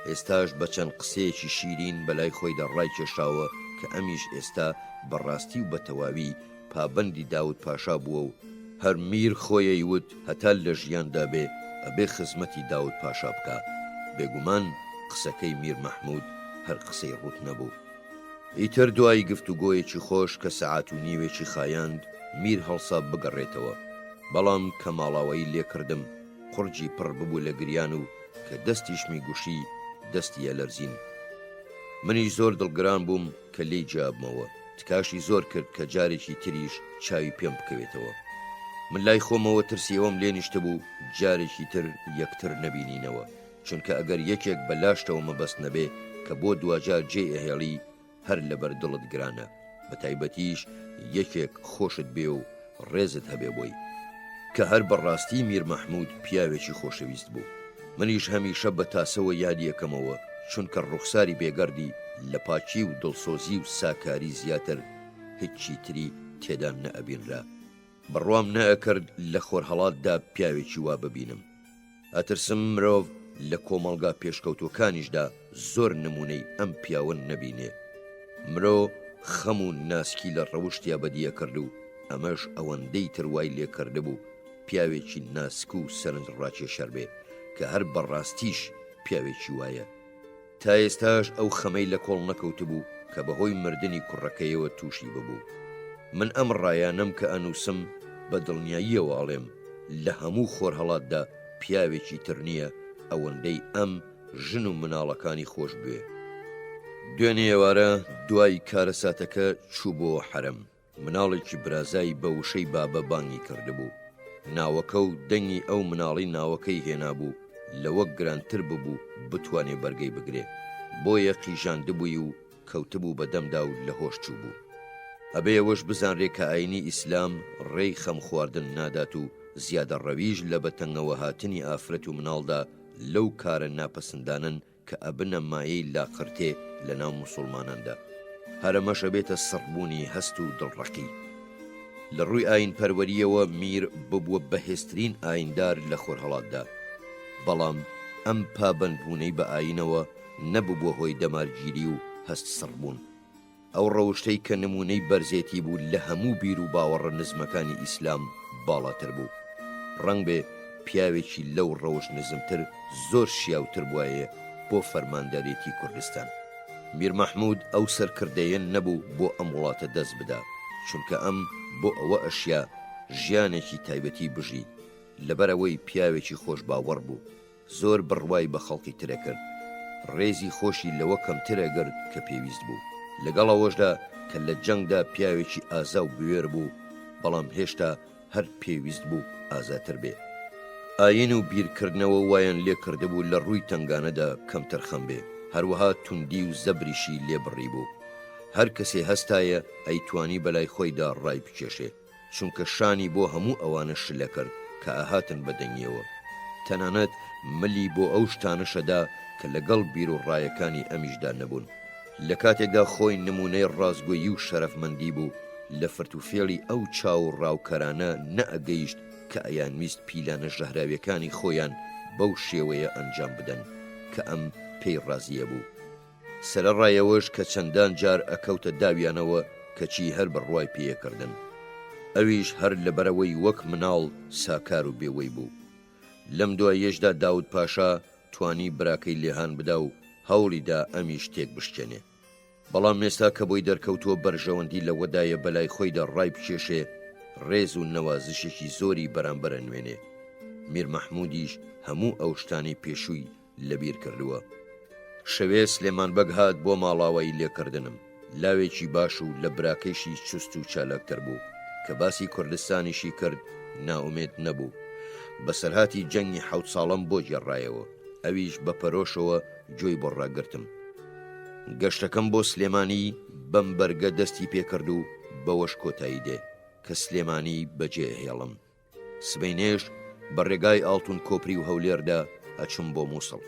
ئێستاش بە چەند قسەیەکی شیرین بەلای خۆیدا ڕای کێشاوە کە ئەمیش ئێستا بەڕاستی و بە تەواوی پابەندی داود پاشا بووە و هەر میر خۆیەی وت هەتا لە ژیاندا بێ ئەبێ خزمەتی داود پاشا بکە. بێگومان قسەکەی میر مەحموود هەر قسەی ڕوت نەبوو. ئیتر دوای گفتوگۆیەکی خۆش کە سەعات و نیوێکی خایاند میر هەڵسا بگەڕێتەوە، بەڵام کە ماڵاوایی لێکردم قورجی پڕ ببوو لە گریان و کە دەستیشمی گوشی دەستی ئەلەرزین منیش زۆر دڵگران بووم کە لێی جیابمەوە، تکاشی زۆر کرد کە جارێکی تریش چاوی پێم بکەوێتەوە. من لای خۆمەوە ترسیەوەم لێ نیشتە بوو جارێکی تر یەکتر نەبینینەوە، چونکە ئەگەر یەکێک بەلاشتەوە مەبەست نەبێ کە بۆ دوجار جێ ئەهێڵی هەر لەبەر دڵت گرانە، بە تایبەتیش یەکێک خۆشت بێ و ڕێزت هەبێ بۆی. کە هەر بەڕاستی میر مەحموود پیاوێکی خۆشەویست بوو. منیش هەمیشە بە تاسەوە یادی یەکەمەوە، چونکە ڕوخساری بێگەردی لە پاچی و دڵسۆزی و ساکاری زیاتر هیچی تری تێدا نەئەبینرا. بڕوام نەئەکرد لە خۆرهەڵاتدا پیاوێکی وا ببینم. ئەترسم مرۆڤ لە کۆمەڵگا پێشکەوتوەکانیشدا زۆر نمونەی ئەم پیاوە نەبینێ. مرۆ خەم و ناسکی لە ڕەوشتیا بەدیە کرد و ئەمەش ئەوەندەی تروای لێکرده بوو پیاوێکی ناسک و سەرنج ڕاکێشەر بێ کە هەر بەڕاستیش پیاوێکی وایە. تا ئێستاش ئەو خەمەی لە کۆڵ نەکەوتبوو کە بەهۆی مردنی کوڕەکەیەوە تووشی ببوو. من ئەم ڕایانەم کە ئەنووسم بە دڵنیاییەوە ئاڵێم لە هەموو خۆرهەڵاتدا پیاوێکی تر نییە ئەوەندەی ئەم ژن و مناڵەکانی خۆش بوێ. دوێنێ ئێوارە دوای کارە ساتەکە چوو بۆ حەرەم. مناڵێکی برازایی بە وشەی بابە بانگی کردبوو. ناوەکە و دەنگی ئەو مناڵی ناوەکەی هێنابوو لەوە گرانتر ببوو بتوانێ بەرگەی بگرێ، بۆیە قیژاندبووی و کەوتبوو بەدەمدا و لە هۆش چوو بوو. ئەبێ ئەوەش بزانرێ کە ئاینی ئیسلام ڕێی خەم خواردن نادات و زیادە ڕەویش لە بەتەنگەوە هاتنی ئافرەت و مناڵدا لەو کارە ناپەسندانن کە ئەبنە مایەی لاقرتێ لە ناو موسڵماناندا. هەرەمەشە بێتە سڕبوونی هەست و دڵڕەقی. لە ڕووی ئاین پەروەریەوە میر ببووە بەهێزترین ئایندار لە خۆرهەڵاتدا، بەڵام ئەم پابەندبوونەی بە ئاینەوە نەبووە هۆی دەمارگیری و هەست سڕبوون. ئەو ڕەوشتەی کە نمونەی بەرزێتی بوو لە هەموو بیر و باوەڕە نزمەکانی ئیسلام باڵاتر بوو. ڕەنگ بێ پیاوێکی لەو ڕەوش نزمتر زۆر شیاوتر بوایە بۆ فەرماندەرێتی کوردستان. میر مەحموود ئەو سەرکردەیە نەبوو بۆ ئەم وڵاتە دەست بدا، چونکە ئەم بۆ ئەوە ئەشیا ژیانێکی تایبەتی بژی، لەبەرەوەی پیاوێکی خۆش باوەڕ بوو، زۆر بڕوای بە خەڵکی ترە کرد، ڕێزی خۆشی لەوە کەمترە گرت کە پێویست بوو، لەگەڵ ئەوەشدا کە لە جەنگدا پیاوێکی ئازا و بوێر بوو، بەڵام هێشتا هەر پێویست بوو ئازاتر بێ. ئاین و بیرکردنەوە وایان لێ کردبوو لە ڕووی تنگانەدا کەمتر خەم بێ، هەروەها توندی و زەبریشی لێبڕی بوو. هەر کەسێ هەستایە ئەیتوانی بەلای خۆیدا ڕای بکێشێ، چونکە شانی بۆ هەموو ئەوانە شلە کرد کە ئاهاتن بەدەنگیەوە. تەنانەت ملی بۆ ئەو شتانەشەدا کە لەگەڵ بیر و ڕایەکانی ئەمیشدا نەبوون. لە کاتێکدا خۆی نمونەی ڕازگۆیی و شەرەفمەندی بوو، لە فرتوفێڵی ئەو چاو ڕاوکەرانە نەئەگەیشت کە ئەیان ویست پیلانە ژەهراویەکانی خۆیان بەو شێوەیە ئەنجام بدەن کە ئەم پێی ڕازیە بوو. سەرەڕایەوەش کە چەندان جار ئەکەوتە داویانەوە کەچی هەر بڕوای پێیەکردن، ئەویش هەر لەبەرەوەی وەک مناڵ ساکار و بێوەی بوو. لەم دوایەشدا داود پاشا توانی براکەی لێهان بدا و هەوڵیدا ئەمیش تێک بشکێنێ، بەڵام ئێستا کە بۆی دەرکەوتووە بەرژەوەندی لەوەدایە بەلای خۆیدا ڕای بکێشێ، ڕێز و نەوازشێکی زۆری بەرامبەرە نوێنێ. میر مەحموودیش هەموو ئەو شتانی پێشووی لەبیر کردووە. شەوێ سلێمان بەگ هات بۆ ماڵاوایی لێکردنم، لاوێکی باش و لە براکەیشی چست و چالاکتر بوو کە باسی کوردستانیشی کرد. ناومێت نەبوو، بەسەرهاتی جەنگی 7 ساڵم بۆ گێڕایەوە، ئەویش بە پەرۆشەوە گوێی بۆ ڕاگرتم. گەشتەکەم بۆ سلێمانی بەم بەرگە دەستی پێکرد و بەوەش کۆتایی دێ کە سلێمانی بەجێ هێڵم. سبەینێش بە ڕێگای ئاڵتون کۆپری و هەولێردا ئەچم بۆ مووسڵ.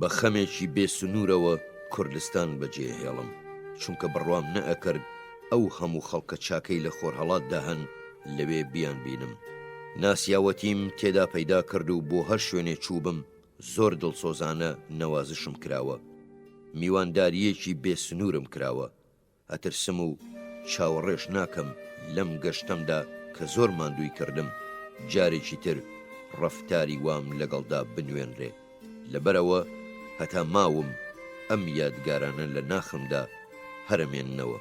بە خەمێکی بێسنوورەوە کوردستان بەجێ هێڵم، چونکە بڕوام نەئەکرد ئەو هەموو خەڵکە چاکەی لە خۆرهەڵاتدا هەن لەوێ بیان بینم. ناسیاوەتیم تێدا پەیدا کرد و بۆ هەر شوێنێ چووبم زۆر دڵسۆزانە نەوازشم کراوە، میوانداریەکی بێسنوورم کراوە. ئەترسم و چاوەڕێش ناکەم لەم گەشتەمدا کە زۆر ماندووی کردم جارێکی تر ڕەفتاری وام لەگەڵدا بنوێنرێ، لەبەرەوە هەتا ماوم ئەم یادگارانە لە ناخمدا هەرمێننەوە.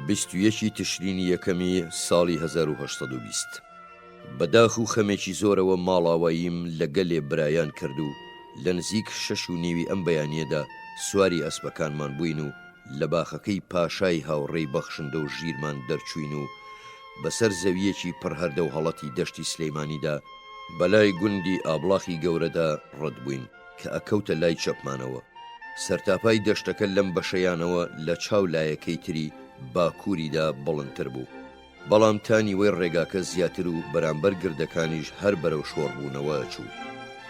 بیست و یەکی تشرینی یەکەمی ساڵی 1920 بەداخ و خەمێکی زۆرەوە ماڵاواییم لەگەلێ برایان کرد و لە نزیک 6:30 ئەم بەیانیەدا سواری ئەسپەکانمان بووین و لە باخەکەی پاشای هاوڕێی بەخشندە و ژیرمان دەرچوین و بەسەر زەویەکی پڕهەردە و هەڵەتی دەشتی سلەیمانیدا بەلای گوندی ئابڵاخی گەورەدا ڕەت بووین کە ئەکەوتە لای چەپمانەوە. سەرتاپای دەشتەکە لەم بەشەیانەوە لە چاو لایەکەی تری باکووریدا بڵندتر بوو، بەڵام تانی وەی ڕێگاکە زیاتر و بەرامبەر گردەکانیش هەر بەرەو شۆڕبوونەوە ئەچوو.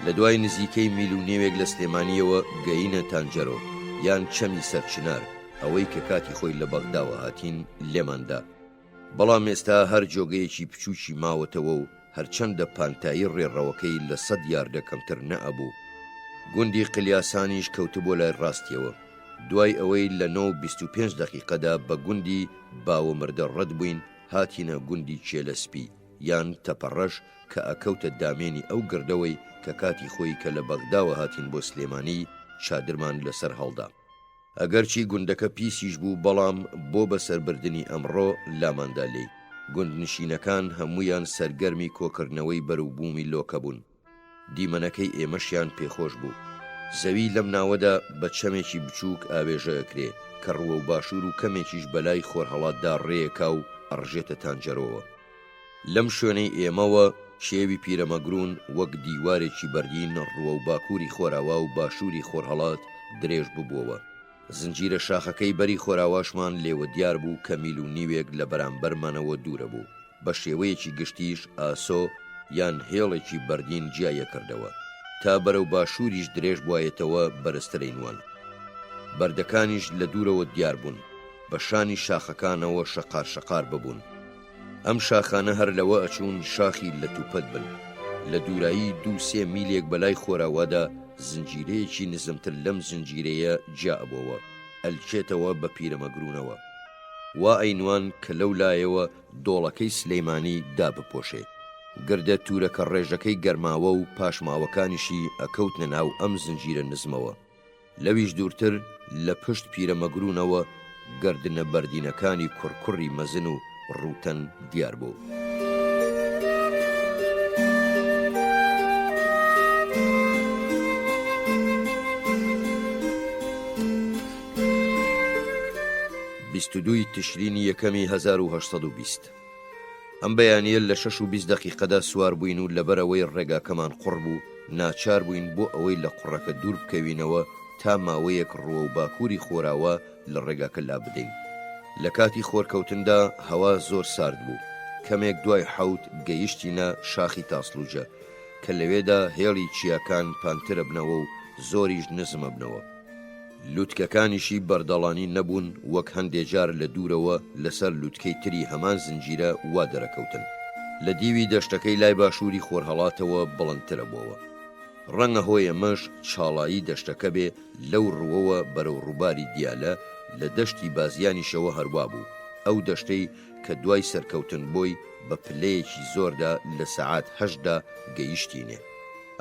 لە دوای نزیکەی میل و نێوێک لە سلێمانیەوە گەینە تانجەرۆ یان چەمی سەرچنار، ئەوەی کە کاتی خۆی لە بەغداوە هاتین لێماندا. بەڵام ئێستا هەر جۆگەیەکی بچووکی ماوەتەوە و هەرچەندە پانتایی ڕێڕەوەکەی لە 100 یاردە کەمتر نەئەبوو. گوندی قلیاسانیش کەوتبۆ لای ڕاستیەوە. دوای ئەوەی لە 9:25 دقیقەدا بە گوندی باوەمردە ڕەت بووین، هاتینە گوندی چێلەسپی یان تەپەڕەش کە ئەکەوتە دامێنی ئەو گردەوەی کە کاتی خۆی کە لە بەغداوە هاتین بۆ سلێمانی چادرمان لەسەر هەڵدا. ئەگەرچی گوندەکە پیسیش بوو، بەڵام بۆ بەسەربردنی ئەمڕۆ لاماندا لێی. گوندنشینەکان هەمویان سەرگەرمی کۆکردنەوەی بەروبوومی لۆکە بوون. دیمەنەکەی ئێمەشیان پێخۆش بوو. زەوی لەم ناوەدا بە چەمێکی بچووک ئاوێژە ئەکرێ کە ڕووە و باشوور و کەمێکیش بەلای خۆرهەڵاتدا ڕێیەکا و ئەڕژێتە تانجەرەوە. لەم شوێنەی ئێمەوە شێوی پیرەمەگرون وەک دیوارێکی بەردین ڕووە و باکووری خۆراوا و باشووری خۆرهەڵات درێژ ببووەوە. زنجیرە شاخەکەی بەری خۆراواشمان لێوە دیار بوو کە میل و نیوێک لە بەرامبەرمانەوە دوورە بوو. بە شێوەیەکی گشتیش ئاسۆ یان هێڵێکی بەردین جیایە کردەوە تا بەرەو باشووریش درێژ بوایەتەوە بەرزترینوان. بەردەکانیش لە دوورەوە دیار بوون، بە شانی شاخەکانەوە شەقار شەقار ببوون. ئەم شاخانە هەر لەوە ئەچوون شاخی لە توپەت بن. لە دوورایی 2-3 میلێک بەلای خۆراوادا زنجیرەیەکی نزمتر لەم زنجیرەیە جابەوە ئەلچێتەوە بە پیرەمەگرونەوە. وا ئەینوان کە لەو لایەوە دۆڵەکەی سلەیمانی دابپۆشێ. گردە تورەکە ڕێژەکەی گەرماوە و پاشماوەکانیشی ئەکەوتنە ناو ئەم زنجیرە نزمەوە. لەویش دوورتر لە پشت پیرەمەگرونەوە گردنە بەردینەکانی کوڕکوڕی مەزن و ڕوتەن دیار بوو. دوی تشرینی یەکەمی 1820. ئەم بەیانیە لە 6:20 دقیقەدا سوار بووین و لەبەرەوەی ڕێگاکەمان قوڕ بوو ناچار بووین بۆ ئەوەی لە قوڕەکە دوور بکەوینەوە تا ماوەیەک ڕووە و باکووری خۆراوە لە ڕێگاکە لا بدەین. لە کاتی خۆرکەوتندا هەوا زۆر سارد بوو. کەمێک دوای حەوت گەیشتینە شاخی تاسلوجە کە لەوێدا هێڵی چیاکان پانترە بنەوە و زۆریش نزمە بنەوە. لووتکەکانیشی بەردەڵانی نەبوون وەک هەندێجار لە دوورەوە لەسەر لووتکەی تری هەمان زنجیرە وا دەرەکەوتن. لە دیوی دەشتەکەی لای باشووری خۆرهەڵاتەوە بڵندترە بووەوە. ڕەنگە هۆی ئەمەش چاڵایی دەشتەکە بێ لەو ڕووەوە بەرەو ڕووباری دیالە لە دەشتی بازیانیشەوە هەروە بوو. ئەو دەشتەی کە دوای سەرکەوتن بۆی بە پلەیەکی زۆردا لە سەعات 8دا گەیشتینێ.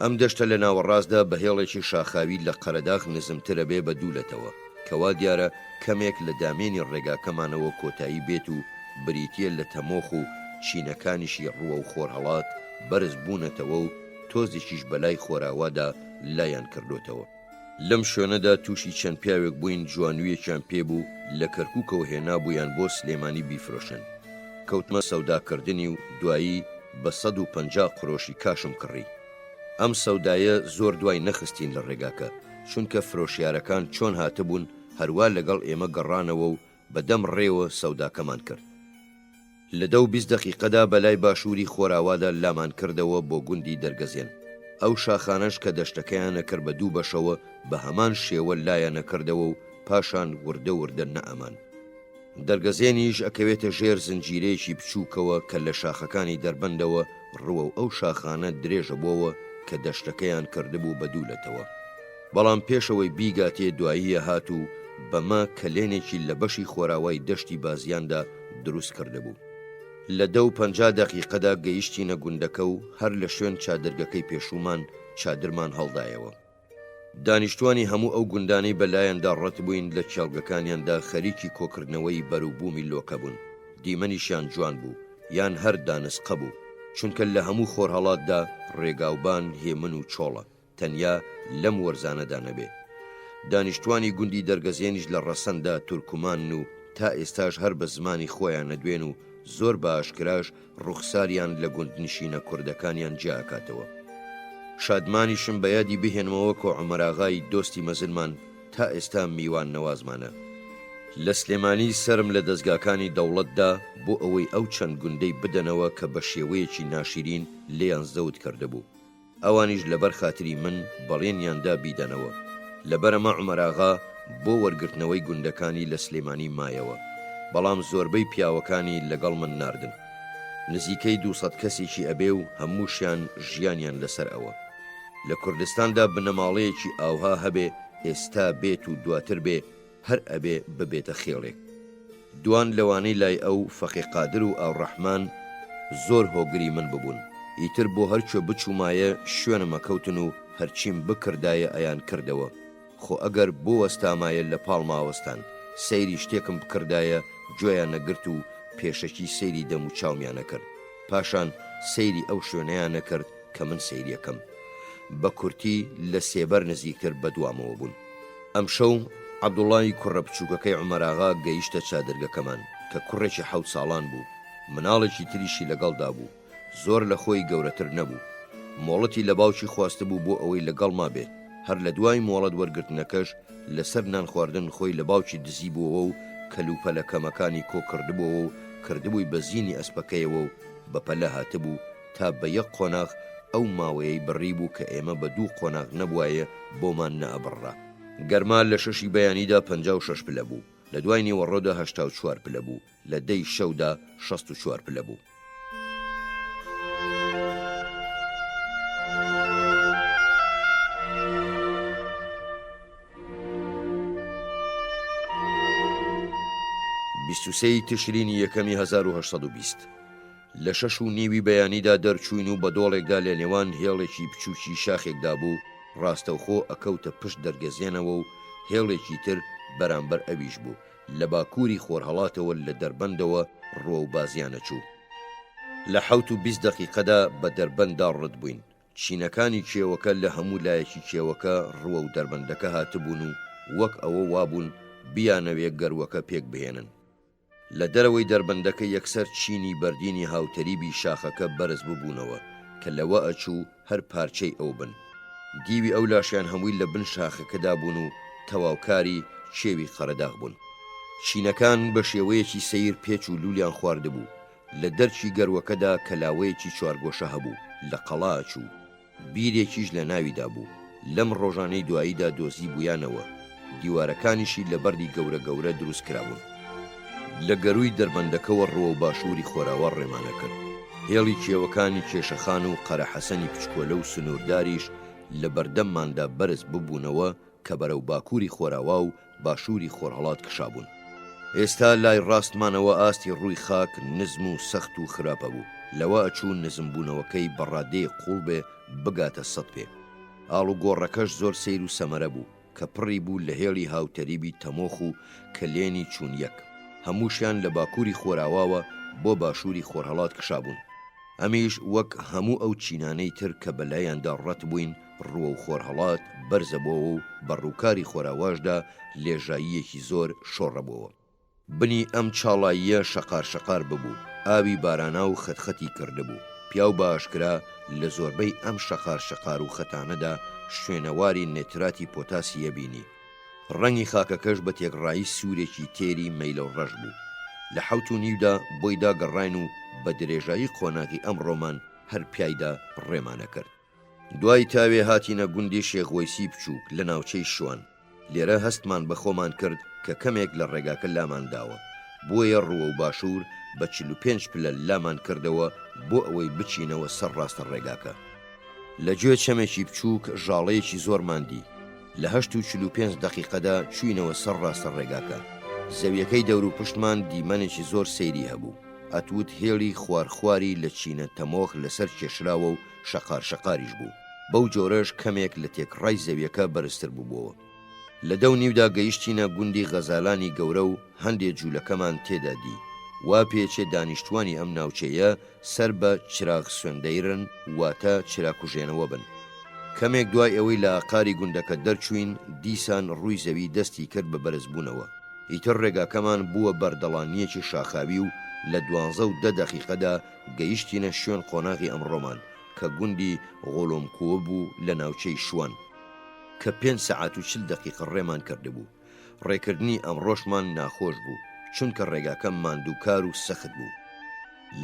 ئەم دەشتە لە ناوەڕاستدا بە هێڵێکی شاخاوی لە قەرەداغ نزمترە بێ بە دوولەتەوە کەوا دیارە کەمێک لە دامێنی ڕێگاکەمانەوە کۆتایی بێت و بریتیە لە تەمۆخ و چینەکانیشی ڕووە و خۆرهەڵات بەرز بوونەتەوە و تۆزێکیش بەلای خۆراوادا لایەن کردوتەوە. لەم شوێنەدا تووشی چەند پیاوێک بووین جوانویەکیان پێبوو لە کەرکووکەوە هێنا بوویان بۆ سلێمانی بیفرۆشن. کەوتمە سەوداکردنی و دوایی بە 150 قرۆشی کاشم کڕی. ئەم سەودایە زۆر دوای نەخستین لە ڕێگاکە چونکە فرۆشیارەکان چۆن هاتبوون هەروە لەگەڵ ئێمە گەڕانەوە و بەدەم ڕێوە سەوداکەمان کرد. لە 10-20 دقیقەدا بەلای باشووری خۆراوادا لامان کردەوە بۆ گوندی دەرگەزێن. ئەو شاخانەش کە دەشتەکەیانە کرد بە 2 بەشەوە بە هەمان شێوە لایەنە کردەوە و پاشان وردە وردە نەئەمان. دەرگەزێنیش ئەکەوێتە ژێر زنجیرەیەکی بچووکەوە کە لە شاخەکانی دەربەندەوە ڕووە و ئەو شاخانە درێژە بووەوە کە دەشتەکەیان کردبوو بە دوولەتەوە. بەڵام پێشەوەی بیگاتێ دواییە هات و بەما کەلێنێکی لە بەشی خۆراوای دەشتی بازیاندا دروست کردبوو. لە 10:50 دقیقەدا گەیشتینە گوندەکە و هەر لە شوێن چادرگەکەی پێشومان چادرمان هەڵدایەوە. دانیشتوانی هەموو ئەو گوندانەی بەلایەندا ڕەت بووین لە چێڵگەکانیاندا خەریکی کۆکردنەوەی بەروبوومی لۆکە بوون. دیمەنیشیان جوان بوو یان هەر دانسقە بوو چونکە لە هەموو خۆرهەڵاتدا ڕێگاوبان هێمن و چۆڵە تەنیا لەم وەرزانەدا نەبێ. دانیشتوانی گوندی دەرگەزێنیش لە ڕەسەندا تورکمان و تا ئێستاش هەر بە زمانی خۆیان نەدوێن و زۆر بە ئاشکراش ڕوخساریان لە گوندنشینە کوردەکانیان جیاکاتەوە. شادمانیشم بە یادی بهێنمەوە کۆ عومەراغای دۆستی مەزنمان تا ئێستا میوان نەوازمانە. لە سلێمانی سرم لە دەستگاکانی دەوڵەتدا بۆ ئەوەی ئەو چەند گوندەی بدەنەوە کە بە شێوەیەکی ناشرین لێیان زەوت کردهبوو. ئەوانیش لەبەر خاتری من بەڵێنیاندا بیدەنەوە. لەبەرەمە عومەراغا بۆ وەرگرتنەوەی گوندەکانی لە سلێمانی مایەوە، بەڵام زۆربەی پیاوەکانی لەگەڵ من ناردن. نزیکەی 200 کەسێکی ئەبێ و هەمووشیان ژیانیان لەسەر ئەوە. لە کوردستاندا بنەماڵەیەکی ئاوها هەبێ، ئێستا بێت و دواتر بێ، هەر ئەبێ ببێتە خێڵێک. دوان لەوانەی لای ئەو فەقی قادر و ئاوڕەحمان زۆر هۆگری من ببوون. ئیتر بۆ هەرچۆ بچوومایە شوێنمە کەوتن و هەرچیم بکردایە ئەیان کردەوە. خۆ ئەگەر بۆ وەستامایە لە پاڵ ماوەستان سەیری شتێکم بکردایە گوێیان نەگرت و پێشەکی سەیری دەم و چاومیانە کرد. پاشان سەیری ئەو شوێنەیان نەکرد کە من سەیریەکەم. بە کورتی لە سێبەر نزیکتر بەدوامەوە بوون. ئەم شەو عەبدوڵڵای کوڕە بچووکەکەی عومەراغا گەیشتە چادرگەکەمان کە کوڕێکی 7 ساڵان بوو. مناڵێکی تریشی لەگەڵدا بوو. زۆر لە خۆی گەورەتر نەبوو. مۆڵەتی لە باوکی خواسته بوو بۆ ئەوەی لەگەڵ ما بێت. هەر لە دوای مۆڵەت وەرگرتنەکەش لەسەر نان خواردن خۆی لە باوکی دزی بووەوە و کەلوپەلەکەمەکانی کۆ کردبووەوە و کردبووی بە زینی ئەسپەکەیەوە و بەپەلە هاتبوو تا بە یەک قۆناغ ئەو ماوەیەی بڕی بوو کە ئێمە بە 2 قۆناغ نەبوایە بۆمان نەئەبڕا. گەرما لە 6 بەیانیدا 56 پلە بوو، لە دوای نیوەڕۆدا 84 پلە بوو، لە دەی شەودا 64 پلە بوو. بیستوسەی تشرینی یەکەمی 1820 لە 6:30 بەیانیدا دەرچوین و بە دۆڵێکدا لە نێوان هێڵێکی بچووکی شاخێکدا بوو. ڕاستەوخۆ ئەکەوتە پشت دەرگەزێنەوە و هێڵێکی تر بەرامبەر ئەویش بوو. لە باکووری خۆرهەڵاتەوە لە دەربەندەوە ڕۆ و بازیانە چوو. لە 20 دقیقەدا بە دەربەندا ڕت بووین. چینەکانی کێوەکە لە هەموو لایەکی کێوەکە ڕوە و دەربەندەکە هاتبوون و وەک ئەوە وابوون بیانەوێ گەروەکە پێک بهێنن. لە دەرەوەی دەربەندەکە یەکسەر چینی بەردینی هاوتەریبی شاخەکە بەرز ببوونەوە کە لەوە ئەچوو هەر پارچەی ئەو بن. دیوی ئەو لاشیان هەمووی لە بن شاخەکەدا بوون و تەواوکاری چێوی قەرەداغ بوون. چینەکان بە شێوەیەکی سەیر پێچ و لولیان خواردبوو. لە دەرچی گەروەکەدا کەلاوەیەکی چوارگۆشە هەبوو، لە قەڵا ئەچوو. بیرێکیش لە ناویدا بوو. لەم ڕۆژانەی دواییدا دۆزی بوویانەوە. دیوارەکانیشی لە بەردی گەورە گەورە دروست کرابوون. لە گەروی دەربەندەکەوە ڕۆ و باشووری خۆراوە ڕێمانە کرد. هێڵی کێوەکانی کێشەخان و قەرەحەسەنی پچکۆلە و سنوورداریش لە بەردەمماندا بەرز ببوونەوە کە بەرەو باکووری خۆراوا و باشووری خۆرهەڵات کشابوون. ئێستا لای ڕاستمانەوە ئاستی ڕووی خاک نزم و سەخت و خراپە بوو. لەوە ئەچوون نزمبوونەوەکەی بەڕادەیە قوڵ بێ بگاتە 100 پێ. ئاڵ و گۆڕەکەش زۆر سەیر و سەمەرە بوو کە پڕی بوو لە هێڵی هاوتەریبی تەمۆخ و کلێنی چوون یەک. هەمووشیان لە باکووری خۆراواوە بۆ باشووری خۆرهەڵات کشابوون. ئەمیش وەک هەموو ئەو چینانەی تر کە بەلایەندا ڕەت بووین ڕووە و خۆرهەڵات بەرزەبەوە و بەڕووکاری خۆراواشدا لێژاییەکی زۆر شۆڕەبەوە. بنی ئەم چاڵاییە شەقار شەقار ببوو، ئاوی بارانە و خەتخەتی کردبوو. پیاو باشکرا لە زۆربەی ئەم شەقار شەقار و خەتانەدا شوێنەواری نێتراتی پۆتاسیە بینی. ڕەنگی خاکەکەش بە تێکڕایی سوورێکی تێری مەیلە و ڕەش بوو. لە 7:30دا بۆیدا گەڕاین و بە درێژایی قۆناغی ئەم ڕۆمان هەر پیایدا ڕێمانە کرد. دوای تاوێ هاتینە گوندی شێخوەیسی بچووک لە ناوچەی شوان. لێرە هەستمان بە خۆمان کرد کە کەمێک لە ڕێگاکە لامان داوە. بۆیە ڕووە و باشوور بە 45 پلە لامان کردەوە بۆ ئەوەی بچینەوە سەر ڕاستە ڕێگاکە. لە گوێ چەمێکی بچووک ژاڵەیەکی زۆرماندی. لە 8:45 دقیقەدا چوینەوە سەر ڕاستە ڕێگاکە. زەویەکەی دەور و پشتمان دیمەنێکی زۆر سەیری هەبوو. ئەتوت هێڵی خوارخواری لە چینە تەمۆخ لەسەر کێشراوە و شەقار شەقاریش بوو. بەو جۆرەش کەمێک لە تێکڕای زەویەکە بەرزتر بووبەوە. لە 10:30دا گەیشتینە گوندی غەزالانی گەورە و هەندێک جوولەکەمان تێدا دی. وا پێچێ دانیشتوانی ئەم ناوچەیە سەر بە چراغ سوێندەیرن واتە چراکوژێنەوە بن. کەمێک دوای ئەوەی لە ئاقاری گوندەکە دەرچوین دیسان ڕووی زەوی دەستی کرد بە بەرزبوونەوە. ئیتر ڕێگاکەمان بووە بەردەڵانیەکی شاخاوی و لە 12 دەقیقەدا گەیشتینە شوێن قۆناغی ئەمڕۆمان کە گوندی غۆڵۆمکۆوە بوو لە ناوچەی شوان کە 5 سەعات و 40 دەقیقە ڕێمان کردبوو. ڕێکردنی ئەمڕۆشمان ناخۆش بوو چونکە ڕێگاکەم ماندووکار و سەخت بوو.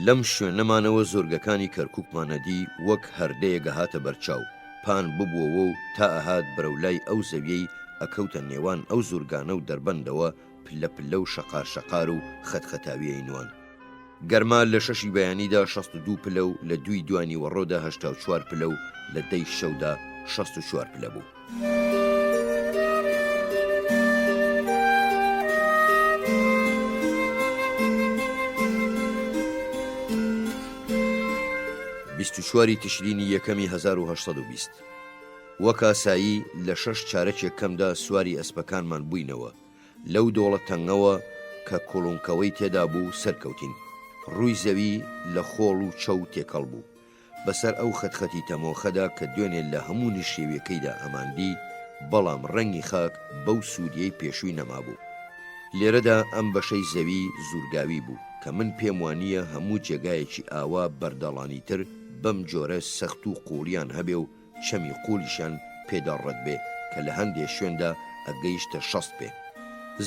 لەم شوێنەمانەوە زۆرگەکانی کەرکووکمانەدی وەک هەردەیەگە هاتە بەرچاو پان ببووەوە و تا ئەهات بەرەولای ئەو زەویەی ئەکەوتە نێوان ئەو زورگانە و دەربەندەوە پلە پلە و شەقار شەقار و خەتخەتاویەی نوان. گەرما لە 6 بەیانیدا 62 پلە و لە 2 دوانی وەڕۆدا 84 پلە و لە 10 شەودا 64 پلە بوو. چواری تشرینی یەکەمی 1920 وەک ئاسایی لە 6 چارەکێک کەمدا سواری ئەسپەکانمان بووینەوە. لەو دۆڵە تەنگەوە کە کۆڵۆنکەوەی تێدا بوو سەرکەوتین. ڕووی زەوی لە خۆڵ و چەو تێکەڵ بوو بەسەر ئەو خەتخەتی تەمۆخەدا کە دوێنێ لە هەموو نشێویەکەیدا ئەماندی، بەڵام ڕەنگی خاک بەو سوودیەی پێشووی نەمابوو. لێرەدا ئەم بەشەی زەوی زورگاوی بوو کە من پێم وانییە هەموو جێگایەکی ئاوا بەردەڵانی تر بەم جۆرە سەخت و قوڵیان هەبێ و چەمی قوڵیشان پێداڕەت بێ کە لە هەندێک شوێندا ئەگەیشتە 60 پێ.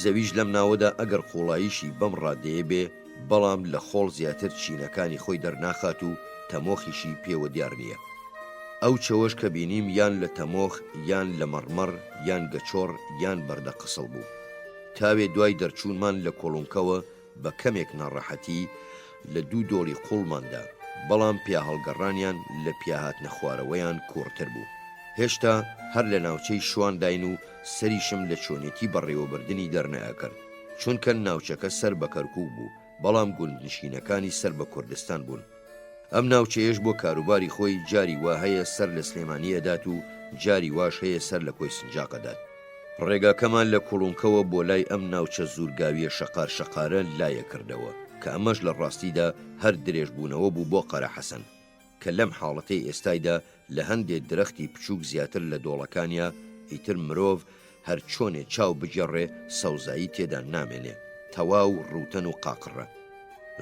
زەویش لەم ناوەدا ئەگەر قوڵاییشی بەم ڕادەیە بێ، بەڵام لە خۆڵ زیاتر چینەکانی خۆی دەرناخات و تەمۆخیشی پێوە دیار نییە. ئەو چەوەش کە بینیم یان لە تەمۆخ یان لە مەڕمەڕ یان گەچۆڕ یان بەردە قسڵ بوو. تاوێ دوای دەرچوونمان لە کۆڵۆنکەوە بە کەمێک ناڕەحەتی لە 2 دۆڵی قوڵماندا، بەڵام پیا هەڵگەڕانیان لە پیاهاتنە خوارەوەیان کۆرتر بوو. هێشتا هەر لە ناوچەی شوان داین و سەریشم لە چۆنێتی بەڕێوەبردننی دەرنەیەکرد چونکە ناوچەکە سەر بە کەرکووک بوو، بەڵام گوندنشینەکانی سەر بە کوردستان بوون. ئەم ناوچەیەش بۆ کاروباری خۆی جاری وا هەیە سەر لە سلێمانیەدات و جاری واش هەیە سەر لە کۆی سنجاقەدات. ڕێگاکەمان لە کۆڵۆنکەوە بۆ لای ئەم ناوچە زورگاویە شەقار شەقارە لایە کردەوە کە ئەمەش لە ڕاستیدا هەر درێژبوونەوە بوو بۆ قەرە حەسەن کە لەم حاڵەتەی ئێستایدا لە هەندێک درەختی بچووک زیاتر لە دۆڵەکانیا ئیتر مرۆڤ هەر چۆنێ چاو بجێڕێ سەوزایی تێدا نامێنێ، تەواو ڕوتەن و قاقڕە.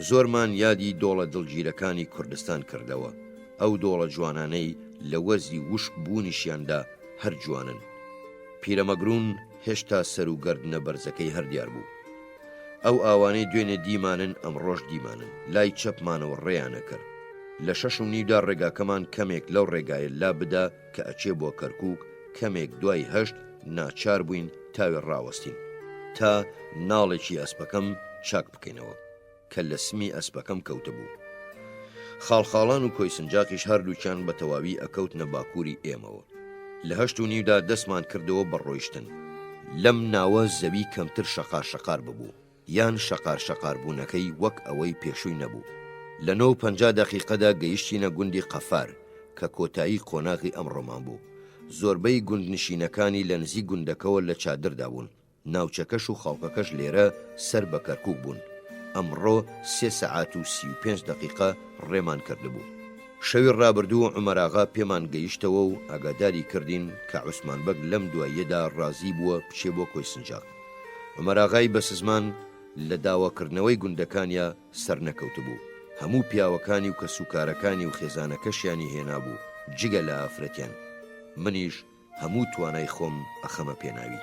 زۆرمان یادی دۆڵە دڵگیرەکانی کوردستان کردەوە. ئەو دۆڵە جوانانەی لە وەرزی وشک بوونیشیاندا هەر جوانن. پیرەمەگرون هێشتا سەر و گەردنە بەرزەکەی هەردیار بوو. ئەو ئاوانەی دوێنێ دیمانن ئەمڕۆژ دیمانن، لای چەپمانەوە ڕێیانە کرد. لە 6:30دا ڕێگاکەمان کەمێک لەو ڕێگایە لا بدا کە ئەچێ بۆ کەرکووک، کەمێک دوای 8 ناچار بووین تاوێ ڕاوەستین تا ناڵێکی ئەسپەکەم چاک بکەینەوە کە لە سمی ئەسپەکەم کەوتە بوو. خاڵخاڵان و کۆی سنجاقیش هەردووچیان بە تەواوی ئەکەوتنە باکووری ئێمەوە. لە 8:30دا دەستمان کردەوە بە ڕۆیشتن. لەم ناوە زەوی کەمتر شەقار شەقار ببوو، یان شەقار شەقار بوونەکەی وەک ئەوەی پێشووی نەبوو. لە 9:50 دەقیقەدا گەیشتینە گوندی قەفار کە کۆتایی قۆناغی ئەمڕۆمان بوو. زۆربەی گوندنشینەکانی لە نزیک گوندەکەوە لە چادردا بوون. ناوچەکەش و خەڵکەکەش لێرە سەر بە کەرکووک بوون. ئەمڕۆ 3 سەعات و 35 دەقیقە ڕێمان کردبوو. شەوی ڕابردوو عومەراغا پێمان گەیشتەوە و ئاگاداری کردین کە عوسمان بەگ لەم دواییەدا ڕازی بووە بچێ بۆ کۆی سنجاق. عومەراغای بەسزمان لە داواکردنەوەی گوندەکانیا سەر نەکەوت بوو. هەموو پیاوەکانی و کەسوکارەکانی و خێزانەکەشیانی هێنا بوو جگە لە ئافرەتیان. منیش هەموو توانای خۆم ئەخەمە پێناوی.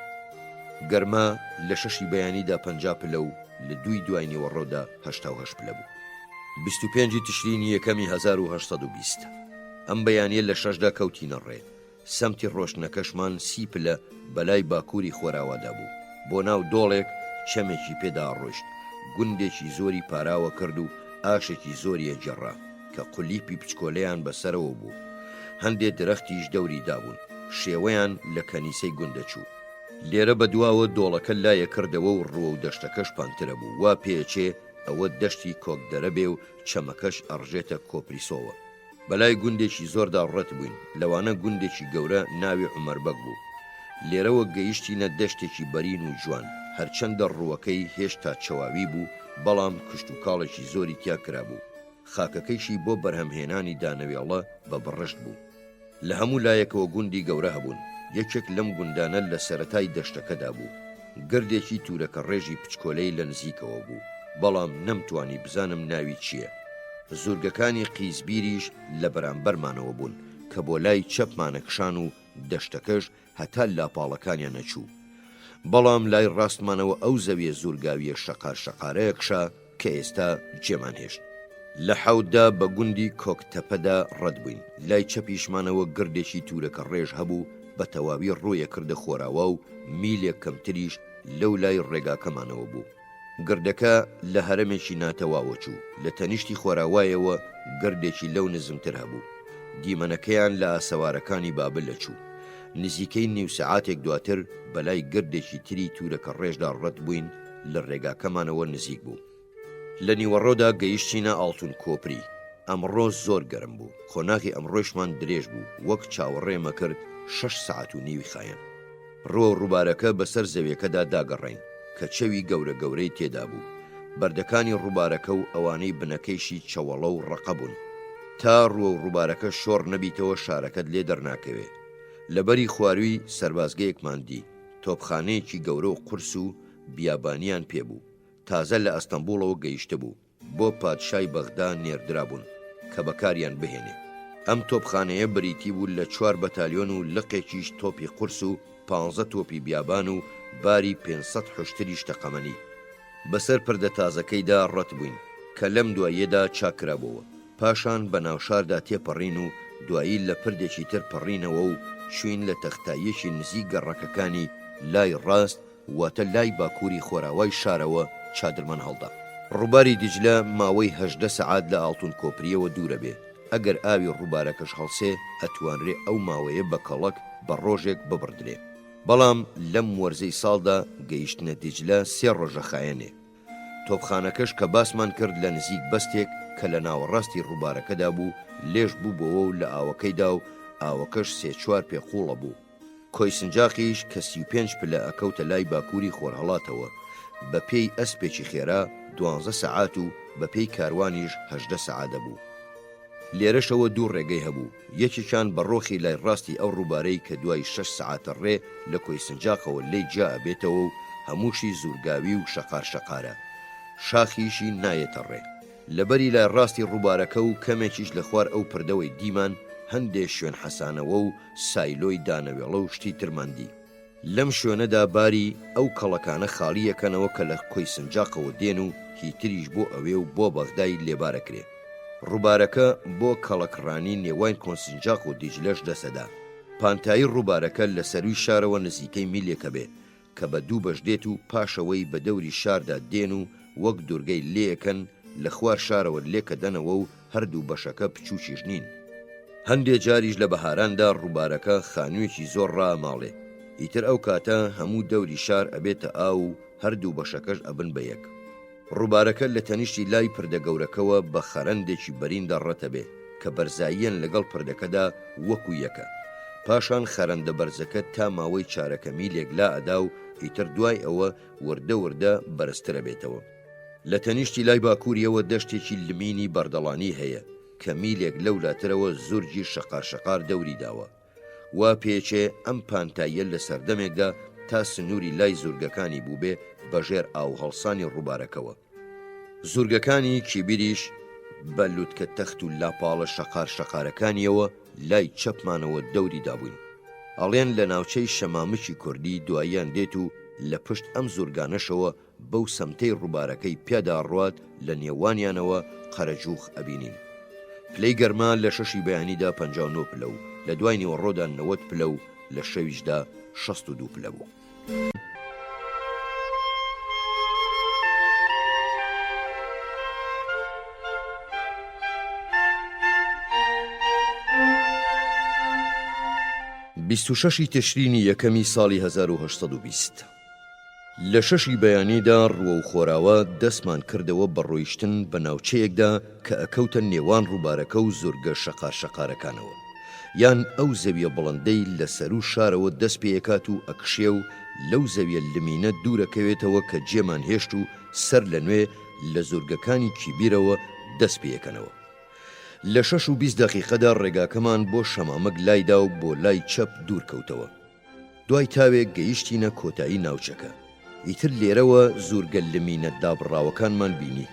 گەرما لە 6 بەیانیدا 50 پلە و لە 2 دوای نیوەڕۆدا 88 پلە بوو. 25 تشرینی یەکەمی 1920 ئەم بەیانیە لە 6دا کەوتینە ڕێ. سەمتی ڕۆشنەکەشمان 30 پلە بەلای باکووری خۆراوادا بوو. بۆ ناو دۆڵێک چەمێکی پێدا ڕۆشت، گوندێکی زۆری پاراوە کرد و ئاشێکی زۆریە جێڕا کە قولیپی پچکۆلەیان بەسەرەوە بوو. هەندێک درەختیش دەوری دابوون، شێوەیان لە کەنیسەی گوندە چوو. لێرە بە دواوە دۆڵەکە لایە کردەوە و ڕووە و دەشتەکەش پانترە بوو. وا پێچێ ئەوە دەشتی کۆکدەرە بێ و چەمەکەش ئەڕژێتە کۆپریسۆوە. بەلای گوندێکی زۆردا ڕەت بووین، لەوانە گوندێکی گەورە ناوی عومەربەگ بوو. لێرەوە گەیشتینە دەشتێکی بەرین و جوان، هەرچەندە ڕووەکەی هێشتا چەواوی بوو بەڵام کشت و کاڵێکی زۆری تیا کرابوو. خاکەکەیشی بۆ بەرهەمهێنانی دانەوێڵە بە بڕشت بوو. لە هەموو لایەکەوە گوندی گەورە هەبوون. یەکێک لەم گوندانە لە سەرەتای دەشتەکەدا بوو. گردێکی تورەکە ڕێژی پچکۆلەی لە نزیکەوە بوو، بەڵام نەمتوانی بزانم ناوی چییە. زورگەکانی قیزبیریش لە بەرامبەرمانەوە بوون کە بۆ لای چەپمانەکشان و دەشتەکەش هەتا لاپاڵەکانیان نەچوو. بەڵام لای ڕاستمانەوە ئەو زەویە زورگاویە شەقارشەقارەیەکشا کە ئێستا جێمان هێشت. لە حەوتدا بە گوندی کۆکتەپەدا ڕەت بووین. لای چەپیشمانەوە گردێکی تورەکە ڕێژ هەبوو، بە تەواوی ڕوویە کردە خۆراوە و میلێک کەمتریش لەو لای ڕێگاکەمانەوە بوو. گردەکە لە هەرەمێکی ناتەواوە چوو. لە تەنیشتی خۆراوایەوە گردێکی لەو نزمتر هەبوو. دیمەنەکەیان لە ئاسەوارەکانی بابل لەچوو. نزیکەی نیو سەعاتێک دواتر بەلای گردێکی تری تورەکە ڕێژدا ڕەت بووین، لە ڕێگاکەمانەوە نزیک بوو. لە نیوەڕۆدا گەیشتینە ئاڵتون کۆپری. ئەمڕۆ زۆر گەرم بوو. خۆناغی ئەمڕۆیشمان درێژ بوو، وەک چاوەڕێمە کرد 6 ساعت و نیوی خایەن. ڕۆ ڕووبارەکە بەسەر زەویەکەدا داگەڕین کە چەوی گەورە گەورەی تێدا بوو. بەردەکانی ڕووبارەکە و ئەوانەی بنەکەیشی چەوەڵە و ڕەقە بوون. تا ڕووە و ڕووبارەکە شۆڕ نەبیتەوە شارەکەت لێ دەرناکەوێ. لەبەری خواروی سەربازگەیەکمان دی. تۆپخانەیەکی گەورە و قورس و بیابانیان پێبوو. تازە لە ئەستەمبوڵەوە گەیشتە بوو. بۆ پادشای بەغدا نێردرا بوون کە بەکاریان بهێنێ. ئەم تۆپخانەیە بریتی بوو لە 4 بەتالیۆن و لقێکیش تۆپی قورس و 15 تۆپی بیابان و باری 500 حشتریش تەقەمەنی. بەسەر پردە تازەکەیدا ڕەت بووین کە لەم دواییەدا چاکرابەوە. پاشان بە ناوشاردا تێپەڕین و دوایی لە پردێکی تر پەڕینەوە و شوین لە تەختایەکی نزیک گەڕەکەکانی لای ڕاست، واتە لای باکووری خۆراوای شارەوە چادرمان هەڵدا. ڕووباری دیجلە ماوەی 18 سەعات لە ئاڵتون کۆپریەوە دوورە بێ. ئەگەر ئاوی ڕووبارەکەش هەڵسێ ئەتوانرێ ئەو ماوەیە بە کەڵک بە ڕۆژێک ببردرێ. بەڵام لەم وەرزەی ساڵدا گەیشتنە دیجلە 3 ڕۆژە خایەنێ. تۆپخانەکەش کە باسمان کرد لە نزیک بەستێک کە لە ناوەڕاستی ڕووبارەکەدا بوو، لێش بوو بەوە و لە ئاوەکەیدا و ئاوەکەش 3-4 پێقوڵە بوو. کۆی سنجاقیش کە 35 پلە ئەکەوتە لای باکووری خۆرهەڵاتەوە. بە پێی ئەسپێکی خێرا 12 سەعات و بە پێی کاروانیش 18 سەعاتە بوو. لێرەشەوە 2 ڕێگەی هەبوو. یەکێکیان بە ڕۆخی لای ڕاستی ئەو ڕووبارەی کە دوای 6 سەعاتە ڕێ لە کۆی سنجاقەوە لێی جا ئەبێتەوە و هەمووشی زورگاوی و شەقارشەقارە. شاخیشی نایەتە ڕێ. لەبەری لای ڕاستی ڕووبارەکە و کەمێکیش لە خوار ئەو پردەوەی دیمان هەندێک شوێن حەسانەوە و سایلۆی دانەوێڵە و شتی ترماندی. لەم شوێنەدا باری ئەو کەڵەکانە خاڵیەکەنەوە کە لە کۆی سنجاقەوە دێن و هیتریش بۆ ئەوێ و بۆ بەغدای لێبارەکرێ. ڕووبارەکە بۆ کەڵەکڕانی نێوان کۆنسنجاق و دیجلەش دەسەدا. پانتایی ڕووبارەکە لە سەروی شارەوە نزیکەی میلێکە بێ کە بە 2 بەش دێت و پاشەوەی بە دەوری شاردا دێن و وەک دوورگەی لێەکەن لە خوار شارەوە لێکە دەنەوە و هەردوو بەشەکە بچووکیش نین. هەندێک جاریش لە بەهاراندا ڕووبارەکە خانوویەکی زۆر ڕاماڵێ. ئیتر ئەو کاتە هەموو دەوری شار ئەبێتە ئاو و هەردوو بەشەکەش ئەبن بە یەک. ڕووبارەکە لە تەنیشتی لای پردە گەورەکەوە بە خەرەندێکی بەریندا ڕەتە بێ کە بەرزاییەن لەگەڵ پردەکەدا وەکو یەکە. پاشان خەرەندە بەرزەکە تا ماوەی چارەکە میلێک لا ئەدا و ئیتر دوای ئەوە وردە وردە بەرزترە بێتەوە. لە تەنیشتی لای باکووریەوە دەشتێکی لمینی بەردەڵانی هەیە کە میلێک لەولاترەوە زورجی شەقارشەقار دەوری داوە. وا پێچێ ئەم پانتاییە لە سەردەمێکدا تا سنووری لای زورگەکانی بوو بێ بەژێر ئاو هەڵسانی ڕووبارەکەوە. زورگەکانی کیبیریش بە لووتکە تەخت و لاپاڵە شەقارشەقارەکانیەوە لای چەپمانەوە دەوری دابووین. ئەڵێن لە ناوچەی شەمامچی کوردی دواییان دێت و لە پشت ئەم زورگانەشەوە بەو سەمتەی ڕووبارەکەی پێدا ڕوات لە نێوانیانەوە قەرەجووخ ئەبینین. پلەی گەرما لە 6 بەیانیدا 59 پلە و لە دوای نیوەڕۆدا 90 پلە و لە شەویشدا 62 پلە بوو. بیست و شەشی تشرینی یەکەمی ساڵی 1820 لە 6 بەیانیدا ڕووە و خۆراوە دەستمان کردەوە بە ڕۆیشتن بە ناوچەیەکدا کە ئەکەوتە نێوان ڕووبارەکە و زورگە شەقارشەقارەکانەوە. یان ئەو زەویە بڵندەی لە سەر و شارەوە دەست پێیەکات و ئەکشێ و لەو زەویە لمینە دوورەکەوێتەوە کە جێمان هێشت و سەر لە نوێ لە زورگەکانی کیبیرەوە دەست پێەکەنەوە. لە 6:20 دقیقەدا ڕێگاکەمان بۆ شەمامەک لایدا و بۆ لای چەپ دوورکەوتەوە. دوای تاوێک گەیشتینە کۆتایی ناوچەکە. ئیتر لێرەوە زورگە لمینە دابڕاوەکانمان بینی.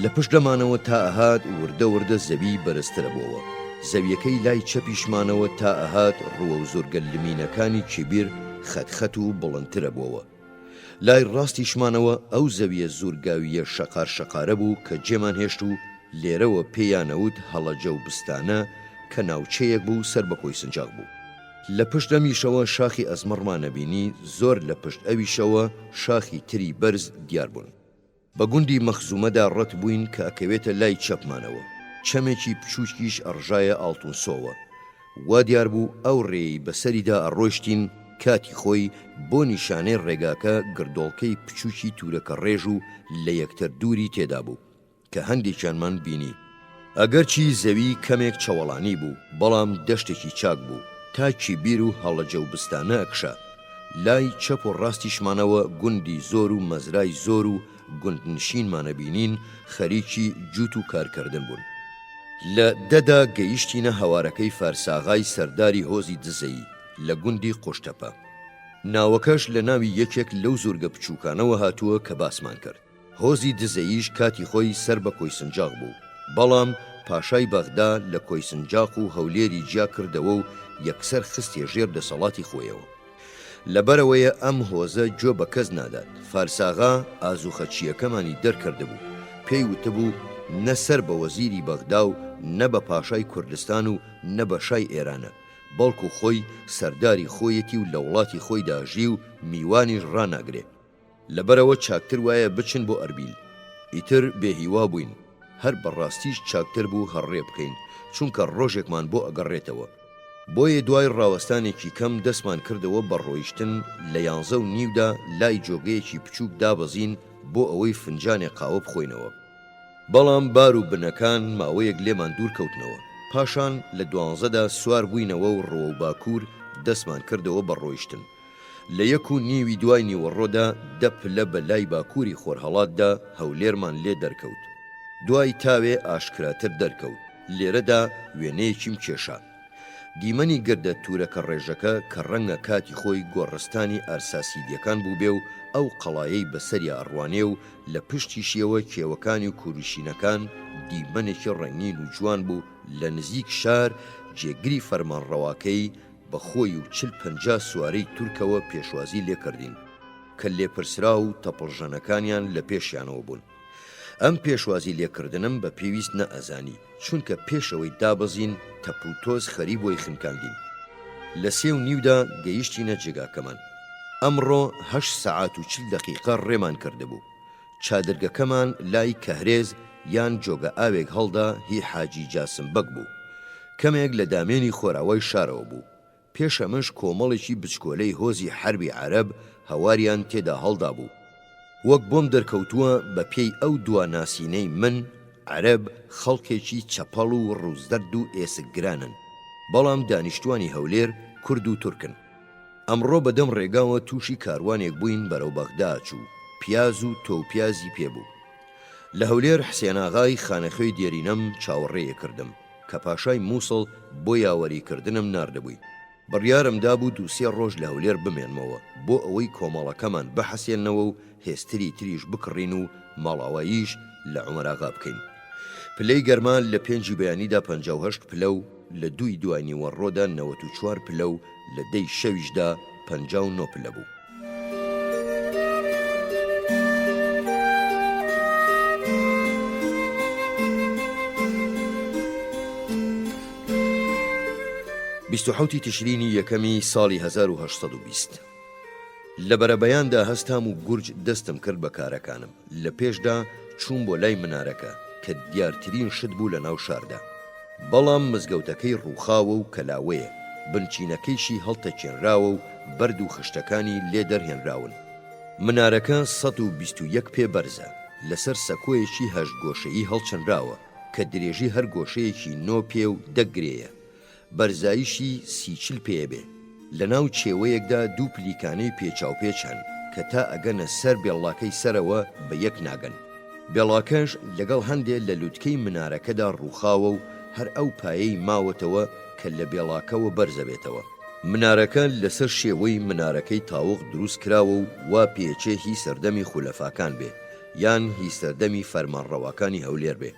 لە پشتەمانەوە تا ئەهات وردە وردە زەوی بەرزترە بووەوە. زەویەکەی لای چەپیشمانەوە تا ئەهات ڕووە و زورگە لمینەکانی کیبیر خەتخەت و بڵندترە بووەوە. لای ڕاستیشمانەوە ئەو زەویە زورگاویە شەقار شەقارە بوو کە جێمان هێشت و لێرەوە پێیانەوت هەڵەجە و بستانە کە ناوچەیەک بوو سەر بە کۆی سنجاق بوو. لە پشت ئەمیشەوە شاخی ئەزمەڕمانە بینی، زۆر لە پشت ئەویشەوە شاخی تری بەرز دیار بوون. بە گوندی مەخزومەدا ڕەت بووین کە ئەکەوێتە لای چەپمانەوە. چەمێکی بچووکیش ئەڕژایە ئاڵتونسۆوە. وا دیار بوو ئەو ڕێی بەسەریدا ئەڕۆیشتین کاتی خۆی بۆ نیشانەی ڕێگاکە گردۆڵکەی بچووکی تورەکە ڕێژ و لە یەکتر دووری تێدا بوو کە هەندێکیانمان بینی. ئەگەرچی زەوی کەمێک چەوەڵانی بوو، بەڵام دەشتێکی چاک بوو، تاکی بیر و هەڵەجە و بستانە ئەکشا. لای چەپ و ڕاستیشمانەوە گوندی زۆر و مەزرای زۆر و گوندنشینمانە بینین خەریکی جووت و کارکردن بوون. لە دەدا گەیشتینە هەوارەکەی فارساغای سەرداری هۆزی دزەیی لە گوندی قوشتەپە. ناوەکەش لە ناوی یەکێک لەو زورگە بچووکانەوە هاتووە کە باسمان کرد. هۆزی دزەییش کاتی خۆی سەر بە کۆی سنجاق بوو، بەڵام پاشای بەغدا لە کۆی سنجاق و هەولێری جیا کردەوە و یەکسەر خستێ ژێر دەسەڵاتی خۆیەوە. لەبەرەوەیە ئەم هۆزە گوێ بە کەس نادات. فارساغا ئازوخەچیەکەمانی دەرکرده بوو، پێی وتبوو نە سەر بە وەزیری بەغدا و نە بە پاشای کوردستان و نە بە شای ئێرانە، بەڵکو خۆی سەرداری خۆیەتی و لە وڵاتی خۆی داژی و میوانیش ڕاناگرێ. لەبەرەوە چاکتر وایە بچن بۆ ئەربیل. ئیتر بێهیوا بووین، هەر بەڕاستیش چاکتر بوو هەڕێ بکەین چونکە ڕۆژێکمان بۆ ئەگەڕێتەوە. بۆیە دوای ڕاوەستانێکی کەم دەستمان کردەوە بە ڕۆیشتن لە 11:30دا لای جۆگەیەکی بچووک دابەزین بۆ ئەوەی فنجانێ قاوە بخۆینەوە. بەڵام بار و بنەکان ماوەیەک لێمان دوور کەوتنەوە. پاشان لە 12دا سوار بووینەوە و ڕۆ و باکوور دەستمان کردەوە بە ڕۆیشتن. لە 1:30 دوای نیوەڕۆدا 10 پلە بە لای باکووری خۆرهەڵاتدا هەولێرمان لێ دەرکەوت. دوای تاوێ ئاشکراتر دەرکەوت. لێرەدا وێنەیەکیم کێشا. دیمەنی گردە تورەکە ڕێژەکە کە ڕەنگە کاتی خۆی گۆڕستانی ئەرساسیدیەکان بوو بێ و ئەو قەڵایەی بەسەری ئەڕوانێ و لە پشتیشیەوە کێوەکانی و کوروشینەکان دیمەنێکی ڕەنگین و جوان بوو لە نزیک شار جێگری فەرمانڕەواکەی بە خۆی و 40-50 سوارەی تورکەوە پێشوازی لێکردین کە لێپرسرا و تەپڵژەنەکانیان لە پێشیانەوە بوون. ئەم پێشوازی لێکردنم بە پێویست نەئەزانی چونکە پێشەوەی دابەزین تەپوتۆز خەری بۆی خنکاندین. لە 3:30دا گەیشتینە جێگاکەمان. ئەمڕۆ 8 سەعات و 40 دقیقە ڕێمان کردبوو. چادرگەکەمان لای کەهرێز یان جۆگە ئاوێک هەڵدا هی حاجی جاسمبەک بوو. کەمێک لە دامێنی خۆراوای شارەوە بوو. پێشەمەش کۆمەڵێکی بچکۆلەی هۆزی حەربی عەرەب هەواریان تێدا هەڵدا بوو. وەک بۆم دەرکەوتووە بە پێی ئەو دواناسینەی من عەرەب خەڵکێکی چەپەڵ و ڕووزدەرد و ئێسکگرانن، بەڵام دانیشتوانی هەولێر کورد و تورکن. ئەمڕۆ بەدەم ڕێگاوە تووشی کاروانێک بووین بەرەو بەغدا چوو. پیاز و تۆپیازی پێبوو. لە هەولێر حسێناغای خانەخوێی دێرینەم چاوەڕێیە کردم کە پاشای مووسڵ بۆ یاوەریکردنم ناردەبووی. بڕیارمدا بوو 2-3 ڕۆژ لە هەولێر بمێنمەوە بۆ ئەوەی کۆمەڵەکەمان بەحەسێنەوە و هێستری تریش بکڕین و ماڵاواییش لە عومەراغا بکەین. پلەی گەرمان لە 5 بەیانیدا 58 پلە و لە 2 دوای نیوەڕۆدا 94 پلە و لە 10 شەویشدا 59 پلە بوو. بیستوحوتی تشرینی یەکەمی ساڵی 1820 لە بەرەبەیاندا هەستام و گورج دەستم کرد بە کارەکانم. لە پێشدا چوون بۆ لای منارەکە کە دیارترین شت بوو لە ناو شاردا، بەڵام مزگەوتەکەی ڕووخاوە و کەلاوەیە، بنچینەکەیشی هەڵتەکێنراوە و بەرد و خشتەکانی لێ دەرهێنراون. منارەکە 121 پێ بەرزە، لەسەر سەکۆیەکی هەشگۆشەیی هەڵچەنراوە کە درێژی هەر گۆشەیەکی 9 پێ و 10 گرێیە، بەرزاییشی 30-40 پێ بێ. لە ناو چێوەیەکدا 2 پلیکانەی پێچاوپێچ هەن کە تا ئەگەنە سەر بێڵاکەی سەرەوە بە یەک ناگەن. بێڵاکەش لەگەڵ هەندێک لە لووتکەی منارەکەدا ڕووخاوە و هەر ئەو پایەی ماوەتەوە کە لە بێڵاکەوە بەرزەبێتەوە. منارەکە لەسەر شێوەی منارەکەی تاوەق دروست کراوە و وا پێچێ هی سەردەمی خولەفاکان بێ یان هی سەردەمی فەرمانڕەواکانی هەولێر بێ.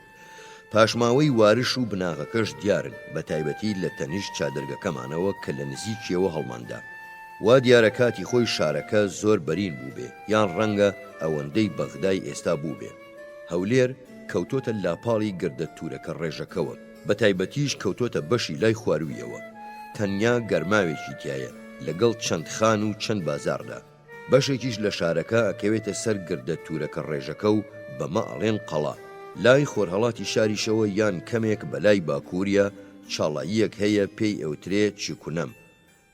پاشماوەی وارش و بناغەکەش دیارن، بە تایبەتی لە تەنیشت چادرگەکەمانەوە کە لە نزیکیەوە هەڵماندا. وا دیارە کاتی خۆی شارەکە زۆر بەرین بوو بێ یان ڕەنگە ئەوەندەی بەغدای ئێستا بوو بێ. هەولێر کەوتۆتە لاپاڵی گردە تورەکە ڕێژەکەوە، بە تایبەتیش کەوتۆتە بەشی لای خوارویەوە. تەنیا گەرماوێکی تایە لەگەڵ چەند خان و چەند بازاردا. بەشێکیش لە شارەکە ئەکەوێتە سەر گردە تورەکە ڕێژەکە و بەمە ئەڵێن قەڵا. لای خۆرهەڵاتی شاریشەوە یان کەمێک بەلای باکووریە چاڵاییەک هەیە پێی ئەوترێ چیکونەم.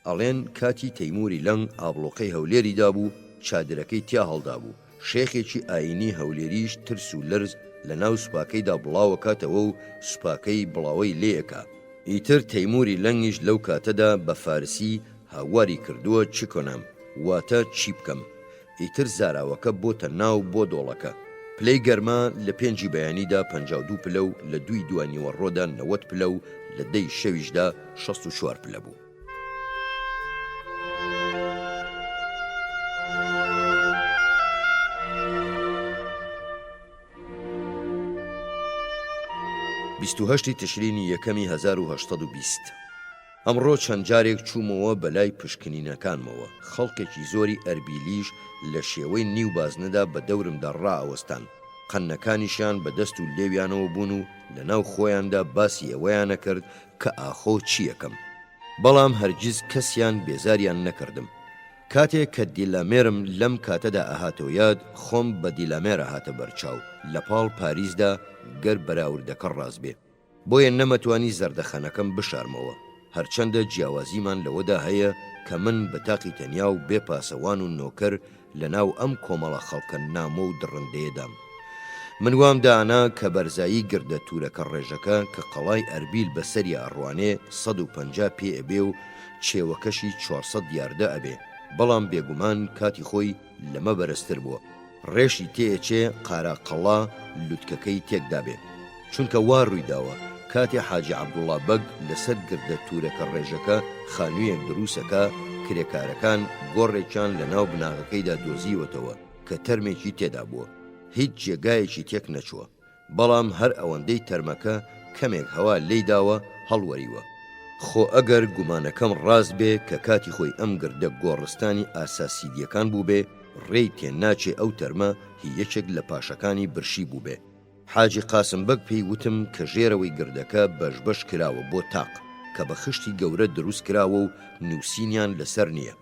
ئەڵێن کاتی تەیموری لەنگ ئابلۆقەی هەولێریدا بوو، چادرەکەی تیا هەڵدا بوو. شێخێکی ئاینی هەولێریش ترس و لەرز لە ناو سوپاکەیدا بڵاوە کاتەوە و سوپاکەی بڵاوەی لێیەکە. ئیتر تەیموری لەنگیش لەو کاتەدا بە فارسی هاواری کردووە چیکۆنەم، واتە چی بکەم. ئیتر زاراوەکە بۆتە ناو بۆ دۆڵەکە. پلەی گەرما لە 5 بەیانیدا 52 پلە و لە 2 دوانیوەڕۆدا 90 پلە و لە 10 شەویشدا 64 پلە بوو. بیستوهەشتی تشرینی یەکەمی 1820. ئەمڕۆ چەند جارێک چوومەوە بەلای پشکنینەکانمەوە. خەڵکێکی زۆری ئەربیلیش لە شێوەی نیو بازنەدا بە دەورمدا ڕائەوەستان. قەنەکانیشیان بەدەست و لێویانەوە بوون و لە ناو خۆیاندا باسی ئەوەیانە کرد کە ئاخۆ چی یەکەم. بەڵام هەرگیز کەسیان بێزاریان نەکردم. کاتێک کە دیلامێرم لەم کاتەدا ئەهاتەوە یاد، خۆم بە دیلامێرە هاتە بەرچاو لە پاڵ پاریزدا گەر بەراوردەکە ڕاست بێ. بۆیە نەمەتوانی زەردەخەنەکەم بشارمەوە، هەرچەندە جیاوازیمان لەوەدا هەیە کە من بە تاقی تەنیا و بێ پاسەوان و نۆکەر لە ناو ئەم کۆمەڵە خەڵکە نامۆ و دڕندەیەدام. من وام دانا کە بەرزایی گردە تورەکە ڕێژەکە کە قەڵای ئەربیل بەسەری ئەڕوانێ 150 پێ ئەبێ و چێوەکەشی 400 یاردە ئەبێ. بەڵام بێگومان کاتی خۆی لەمە بەرزتر بووە. ڕێشی تێچێ قاراقەڵا لوتکەکەی تێکدا بێ، چونکە وا ڕوویداوە کاتی حاجی عەبدوڵڵا بەگ لەسەر گردە تورەکە ڕێژەکە خانوویەک دروسەکە، کرێکارەکان گۆڕێکیان لە ناو بناغەکەیدا دۆزیوەتەوە کە تەرمێکی تێدا بووە. هیچ جێگایەکی تێک نەچووە، بەڵام هەر ئەوەندەی تەرمەکە کەمێک هەوا لێیداوە هەڵوەریوە. خۆ ئەگەر گومانەکەم ڕاست بێ کە کاتی خۆی ئەم گردە گۆڕستانی ئاساسیدیەکان بوو بێ، ڕێی تێناچێ ئەو تەرمە هی یەکێک لە پاشەکانی برشی بوو بێ. حاجی قاسم بەگ پێی وتم کە ژێرەوەی گردەکە بەشبەش کراوە بۆ تاق کە بە خشتی گەورە دروست کراوە و نووسینیان لەسەر نییە.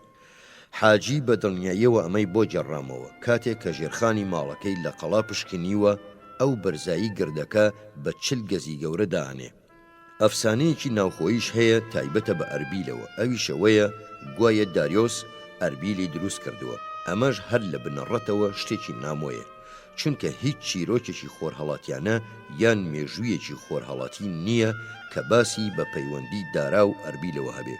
حاجی بە دڵنیاییەوە ئەمەی بۆ جێڕامەوە. کاتێک کە ژێرخانی ماڵەکەی لە قەڵا پشکنیوە، ئەو بەرزایی گردەکە بە 40 گەزی گەورە دانێ. ئەفسانەیەکی ناوخۆیش هەیە تایبەتە بە ئەربیلەوە، ئەویشەوەیە گوایە داریۆس ئەربیلی دروست کردووە. ئەمەش هەر لە بنەڕەتەوە شتێکی نامۆیە، چونکە هیچ چیرۆکێکی خۆرهەڵاتیانە یان مێژوویەکی خۆرهەڵاتی نییە کە باسی بە پەیوەندی دارا و ئەربیلەوە هەبێ.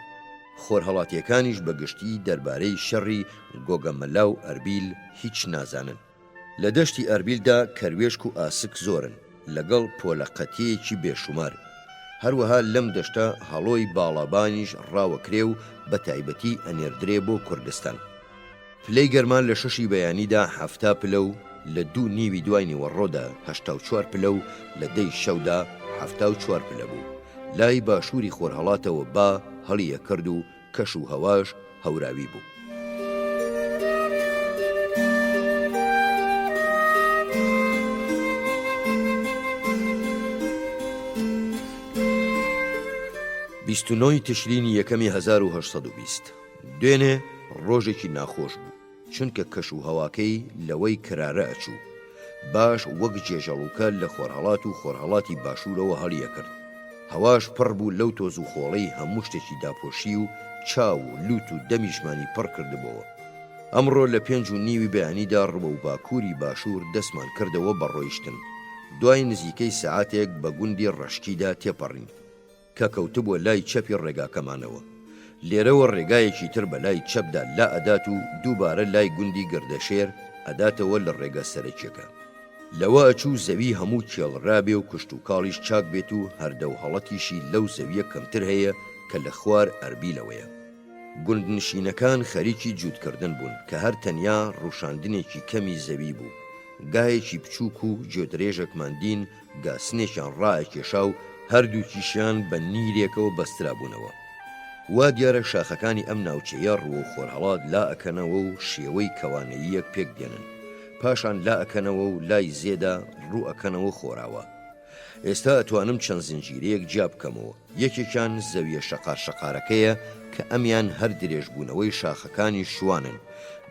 خۆرهەڵاتیەکانیش بەگشتی دەربارەی شەڕی گۆگەمەلا و ئەربیل هیچ نازانن. لە دەشتی ئەربیلدا کەروێشک و ئاسک زۆرن لەگەڵ پۆلەقەتیەکی بێشومار. هەروەها لەم دەشتا هەڵۆی باڵابانیش ڕاوەکرێ و بە تایبەتی ئەنێردرێ بۆ کوردستان. پلەی گەرمان لە 6 بەیانیدا 70 پلە و لە 2 نیوی دوای نیوەڕۆدا 84 پلە و لە 10 شەودا 74 پلە بوو. لای باشووری خۆرهەڵاتەوە با هەڵیە کرد و کەش و هەواش هەوراوی بوو. بیستونۆی تشرینی یەکەمی 1820. دوێنێ ڕۆژێکی ناخۆش بوو، چونکە کەش و هەواکەی لەوەی کرارە ئەچوو. باش وەک جێژەڵوکە لە خۆرهەڵات و خۆرهەڵاتی باشوورەوە هەڵیە کرد. هەواش پڕ بوو لەو تۆز و خۆڵەی هەموو شتێکی داپۆشی و چاو و لوت و دەمیشمانی پڕ کردبەوە. ئەمڕۆ لە 5 نیوی بەیانیدا ڕوە و باکووری باشوور دەستمان کردەوە بە ڕۆیشتن. دوای نزیکەی سەعاتێک بە گوندی ڕەشکیدا تێپەڕین کە کەوتبووە لای چەپی ڕێگاکەمانەوە. لێرەوە ڕێگایەکی تر بە لای چەپدا لا ئەدات و دووبارە لای گوندی گردەشێر ئەداتەوە لە ڕێگە سەرەکیەکە. لەوە ئەچوو زەوی هەموو کێڵڕابێ و کشت و کاڵیش چاک بێت و هەردەو هەڵەتیشی لەو زەویە کەمتر هەیە کە لە خوار ئەربیلەوەیە. گوندنشینەکان خەریکی جوودکردن بوون کە هەر تەنیا ڕوشاندنێکی کەمی زەوی بوو. گایەکی بچووک و جێدرێژێکماندین گاسنێکیان ڕائەکێشا و هەردووکیشیان بە نیرێکەوە بەسترا بوونەوە. وا دیارە شاخەکانی ئەم ناوچەیە ڕوو و خۆرهەڵات لا ئەکەنەوە و شێوەی کەوانەییەک پێک دێنن، پاشان لا ئەکەنەوە و لای زێدا ڕوو ئەکەنەوە خۆراوە. ئێستا ئەتوانم چەند زنجیرەیەک جیا بکەمەوە. یەکێکیان زەویە شەقارشەقارەکەیە کە ئەمیان هەر درێژبوونەوەی شاخەکانی شوانن.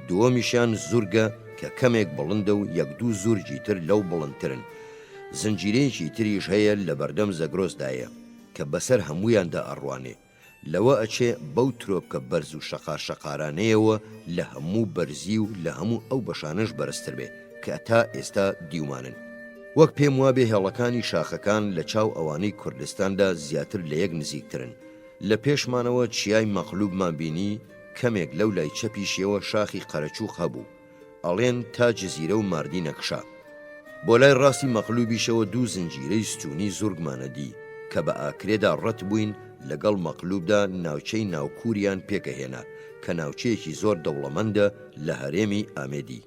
دووەمیشیان زورگە کە کەمێک بڵندە و یەک دوو زورجی تر لەو بڵندترن. زنجیرەیەکی تریش هەیە لە بەردەم زەگرۆزدایە کە بەسەر هەموویاندا ئەڕوانێ. لەوە ئەچێ بەو ترۆپکە بەرز و شەقارشەقارانەیەوە لە هەموو بەرزی و لە هەموو ئەو بەشانش بەرزتر بێ کە تا ئێستا دیومانن. وەک پێم وابێ هێڵەکانی شاخەکان لە چاو ئەوانەی کوردستاندا زیاتر لە یەک نزیکترن. لە پێشمانەوە چیای مەخلوبمان بینی کەمێک لەو لای چەپیشیەوە شاخی قەرەچووق هەبوو، ئەڵێن تا جزیرە و ماردی نەکشا. بۆ لای ڕاستی مەخلوبیشەوە دوو زنجیرەی ستوونی زورگمانەدی کە بە ئاکرێدا ڕەت بووین لەگەڵ مەخلوبدا ناوچەی ناوکوریان پێکەهێنا کە ناوچەیەکی زۆر دەوڵەمەندە لە هەرێمی ئامێدی.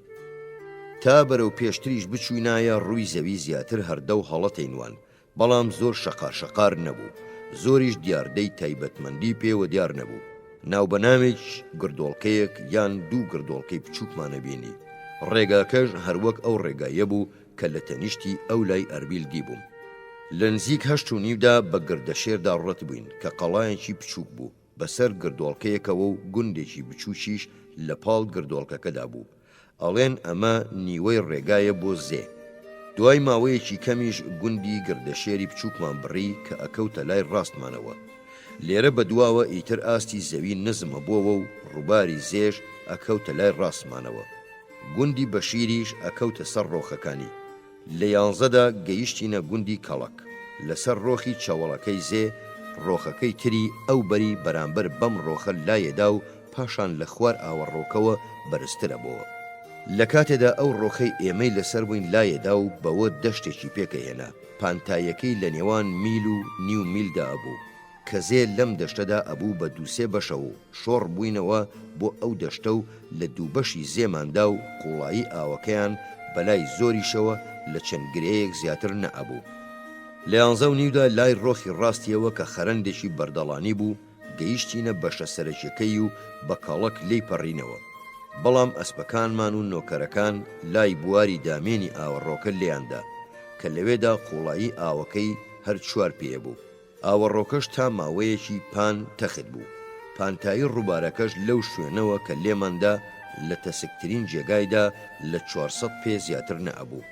تا بەرەو پێشتریش بچووینایە ڕووی زەوی زیاتر هەردە و هەڵەتینوان، بەڵام زۆر شەقارشەقار نەبوو، زۆریش دیاردەی تایبەتمەندی پێوە دیار نەبوو. ناوبەنامێک گردۆڵکەیەک یان دوو گردۆڵکەی بچووکمانە بینی. ڕێگاکەش هەروەک ئەو ڕێگایە بوو کە لە تەنیشتی ئەو لای ئەربیل دیبووم. لە نزیک 8:30 بە گردەشێردا ڕەت بووین کە قەڵایەکی بچووک بوو بەسەر گردۆڵکەیەکەوە و گوندێکی بچووکیش لە پاڵ گردۆڵکەکەدا بوو. ئەڵێن ئەمە نیوەی ڕێگایە بۆ زێ. دوای ماوەیەکی کەمیش گوندی گردەشێری بچووکمان بڕی کە ئەکەوتە لای ڕاستمانەوە. لێرە بە دواوە ئیتر ئاستی زەوی نزمە بووەوە و ڕووباری زێش ئەکەوتە لای ڕاستمانەوە. گوندی بەشیریش ئەکەوتە سەر ڕۆخەکانی. لە 11دا گەیشتینە گوندی کەڵک. لەسەر ڕۆخی چاوەڵەکەی زێ ڕۆخەکەی تری ئەو بەری بەرامبەر بەم ڕۆخە لایەدا و پاشان لە خوار ئاوەڕۆکەوە بەرزترە بووە. لە کاتێدا ئەو ڕۆخەی ئێمەی لەسەر بووین لایەدا و بەوە دەشتێکی پێکەهێنا. پانتایەکەی لە نێوان میل و نیو میلدا ئەبوو کە زێ لەم دەشتەدا ئەبوو بە دووسێ بەشەوە و شۆڕ بووینەوە بۆ ئەو دەشتە و لە دوو بەشی زێماندا و قوڵایی ئاوەکەیان بەلای زۆریشەوە لە چەند گرەیەک زیاتر نەئەبوو. لە 11:30دا لای ڕۆخی ڕاستیەوە کە خەرەندێکی بەردەڵانی بوو گەیشتینە بەشە سەرەکیەکەی و بە کاڵک لێی پەڕینەوە. بەڵام ئەسپەکانمان و نۆکەرەکان لای بواری دامێنی ئاوەڕۆکە لێیاندا کە لەوێدا قوڵایی ئاوەکەی هەر چوار پێ بوو. ئاوەڕۆکەش تا ماوەیەکی پان تەخت بوو. پانتایی ڕووبارەکەش لەو شوێنەوە کە لێماندا لە تەسکترین جێگایدا لە 400 پێ زیاتر نەئەبوو.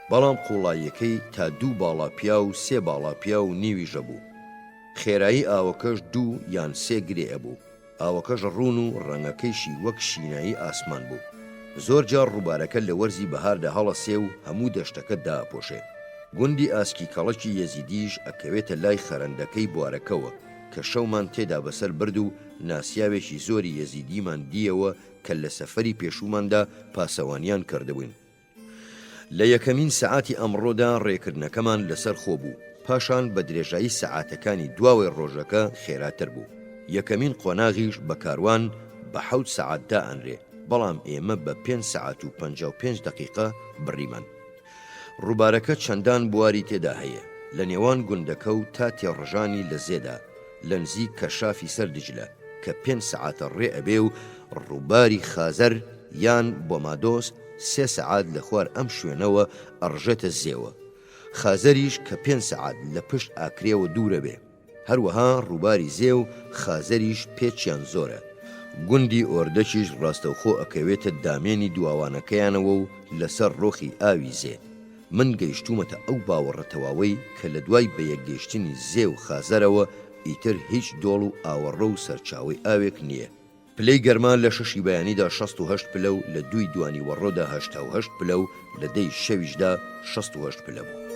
بەڵام قوڵاییەکەی تا 2 باڵاپیا و 3 باڵاپیا و نیویژە بوو. خێرایی ئاوەکەش 2 یان 3 گرێ ئەبوو. ئاوەکەش ڕوون و ڕەنگەکەیشی وەک شینایی ئاسمان بوو. زۆر جار ڕووبارەکە لە وەرزی بەهاردا هەڵەسێ و هەموو دەشتەکە داپۆشێ. گوندی ئاسکی کەڵکی یەزیدیش ئەکەوێتە لای خەرەندەکەی بوارەکەوە کە شەومان تێدا بەسەر برد و ناسیاوێکی زۆری یەزیدیمان دیەوە کە لە سەفەری پێشوماندا پاسەوانیان کردبووین. لە یەکەمین سەعاتی ئەمڕۆدا ڕێکردنەکەمان لەسەر خۆ بوو. پاشان بە درێژایی سەعاتەکانی دواوەی ڕۆژەکە خێراتر بوو. یەکەمین قۆناغیش بە کاروان بە 7 سەعاتدا ئەنرێ، بەڵام ئێمە بە 5 سەعات و 55 دقیقە بڕیمان. ڕووبارەکە چەندان بواری تێدا هەیە لە نێوان گوندەکە و تا تێڕژانی لە زێدا لە نزیک کەشافی سەر دیجلە کە 5 سەعاتە ڕێ ئەبێ و ڕووباری خازەر یان بۆمادۆس 3 سەعات لە خوار ئەم شوێنەوە ئەڕژێتە زێوە. خازەریش کە 5 سەعات لە پشت ئاکرێوە دوورە بێ. هەروەها ڕووباری زێ و خازەریش پێچیان زۆرە. گوندی ئۆردەکیش ڕاستەوخۆ ئەکەوێتە دامێنی دواوانەکەیانەوە و لەسەر ڕۆخی ئاوی زێ. من گەیشتومەتە ئەو باوەڕە تەواوەی کە لە دوای بەیەکگەیشتنی زێ و خازەرەوە ئیتر هیچ دۆڵ و ئاوەڕە و سەرچاوی ئاوێک نییە. پلەی گەرمان لە 6 بەیانیدا 68 پلە و لە 2 دوانی وەڕۆدا 88 پلە و لە 10 شەویشدا 68 پلە بوو.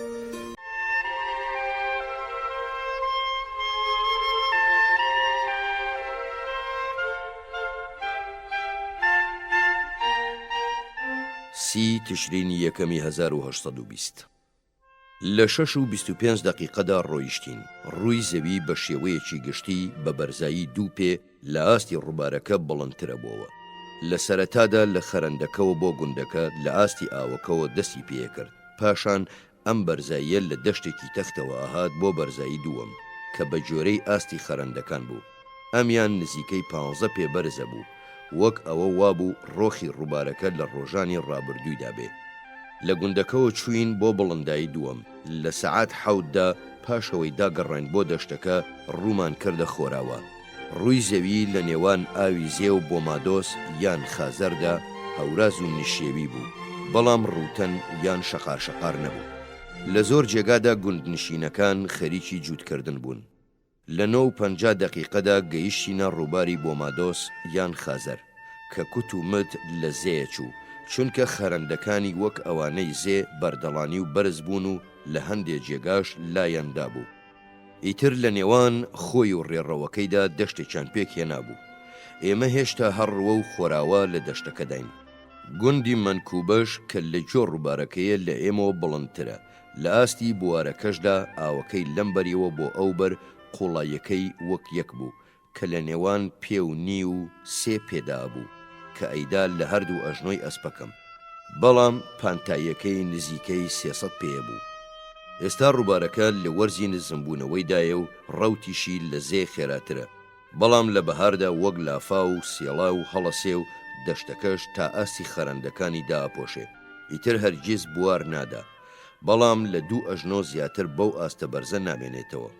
سی تشرینی یەکەمی 1820 لە 6:25 دقیقەدا ڕۆیشتین ڕووی زەوی بە شێوەیەکی گشتی بە بەرزایی دوو پێ لە ئاستی ڕووبارەکە بڵندترە بووە. لە سەرەتادا لە خەرەندەکەوە بۆ گوندەکە لە ئاستی ئاوەکەوە دەستی پێکرد، پاشان ئەم بەرزاییە لە دەشتێکی تەختەوە ئاهات بۆ بەرزایی دووەم کە بە جۆرەی ئاستی خەرەندەکان بوو. ئەمیان نزیکەی 15 پێ بەرزە بوو، وەک ئەوە وابوو ڕۆخی ڕووبارەکە لە ڕۆژانی ڕابردوویدا بێ. لە گوندەکەەوە چوین بۆ بڵندایی دووەم. لە سەعات 7دا پاشەوەی داگەڕین بۆ دەشتەکە ڕوومان کردە خۆراوە. ڕووی زەوی لە نێوان ئاوی زێ و بۆمادۆس یان خازەردا هەوراز و نشێوی بوو، بەڵام ڕووتەن یان شەقار نەبوو. لە زۆر جێگادا گوندنشینەکان خەریکی جوودکردن بوون. لە 9:50 دقیقەدا گەیشتینە ڕووباری بۆمادۆس یان خازەر کە کوت و مت لە زێیە چوو، چونکە خەرەندەکانی وەک ئەوانەی زێ بەردەڵانی و بەرز بوون و لە هەندێک جێگاش لایەندا بوو. ئیتر لە نێوان خۆی و ڕێڕەوەکەیدا دەشتێکیان پێک هێنابوو. ئێمە هێشتا هەڕوە و خۆراوە لە دەشتەکەداین. گوندی منکوبەش کە لە جۆ ڕووبارەکەیە لە ئێمەوە بڵندترە، لە ئاستی بوارەکەشدا ئاوەکەی لەمبەریەوە بۆ ئەوبەر قوڵایەکەی وەک یەک بوو کە لە نێوان 2.5 و 3 پێدا بوو کە ئەیدا لە هەردوو ئەژنۆی ئەسپەکەم، بەڵام پانتاییەکەی نزیکەی 300 پێ بوو. ئێستا ڕووبارەکە لە وەرزی نزمبوونەوەیدایە و ڕەوتیشی لە زێ خێراترە، بەڵام لە بەهاردا وەک لافا و سێڵا و هەڵەسێ و دەشتەکەش تا ئاستی خەرەندەکانی داپۆشێ. ئیتر هەرگیز بوار نادا، بەڵام لە 2 ئەژنۆ زیاتر بەو ئاستە بەرزە نامێنێتەوە.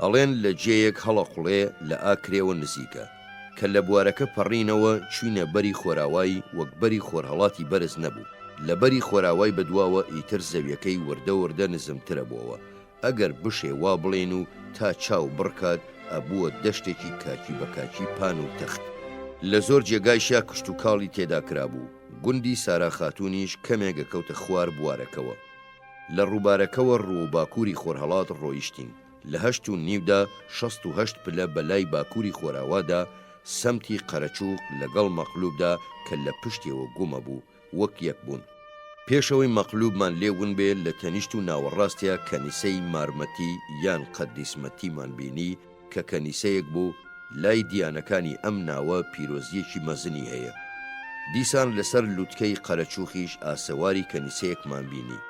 ئەڵێن لە جێیەک هەڵەقوڵێ لە ئاکرێوە نزیکە کە لە بوارەکە پەڕینەوە چوینە بەری خۆراوایی وەک بەری خۆرهەڵاتی بەرز نەبوو. لە بەری خۆراوای بەدواوە ئیتر زەویەکەی وردە نزمترە بووەوە. ئەگەر بشێ وا بڵێن و تا چاو بڕکات ئەبووە دەشتێکی کاکی بە کاکی پان و تەخت. لە زۆر جێگایشا کشت و کاڵی تێدا کرابوو. گوندی سارا خاتونیش کەمێگە کەوتە خوار بوارەکەوە. لە ڕووبارەکەوە ڕوو باکووری خۆرهەڵات ڕۆیشتین. لە 8:30دا 68 پلە بەلای باکووری خۆراوادا سەمتی قەرەچووق لەگەڵ مەقلوبدا کە لە پشتیەوە گومە بوو وەک یەک بوون. پێشەوەی مەقلوبمان لێون بێ لە تەنیشت و ناوەڕاستیا کەنیسەی مارمەتی یان قەدیسمەتیمان بینی کە کەنیسەیەک بوو. لای دیانەکانی ئەم ناوە پیرۆزیەکی مەزنی هەیە. دیسان لەسەر لووتکەی قەرەچووخیش ئاسەواری کەنیسەیەکمان بینی.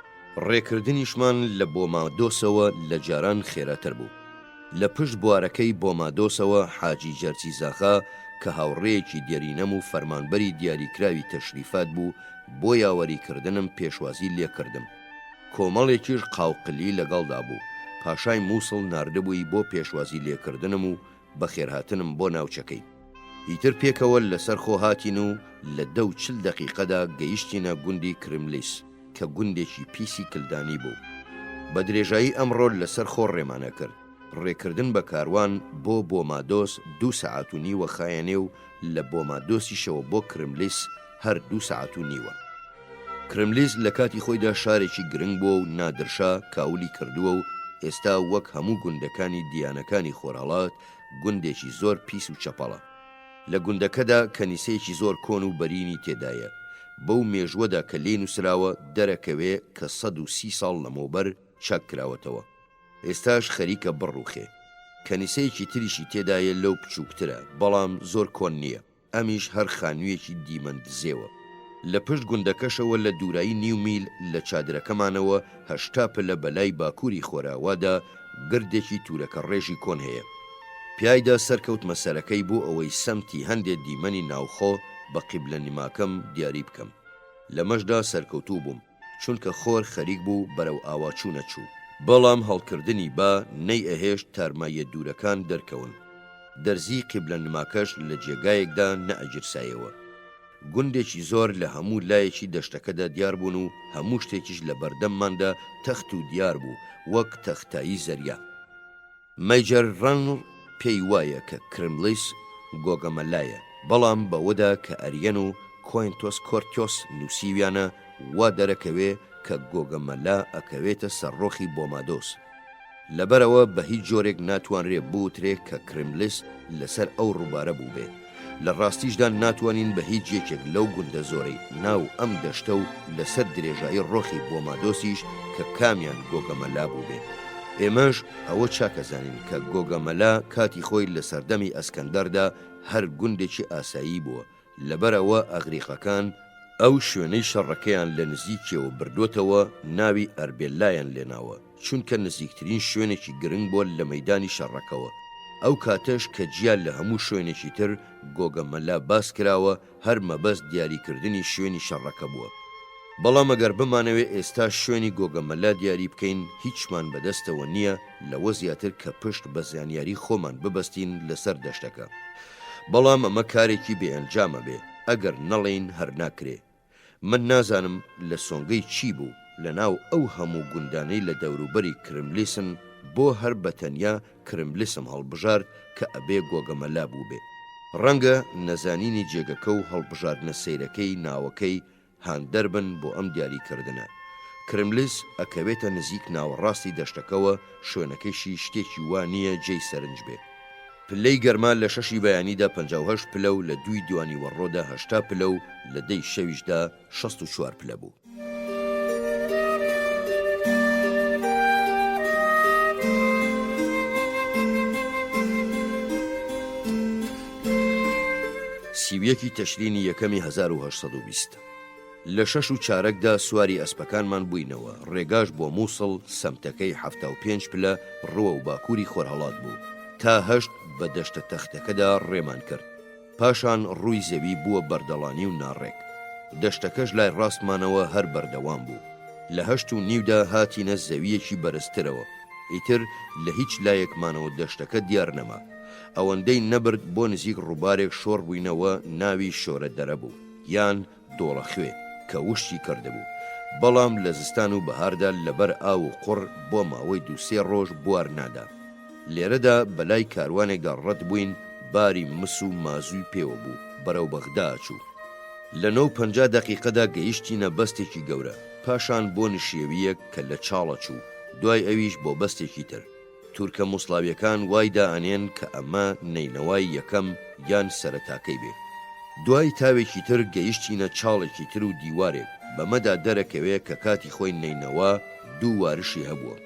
ڕێکردنیشمان لە بۆمادۆسەوە لە جاران خێراتر بوو. لە پشت بوارەکەی بۆمادۆسەوە حاجی جەرچی زاخا کە هاوڕێیەکی دیێرینەم و فەرمانبەری دیاریکراوی تەشریفات بوو بۆ یاوەریکردنم پێشوازی لێکردم. کۆمەڵێکیش قاوقلی لەگەڵدا بوو. پاشای مووسڵ ناردبووی بۆ پێشوازی لێکردنم و بەخێرهاتنم بۆ ناوچەکەی. ئیتر پێکەوە لەسەر خۆ هاتین و لە 10 دقیقەدا گەیشتینە گوندی کرملیس کە گوندێکی پیسی کلدانی بوو. بە درێژایی ئەمڕۆ لەسەر خۆ ڕێمانە کرد. ڕێکردن بە کاروان بۆ بۆمادۆس 2 سەعات و نیوە خایەنێ و لە بۆمادۆسیشەوە بۆ کرملیس هەر 2 سەعات و نیوە. کرملیس لە کاتی خۆیدا شارێکی گرنگ بووە و نادرشا کاولی کردووە و ئێستا وەک هەموو گوندەکانی دیانەکانی خۆرهەڵات گوندێکی زۆر پیس و چەپەڵە. لە گوندەکەدا کەنیسەیەکی زۆر کۆن و بەرینی تێدایە. بەو مێژوەدا کە لێ نووسراوە دەرەکەوێ کە 130 ساڵ لەمەوبەر چاک کراوەتەوە. ئێستاش خەریکە بڕوخێ. کەنیسەیەکی تریشی تێدایە لەو بچووکترە، بەڵام زۆر کۆن نییە. ئەمیش هەر خانوویەکی دیمەند زێوە. لە پشت گوندەکەشەوە لە دوورایی 9 میل لە چادرەکەمانەوە 80 پلە بەلای باکووری خۆراوادا گردێکی تورەکە ڕێژی کۆن هەیە. پیایدا سەرکەوت مەسەرەکەی بۆ ئەوەی سەمتی هەندێک دیمەنی ناوخۆ بە قیبلە نیماکەم دیاری بکەم. لەمەشدا سەرکەوتوو بووم چونکە خۆر خەریک بوو بەرەو ئاواچوو نەچوو. بەڵام هەڵکردنی با نەی ئەهێشت تارمایە دوورەکان دەرکەون. دەرزی قیبلە نماکەش لە جێگایەکدا نەئەجرسایەوە. گوندێکی زۆر لە هەموو لایەکی دەشتەکەدا دیار بوون و هەموو شتێکیش لە بەردەمماندا تەخت و دیار بوو وەک تەختایی زەریا. مەیجەر ڕەنڵ پێی وایە کە کرملیس گۆگەمەلایە، بەڵام بەوەدا کە ئەریەن و کۆینتۆس کۆرتیۆس نووسیویانە وا دەرەکەوێ کە گۆگەمەلا ئەکەوێتە سەرڕۆخی بۆمادۆس. لەبەرەوە بە هیچ جۆرێک ناتوانرێ بوترێ کە کرملیس لەسەر ئەو ڕووبارە بوو بێ. لە ڕاستیشدا ناتوانین بە هیچ یەکێک لەو گوندە زۆرەی ناو ئەم دەشتە و لەسەر درێژایی ڕۆخی بۆ مادۆسیش کە کامیان گۆگەمەلا بوو بێ. ئێمەش ئەوە چاکەزانین کە گۆگەمەلا کاتی خۆی لە سەردەمی ئەسکەندەردا هەر گوندێکی ئاسایی بووە، لەبەرەوە ئەغریقەکان ئەو شوێنەی شەڕەکەیان لە نزیکیەوە بردوتەوە ناوی ئەربێلایان لێناوە، چونکە نزیکترین شوێنێکی گرنگ بووە لە مەیدانی شەڕەکەوە. ئەو کاتەش کە جیان لە هەموو شوێنێکی تر گۆگەمەلا باس کراوە، هەر مەبەست دیاریکردنی شوێنی شەڕەکە بووە. بەڵام ئەگەر بمانەوێت ئێستا شوێنی گۆگەمەلا دیاری بکەین، هیچمان بەدەستەوە نییە لەوە زیاتر کە پشت بە زانیاری خۆمان ببەستین لەسەر دەشتەکە. بەڵام ئەمە کارێکی بێئەنجامە بێ ئەگەر نەڵێین هەر ناکرێ. من نازانم لە سۆنگەی چی بوو لە ناو ئەو هەموو گوندانەی لە دەوروبەری کرملیسن بۆ هەر بەتەنیا کرملیسم هەڵبژارد کە ئەبێ گۆگەمەلا بوو بێ. ڕەنگە نەزانینی جێگەکە و هەڵبژاردنە سەیرەکەی ناوەکەی هاندەر بن بۆ ئەم دیاریکردنە. کرملیس ئەکەوێتە نزیک ناوەڕاستی دەشتەکەوە، شوێنەکەیشی شتێکی وانییە جێی سەرنج بێ. پلەی گەرما لە 6 بەیانیدا 58 پلە و لە 2 دوانی وەڕۆدا 80 پلە و لە 10 شەویشدا 64 پلە بوو. سیویەکی تەشرینی یەکەمی 1820 لە 6 و چارەکدا سواری ئەسپەکانمان بووینەوە. ڕێگاش بۆ مووسڵ سەمتەکەی 75 پلە ڕوە و باکووری خۆرهەڵات بوو تا 8 بە دەشتە تەختەکەدا ڕێمان کرد. پاشان ڕووی زەوی بووە بەردەڵانی و ناڕێک. دەشتەکەش لای ڕاستمانەوە هەر بەردەوام بوو. لە 8:30دا هاتینە زەویەکی بەرزترەوە. ئیتر لە هیچ لایەکمانەوە دەشتەکە دیار نەما. ئەوەندەی نەبرد بۆ نزیک ڕووبارێک شۆڕ بووینەوە، ناوی شۆرە دەرە بوو یان دۆڵە خوێ کە وشتی کردهبوو. بەڵام لە زستان و بەهاردا لەبەر ئاو و قوڕ بۆ ماوەی 2-3 ڕۆژ بوار نادا. لێرەدا بەلای کاروانێکدا ڕەت بووین، باری مس و مازووی پێوە بوو، بەرەو بەغدا چوو. لە 9:50 دەقیقەدا گەیشتینە بەستێکی گەورە، پاشان بۆ نشێویەک کە لە چاڵە چوو، دوای ئەویش بۆ بەستێکی تر. تورکە موسڵاویەکان وای دائەنێن کە ئەمە نەینەوای یەکەم یان سەرەتاکەی بێ. دوای تاوێکی تر گەیشتینە چاڵێکی تر و دیوارێک، بەمەدا دەرەکەوێ کە کاتی خۆی نەینەوە 2 وارشی هەبووە.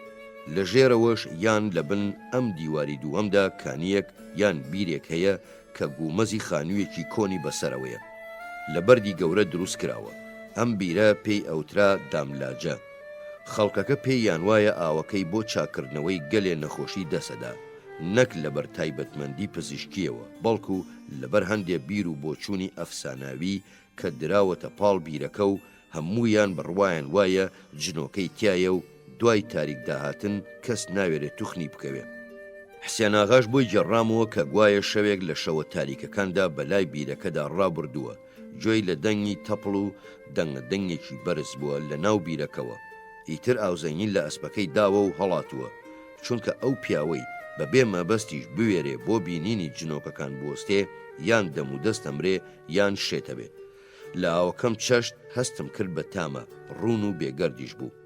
لە ژێرەوەش یان لە بن ئەم دیواری دووەمدا کانیەک یان بیرێک هەیە کە گومەزی خانوویەکی کۆنی بەسەرەوەیە، لە بەردی گەورە دروست کراوە. ئەم بیرە پێی ئەوترا داملاجە. خەڵکەکە پێیان وایە ئاوەکەی بۆ چاکردنەوەی گەلێ نەخۆشی دەسەدا، نەک لەبەر تایبەتمەندی پزیشکیەوە، بەڵکو لەبەر هەندێ بیر و بۆچوونی ئەفساناوی کە دراوەتە پاڵ بیرەکە و هەموویان بڕوایان وایە جنۆکەی تایە و دوای تاریک داهاتن کەس ناوێرێت توخنی بکەوێ. حسێن ئاغاش بۆی جێڕامەوە کە گوایە شەوێک لە شەوە تاریکەکاندا بەلای بیرەکەدا ڕابردووە، گوێی لە دەنگی تەپڵ و دەنگێکی بەرز بووە لە ناو بیرەکەوە. ئیتر ئاوزەنین لە ئەسپەکەی داوە و هەڵاتووە، چونکە ئەو پیاوەی بەبێ مەبەستیش بوێرێ بۆ بینینی جنۆکەکان بۆستێ، یان دەم و دەستەمرێ یان شێتەبێ. لە ئاوەکەم چەشت هەستم کرد بە تامە، ڕوون و بێگەردیش بوو.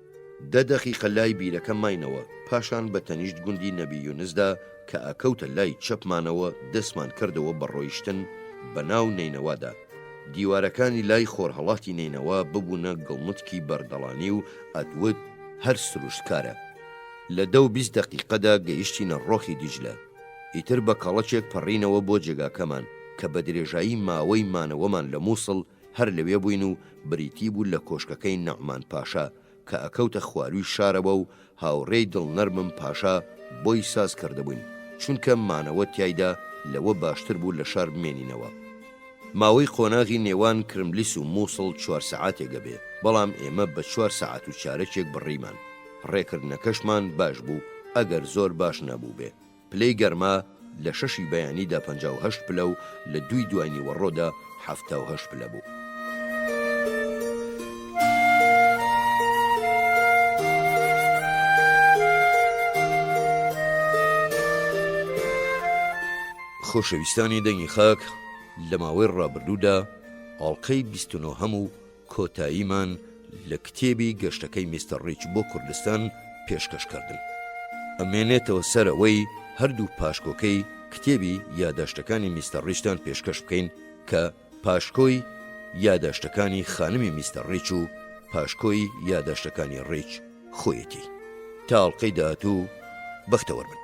10 دەقیقە لای بیرەکە ماینەوە، پاشان بە تەنیشت گوندی نەبی یونسدا کە ئەکەوتە لای چەپمانەوە دەستمان کردەوە بە ڕۆیشتن بە ناو نینەوادا. دیوارەکانی لای خۆرهەڵاتی نینەوە ببوونە گڵمتکی بەردەڵانی و ئەدوت هەر سروشتکارە. لە 10-20 دەقیقەدا گەیشتینە ڕۆخی دیجلە. ئیتر بە کەڵەچێک پەڕینەوە بۆ جێگاکەمان کە بە درێژایی ماوەی مانەوەمان لە مووسڵ هەر لەوێ بووین و بریتی بوو لە کۆشکەکەی نەعمان پاشا کە ئەکەوتە خواروی شارەوە و هاوڕێی دڵنەرمم پاشا بۆی ساز کردەبووین، چونکە مانەوە تایدا لەوە باشتر بوو لە شار بمێنینەوە. ماوەی قۆناغی نێوان کرملیس و مووسڵ 4 سەعاتێکە بێ، بەڵام ئێمە بە 4 سەعات و چارەکێک بڕیمان. ڕێکردنەکەشمان باش بوو ئەگەر زۆر باش نەبوو بێ. پلەی گەرما لە 6 بەیانیدا 58 پلە و لە 2 دوانی وەڕۆدا 78 پلە بوو. خۆشەویستانی دەنگی خاک، لە ماوەی ڕابردوودا ئاڵلقەی 29 هەموو کۆتاییمان لە کتێبی گەشتەکەی میستەر ڕیچ بۆ کوردستان پێشکەشکردن. ئەمێنێتەوە سەرەوەی هەردوو پاشکۆکەی کتێبی یادداشتەکانی میستەر ڕیچتان پێشکەش بکەین کە پاشکۆی یادداشتەکانی خانمی میستەر ڕیچ و پاشکۆی یادداشتەکانی ڕیچ خۆیەتی. تا ئەڵقەی داهاتوو بەختەوەربن.